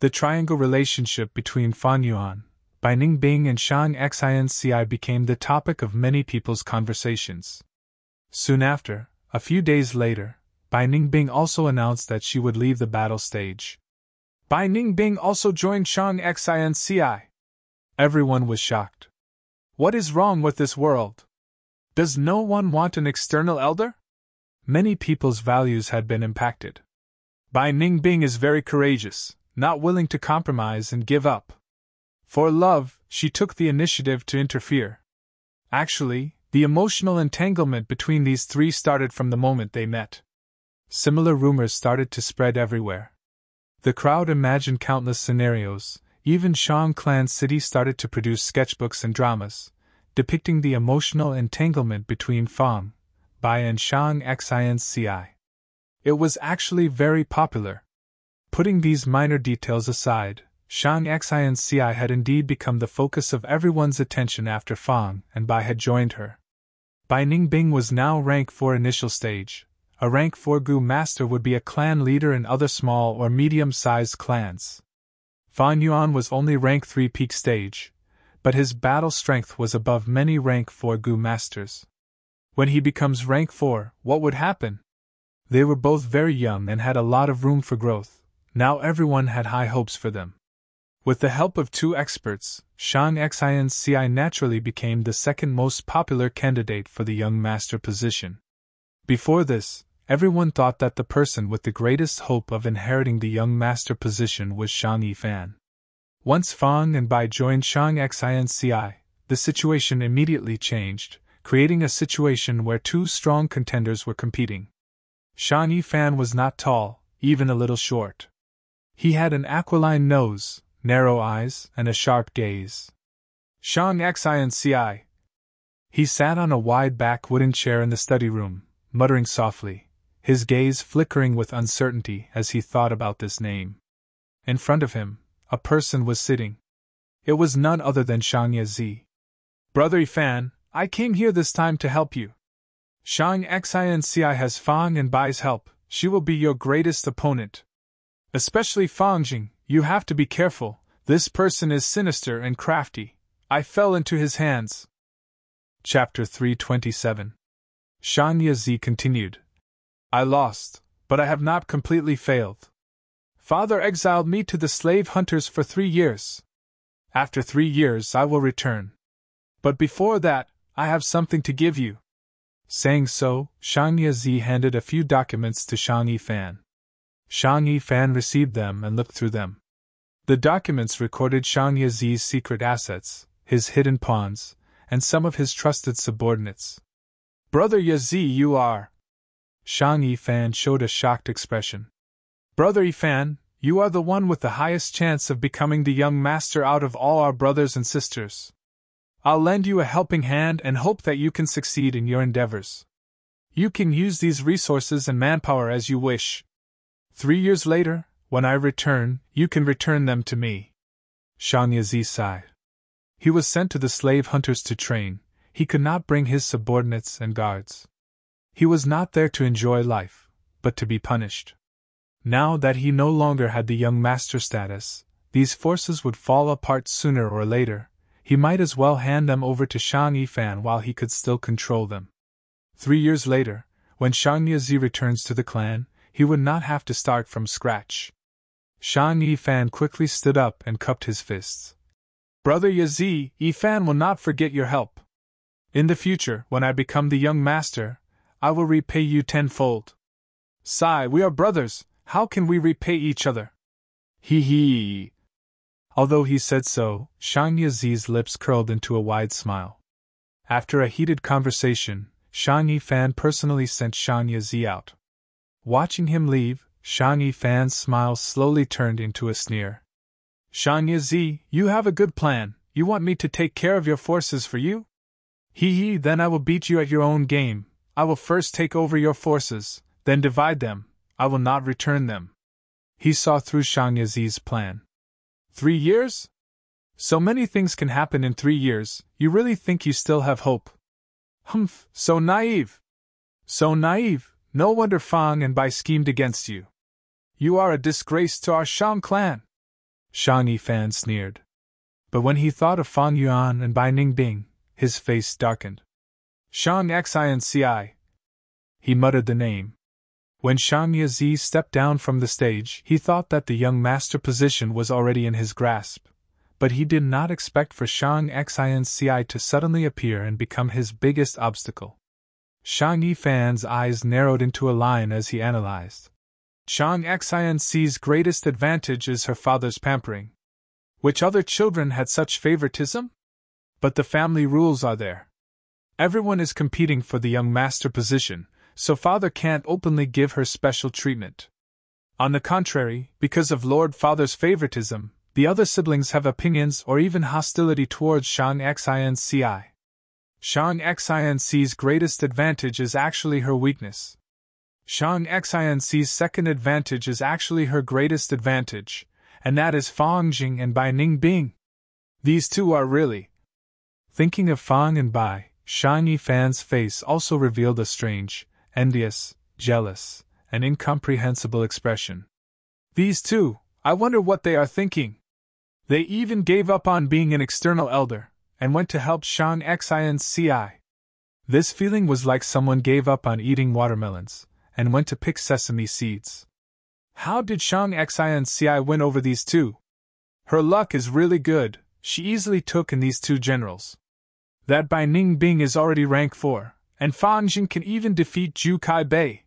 The triangle relationship between Fang Yuan, Bai Ningbing and Shang Xinci became the topic of many people's conversations. Soon after, a few days later, Bai Ningbing also announced that she would leave the battle stage. Bai Ningbing also joined Shang Xinci. Everyone was shocked. What is wrong with this world? Does no one want an external elder? Many people's values had been impacted. Bai Ningbing is very courageous, not willing to compromise and give up. For love, she took the initiative to interfere. Actually, the emotional entanglement between these three started from the moment they met. Similar rumors started to spread everywhere. The crowd imagined countless scenarios. Even Shang Clan City started to produce sketchbooks and dramas, depicting the emotional entanglement between Fang, Bai and Shang Xinci. It was actually very popular. Putting these minor details aside, Shang Xinci had indeed become the focus of everyone's attention after Fang and Bai had joined her. Bai Ningbing was now rank 4 initial stage. A rank 4 Gu master would be a clan leader in other small or medium-sized clans. Fan Yuan was only rank 3 peak stage, but his battle strength was above many rank 4 Gu masters. When he becomes rank 4, what would happen? They were both very young and had a lot of room for growth. Now everyone had high hopes for them. With the help of 2 experts, Shang Xinci naturally became the second most popular candidate for the young master position. Before this, everyone thought that the person with the greatest hope of inheriting the young master position was Shang Yifan. Once Fang and Bai joined Shang Xinci, the situation immediately changed, creating a situation where 2 strong contenders were competing. Shang Yifan was not tall, even a little short. He had an aquiline nose, narrow eyes, and a sharp gaze. Shang Xinci. He sat on a wide-back wooden chair in the study room, muttering softly, his gaze flickering with uncertainty as he thought about this name. In front of him, a person was sitting. It was none other than Shang Yazi. Brother Yifan, I came here this time to help you. Shang Xinci has Fang and Bai's help. She will be your greatest opponent. Especially Fang Jing, you have to be careful. This person is sinister and crafty. I fell into his hands. Chapter 327. Shang Yazi continued. I lost, but I have not completely failed. Father exiled me to the slave hunters for 3 years. After 3 years I will return. But before that, I have something to give you. Saying so, Shang Yazi handed a few documents to Shang Yifan. Shang Yifan received them and looked through them. The documents recorded Shang Yazi's secret assets, his hidden pawns, and some of his trusted subordinates. Brother Yazi, you are... Shang Yifan showed a shocked expression. Brother Yifan, you are the one with the highest chance of becoming the young master out of all our brothers and sisters. I'll lend you a helping hand and hope that you can succeed in your endeavors. You can use these resources and manpower as you wish. 3 years later, when I return, you can return them to me. Shang Yazi sighed. He was sent to the slave hunters to train. He could not bring his subordinates and guards. He was not there to enjoy life, but to be punished. Now that he no longer had the young master status, these forces would fall apart sooner or later. He might as well hand them over to Shang Yifan while he could still control them. 3 years later, when Shang Yazi returns to the clan, he would not have to start from scratch. Shang Yifan quickly stood up and cupped his fists. Brother Yazi, Yifan will not forget your help. In the future, when I become the young master, I will repay you tenfold. Sai, we are brothers, how can we repay each other? Hee hee. Although he said so, Shang Yazi's lips curled into a wide smile. After a heated conversation, Shang Yifan personally sent Shang Yazi out. Watching him leave, Shang Yifan's smile slowly turned into a sneer. Shang Yazi, you have a good plan. You want me to take care of your forces for you? Hee hee, then I will beat you at your own game. I will first take over your forces, then divide them. I will not return them. He saw through Shang Yazi's plan. 3 years? So many things can happen in 3 years, you really think you still have hope? Humph, so naive. So naive, no wonder Fang and Bai schemed against you. You are a disgrace to our Shang clan. Shang Yifan sneered. But when he thought of Fang Yuan and Bai Ningbing, his face darkened. Shang Xinci. He muttered the name. When Shang Yazi stepped down from the stage, he thought that the young master position was already in his grasp, but he did not expect for Shang Xinci to suddenly appear and become his biggest obstacle. Shang Yifan's eyes narrowed into a line as he analyzed. Shang Xinci's greatest advantage is her father's pampering. Which other children had such favoritism? But the family rules are there. Everyone is competing for the young master position, so father can't openly give her special treatment. On the contrary, because of Lord Father's favoritism, the other siblings have opinions or even hostility towards Shang Xinci. Shang Xinci's greatest advantage is actually her weakness. Shang Xinci's second advantage is actually her greatest advantage, and that is Fang Jing and Bai Ningbing. These two are really... Thinking of Fang and Bai, Shang Yifan's face also revealed a strange, envious, jealous, and incomprehensible expression. These two, I wonder what they are thinking. They even gave up on being an external elder, and went to help Shang Xinci. This feeling was like someone gave up on eating watermelons, and went to pick sesame seeds. How did Shang Xinci win over these two? Her luck is really good, she easily took in these two generals. That Bai Ningbing is already rank 4, and Fan Jing can even defeat Zhu Kai Bei.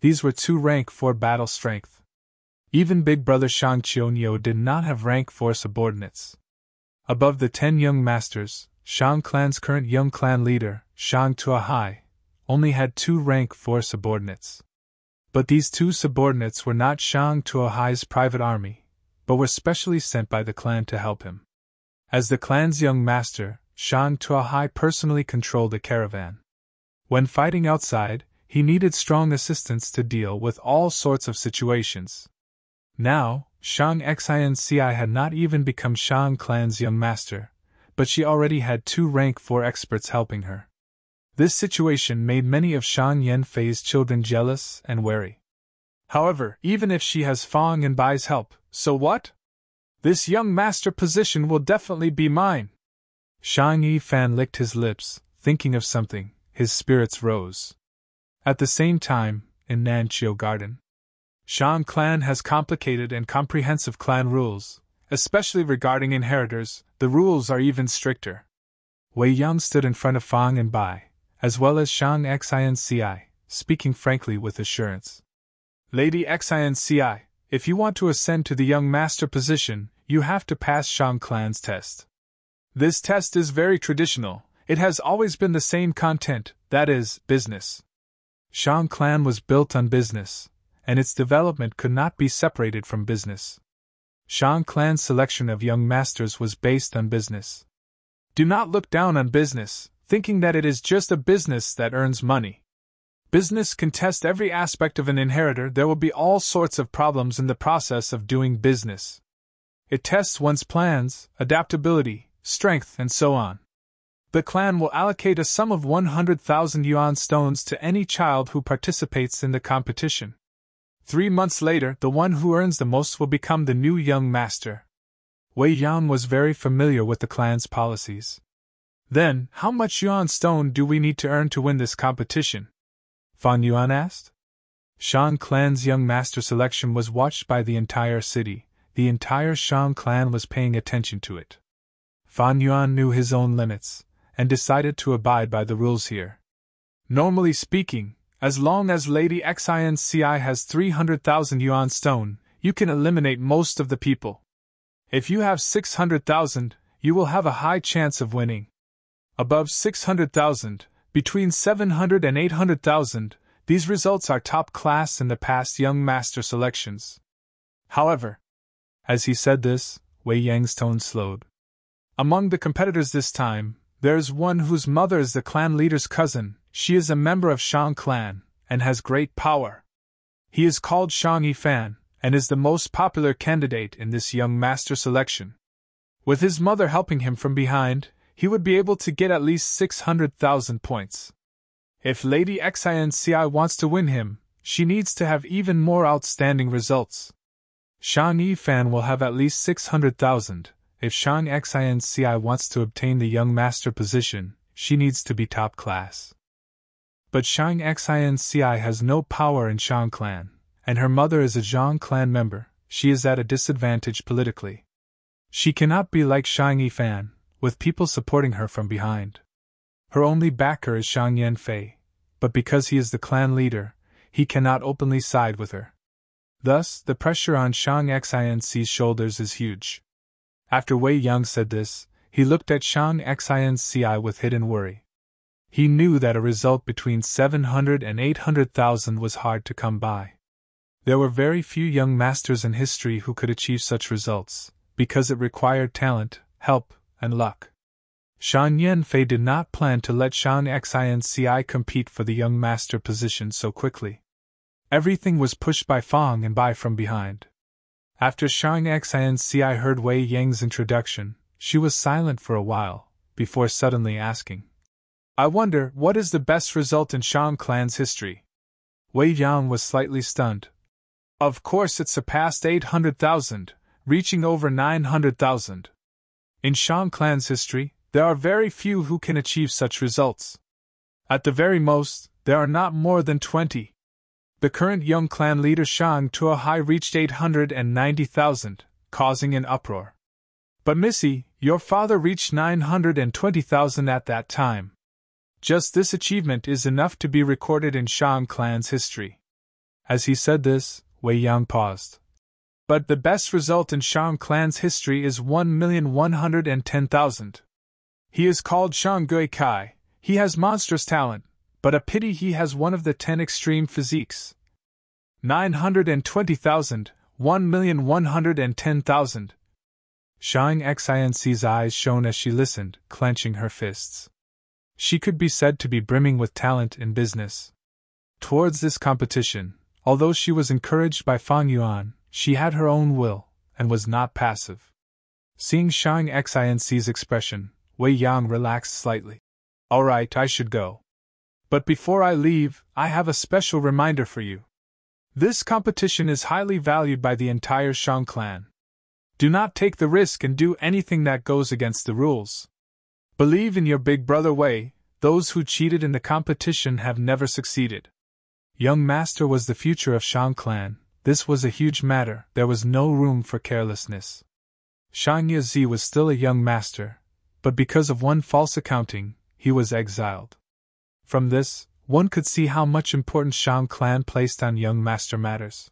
These were two rank 4 battle strength. Even big brother Shang Qianyo did not have rank 4 subordinates. Above the 10 young masters, Shang clan's current young clan leader, Shang Tuahai, only had 2 rank 4 subordinates. But these 2 subordinates were not Shang Tuahai's private army, but were specially sent by the clan to help him. As the clan's young master, Shang Tuahai personally controlled the caravan. When fighting outside, he needed strong assistance to deal with all sorts of situations. Now, Shang Xinci had not even become Shang clan's young master, but she already had 2 rank 4 experts helping her. This situation made many of Shang Yanfei's children jealous and wary. However, even if she has Fang and Bai's help, so what? This young master position will definitely be mine. Shang Yifan licked his lips, thinking of something. His spirits rose. At the same time, in Nanqiu Garden, Shang clan has complicated and comprehensive clan rules, especially regarding inheritors. The rules are even stricter. Wei Yang stood in front of Fang and Bai, as well as Shang Xinci, speaking frankly with assurance. Lady Xinci, if you want to ascend to the young master position, you have to pass Shang clan's test. This test is very traditional. It has always been the same content, that is, business. Shang clan was built on business, and its development could not be separated from business. Shang clan's selection of young masters was based on business. Do not look down on business, thinking that it is just a business that earns money. Business can test every aspect of an inheritor. There will be all sorts of problems in the process of doing business. It tests one's plans, adaptability, strength, and so on. The clan will allocate a sum of 100,000 yuan stones to any child who participates in the competition. 3 months later, the one who earns the most will become the new young master. Wei Yan was very familiar with the clan's policies. Then, how much yuan stone do we need to earn to win this competition? Fan Yuan asked. Shang clan's young master selection was watched by the entire city. The entire Shang clan was paying attention to it. Fan Yuan knew his own limits, and decided to abide by the rules here. Normally speaking, as long as Lady Xinci has 300,000 yuan stone, you can eliminate most of the people. If you have 600,000, you will have a high chance of winning. Above 600,000, between 700 and 800,000, these results are top class in the past young master selections. However, as he said this, Wei Yang's tone slowed. Among the competitors this time, there is one whose mother is the clan leader's cousin. She is a member of Shang clan, and has great power. He is called Shang Yifan, and is the most popular candidate in this young master selection. With his mother helping him from behind, he would be able to get at least 600,000 points. If Lady Xinci wants to win him, she needs to have even more outstanding results. Shang Yifan will have at least 600,000. If Shang Xinci wants to obtain the young master position, she needs to be top class. But Shang Xinci has no power in Shang clan, and her mother is a Zhang clan member. She is at a disadvantage politically. She cannot be like Shang Yifan, with people supporting her from behind. Her only backer is Shang Yanfei, but because he is the clan leader, he cannot openly side with her. Thus, the pressure on Shang Xinci's shoulders is huge. After Wei Yang said this, he looked at Shang Xinci with hidden worry. He knew that a result between 700 and 800,000 was hard to come by. There were very few young masters in history who could achieve such results, because it required talent, help, and luck. Shang Yanfei did not plan to let Shang Xinci compete for the young master position so quickly. Everything was pushed by Fang and Bai from behind. After Shang Xinci heard Wei Yang's introduction, she was silent for a while, before suddenly asking, "I wonder, what is the best result in Shang clan's history?" Wei Yang was slightly stunned. "Of course it surpassed 800,000, reaching over 900,000. In Shang clan's history, there are very few who can achieve such results. At the very most, there are not more than 20. The current young clan leader Shang Tuohai reached 890,000, causing an uproar. But Missy, your father reached 920,000 at that time. Just this achievement is enough to be recorded in Shang clan's history. As he said this, Wei Yang paused. But the best result in Shang clan's history is 1,110,000. He is called Shang Gui Kai. He has monstrous talent, but a pity he has one of the 10 extreme physiques. 920,000, 1,110,000. Shang Xinc's eyes shone as she listened, clenching her fists. She could be said to be brimming with talent in business. Towards this competition, although she was encouraged by Fang Yuan, she had her own will, and was not passive. Seeing Shang Xinc's expression, Wei Yang relaxed slightly. All right, I should go. But before I leave, I have a special reminder for you. This competition is highly valued by the entire Shang clan. Do not take the risk and do anything that goes against the rules. Believe in your big brother Wei. Those who cheated in the competition have never succeeded. Young master was the future of Shang clan. This was a huge matter. There was no room for carelessness. Shang Yazi was still a young master, but because of one false accounting, he was exiled. From this, one could see how much importance Shang clan placed on young master matters.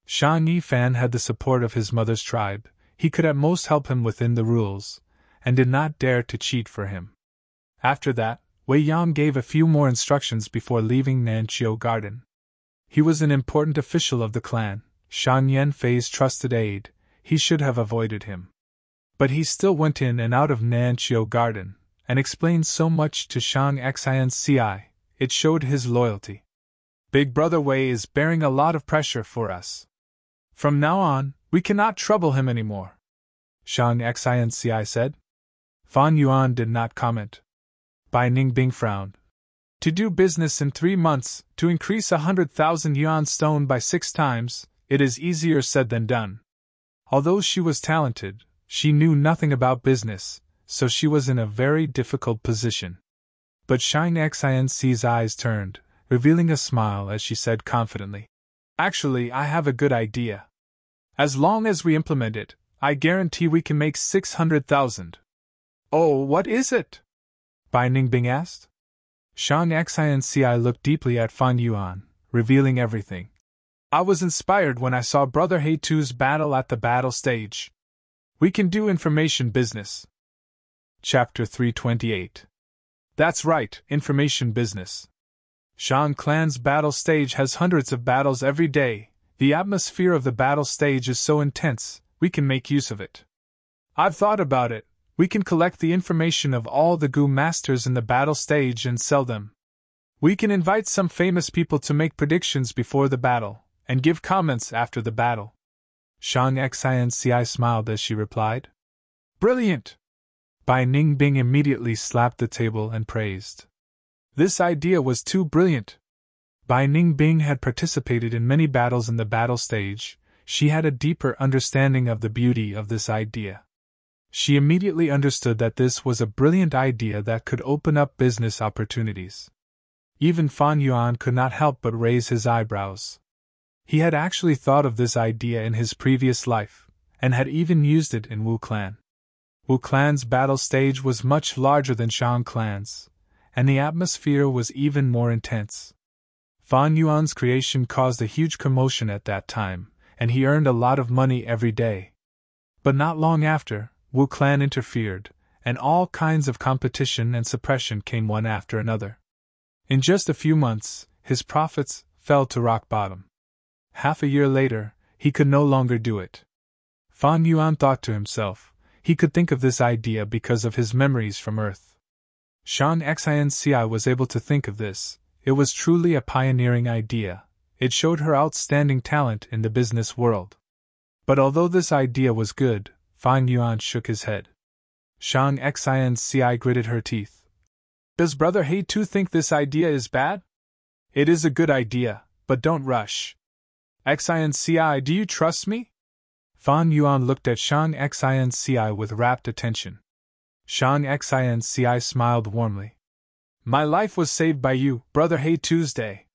Shang Yifan had the support of his mother's tribe. He could at most help him within the rules, and did not dare to cheat for him. After that, Wei Yang gave a few more instructions before leaving Nanqiu Garden. He was an important official of the clan, Shang Yanfei's trusted aide. He should have avoided him. But he still went in and out of Nanqiu Garden, and explained so much to Shang Xinci, it showed his loyalty. Big Brother Wei is bearing a lot of pressure for us. From now on, we cannot trouble him anymore, Shang Xinci said. Fan Yuan did not comment. Bai Ningbing frowned. To do business in 3 months, to increase 100,000 yuan stone by 6 times, it is easier said than done. Although she was talented, she knew nothing about business, so she was in a very difficult position. But Shang Xinc's eyes turned, revealing a smile as she said confidently, Actually, I have a good idea. As long as we implement it, I guarantee we can make 600,000. Oh, what is it? Bai Ningbing asked. Shang Xinci looked deeply at Fan Yuan, revealing everything. I was inspired when I saw Brother Heitu's battle at the battle stage. We can do information business. Chapter 328. That's right, information business. Shang clan's battle stage has hundreds of battles every day. The atmosphere of the battle stage is so intense, we can make use of it. I've thought about it. We can collect the information of all the Gu masters in the battle stage and sell them. We can invite some famous people to make predictions before the battle, and give comments after the battle. Shang Xinci smiled as she replied. Brilliant! Bai Ningbing immediately slapped the table and praised. This idea was too brilliant. Bai Ningbing had participated in many battles in the battle stage. She had a deeper understanding of the beauty of this idea. She immediately understood that this was a brilliant idea that could open up business opportunities. Even Fan Yuan could not help but raise his eyebrows. He had actually thought of this idea in his previous life, and had even used it in Wu Clan. Wu Clan's battle stage was much larger than Shang Clan's, and the atmosphere was even more intense. Fan Yuan's creation caused a huge commotion at that time, and he earned a lot of money every day. But not long after, Wu Clan interfered, and all kinds of competition and suppression came one after another. In just a few months, his profits fell to rock bottom. Half a year later, he could no longer do it. Fan Yuan thought to himself, he could think of this idea because of his memories from Earth. Shang Xinci was able to think of this. It was truly a pioneering idea. It showed her outstanding talent in the business world. But although this idea was good, Fan Yuan shook his head. Shang Xinci gritted her teeth. Does Brother Heitu think this idea is bad? It is a good idea, but don't rush. Xinci, do you trust me? Fan Yuan looked at Shang Xinci with rapt attention. Shang Xinci smiled warmly. My life was saved by you, Brother Hey Tuesday.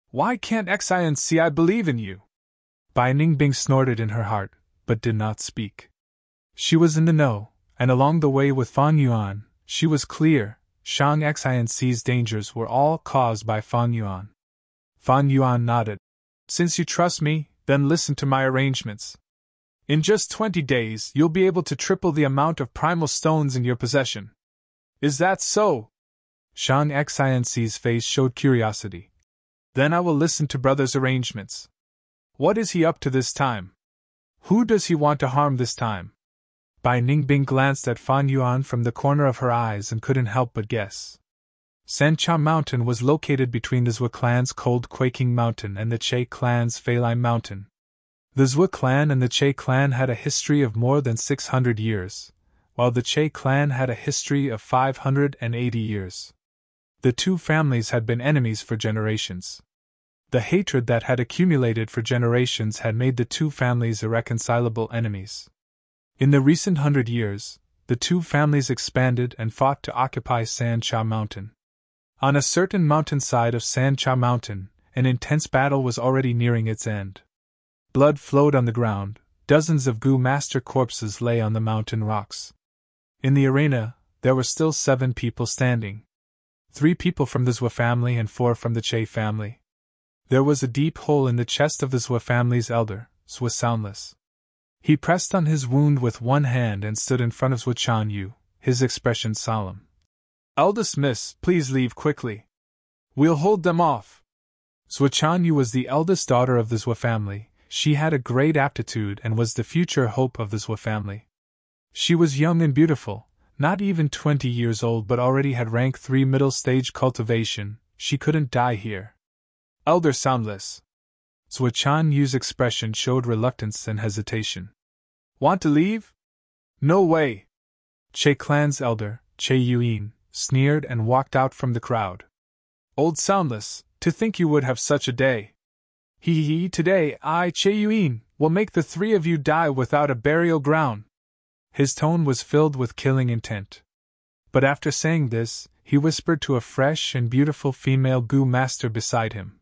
Why can't Xinci believe in you? Bai Ningbing snorted in her heart, but did not speak. She was in the know, and along the way with Fan Yuan, she was clear. Shang Xinci's dangers were all caused by Fan Yuan. Fan Yuan nodded. Since you trust me, then listen to my arrangements. In just 20 days, you'll be able to triple the amount of primal stones in your possession. Is that so? Shang Xinci's face showed curiosity. Then I will listen to brother's arrangements. What is he up to this time? Who does he want to harm this time? Bai Ningbing glanced at Fan Yuan from the corner of her eyes and couldn't help but guess. Sancha Mountain was located between the Zhou clan's Cold Quaking Mountain and the Che clan's Feline Mountain. The Zhou clan and the Che clan had a history of more than 600 years, while the Che clan had a history of 580 years. The two families had been enemies for generations. The hatred that had accumulated for generations had made the two families irreconcilable enemies. In the recent 100 years, the two families expanded and fought to occupy Sancha Mountain. On a certain mountainside of Sancha Mountain, an intense battle was already nearing its end. Blood flowed on the ground, dozens of Gu Master corpses lay on the mountain rocks. In the arena, there were still 7 people standing. 3 people from the Zhou family and 4 from the Che family. There was a deep hole in the chest of the Zhou family's elder, Zhou Soundless. He pressed on his wound with one hand and stood in front of Zhou Chanyu, his expression solemn. Eldest miss, please leave quickly. We'll hold them off. Zhou Chanyu was the eldest daughter of the Zhou family. She had a great aptitude and was the future hope of the Zhou family. She was young and beautiful, not even 20 years old, but already had rank 3 middle stage cultivation. She couldn't die here. Elder Soundless. Zhou Chanyu's expression showed reluctance and hesitation. Want to leave? No way. Che clan's elder, Che Yuin, sneered and walked out from the crowd. Old Soundless, to think you would have such a day. Today I, Che Yuin, will make the 3 of you die without a burial ground. His tone was filled with killing intent. But after saying this, he whispered to a fresh and beautiful female Gu master beside him.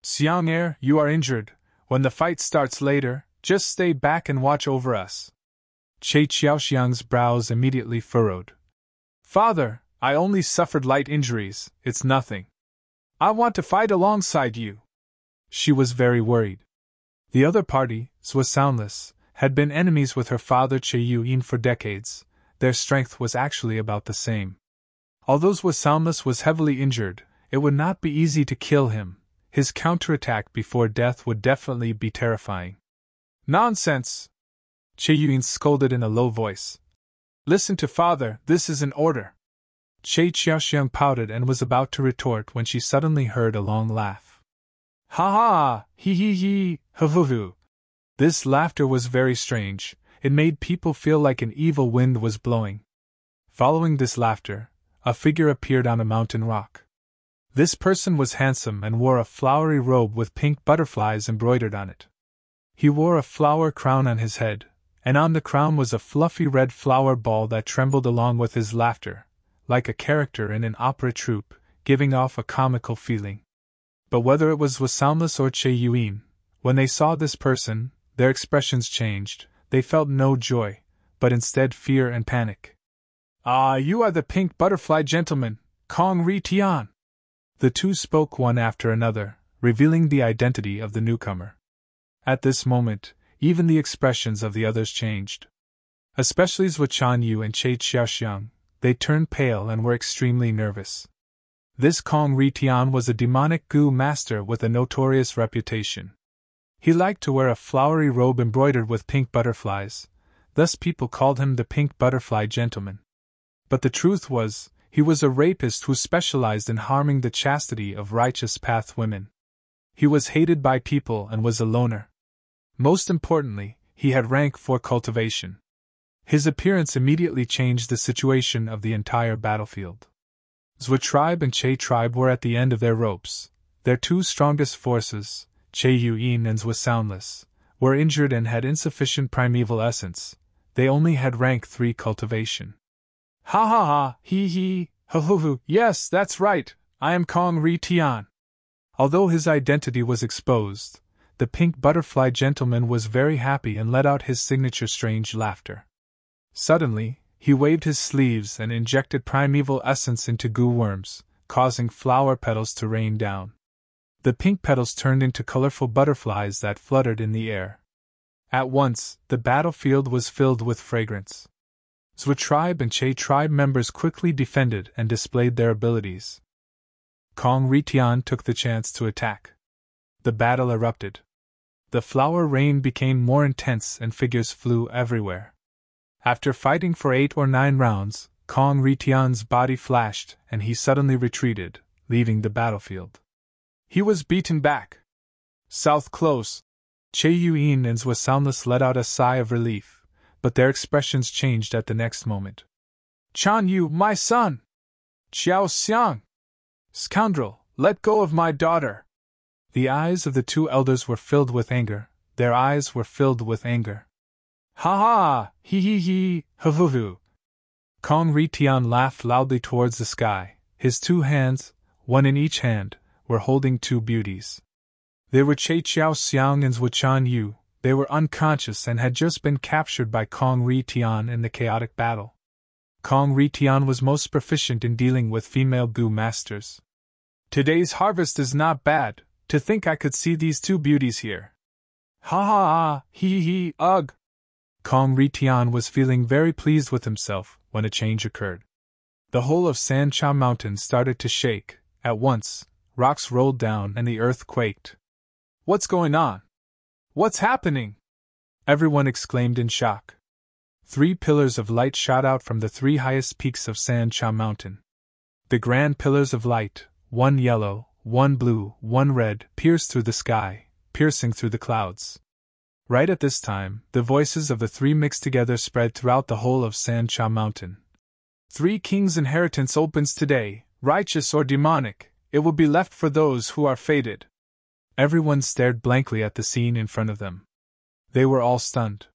Xiang Er, you are injured. When the fight starts later, just stay back and watch over us. Che Xiaoxiang's brows immediately furrowed. Father, I only suffered light injuries, it's nothing. I want to fight alongside you. She was very worried. The other party, Zhou Soundless, had been enemies with her father Che Yuin for decades. Their strength was actually about the same. Although Zhou Soundless was heavily injured, it would not be easy to kill him. His counterattack before death would definitely be terrifying. Nonsense! Che Yuin scolded in a low voice. Listen to father, this is an order. Che Xiaoxiang pouted and was about to retort when she suddenly heard a long laugh. Ha ha! He, ha. This laughter was very strange. It made people feel like an evil wind was blowing. Following this laughter, a figure appeared on a mountain rock. This person was handsome and wore a flowery robe with pink butterflies embroidered on it. He wore a flower crown on his head, and on the crown was a fluffy red flower ball that trembled along with his laughter, like a character in an opera troupe, giving off a comical feeling. But whether it was Soundless or Che Yuin, when they saw this person, their expressions changed. They felt no joy, but instead fear and panic. Ah, you are the pink butterfly gentleman, Kong Ri Tian. The two spoke one after another, revealing the identity of the newcomer. At this moment, even the expressions of the others changed. Especially Zhou Chanyu and Che Xiaoxiang, they turned pale and were extremely nervous. This Kong Ri Tian was a demonic Gu master with a notorious reputation. He liked to wear a flowery robe embroidered with pink butterflies, thus people called him the Pink Butterfly Gentleman. But the truth was, he was a rapist who specialized in harming the chastity of righteous path women. He was hated by people and was a loner. Most importantly, he had rank 4 cultivation. His appearance immediately changed the situation of the entire battlefield. Zhou tribe and Che tribe were at the end of their ropes. Their two strongest forces, Che Yuin and Zhou Soundless, were injured and had insufficient primeval essence. They only had rank 3 cultivation. Ha ha ha, he, ho ho ho, yes, that's right, I am Kong Ri Tian. Although his identity was exposed, the pink butterfly gentleman was very happy and let out his signature strange laughter. Suddenly, he waved his sleeves and injected primeval essence into goo worms, causing flower petals to rain down. The pink petals turned into colorful butterflies that fluttered in the air. At once, the battlefield was filled with fragrance. Zhou tribe and Che tribe members quickly defended and displayed their abilities. Kong Ritian took the chance to attack. The battle erupted. The flower rain became more intense and figures flew everywhere. After fighting for 8 or 9 rounds, Kong Ritian's body flashed and he suddenly retreated, leaving the battlefield. He was beaten back. South close. Che Yuan and Zhou Soundless let out a sigh of relief, but their expressions changed at the next moment. Chan Yu, my son! Xiao Xiang! Scoundrel, let go of my daughter! The eyes of the 2 elders were filled with anger. Their eyes were filled with anger. Ha ha! He, ho ho ho! Kong Ritian laughed loudly towards the sky. His 2 hands, one in each hand, were holding 2 beauties. They were Che Xiao Xiang and Zhou Chan Yu. They were unconscious and had just been captured by Kong Ritian in the chaotic battle. Kong Ritian was most proficient in dealing with female goo masters. Today's harvest is not bad. To think I could see these 2 beauties here. Ha ha ha, he, ugh! Kong Ritian was feeling very pleased with himself when a change occurred. The whole of Sancha Mountain started to shake. At once, rocks rolled down and the earth quaked. What's going on? What's happening? Everyone exclaimed in shock. 3 pillars of light shot out from the 3 highest peaks of Sancha Mountain. The grand pillars of light, 1 yellow, 1 blue, 1 red, pierced through the sky, piercing through the clouds. Right at this time, the voices of the 3 mixed together spread throughout the whole of Sancha Mountain. 3 kings' inheritance opens today, righteous or demonic, it will be left for those who are fated. Everyone stared blankly at the scene in front of them. They were all stunned.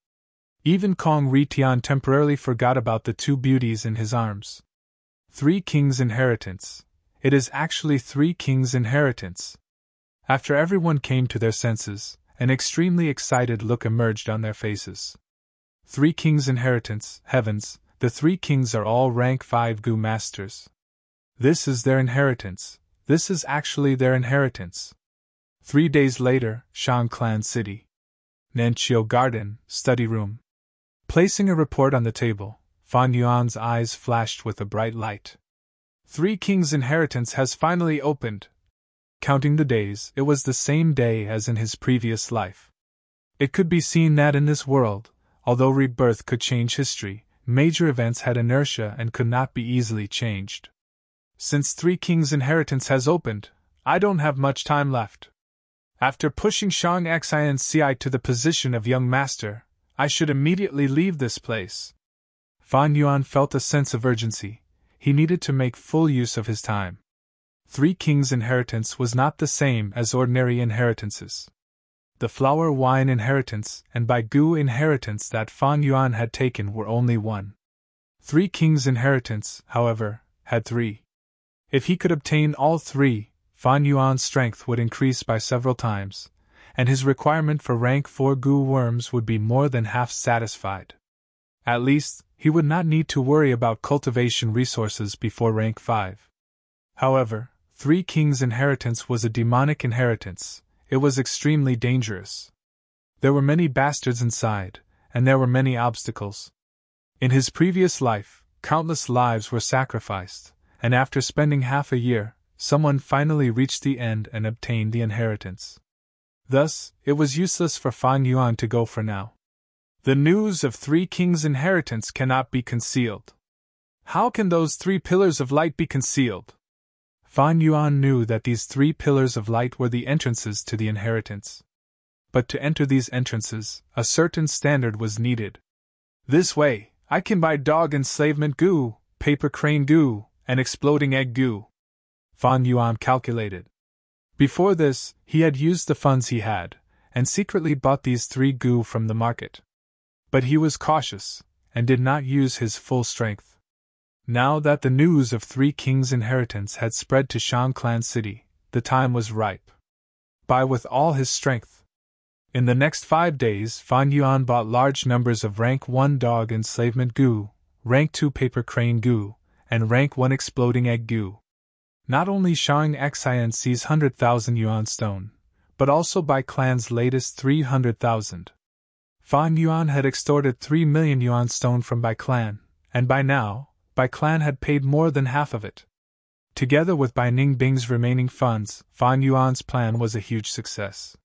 Even Kong Ritian temporarily forgot about the 2 beauties in his arms. 3 kings' inheritance. It is actually 3 kings' inheritance. After everyone came to their senses, an extremely excited look emerged on their faces. 3 kings' inheritance, heavens, the 3 kings are all rank 5 goo masters. This is their inheritance. This is actually their inheritance. 3 days later, Shang Clan City. Nanqiu Garden, study room. Placing a report on the table, Fan Yuan's eyes flashed with a bright light. 3 kings' inheritance has finally opened. Counting the days, it was the same day as in his previous life. It could be seen that in this world, although rebirth could change history, major events had inertia and could not be easily changed. Since 3 kings' inheritance has opened, I don't have much time left. After pushing Shang Xianci to the position of young master, I should immediately leave this place. Fan Yuan felt a sense of urgency. He needed to make full use of his time. 3 kings' inheritance was not the same as ordinary inheritances. The flower wine inheritance and by goo inheritance that Fan Yuan had taken were only 1. 3 kings' inheritance, however, had 3. If he could obtain all 3, Fan Yuan's strength would increase by several times, and his requirement for rank 4 goo worms would be more than half satisfied. At least, he would not need to worry about cultivation resources before rank 5. However, 3 kings' inheritance was a demonic inheritance. It was extremely dangerous. There were many bastards inside, and there were many obstacles. In his previous life, countless lives were sacrificed, and after spending half a year, someone finally reached the end and obtained the inheritance. Thus, it was useless for Fan Yuan to go for now. The news of 3 kings' inheritance cannot be concealed. How can those 3 pillars of light be concealed? Fan Yuan knew that these 3 pillars of light were the entrances to the inheritance. But to enter these entrances, a certain standard was needed. This way, I can buy dog enslavement goo, paper crane goo, and exploding egg goo. Fan Yuan calculated. Before this, he had used the funds he had, and secretly bought these 3 gu from the market. But he was cautious, and did not use his full strength. Now that the news of 3 kings' inheritance had spread to Shang Clan City, the time was ripe. Buy with all his strength. In the next 5 days, Fan Yuan bought large numbers of rank 1 dog enslavement gu, rank 2 paper crane gu, and rank 1 exploding egg gu. Not only Shang Xian's 100,000 yuan stone, but also Bai Clan's latest 300,000. Fan Yuan had extorted 3 million yuan stone from Bai Clan, and by now, Bai Clan had paid more than half of it. Together with Bai Ningbing's remaining funds, Fan Yuan's plan was a huge success.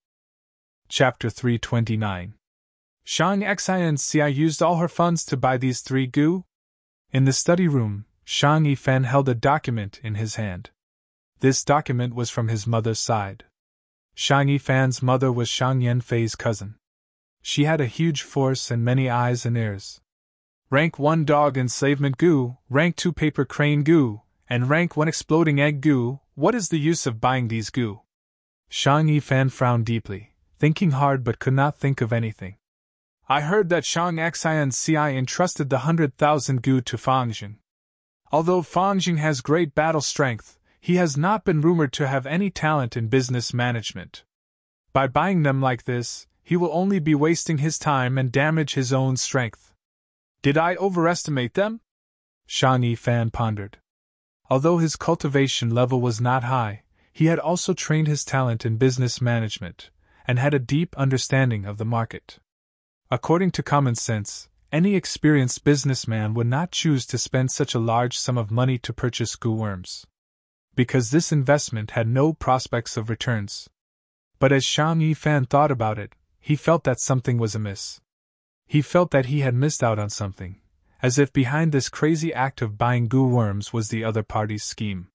Chapter 329. Shang Xian used all her funds to buy these 3 gu? In the study room, Shang Yifan held a document in his hand. This document was from his mother's side. Shang Yifan's mother was Shang Yanfei's cousin. She had a huge force and many eyes and ears. Rank 1 dog enslavement gu, rank 2 paper crane gu, and rank 1 exploding egg gu. What is the use of buying these gu? Shang Yifan frowned deeply, thinking hard but could not think of anything. I heard that Shang Xian entrusted the 100,000 gu to Fangjing. Although Fangjing has great battle strength, he has not been rumored to have any talent in business management. By buying them like this, he will only be wasting his time and damage his own strength. Did I overestimate them? Shang Yifan pondered. Although his cultivation level was not high, he had also trained his talent in business management, and had a deep understanding of the market. According to common sense, any experienced businessman would not choose to spend such a large sum of money to purchase gu worms, because this investment had no prospects of returns. But as Shang Yifan thought about it, he felt that something was amiss. He felt that he had missed out on something, as if behind this crazy act of buying gu worms was the other party's scheme.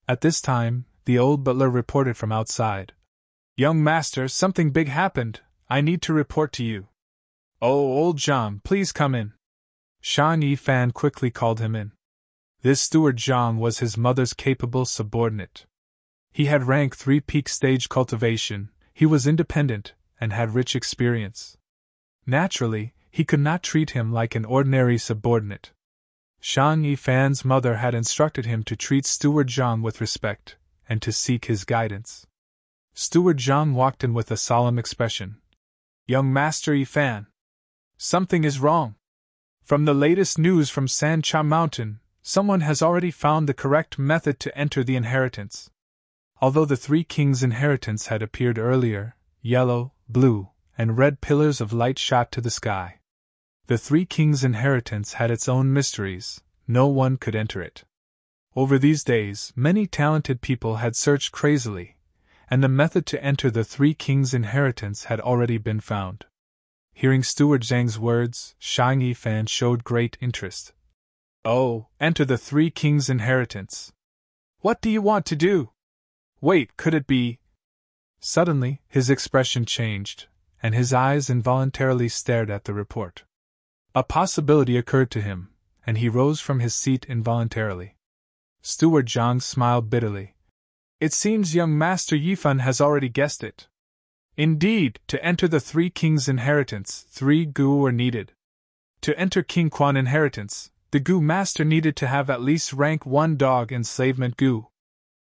At this time, the old butler reported from outside. Young master, something big happened. I need to report to you. Oh, old Zhang, please come in. Shang Yifan quickly called him in. This steward Zhang was his mother's capable subordinate. He had rank 3 peak stage cultivation, he was independent, and had rich experience. Naturally, he could not treat him like an ordinary subordinate. Shang Yifan's mother had instructed him to treat Steward Zhang with respect, and to seek his guidance. Steward Zhang walked in with a solemn expression. Young Master Yifan, something is wrong. From the latest news from Sancha Mountain, someone has already found the correct method to enter the inheritance. Although the 3 kings' inheritance had appeared earlier, yellow, blue, and red pillars of light shot to the sky. The 3 kings' inheritance had its own mysteries, no one could enter it. Over these days, many talented people had searched crazily, and the method to enter the 3 kings' inheritance had already been found. Hearing Steward Zhang's words, Shang Yifan showed great interest. Oh, enter the 3 kings' inheritance. What do you want to do? Wait, could it be? Suddenly, his expression changed, and his eyes involuntarily stared at the report. A possibility occurred to him, and he rose from his seat involuntarily. Steward Zhang smiled bitterly. It seems young Master Yifan has already guessed it. Indeed, to enter the 3 kings' inheritance, 3 gu were needed. To enter King Quan inheritance, the gu master needed to have at least rank 1 dog enslavement gu.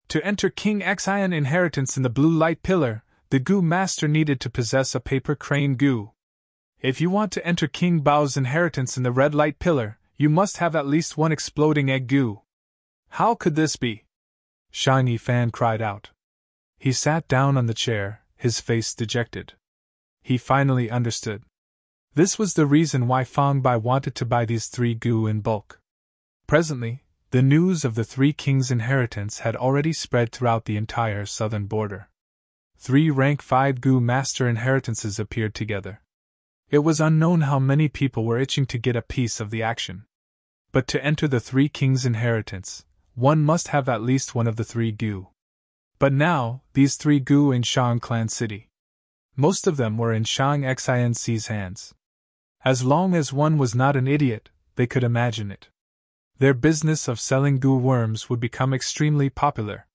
To enter King Xian inheritance in the blue light pillar, the gu master needed to possess a paper crane gu. If you want to enter King Bao's inheritance in the red light pillar, you must have at least 1 exploding egg gu. How could this be? Shang Yifan cried out. He sat down on the chair, his face dejected. He finally understood. This was the reason why Fang Bai wanted to buy these 3 gu in bulk. Presently, the news of the 3 kings' inheritance had already spread throughout the entire southern border. 3 rank 5 gu master inheritances appeared together. It was unknown how many people were itching to get a piece of the action. But to enter the 3 kings' inheritance, one must have at least 1 of the 3 gu. But now, these 3 gu in Shang Clan City. Most of them were in Shang Xian's hands. As long as one was not an idiot, they could imagine it. Their business of selling gu worms would become extremely popular.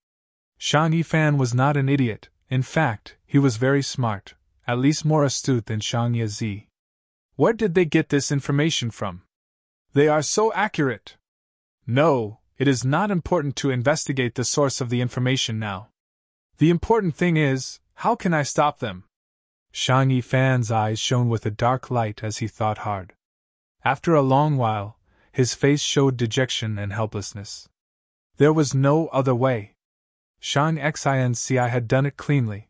Shang Yifan was not an idiot, in fact, he was very smart, at least more astute than Shang Yi. Where did they get this information from? They are so accurate. No, it is not important to investigate the source of the information now. The important thing is, how can I stop them? Shang Yifan's eyes shone with a dark light as he thought hard. After a long while, his face showed dejection and helplessness. There was no other way. Shang Xinci had done it cleanly.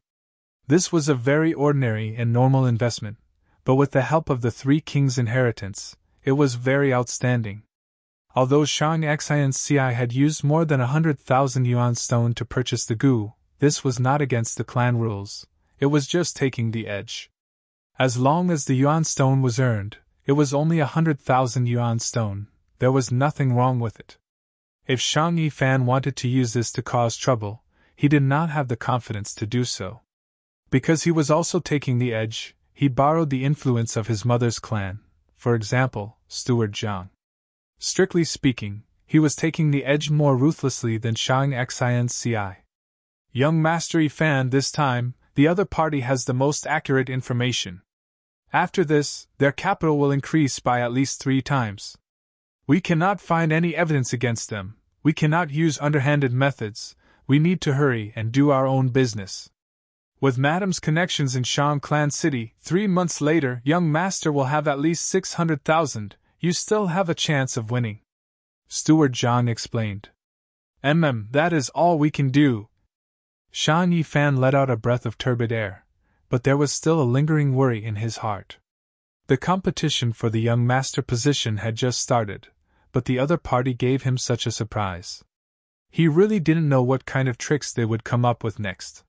This was a very ordinary and normal investment, but with the help of the Three Kings' inheritance, it was very outstanding. Although Shang Xinci had used more than 100,000 yuan stone to purchase the gu, this was not against the clan rules, it was just taking the edge. As long as the yuan stone was earned, it was only 100,000 yuan stone, there was nothing wrong with it. If Shang Yifan wanted to use this to cause trouble, he did not have the confidence to do so. Because he was also taking the edge, he borrowed the influence of his mother's clan, for example, Steward Zhang. Strictly speaking, he was taking the edge more ruthlessly than Shang Xinci. Young Master Yifan, this time, the other party has the most accurate information. After this, their capital will increase by at least 3 times. We cannot find any evidence against them, we cannot use underhanded methods, we need to hurry and do our own business. With Madam's connections in Shang Clan City, 3 months later, young master will have at least 600,000, you still have a chance of winning. Steward Zhang explained. That is all we can do. Shang Yifan let out a breath of turbid air, but there was still a lingering worry in his heart. The competition for the young master position had just started, but the other party gave him such a surprise. He really didn't know what kind of tricks they would come up with next.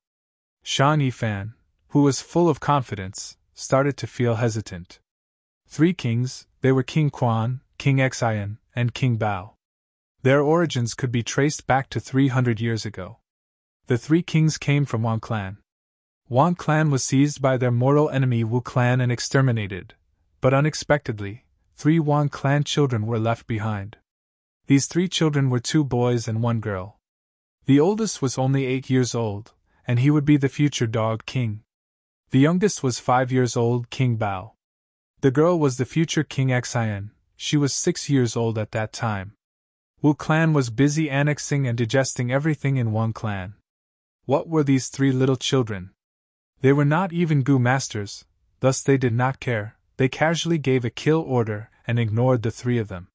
Shang Yifan, who was full of confidence, started to feel hesitant. 3 kings, they were King Quan, King Xian, and King Bao. Their origins could be traced back to 300 years ago. The 3 kings came from Wan clan. Wan clan was seized by their mortal enemy Wu clan and exterminated, but unexpectedly, 3 Wan clan children were left behind. These 3 children were 2 boys and 1 girl. The oldest was only 8 years old, and he would be the future Dog King. The youngest was 5 years old, King Bao. The girl was the future King Xian, she was 6 years old at that time. Wu clan was busy annexing and digesting everything in Wan clan. What were these 3 little children? They were not even gu masters, thus they did not care, they casually gave a kill order and ignored the 3 of them.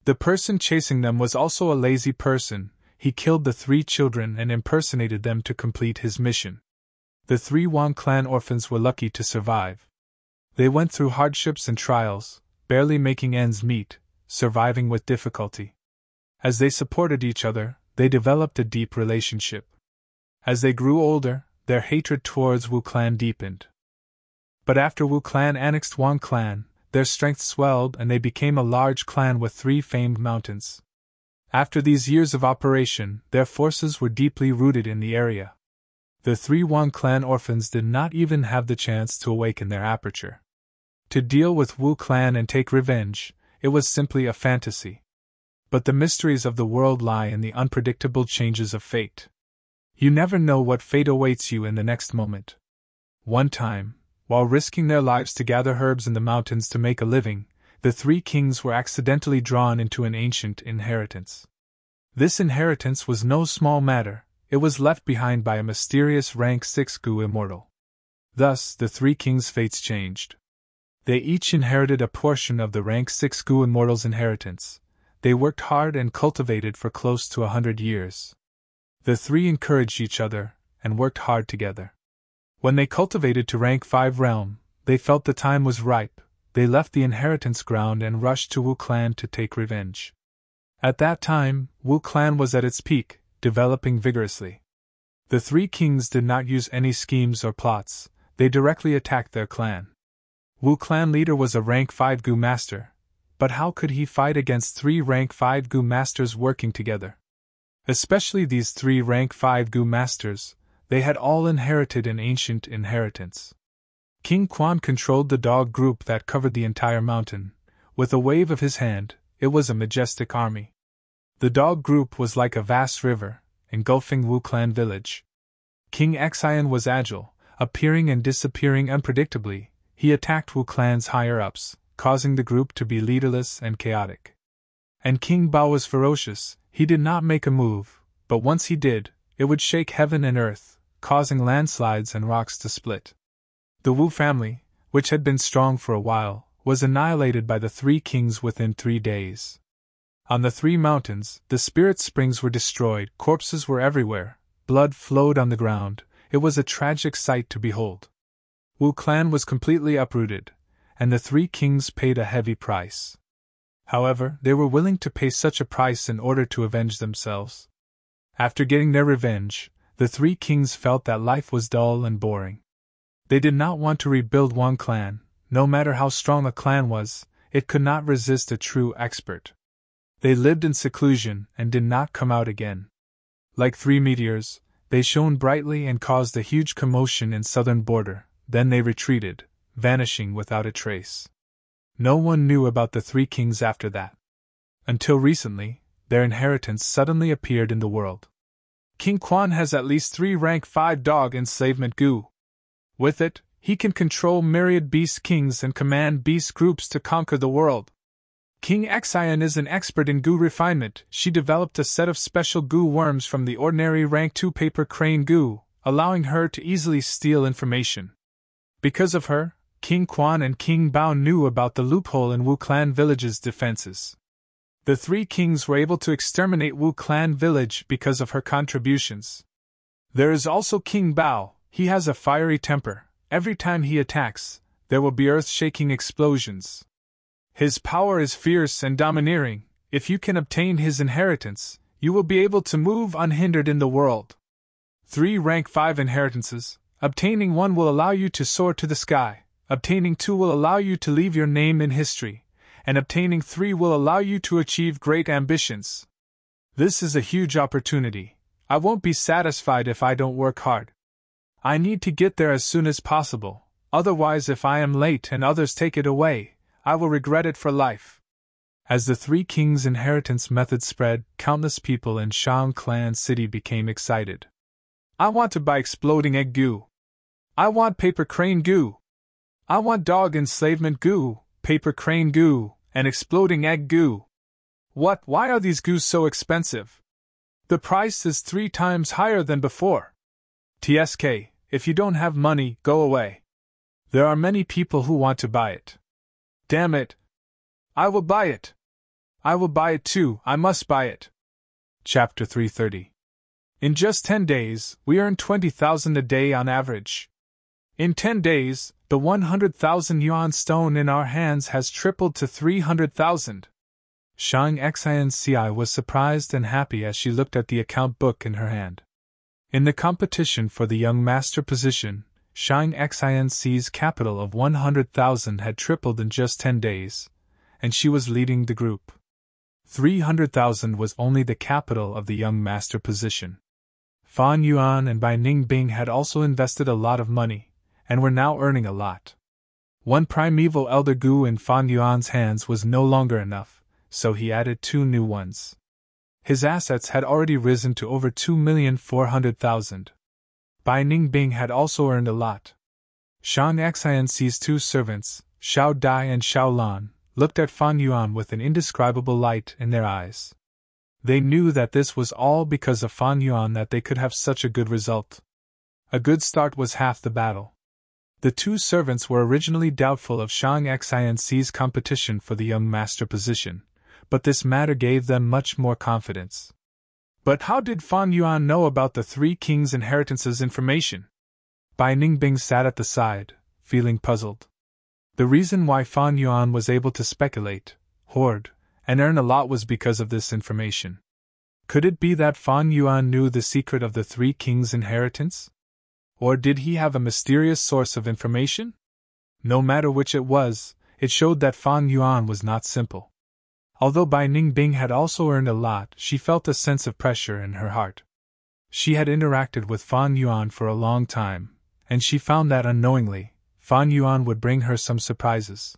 The person chasing them was also a lazy person, he killed the 3 children and impersonated them to complete his mission. The 3 Wan clan orphans were lucky to survive. They went through hardships and trials, barely making ends meet, surviving with difficulty. As they supported each other, they developed a deep relationship. As they grew older, their hatred towards Wu clan deepened. But after Wu clan annexed Wan clan, their strength swelled and they became a large clan with 3 famed mountains. After these years of operation, their forces were deeply rooted in the area. The 3 Wan clan orphans did not even have the chance to awaken their aperture. To deal with Wu clan and take revenge, it was simply a fantasy. But the mysteries of the world lie in the unpredictable changes of fate. You never know what fate awaits you in the next moment. One time, while risking their lives to gather herbs in the mountains to make a living, the 3 kings were accidentally drawn into an ancient inheritance. This inheritance was no small matter, it was left behind by a mysterious rank 6 gu immortal. Thus, the 3 kings' fates changed. They each inherited a portion of the rank 6 gu immortal's inheritance. They worked hard and cultivated for close to 100 years. The 3 encouraged each other, and worked hard together. When they cultivated to rank 5 realm, they felt the time was ripe, they left the inheritance ground and rushed to Wu clan to take revenge. At that time, Wu clan was at its peak, developing vigorously. The 3 kings did not use any schemes or plots, they directly attacked their clan. Wu clan leader was a rank 5 gu master, but how could he fight against 3 rank 5 gu masters working together? Especially these 3 rank 5 gu masters, they had all inherited an ancient inheritance. King Quan controlled the dog group that covered the entire mountain. With a wave of his hand, it was a majestic army. The dog group was like a vast river, engulfing Wu clan village. King Xian was agile, Appearing and disappearing unpredictably, he attacked Wu Clan's higher-ups, causing the group to be leaderless and chaotic. And King Bao was ferocious. He did not make a move, but once he did, it would shake heaven and earth, causing landslides and rocks to split. The Wu family, which had been strong for a while, was annihilated by the three kings within 3 days. On the 3 mountains, the spirit springs were destroyed, corpses were everywhere, blood flowed on the ground. It was a tragic sight to behold. Wu Clan was completely uprooted, and the 3 kings paid a heavy price. However, they were willing to pay such a price in order to avenge themselves. After getting their revenge, the 3 kings felt that life was dull and boring. They did not want to rebuild one clan. No matter how strong a clan was, it could not resist a true expert. They lived in seclusion and did not come out again. Like 3 meteors, they shone brightly and caused a huge commotion in southern border, then they retreated, vanishing without a trace. No one knew about the 3 kings after that. Until recently, their inheritance suddenly appeared in the world. King Quan has at least 3 rank 5 dog enslavement goo. With it, he can control myriad beast kings and command beast groups to conquer the world. King Xian is an expert in goo refinement. She developed a set of special goo worms from the ordinary rank 2 paper crane goo, allowing her to easily steal information. Because of her, King Quan and King Bao knew about the loophole in Wu Clan Village's defenses. The 3 kings were able to exterminate Wu Clan Village because of her contributions. There is also King Bao. He has a fiery temper. Every time he attacks, there will be earth-shaking explosions. His power is fierce and domineering. If you can obtain his inheritance, you will be able to move unhindered in the world. 3 rank 5 inheritances. Obtaining 1 will allow you to soar to the sky. Obtaining 2 will allow you to leave your name in history. And obtaining 3 will allow you to achieve great ambitions. This is a huge opportunity. I won't be satisfied if I don't work hard. I need to get there as soon as possible, otherwise if I am late and others take it away, I will regret it for life. As the 3 kings' inheritance method spread, countless people in Shang Clan City became excited. I want to buy exploding egg goo. I want paper crane goo. I want dog enslavement goo, paper crane goo, and exploding egg goo. What? Why are these goos so expensive? The price is 3 times higher than before. TSK, if you don't have money, go away. There are many people who want to buy it. Damn it. I will buy it. I will buy it too, I must buy it. Chapter 330. In just 10 days, we earn 20,000 a day on average. In 10 days, the 100,000 yuan stone in our hands has tripled to 300,000. Shang Xianci was surprised and happy as she looked at the account book in her hand. In the competition for the young master position, Shang Xianci's capital of 100,000 had tripled in just 10 days, and she was leading the group. 300,000 was only the capital of the young master position. Fan Yuan and Bai Ningbing had also invested a lot of money, and were now earning a lot. 1 primeval elder gu in Fan Yuan's hands was no longer enough, so he added 2 new ones. His assets had already risen to over 2,400,000. Bai Ningbing had also earned a lot. Shang Xianci's 2 servants, Xiao Dai and Xiao Lan, looked at Fan Yuan with an indescribable light in their eyes. They knew that this was all because of Fan Yuan that they could have such a good result. A good start was half the battle. The 2 servants were originally doubtful of Shang Xianci's competition for the young master position, but this matter gave them much more confidence. But how did Fan Yuan know about the 3 kings' inheritances information? Bai Ningbing sat at the side, feeling puzzled. The reason why Fan Yuan was able to speculate, hoard, and earn a lot was because of this information. Could it be that Fan Yuan knew the secret of the 3 kings' inheritance? Or did he have a mysterious source of information? No matter which it was, it showed that Fan Yuan was not simple. Although Bai Ningbing had also earned a lot, she felt a sense of pressure in her heart. She had interacted with Fan Yuan for a long time, and she found that unknowingly, Fan Yuan would bring her some surprises.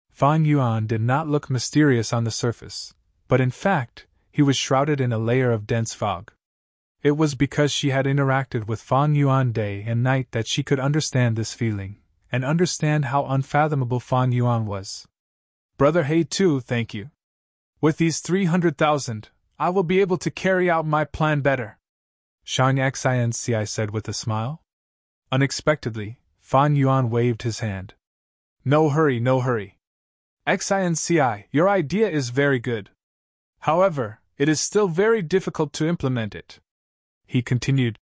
Fan Yuan did not look mysterious on the surface, but in fact, he was shrouded in a layer of dense fog. It was because she had interacted with Fan Yuan day and night that she could understand this feeling, and understand how unfathomable Fan Yuan was. Brother He too, thank you. With these 300,000, I will be able to carry out my plan better, Shang Xinci said with a smile. Unexpectedly, Fan Yuan waved his hand. No hurry, no hurry. Xinci, your idea is very good. However, it is still very difficult to implement it. He continued,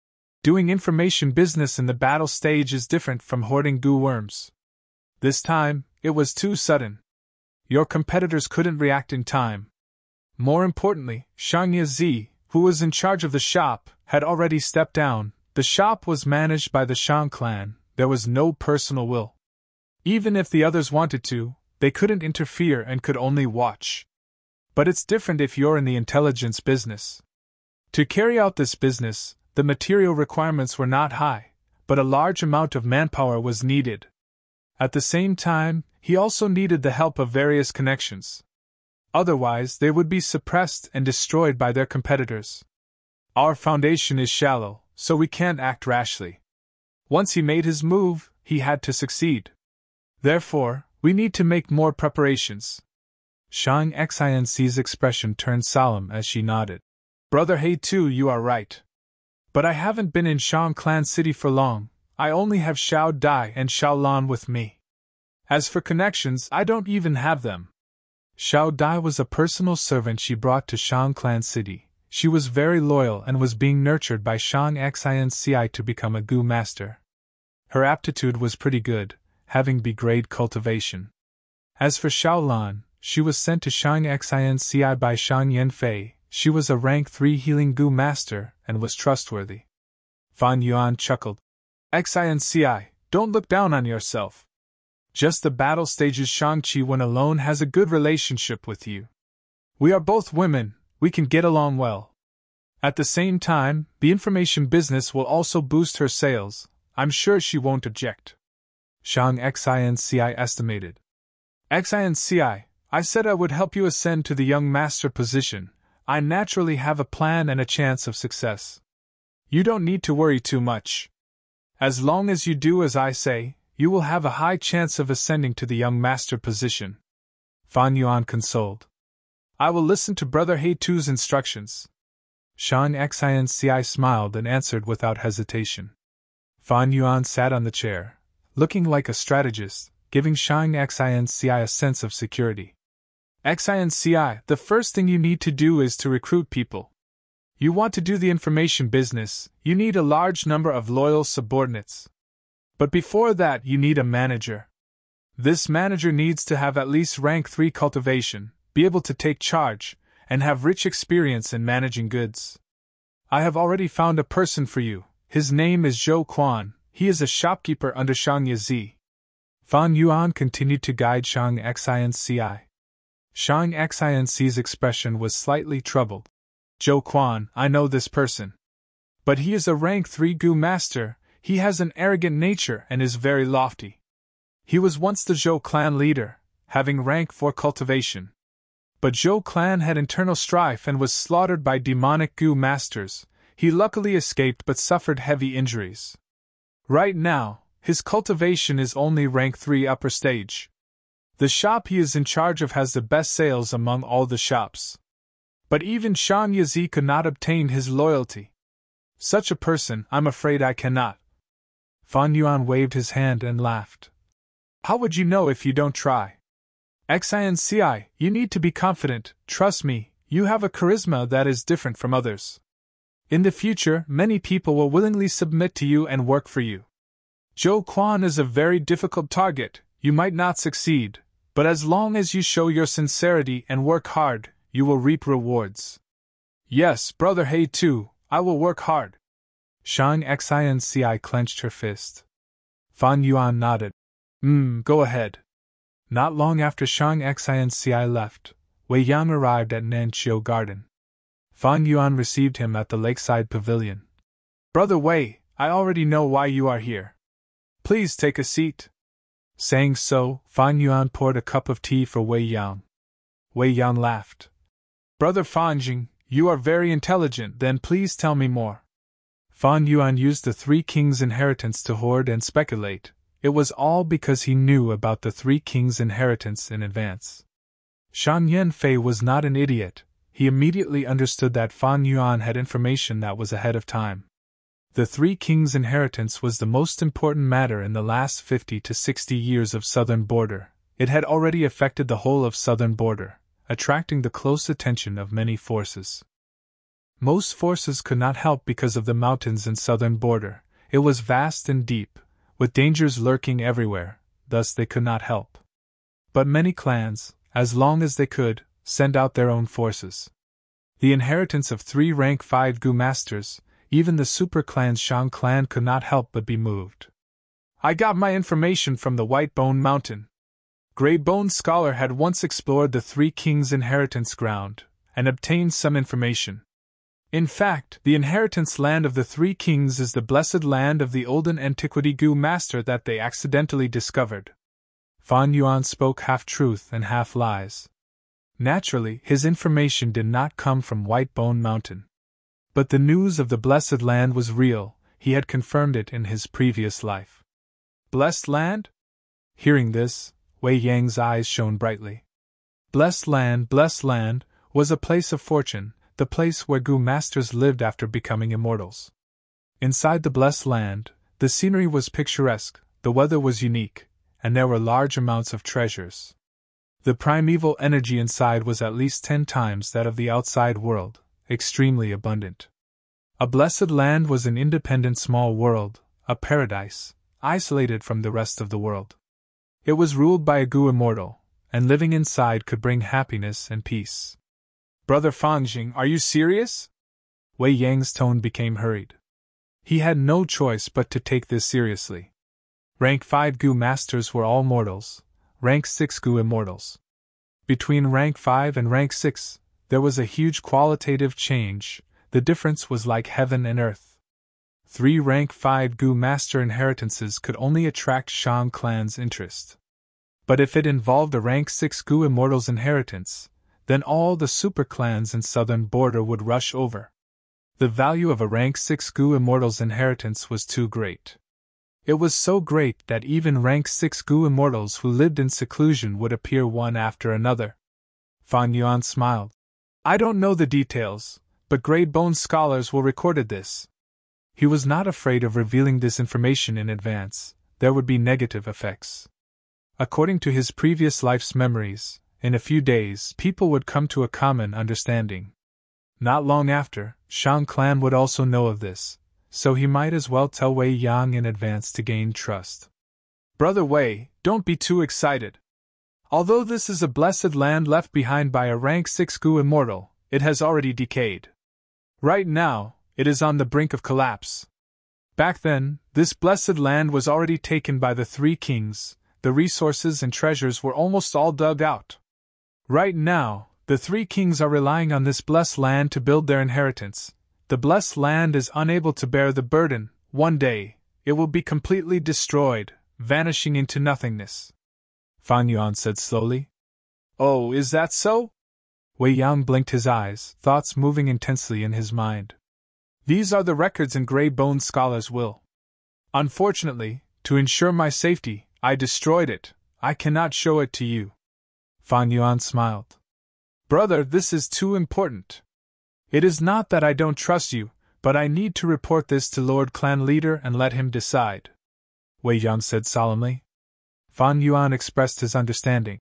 doing information business in the battle stage is different from hoarding goo worms. This time, it was too sudden. Your competitors couldn't react in time. More importantly, Shang Yizi, who was in charge of the shop, had already stepped down. The shop was managed by the Shang clan, there was no personal will. Even if the others wanted to, they couldn't interfere and could only watch. But it's different if you're in the intelligence business. To carry out this business, the material requirements were not high, but a large amount of manpower was needed. At the same time, he also needed the help of various connections. Otherwise, they would be suppressed and destroyed by their competitors. Our foundation is shallow, so we can't act rashly. Once he made his move, he had to succeed. Therefore, we need to make more preparations. Shang Xinci's expression turned solemn as she nodded. Brother He too, you are right. But I haven't been in Shang Clan City for long, I only have Xiao Dai and Xiao Lan with me. As for connections, I don't even have them. Xiao Dai was a personal servant she brought to Shang Clan City. She was very loyal and was being nurtured by Shang Xinci to become a goo master. Her aptitude was pretty good, having B-grade cultivation. As for Xiao Lan, she was sent to Shang Xinci by Shang Yanfei. She was a rank 3 healing goo master and was trustworthy. Fan Yuan chuckled. Xinci, don't look down on yourself. Just the battle stage's Shang-Chi when alone has a good relationship with you. We are both women, we can get along well. At the same time, the information business will also boost her sales, I'm sure she won't object. Shang Xinci estimated. Xinci, I said I would help you ascend to the young master position. I naturally have a plan and a chance of success. You don't need to worry too much. As long as you do as I say, you will have a high chance of ascending to the young master position. Fan Yuan consoled. I will listen to Brother He Tu's instructions. Shang Xinci smiled and answered without hesitation. Fan Yuan sat on the chair, looking like a strategist, giving Shang Xinci a sense of security. Xinci, the first thing you need to do is to recruit people. You want to do the information business, you need a large number of loyal subordinates. But before that, you need a manager. This manager needs to have at least rank 3 cultivation, be able to take charge, and have rich experience in managing goods. I have already found a person for you. His name is Zhou Quan, he is a shopkeeper under Shang Yizi. Fan Yuan continued to guide Shang Xinci. Shang Xinci's expression was slightly troubled. Zhou Quan, I know this person. But he is a rank 3 goo master, he has an arrogant nature and is very lofty. He was once the Zhou clan leader, having rank 4 cultivation. But Zhou clan had internal strife and was slaughtered by demonic goo masters. He luckily escaped but suffered heavy injuries. Right now, his cultivation is only rank 3 upper stage. The shop he is in charge of has the best sales among all the shops. But even Shang Yizi could not obtain his loyalty. Such a person, I'm afraid I cannot. Fan Yuan waved his hand and laughed. How would you know if you don't try? Xinci, you need to be confident, trust me, you have a charisma that is different from others. In the future, many people will willingly submit to you and work for you. Zhou Quan is a very difficult target, you might not succeed, but as long as you show your sincerity and work hard, you will reap rewards. Yes, Brother He too, I will work hard. Shang Xinci clenched her fist. Fan Yuan nodded. Go ahead. Not long after Shang Xinci left, Wei Yang arrived at Nanqiu Garden. Fan Yuan received him at the lakeside pavilion. Brother Wei, I already know why you are here. Please take a seat. Saying so, Fan Yuan poured a cup of tea for Wei Yang. Wei Yang laughed. Brother Fanjing, you are very intelligent, then please tell me more. Fan Yuan used the Three Kings' inheritance to hoard and speculate. It was all because he knew about the Three Kings' inheritance in advance. Shan Yanfei was not an idiot. He immediately understood that Fan Yuan had information that was ahead of time. The Three Kings' inheritance was the most important matter in the last 50 to 60 years of southern border. It had already affected the whole of southern border, attracting the close attention of many forces. Most forces could not help because of the mountains in southern border. It was vast and deep, with dangers lurking everywhere, thus they could not help. But many clans, as long as they could, sent out their own forces. The inheritance of 3 rank 5 Gu masters, even the super clan's Shang clan could not help but be moved. I got my information from the White Bone Mountain. Grey Bone Scholar had once explored the Three Kings' inheritance ground, and obtained some information. In fact, the inheritance land of the Three Kings is the blessed land of the olden antiquity Gu master that they accidentally discovered. Fan Yuan spoke half truth and half lies. Naturally, his information did not come from White Bone Mountain. But the news of the blessed land was real, he had confirmed it in his previous life. Blessed land? Hearing this, Wei Yang's eyes shone brightly. Blessed land was a place of fortune, the place where Gu masters lived after becoming immortals. Inside the blessed land, the scenery was picturesque, the weather was unique, and there were large amounts of treasures. The primeval energy inside was at least 10 times that of the outside world, extremely abundant. A blessed land was an independent small world, a paradise, isolated from the rest of the world. It was ruled by a Gu immortal, and living inside could bring happiness and peace. Brother Fanjing, are you serious? Wei Yang's tone became hurried. He had no choice but to take this seriously. Rank 5 Gu masters were all mortals, rank 6 Gu immortals. Between rank 5 and rank 6, there was a huge qualitative change, the difference was like heaven and earth. 3 rank 5 Gu master inheritances could only attract Shang clan's interest. But if it involved a rank 6 Gu immortal's inheritance, then all the super clans in southern border would rush over. The value of a rank 6 Gu immortal's inheritance was too great. It was so great that even rank 6 Gu immortals who lived in seclusion would appear one after another. Fan Yuan smiled. I don't know the details, but Grey Bone scholars will recorded this. He was not afraid of revealing this information in advance. There would be negative effects. According to his previous life's memories, in a few days people would come to a common understanding. Not long after, Shang clan would also know of this, so he might as well tell Wei Yang in advance to gain trust. Brother Wei, don't be too excited. Although this is a blessed land left behind by a rank 6 Gu immortal, it has already decayed. Right now, it is on the brink of collapse. Back then, this blessed land was already taken by the Three Kings, the resources and treasures were almost all dug out. Right now, the Three Kings are relying on this blessed land to build their inheritance. The blessed land is unable to bear the burden. One day, it will be completely destroyed, vanishing into nothingness. Fan Yuan said slowly. Oh, is that so? Wei Yang blinked his eyes, thoughts moving intensely in his mind. These are the records in Grey Bone Scholar's will. Unfortunately, to ensure my safety, I destroyed it. I cannot show it to you. Fan Yuan smiled. Brother, this is too important. It is not that I don't trust you, but I need to report this to Lord Clan Leader and let him decide. Wei Yang said solemnly. Fan Yuan expressed his understanding.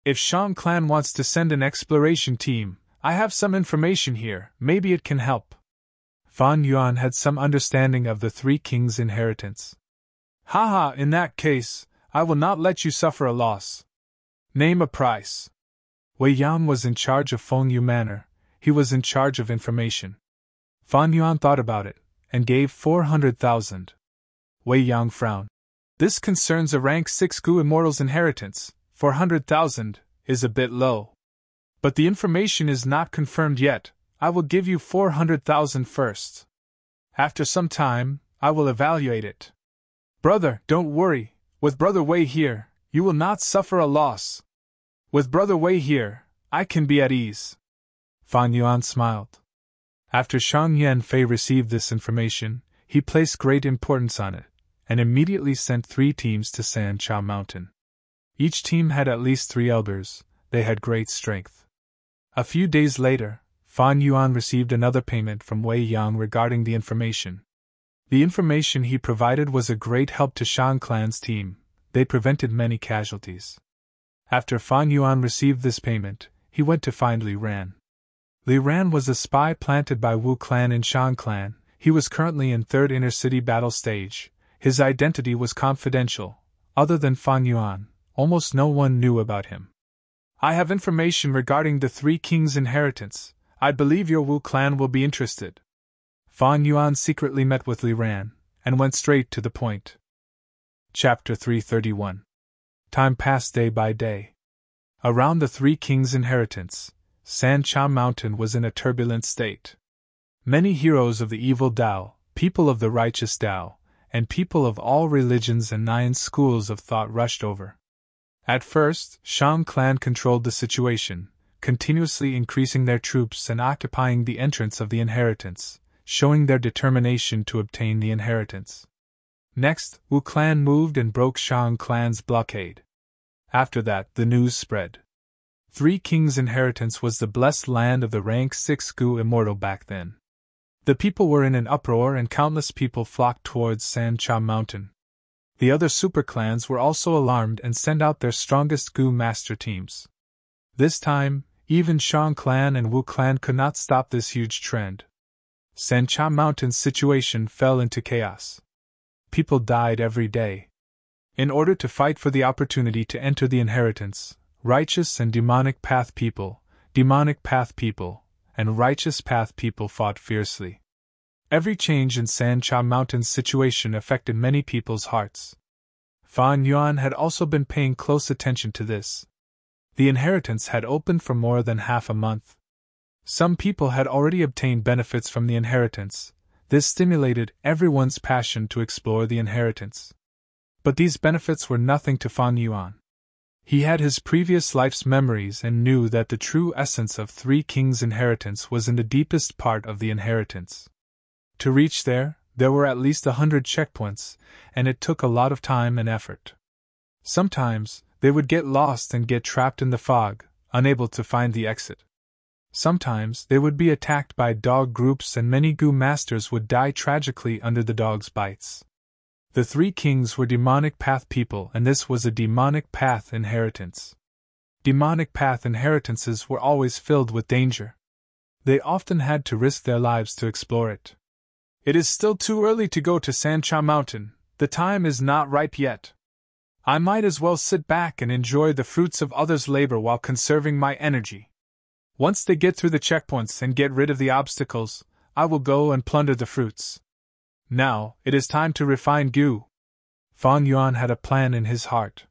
If Shang Clan wants to send an exploration team, I have some information here, maybe it can help. Fan Yuan had some understanding of the Three Kings' inheritance. Haha, in that case, I will not let you suffer a loss. Name a price. Wei Yang was in charge of Fengyu Manor, he was in charge of information. Fan Yuan thought about it, and gave 400,000. Wei Yang frowned. This concerns a rank 6 Gu immortal's inheritance, 400,000 is a bit low. But the information is not confirmed yet, I will give you 400,000 first. After some time, I will evaluate it. Brother, don't worry, with Brother Wei here, you will not suffer a loss. With Brother Wei here, I can be at ease. Fan Yuan smiled. After Shang Yanfei received this information, he placed great importance on it, and immediately sent 3 teams to San Cha Mountain. Each team had at least 3 elders. They had great strength. A few days later, Fan Yuan received another payment from Wei Yang regarding the information. The information he provided was a great help to Shan Clan's team. They prevented many casualties. After Fan Yuan received this payment, he went to find Li Ran. Li Ran was a spy planted by Wu Clan in Shan Clan. He was currently in 3rd inner city battle stage. His identity was confidential. Other than Fan Yuan, almost no one knew about him. I have information regarding the 3 kings' inheritance. I believe your Wu Clan will be interested. Fan Yuan secretly met with Li Ran, and went straight to the point. Chapter 331. Time passed day by day. Around the 3 kings' inheritance, San Cha Mountain was in a turbulent state. Many heroes of the evil Tao, people of the righteous Tao, and people of all religions and 9 schools of thought rushed over. At first, Shan Clan controlled the situation, continuously increasing their troops and occupying the entrance of the inheritance, showing their determination to obtain the inheritance. Next, Wu Clan moved and broke Shan Clan's blockade. After that, the news spread. 3 kings' inheritance was the blessed land of the rank 6 Gu immortal back then. The people were in an uproar and countless people flocked towards San Cha Mountain. The other super clans were also alarmed and sent out their strongest Gu master teams. This time, even Shan Clan and Wu Clan could not stop this huge trend. San Cha Mountain's situation fell into chaos. People died every day. In order to fight for the opportunity to enter the inheritance, righteous and demonic path people, and righteous path people fought fiercely. Every change in San Cha Mountain's situation affected many people's hearts. Fan Yuan had also been paying close attention to this. The inheritance had opened for more than half a month. Some people had already obtained benefits from the inheritance. This stimulated everyone's passion to explore the inheritance. But these benefits were nothing to Fan Yuan. He had his previous life's memories and knew that the true essence of 3 kings' inheritance was in the deepest part of the inheritance. To reach there were at least 100 checkpoints, and it took a lot of time and effort. Sometimes, they would get lost and get trapped in the fog, unable to find the exit. Sometimes, they would be attacked by dog groups and many Gu masters would die tragically under the dogs' bites. The 3 kings were demonic path people, and this was a demonic path inheritance. Demonic path inheritances were always filled with danger. They often had to risk their lives to explore it. It is still too early to go to San Cha Mountain. The time is not ripe yet. I might as well sit back and enjoy the fruits of others' labor while conserving my energy. Once they get through the checkpoints and get rid of the obstacles, I will go and plunder the fruits. Now, it is time to refine Gu. Fan Yuan had a plan in his heart.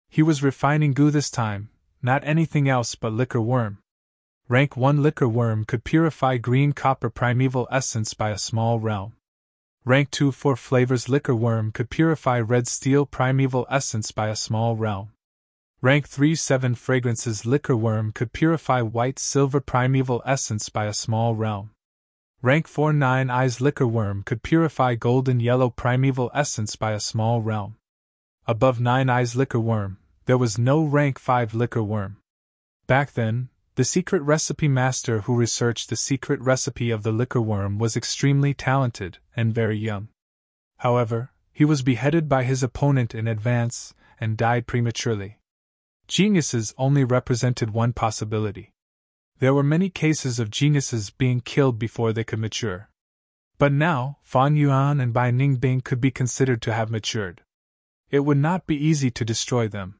He was refining Gu this time, not anything else but liquor worm. Rank 1 liquor worm could purify green copper primeval essence by a small realm. Rank 2 4 flavors liquor worm could purify red steel primeval essence by a small realm. Rank 3 7 fragrances liquor worm could purify white silver primeval essence by a small realm. Rank 4 9 eyes liquor worm could purify golden yellow primeval essence by a small realm. Above 9 eyes liquor worm, there was no rank 5 liquor worm. Back then, the secret recipe master who researched the secret recipe of the liquor worm was extremely talented and very young. However, he was beheaded by his opponent in advance and died prematurely. Geniuses only represented one possibility. There were many cases of geniuses being killed before they could mature. But now, Fan Yuan and Bai Ningbing could be considered to have matured. It would not be easy to destroy them.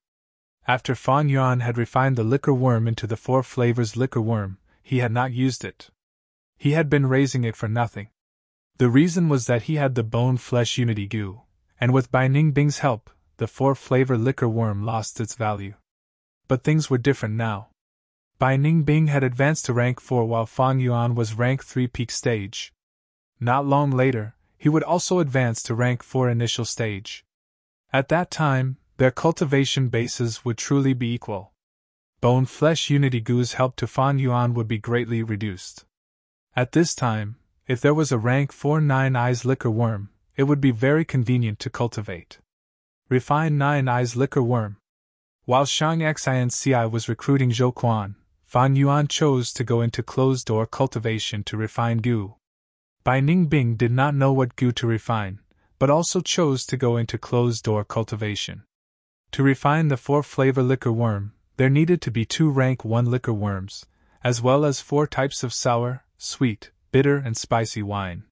After Fan Yuan had refined the liquor worm into the 4 flavors liquor worm, he had not used it. He had been raising it for nothing. The reason was that he had the bone-flesh unity Gu, and with Bai Ningbing's help, the 4 flavor liquor worm lost its value. But things were different now. Bai Ningbing had advanced to rank 4 while Fan Yuan was rank 3 peak stage. Not long later, he would also advance to rank 4 initial stage. At that time, their cultivation bases would truly be equal. Bone-flesh unity Gu's help to Fan Yuan would be greatly reduced. At this time, if there was a rank 4 Nine Eyes Liquor Worm, it would be very convenient to cultivate. Refine Nine Eyes Liquor Worm. While Shang Xinci was recruiting Zhou Quan, Fan Yuan chose to go into closed-door cultivation to refine Gu. Bai Ningbing did not know what Gu to refine, but also chose to go into closed-door cultivation. To refine the 4-flavor liquor worm, there needed to be 2 rank 1 liquor worms, as well as 4 types of sour, sweet, bitter and spicy wine.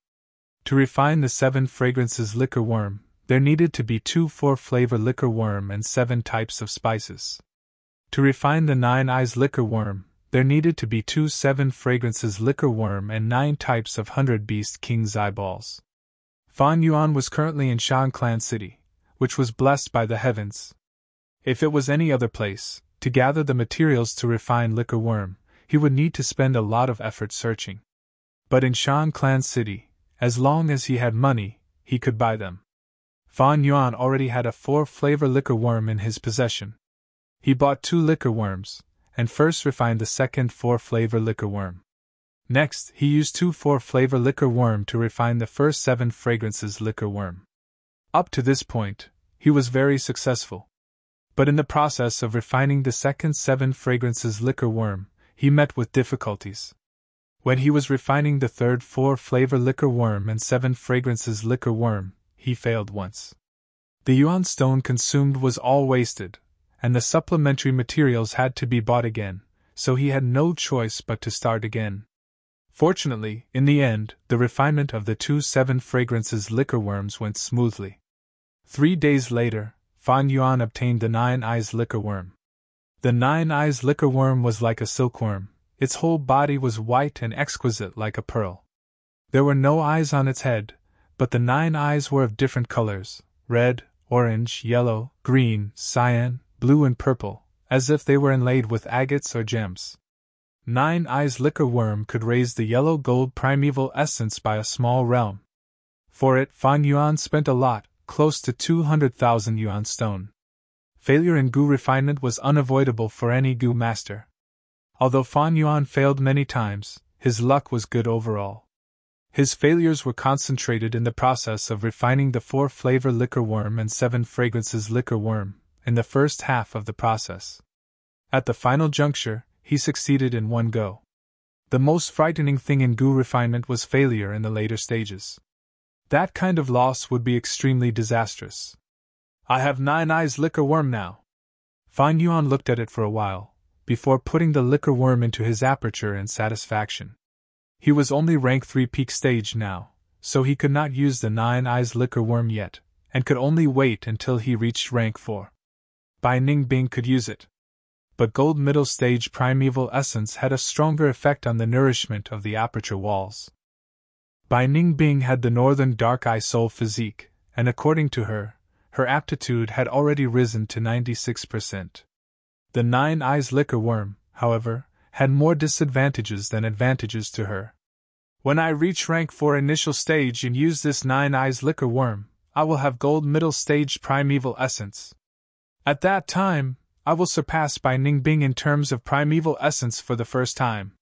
To refine the 7 fragrances liquor worm, there needed to be 2 4-flavor liquor worm and 7 types of spices. To refine the 9 Eyes liquor worm, there needed to be 2 7 fragrances liquor worm and 9 types of 100 Beast King's eyeballs. Fan Yuan was currently in Shan Clan City, which was blessed by the heavens. If it was any other place, to gather the materials to refine liquor worm, he would need to spend a lot of effort searching. But in Shan Clan City, as long as he had money, he could buy them. Fan Yuan already had a 4-flavor liquor worm in his possession. He bought 2 liquor worms, and first refined the second 4-flavor liquor worm. Next, he used 2 4-flavor liquor worm to refine the first 7 fragrances liquor worm. Up to this point, he was very successful. But in the process of refining the second 7 fragrances liquor worm, he met with difficulties. When he was refining the third 4-flavor liquor worm and 7 fragrances liquor worm, he failed once. The yuan stone consumed was all wasted, and the supplementary materials had to be bought again, so he had no choice but to start again. Fortunately, in the end, the refinement of the 2 7 fragrances liquor worms went smoothly. 3 days later, Fan Yuan obtained the 9 Eyes liquor worm. The 9 Eyes liquor worm was like a silkworm. Its whole body was white and exquisite like a pearl. There were no eyes on its head, but the 9 eyes were of different colors: red, orange, yellow, green, cyan, blue and purple, as if they were inlaid with agates or gems. 9 Eyes liquor worm could raise the yellow gold primeval essence by a small realm. For it, Fan Yuan spent a lot, close to 200,000 yuan stone. Failure in Gu refinement was unavoidable for any Gu master. Although Fan Yuan failed many times, his luck was good overall. His failures were concentrated in the process of refining the 4-flavor liquor worm and 7 fragrances liquor worm, in the first half of the process. At the final juncture, he succeeded in one go. The most frightening thing in Gu refinement was failure in the later stages. That kind of loss would be extremely disastrous. I have 9 Eyes liquor worm now. Fan Yuan looked at it for a while, before putting the liquor worm into his aperture in satisfaction. He was only rank 3 peak stage now, so he could not use the 9 Eyes liquor worm yet, and could only wait until he reached rank 4. Bai Ningbing could use it. But gold middle stage primeval essence had a stronger effect on the nourishment of the aperture walls. Bai Ningbing had the northern dark eye soul physique, and according to her, her aptitude had already risen to 96%. The 9 Eyes liquor worm, however, had more disadvantages than advantages to her. When I reach rank 4 initial stage and use this 9 Eyes liquor worm, I will have gold middle stage primeval essence. At that time, I will surpass Bai Ningbing in terms of primeval essence for the first time.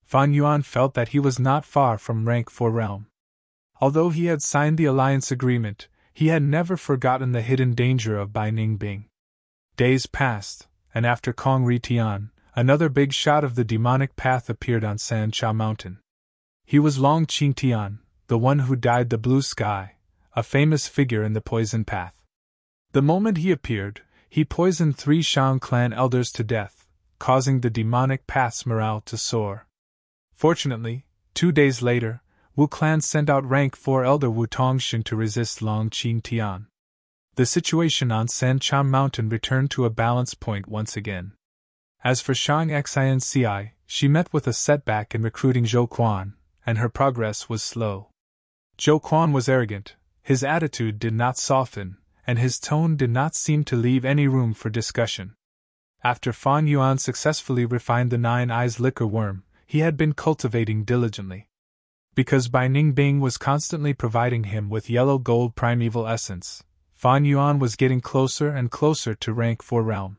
Fan Yuan felt that he was not far from rank 4 realm. Although he had signed the alliance agreement, he had never forgotten the hidden danger of Bai Ningbing. Days passed, and after Kong Ri Tian, another big shot of the demonic path appeared on San Cha Mountain. He was Long Qing Tian, the one who dyed the blue sky, a famous figure in the poison path. The moment he appeared, he poisoned 3 Shang clan elders to death, causing the demonic path's morale to soar. Fortunately, 2 days later, Wu clan sent out rank 4 elder Wu Tongshin to resist Long Qing Tian. The situation on San Cha Mountain returned to a balance point once again. As for Shang Xinci, she met with a setback in recruiting Zhou Quan, and her progress was slow. Zhou Quan was arrogant, his attitude did not soften, and his tone did not seem to leave any room for discussion. After Fan Yuan successfully refined the 9 Eyes liquor worm, he had been cultivating diligently. Because Bai Ningbing was constantly providing him with yellow gold primeval essence, Fan Yuan was getting closer and closer to rank 4 realm.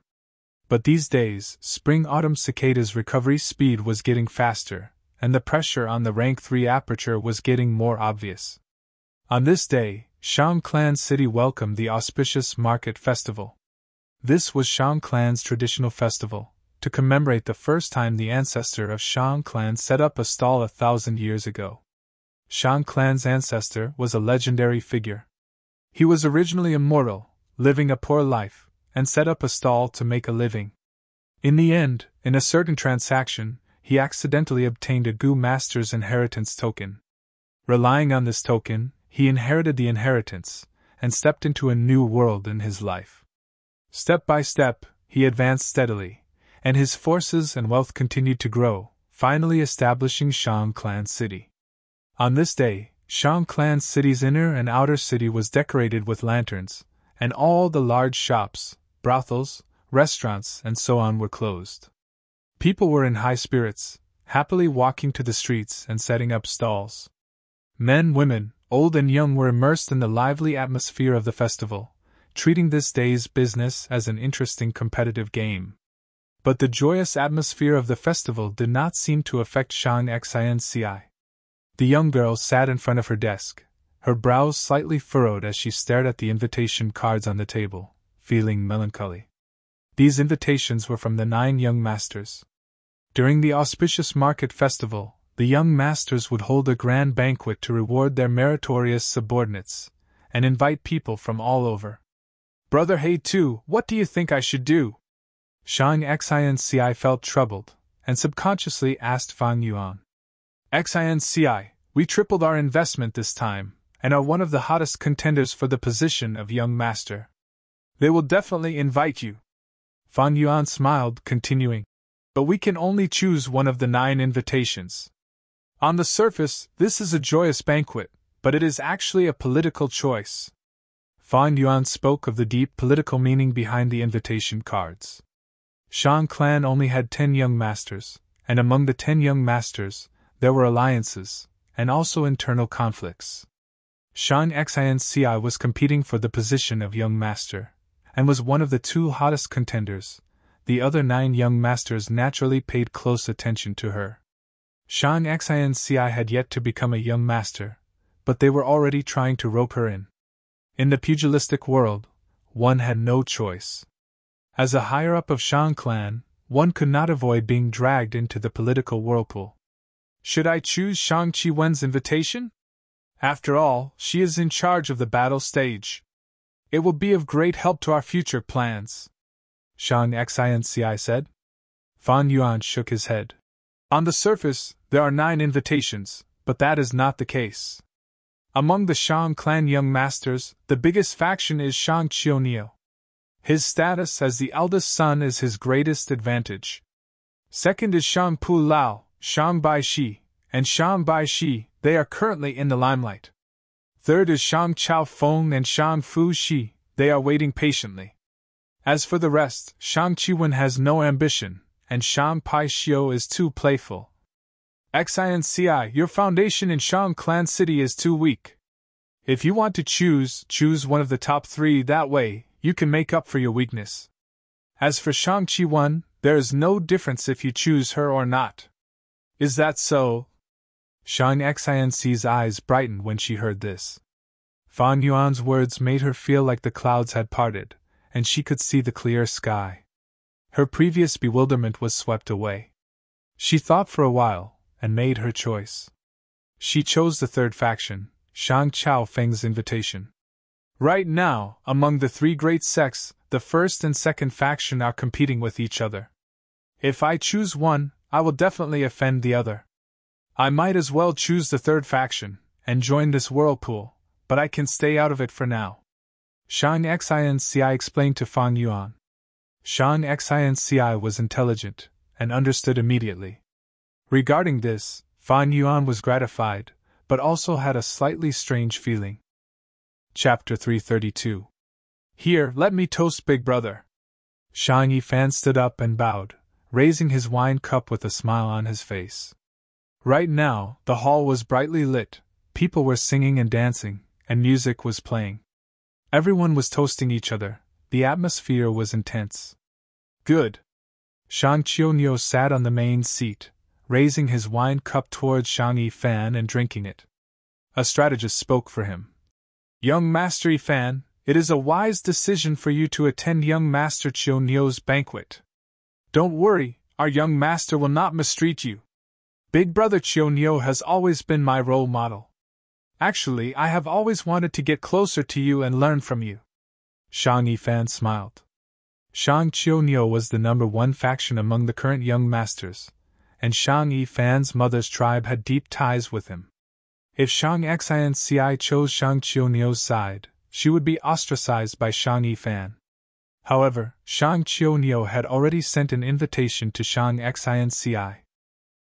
But these days, spring-autumn cicada's recovery speed was getting faster, and the pressure on the rank 3 aperture was getting more obvious. On this day, Shang Clan City welcomed the auspicious Market Festival. This was Shang Clan's traditional festival, to commemorate the first time the ancestor of Shang Clan set up a stall 1,000 years ago. Shang Clan's ancestor was a legendary figure. He was originally immortal, living a poor life, and set up a stall to make a living. In the end, in a certain transaction, he accidentally obtained a Gu Master's inheritance token. Relying on this token, he inherited the inheritance, and stepped into a new world in his life. Step by step, he advanced steadily, and his forces and wealth continued to grow, finally establishing Shang Clan City. On this day, Shang Clan City's inner and outer city was decorated with lanterns, and all the large shops, brothels, restaurants, and so on were closed. People were in high spirits, happily walking to the streets and setting up stalls. Men, women, old and young were immersed in the lively atmosphere of the festival, treating this day's business as an interesting competitive game. But the joyous atmosphere of the festival did not seem to affect Shang Xinci. The young girl sat in front of her desk, her brows slightly furrowed as she stared at the invitation cards on the table, feeling melancholy. These invitations were from the 9 young masters. During the auspicious market festival, the young masters would hold a grand banquet to reward their meritorious subordinates, and invite people from all over. Brother He Tu, what do you think I should do? Shang Xinci felt troubled, and subconsciously asked Fang Yuan. Xinci, we tripled our investment this time, and are one of the hottest contenders for the position of young master. They will definitely invite you. Fang Yuan smiled, continuing, but we can only choose one of the 9 invitations. On the surface, this is a joyous banquet, but it is actually a political choice. Fang Yuan spoke of the deep political meaning behind the invitation cards. Shang Clan only had 10 young masters, and among the 10 young masters, there were alliances, and also internal conflicts. Shang Xinci was competing for the position of young master, and was one of the 2 hottest contenders. The other 9 young masters naturally paid close attention to her. Shang Xinci had yet to become a young master, but they were already trying to rope her in. In the pugilistic world, one had no choice. As a higher-up of Shang Clan, one could not avoid being dragged into the political whirlpool. Should I choose Shang Qiwen's invitation? After all, she is in charge of the battle stage. It will be of great help to our future plans, Shang Xinci said. Fang Yuan shook his head. On the surface, there are 9 invitations, but that is not the case. Among the Shang Clan young masters, the biggest faction is Shang Qioniu. His status as the eldest son is his greatest advantage. Second is Shang Pu Lao, Shang Baishi, and Shang Baishi, they are currently in the limelight. Third is Shang Chao Feng and Shang Fu Shi, they are waiting patiently. As for the rest, Shang Qiwen has no ambition, and Shang Pai Xiu is too playful. Xinci, your foundation in Shang Clan City is too weak. If you want to choose one of the top 3, that way, you can make up for your weakness. As for Shang Qiwen, there is no difference if you choose her or not. Is that so? Shang Xinci's eyes brightened when she heard this. Fang Yuan's words made her feel like the clouds had parted, and she could see the clear sky. Her previous bewilderment was swept away. She thought for a while, and made her choice. She chose the 3rd faction, Shang Chao Feng's invitation. Right now, among the 3 great sects, the 1st and 2nd faction are competing with each other. If I choose one, I will definitely offend the other. I might as well choose the 3rd faction, and join this whirlpool, but I can stay out of it for now. Shang Xinci explained to Fang Yuan. Shang Xinci was intelligent, and understood immediately. Regarding this, Fang Yuan was gratified, but also had a slightly strange feeling. Chapter 332. Here, let me toast Big Brother. Shang Yifan stood up and bowed, raising his wine cup with a smile on his face. Right now, the hall was brightly lit, people were singing and dancing, and music was playing. Everyone was toasting each other, the atmosphere was intense. Good. Shang Qioniu sat on the main seat, raising his wine cup towards Shang Yifan and drinking it. A strategist spoke for him. Young Master Yifan, it is a wise decision for you to attend young Master Qiuniu's banquet. Don't worry, our young master will not mistreat you. Big brother Qiuniu has always been my role model. Actually, I have always wanted to get closer to you and learn from you. Shang Yifan smiled. Shang Qiuniu was the #1 faction among the current young masters, and Shang Yifan's mother's tribe had deep ties with him. If Shang Xianci chose Shang Qiuniu's side, she would be ostracized by Shang Yifan. However, Shang Qiuniu had already sent an invitation to Shang Xianci.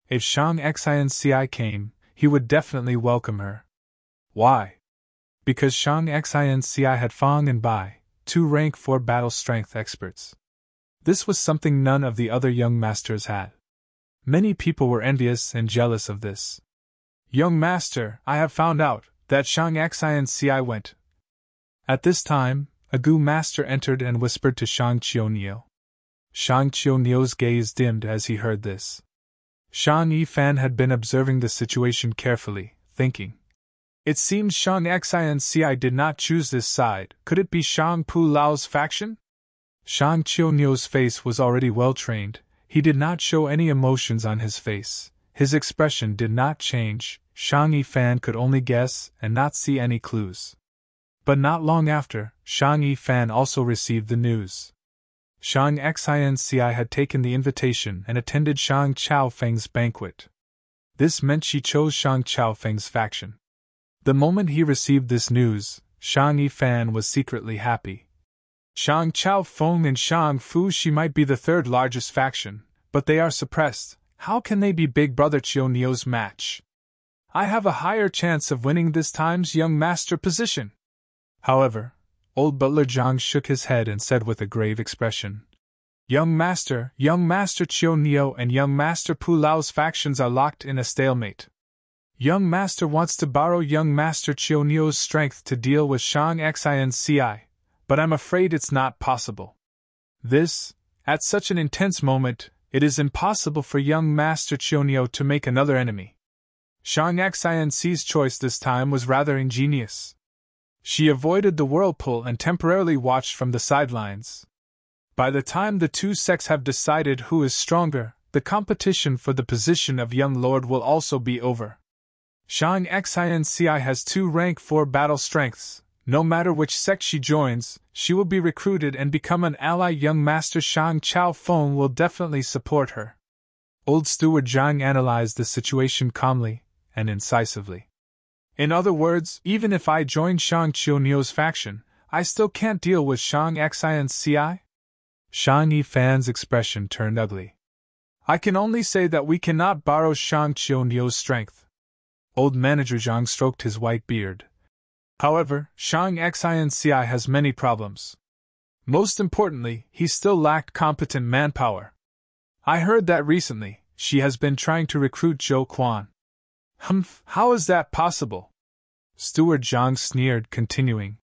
If Shang Xianci came, he would definitely welcome her. Why? Because Shang Xianci had Fang and Bai, 2 rank 4 battle strength experts. This was something none of the other young masters had. Many people were envious and jealous of this. Young master, I have found out that Shang Xianci went. At this time, a Gu master entered and whispered to Shang Qiuniu. Shang Qiuniu's gaze dimmed as he heard this. Shang Yifan had been observing the situation carefully, thinking. It seems Shang Xianci did not choose this side. Could it be Shang Pu Lao's faction? Shang Qiuniu's face was already well trained. He did not show any emotions on his face. His expression did not change. Shang Yifan could only guess and not see any clues. But not long after, Shang Yifan also received the news. Shang Xianci had taken the invitation and attended Shang Chaofeng's banquet. This meant she chose Shang Chaofeng's faction. The moment he received this news, Shang Yifan was secretly happy. Shang Chaofeng and Shang Fu Shi might be the 3rd largest faction, but they are suppressed. How can they be Big Brother Qiuniu's match? I have a higher chance of winning this time's young master position. However, old butler Zhang shook his head and said with a grave expression, Young Master Qiuniu and Young Master Pu Lao's factions are locked in a stalemate. Young Master wants to borrow Young Master Qiuniu's strength to deal with Shang Xianci, but I'm afraid it's not possible. At such an intense moment, it is impossible for Young Master Qiuniu to make another enemy. Shang Xianci's choice this time was rather ingenious. She avoided the whirlpool and temporarily watched from the sidelines. By the time the 2 sects have decided who is stronger, the competition for the position of young lord will also be over. Shang Xianci has 2 rank 4 battle strengths. No matter which sect she joins, she will be recruited and become an ally. Young Master Shang Chaofeng will definitely support her. Old Steward Zhang analyzed the situation calmly and incisively. In other words, even if I join Shang Qiuniu's faction, I still can't deal with Shang Xianci? Shang Yifan's expression turned ugly. I can only say that we cannot borrow Shang Qiuniu's strength. Old Manager Zhang stroked his white beard. However, Shang Xianci has many problems. Most importantly, he still lacked competent manpower. I heard that recently, she has been trying to recruit Zhou Quan. How is that possible? Steward Zhang sneered, continuing.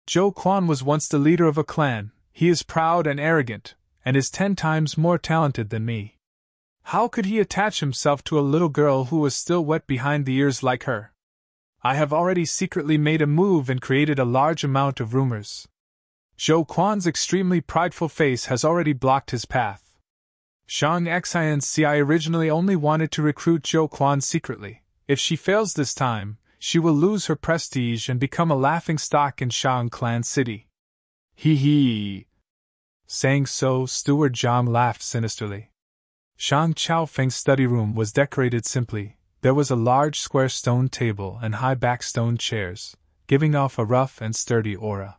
Zhou Quan was once the leader of a clan. He is proud and arrogant, and is 10 times more talented than me. How could he attach himself to a little girl who was still wet behind the ears like her? I have already secretly made a move and created a large amount of rumors. Zhou Quan's extremely prideful face has already blocked his path. Shang Xianci originally only wanted to recruit Zhou Quan secretly. If she fails this time, she will lose her prestige and become a laughingstock in Shang Clan City. Hee. Saying so, Steward Zhang laughed sinisterly. Shang Chaofeng's study room was decorated simply. There was a large square stone table and high-backed stone chairs, giving off a rough and sturdy aura.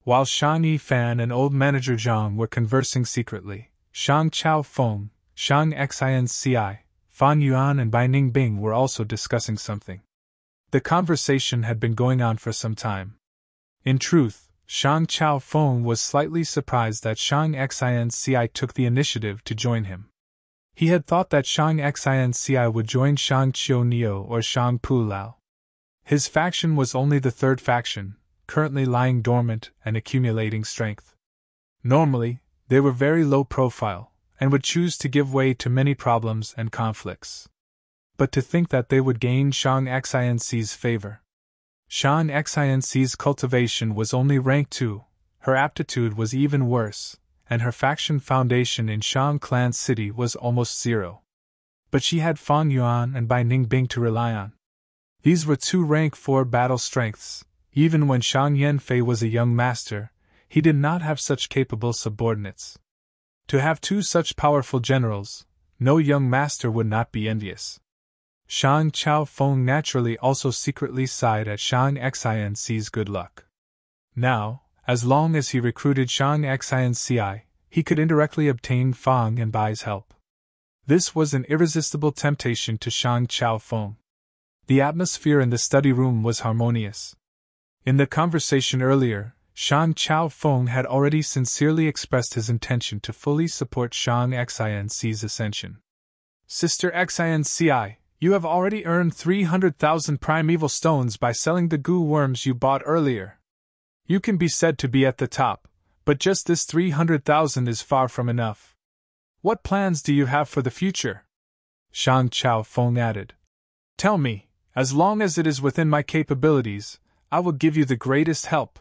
While Shang Yifan and old manager Zhang were conversing secretly, Shang Chaofeng, Shang Xianci, Fan Yuan and Bai Ningbing were also discussing something. The conversation had been going on for some time. In truth, Shang Chaofeng was slightly surprised that Shang Xianci took the initiative to join him. He had thought that Shang Xianci would join Shang Qiuniu or Shang Pu Lao. His faction was only the 3rd faction, currently lying dormant and accumulating strength. Normally, they were very low profile, and would choose to give way to many problems and conflicts. But to think that they would gain Shang Xinc's favor. Shang Xinc's cultivation was only rank 2, her aptitude was even worse, and her faction foundation in Shang Clan City was almost 0. But she had Fang Yuan and Bai Ningbing to rely on. These were 2 rank 4 battle strengths. Even when Shang Yanfei was a young master, he did not have such capable subordinates. To have 2 such powerful generals, no young master would not be envious. Shang Chaofeng naturally also secretly sighed at Shang Xinc's good luck. Now, as long as he recruited Shang Xinci, he could indirectly obtain Fang and Bai's help. This was an irresistible temptation to Shang Chaofeng. The atmosphere in the study room was harmonious. In the conversation earlier, Shang Chaofeng had already sincerely expressed his intention to fully support Shang Xinc's ascension. Sister Xinci, you have already earned 300,000 primeval stones by selling the goo worms you bought earlier. You can be said to be at the top, but just this 300,000 is far from enough. What plans do you have for the future? Shang Chaofeng added. Tell me, as long as it is within my capabilities, I will give you the greatest help.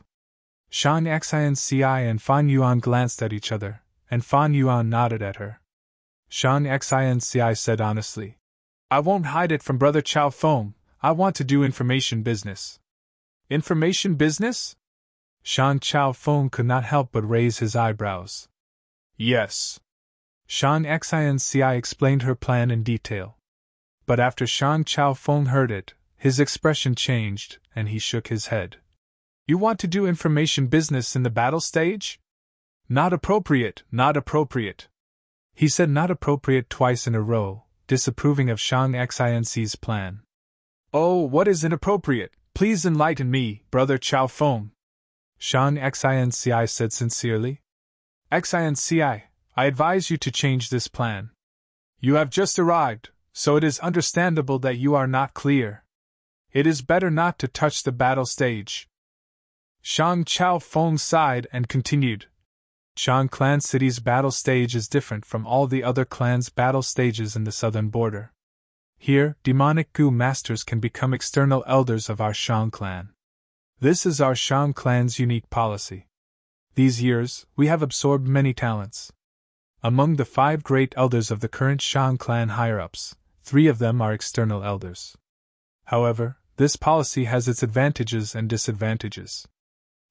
Shang Xinci and Fan Yuan glanced at each other, and Fan Yuan nodded at her. Shang Xinci said honestly, I won't hide it from Brother Chaofeng, I want to do information business. Information business? Shang Chaofeng could not help but raise his eyebrows. Yes. Shang Xinci explained her plan in detail. But after Shang Chaofeng heard it, his expression changed, and he shook his head. You want to do information business in the battle stage? Not appropriate, not appropriate. He said not appropriate twice in a row, disapproving of Shang Xinc's plan. Oh, what is inappropriate? Please enlighten me, Brother Chaofeng. Shang Xinci said sincerely. Xinci, I advise you to change this plan. You have just arrived, so it is understandable that you are not clear. It is better not to touch the battle stage. Shang Chaofeng sighed and continued. Shang Clan City's battle stage is different from all the other clans' battle stages in the southern border. Here, demonic goo masters can become external elders of our Shang Clan. This is our Shang Clan's unique policy. These years, we have absorbed many talents. Among the 5 great elders of the current Shang Clan higher-ups, 3 of them are external elders. However, this policy has its advantages and disadvantages.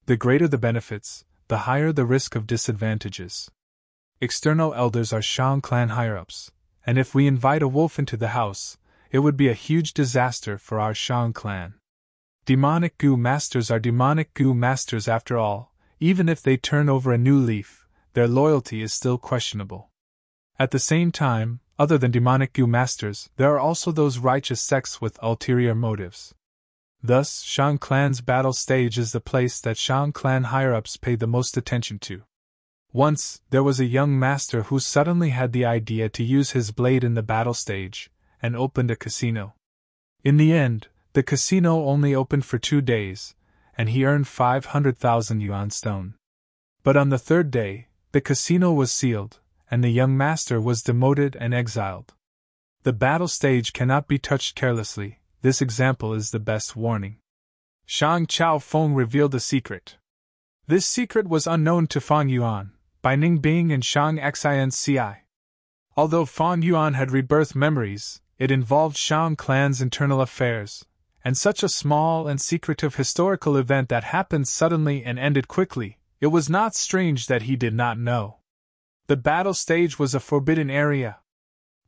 The greater the benefits, the higher the risk of disadvantages. External elders are Shang Clan higher-ups, and if we invite a wolf into the house, it would be a huge disaster for our Shang Clan. Demonic goo masters are demonic goo masters after all, even if they turn over a new leaf, their loyalty is still questionable. At the same time, other than demonic goo masters, there are also those righteous sects with ulterior motives. Thus, Shang Clan's battle stage is the place that Shang Clan higher-ups pay the most attention to. Once, there was a young master who suddenly had the idea to use his blade in the battle stage, and opened a casino. In the end, the casino only opened for 2 days, and he earned 500,000 yuan stone. But on the 3rd day, the casino was sealed, and the young master was demoted and exiled. The battle stage cannot be touched carelessly. This example is the best warning. Shang Chaofeng revealed a secret. This secret was unknown to Fang Yuan, Bai Ningbing and Shang Xinci. Although Fang Yuan had rebirth memories, it involved Shang Clan's internal affairs, and such a small and secretive historical event that happened suddenly and ended quickly, it was not strange that he did not know. The battle stage was a forbidden area.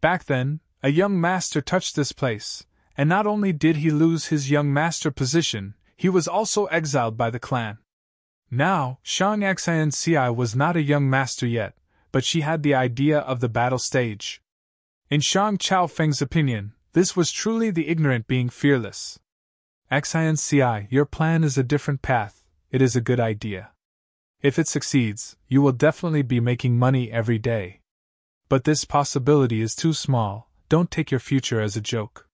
Back then, a young master touched this place, and not only did he lose his young master position, he was also exiled by the clan. Now, Shang Xinci was not a young master yet, but she had the idea of the battle stage. In Shang Chaofeng's opinion, this was truly the ignorant being fearless. Xinci, your plan is a different path, it is a good idea. If it succeeds, you will definitely be making money every day. But this possibility is too small, don't take your future as a joke.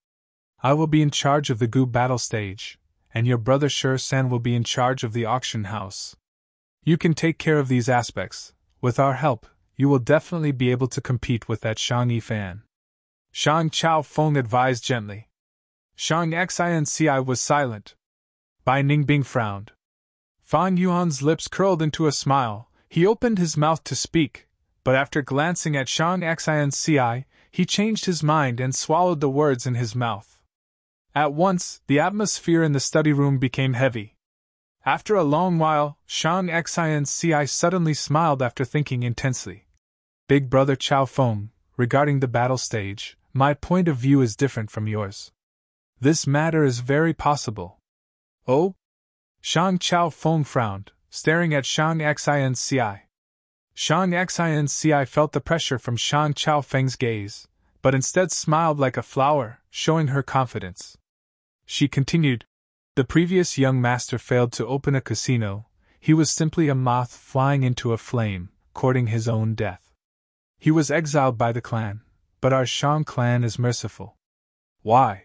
I will be in charge of the goo battle stage, and your brother Sher-san will be in charge of the auction house. You can take care of these aspects. With our help, you will definitely be able to compete with that Shang Yifan. Shang Chao Feng advised gently. Shang Xinci was silent. Bai Ningbing frowned. Fan Yuan's lips curled into a smile. He opened his mouth to speak, but after glancing at Shang Xinci, he changed his mind and swallowed the words in his mouth. At once, the atmosphere in the study room became heavy. After a long while, Shang Xinci suddenly smiled after thinking intensely. Big brother Chao Feng, regarding the battle stage, my point of view is different from yours. This matter is very possible. Oh? Shang Chao Feng frowned, staring at Shang Xinci. Shang Xinci felt the pressure from Shang Chao Feng's gaze, but instead smiled like a flower, showing her confidence. She continued, the previous young master failed to open a casino. He was simply a moth flying into a flame, courting his own death. He was exiled by the clan, but our Shang clan is merciful. Why?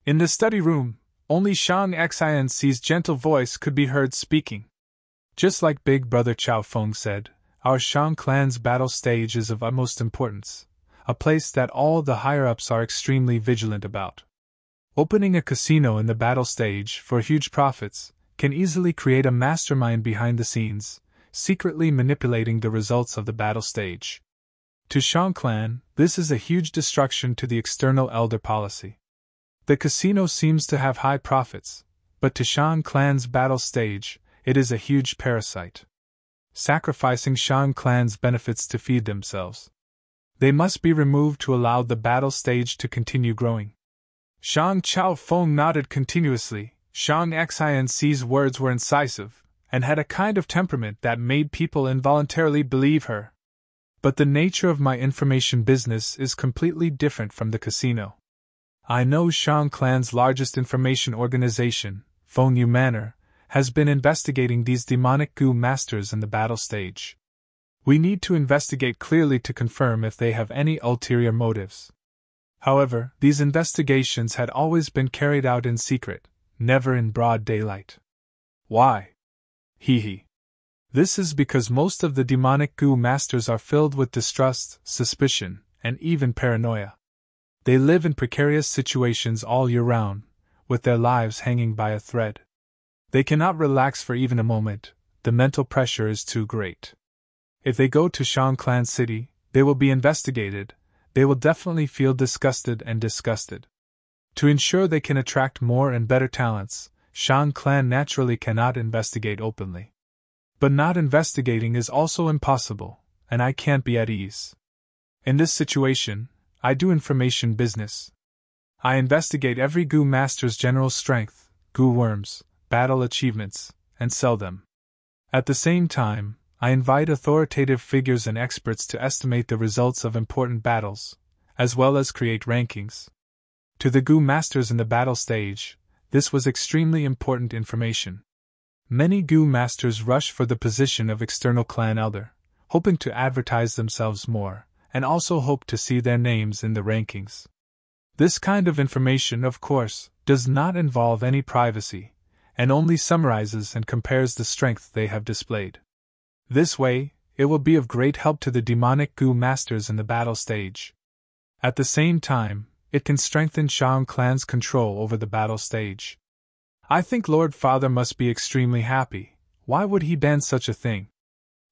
In the study room, only Shang Xinci's gentle voice could be heard speaking. Just like Big Brother Chao Feng said, our Shang clan's battle stage is of utmost importance, a place that all the higher-ups are extremely vigilant about. Opening a casino in the battle stage for huge profits can easily create a mastermind behind the scenes, secretly manipulating the results of the battle stage. To Shang clan, this is a huge destruction to the external elder policy. The casino seems to have high profits, but to Shang clan's battle stage, it is a huge parasite. Sacrificing Shang clan's benefits to feed themselves. They must be removed to allow the battle stage to continue growing. Shang Chao Feng nodded continuously. Shang Xinci's words were incisive, and had a kind of temperament that made people involuntarily believe her. But the nature of my information business is completely different from the casino. I know Shang clan's largest information organization, Feng Yu Manor, has been investigating these demonic Gu masters in the battle stage. We need to investigate clearly to confirm if they have any ulterior motives. However, these investigations had always been carried out in secret, never in broad daylight. Why? Hee. This is because most of the demonic Gu masters are filled with distrust, suspicion, and even paranoia. They live in precarious situations all year round, with their lives hanging by a thread. They cannot relax for even a moment, the mental pressure is too great. If they go to Shang Clan City, they will be investigated, they will definitely feel disgusted and disgusted. To ensure they can attract more and better talents, Shang Clan naturally cannot investigate openly. But not investigating is also impossible, and I can't be at ease. In this situation, I do information business. I investigate every Gu master's general strength, Gu worms, battle achievements, and sell them. At the same time, I invite authoritative figures and experts to estimate the results of important battles, as well as create rankings. To the Gu masters in the battle stage, this was extremely important information. Many Gu masters rush for the position of external clan elder, hoping to advertise themselves more, and also hope to see their names in the rankings. This kind of information, of course, does not involve any privacy, and only summarizes and compares the strength they have displayed. This way, it will be of great help to the demonic Gu masters in the battle stage. At the same time, it can strengthen Shang Clan's control over the battle stage. I think Lord Father must be extremely happy. Why would he ban such a thing?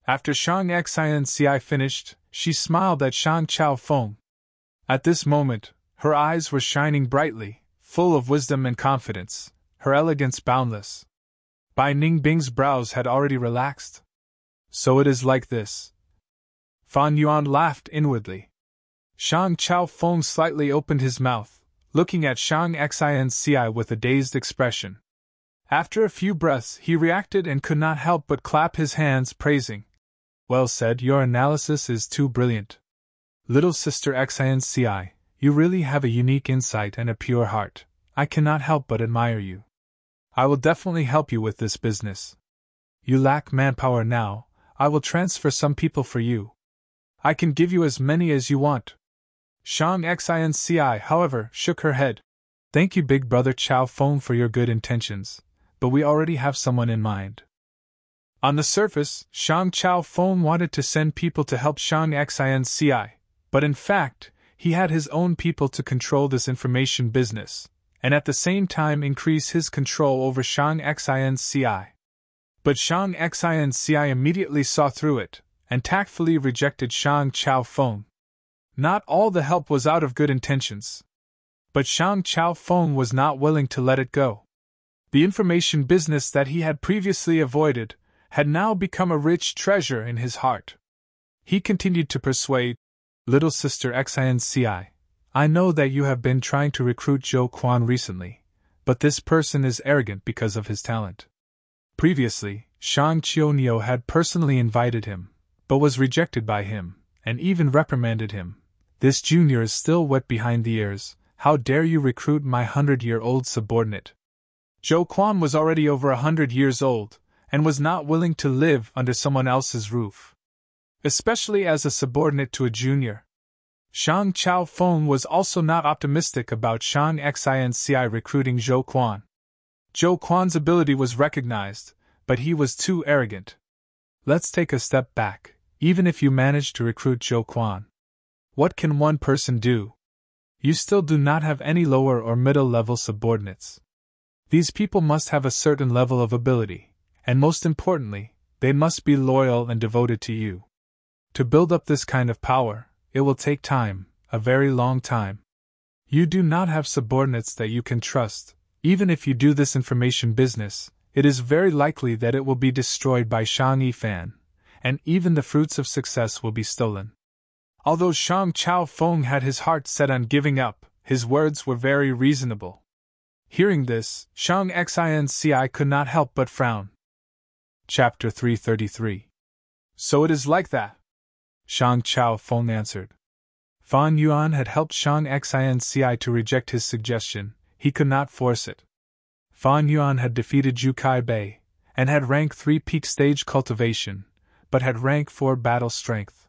After Shang Xinci finished, she smiled at Shang Chao Feng. At this moment, her eyes were shining brightly, full of wisdom and confidence, her elegance boundless. Bai Ningbing's brows had already relaxed. So it is like this. Fan Yuan laughed inwardly. Shang Chao Feng slightly opened his mouth, looking at Shang Xinci with a dazed expression. After a few breaths, he reacted and could not help but clap his hands, praising. Well said, your analysis is too brilliant. Little sister Xinci, you really have a unique insight and a pure heart. I cannot help but admire you. I will definitely help you with this business. You lack manpower now, I will transfer some people for you. I can give you as many as you want. Shang Xinci, however, shook her head. Thank you, Big Brother Chao Feng, for your good intentions, but we already have someone in mind. On the surface, Shang Chao Feng wanted to send people to help Shang Xinci, but in fact, he had his own people to control this information business, and at the same time increase his control over Shang Xinci. But Shang Xinci immediately saw through it, and tactfully rejected Shang Chao Feng. Not all the help was out of good intentions. But Shang Chao Feng was not willing to let it go. The information business that he had previously avoided had now become a rich treasure in his heart. He continued to persuade, "Little sister Xinci, I know that you have been trying to recruit Zhou Quan recently, but this person is arrogant because of his talent." Previously, Shang Qiuniu had personally invited him, but was rejected by him, and even reprimanded him. "This junior is still wet behind the ears. How dare you recruit my 100-year-old subordinate?" Zhou Quan was already over 100 years old, and was not willing to live under someone else's roof, especially as a subordinate to a junior. Shang Chao Feng was also not optimistic about Shang Xinci recruiting Zhou Quan. Zhou Quan's ability was recognized, but he was too arrogant. Let's take a step back. Even if you manage to recruit Zhou Quan, what can one person do? You still do not have any lower or middle level subordinates. These people must have a certain level of ability, and most importantly, they must be loyal and devoted to you. To build up this kind of power, it will take time, a very long time. You do not have subordinates that you can trust. Even if you do this information business, it is very likely that it will be destroyed by Shang Yifan, and even the fruits of success will be stolen. Although Shang Chao Feng had his heart set on giving up, his words were very reasonable. Hearing this, Shang Xinci could not help but frown. Chapter 333. So it is like that, Shang Chao Feng answered. Fan Yuan had helped Shang Xinci to reject his suggestion. He could not force it. Fan Yuan had defeated Zhu Kai Bei, and had rank 3 peak stage cultivation, but had rank 4 battle strength.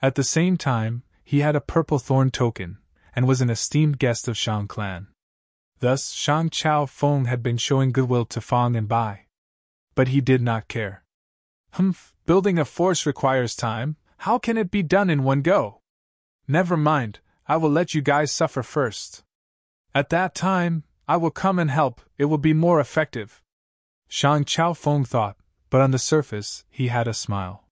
At the same time, he had a purple thorn token, and was an esteemed guest of Shang clan. Thus, Shang Chao Feng had been showing goodwill to Fang and Bai. But he did not care. Building a force requires time. How can it be done in one go? Never mind, I will let you guys suffer first. At that time, I will come and help, it will be more effective. Shang Chao Feng thought, but on the surface, he had a smile.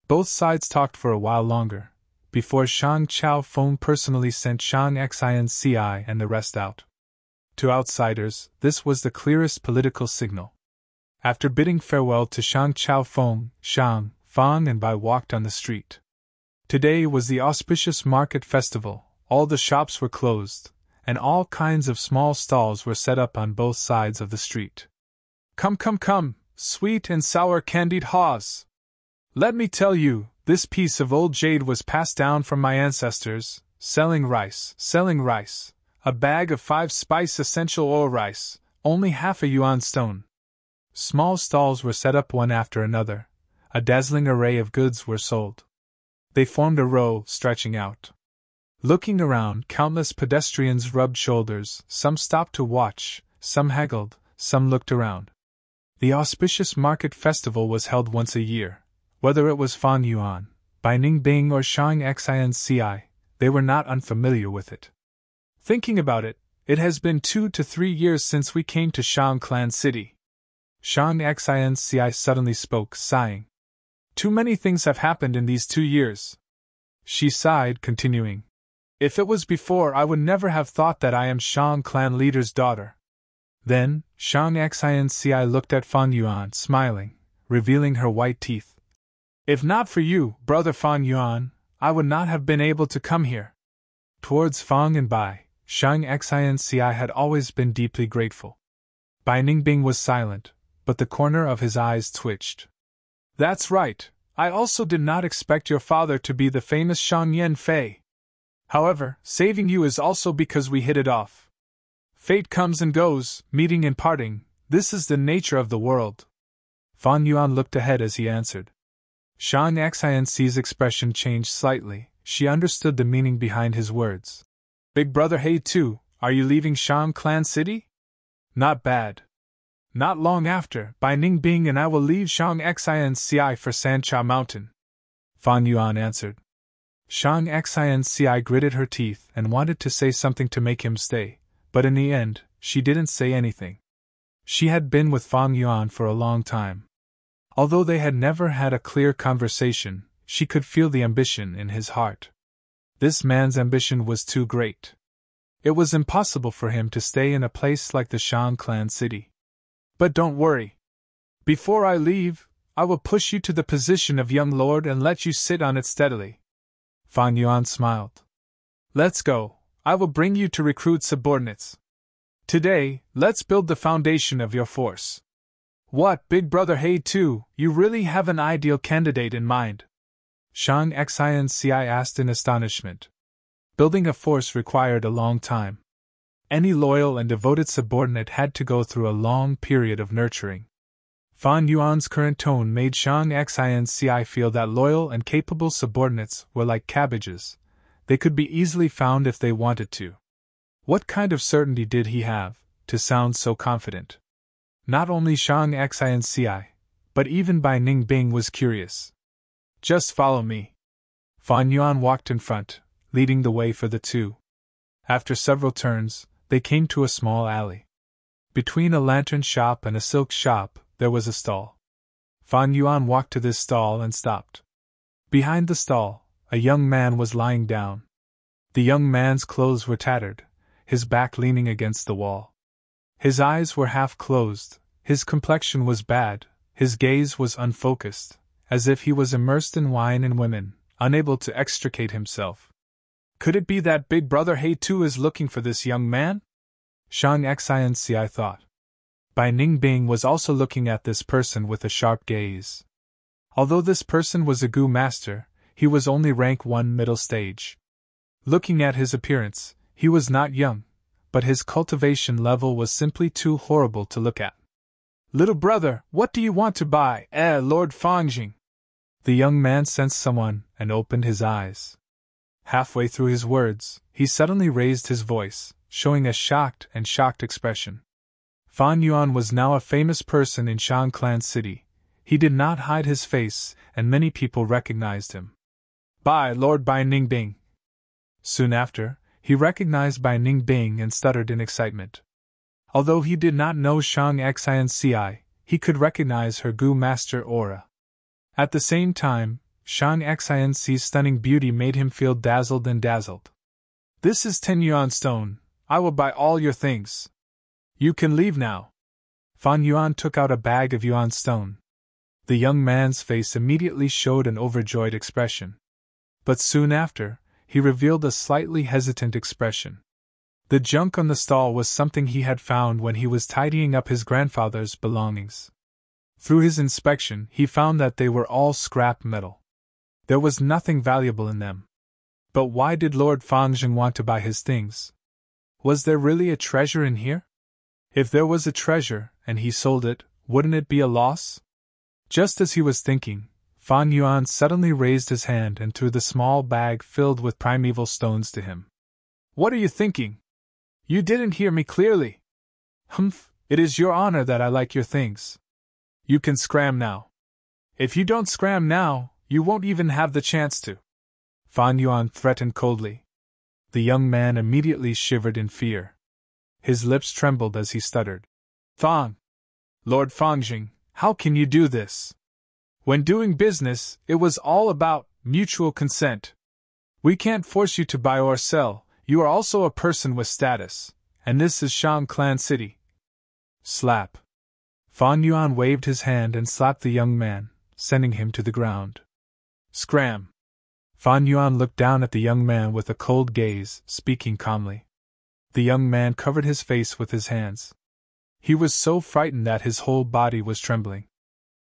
Both sides talked for a while longer, before Shang Chao Feng personally sent Shang Xinci and the rest out. To outsiders, this was the clearest political signal. After bidding farewell to Shang Chao Feng, Shang, Fang and Bai walked on the street. Today was the auspicious market festival, all the shops were closed, and all kinds of small stalls were set up on both sides of the street. Come, come, come, sweet and sour candied haws! Let me tell you, this piece of old jade was passed down from my ancestors, selling rice, a bag of 5-spice essential oil rice, only half a yuan stone. Small stalls were set up one after another, a dazzling array of goods were sold. They formed a row, stretching out. Looking around, countless pedestrians rubbed shoulders, some stopped to watch, some haggled, some looked around. The auspicious market festival was held once a year. Whether it was Fan Yuan, Bai Ningbing or Shang Xinci, they were not unfamiliar with it. Thinking about it, it has been 2 to 3 years since we came to Shang Clan City. Shang Xinci suddenly spoke, sighing. Too many things have happened in these 2 years. She sighed, continuing. If it was before, I would never have thought that I am Shang Clan leader's daughter. Then, Shang Xinci looked at Fan Yuan, smiling, revealing her white teeth. If not for you, brother Fan Yuan, I would not have been able to come here. Towards Fang and Bai, Shang Xinci had always been deeply grateful. Bai Ningbing was silent, but the corner of his eyes twitched. That's right, I also did not expect your father to be the famous Shang Yen Fei. However, saving you is also because we hit it off. Fate comes and goes, meeting and parting, this is the nature of the world. Fan Yuan looked ahead as he answered. Shang Xinci's expression changed slightly, she understood the meaning behind his words. Big brother He too, are you leaving Shang Clan City? Not bad. Not long after, Bai Ningbing and I will leave Shang Xinci for Sancha Mountain, Fan Yuan answered. Shang Xinci gritted her teeth and wanted to say something to make him stay, but in the end, she didn't say anything. She had been with Fang Yuan for a long time. Although they had never had a clear conversation, she could feel the ambition in his heart. This man's ambition was too great. It was impossible for him to stay in a place like the Shang clan city. But don't worry. Before I leave, I will push you to the position of young lord and let you sit on it steadily. Fan Yuan smiled. Let's go. I will bring you to recruit subordinates. Today, let's build the foundation of your force. What, Big Brother He Tu, you really have an ideal candidate in mind? Shang Xinci asked in astonishment. Building a force required a long time. Any loyal and devoted subordinate had to go through a long period of nurturing. Fan Yuan's current tone made Shang Xinci feel that loyal and capable subordinates were like cabbages. They could be easily found if they wanted to. What kind of certainty did he have, to sound so confident? Not only Shang Xinci, but even Bai Ningbing was curious. Just follow me. Fan Yuan walked in front, leading the way for the two. After several turns, they came to a small alley. Between a lantern shop and a silk shop, there was a stall. Fan Yuan walked to this stall and stopped. Behind the stall, a young man was lying down. The young man's clothes were tattered, his back leaning against the wall. His eyes were half closed, his complexion was bad, his gaze was unfocused, as if he was immersed in wine and women, unable to extricate himself. Could it be that Big Brother He Tu is looking for this young man? Shang Xinci thought. Bai Ningbing was also looking at this person with a sharp gaze. Although this person was a Gu master, he was only rank 1 middle stage. Looking at his appearance, he was not young, but his cultivation level was simply too horrible to look at. Little brother, what do you want to buy, Lord Fangjing? The young man sensed someone and opened his eyes. Halfway through his words, he suddenly raised his voice, showing a shocked expression. Fan Yuan was now a famous person in Shang Clan City. He did not hide his face, and many people recognized him. By Lord Bai Ningbing. Soon after, he recognized Bai Ningbing and stuttered in excitement. Although he did not know Shang Xinci, he could recognize her Gu master aura. At the same time, Shang Xinci's stunning beauty made him feel dazzled. This is 10 yuan stone. I will buy all your things. You can leave now. Fan Yuan took out a bag of yuan stone. The young man's face immediately showed an overjoyed expression. But soon after, he revealed a slightly hesitant expression. The junk on the stall was something he had found when he was tidying up his grandfather's belongings. Through his inspection, he found that they were all scrap metal. There was nothing valuable in them. But why did Lord Fangjing want to buy his things? Was there really a treasure in here? If there was a treasure, and he sold it, wouldn't it be a loss? Just as he was thinking, Fan Yuan suddenly raised his hand and threw the small bag filled with primeval stones to him. What are you thinking? You didn't hear me clearly. Humph, it is your honor that I like your things. You can scram now. If you don't scram now, you won't even have the chance to. Fan Yuan threatened coldly. The young man immediately shivered in fear. His lips trembled as he stuttered. Fang! Lord Fangjing, how can you do this? When doing business, it was all about mutual consent. We can't force you to buy or sell, you are also a person with status, and this is Shang Clan City. Slap. Fan Yuan waved his hand and slapped the young man, sending him to the ground. Scram. Fan Yuan looked down at the young man with a cold gaze, speaking calmly. The young man covered his face with his hands. He was so frightened that his whole body was trembling.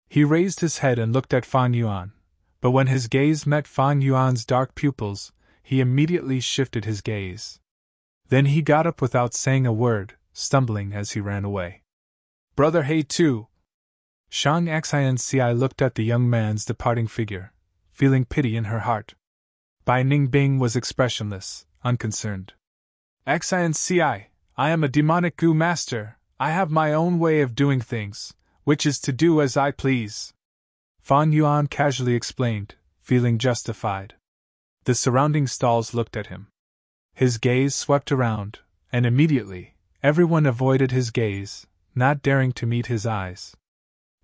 He raised his head and looked at Fan Yuan, but when his gaze met Fan Yuan's dark pupils, he immediately shifted his gaze. Then he got up without saying a word, stumbling as he ran away. Brother He Tu! Shang Xinci looked at the young man's departing figure, feeling pity in her heart. Bai Ningbing was expressionless, unconcerned. Xinci, I am a demonic Gu master, I have my own way of doing things, which is to do as I please," Fan Yuan casually explained, feeling justified. The surrounding stalls looked at him. His gaze swept around, and immediately, everyone avoided his gaze, not daring to meet his eyes.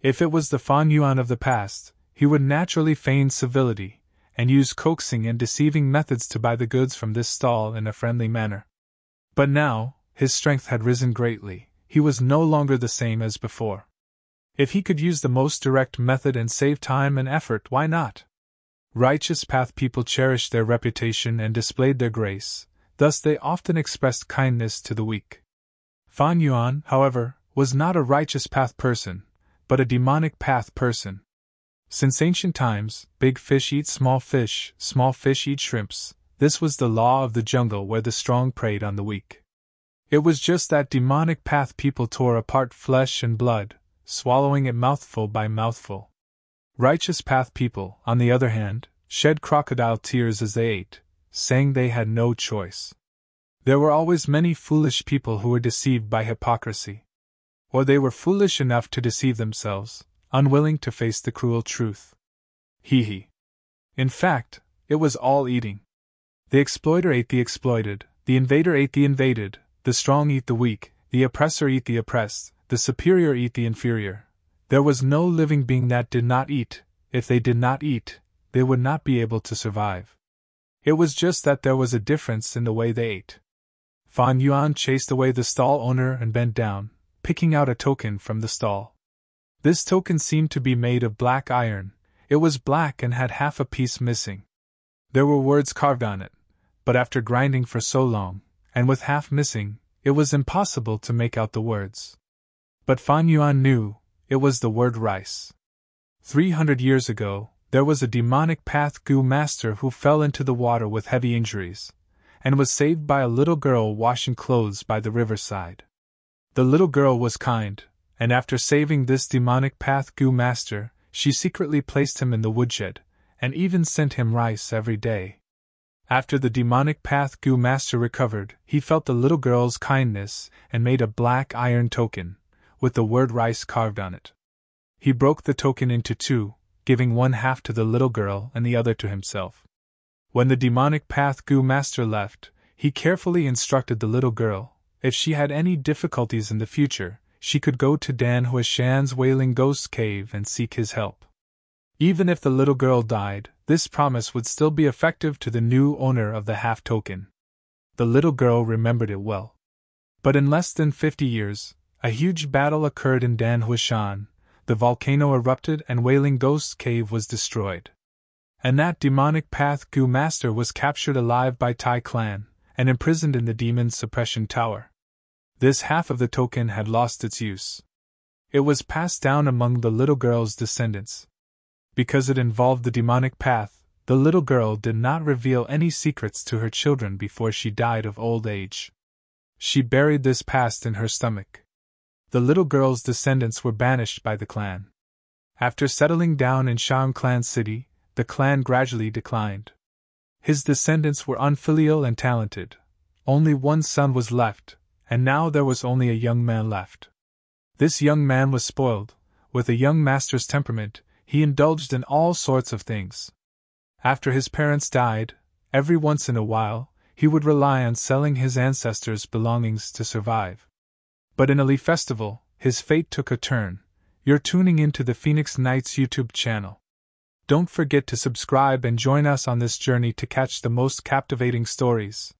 If it was the Fan Yuan of the past, he would naturally feign civility, and use coaxing and deceiving methods to buy the goods from this stall in a friendly manner. But now, his strength had risen greatly, he was no longer the same as before. If he could use the most direct method and save time and effort, why not? Righteous path people cherished their reputation and displayed their grace, thus they often expressed kindness to the weak. Fan Yuan, however, was not a righteous path person, but a demonic path person. Since ancient times, big fish eat small fish eat shrimps. This was the law of the jungle where the strong preyed on the weak. It was just that demonic path people tore apart flesh and blood, swallowing it mouthful by mouthful. Righteous path people, on the other hand, shed crocodile tears as they ate, saying they had no choice. There were always many foolish people who were deceived by hypocrisy. Or they were foolish enough to deceive themselves, unwilling to face the cruel truth. In fact, it was all eating. The exploiter ate the exploited, the invader ate the invaded, the strong eat the weak, the oppressor eat the oppressed, the superior eat the inferior. There was no living being that did not eat. If they did not eat, they would not be able to survive. It was just that there was a difference in the way they ate. Fan Yuan chased away the stall owner and bent down, picking out a token from the stall. This token seemed to be made of black iron. It was black and had half a piece missing. There were words carved on it, but after grinding for so long, and with half missing, it was impossible to make out the words. But Fan Yuan knew it was the word rice. 300 years ago, there was a demonic path gu master who fell into the water with heavy injuries, and was saved by a little girl washing clothes by the riverside. The little girl was kind, and after saving this demonic path gu master, she secretly placed him in the woodshed, and even sent him rice every day. After the demonic path gu master recovered, he felt the little girl's kindness and made a black iron token, with the word rice carved on it. He broke the token into two, giving one half to the little girl and the other to himself. When the demonic path gu master left, he carefully instructed the little girl, if she had any difficulties in the future, she could go to Dan Huishan's Wailing Ghost Cave and seek his help. Even if the little girl died, this promise would still be effective to the new owner of the half token. The little girl remembered it well. But in less than 50 years, a huge battle occurred in Dan Huishan, the volcano erupted and Wailing Ghost Cave was destroyed. And that demonic path gu master was captured alive by Tai clan, and imprisoned in the demon suppression tower. This half of the token had lost its use. It was passed down among the little girl's descendants. Because it involved the demonic path, the little girl did not reveal any secrets to her children before she died of old age. She buried this past in her stomach. The little girl's descendants were banished by the clan. After settling down in Shang Clan City, the clan gradually declined. His descendants were unfilial and talented. Only one son was left, and now there was only a young man left. This young man was spoiled. With a young master's temperament, he indulged in all sorts of things. After his parents died, every once in a while, he would rely on selling his ancestors' belongings to survive. But in a Lee festival, his fate took a turn. You're tuning into the Phoenix Nights YouTube channel. Don't forget to subscribe and join us on this journey to catch the most captivating stories.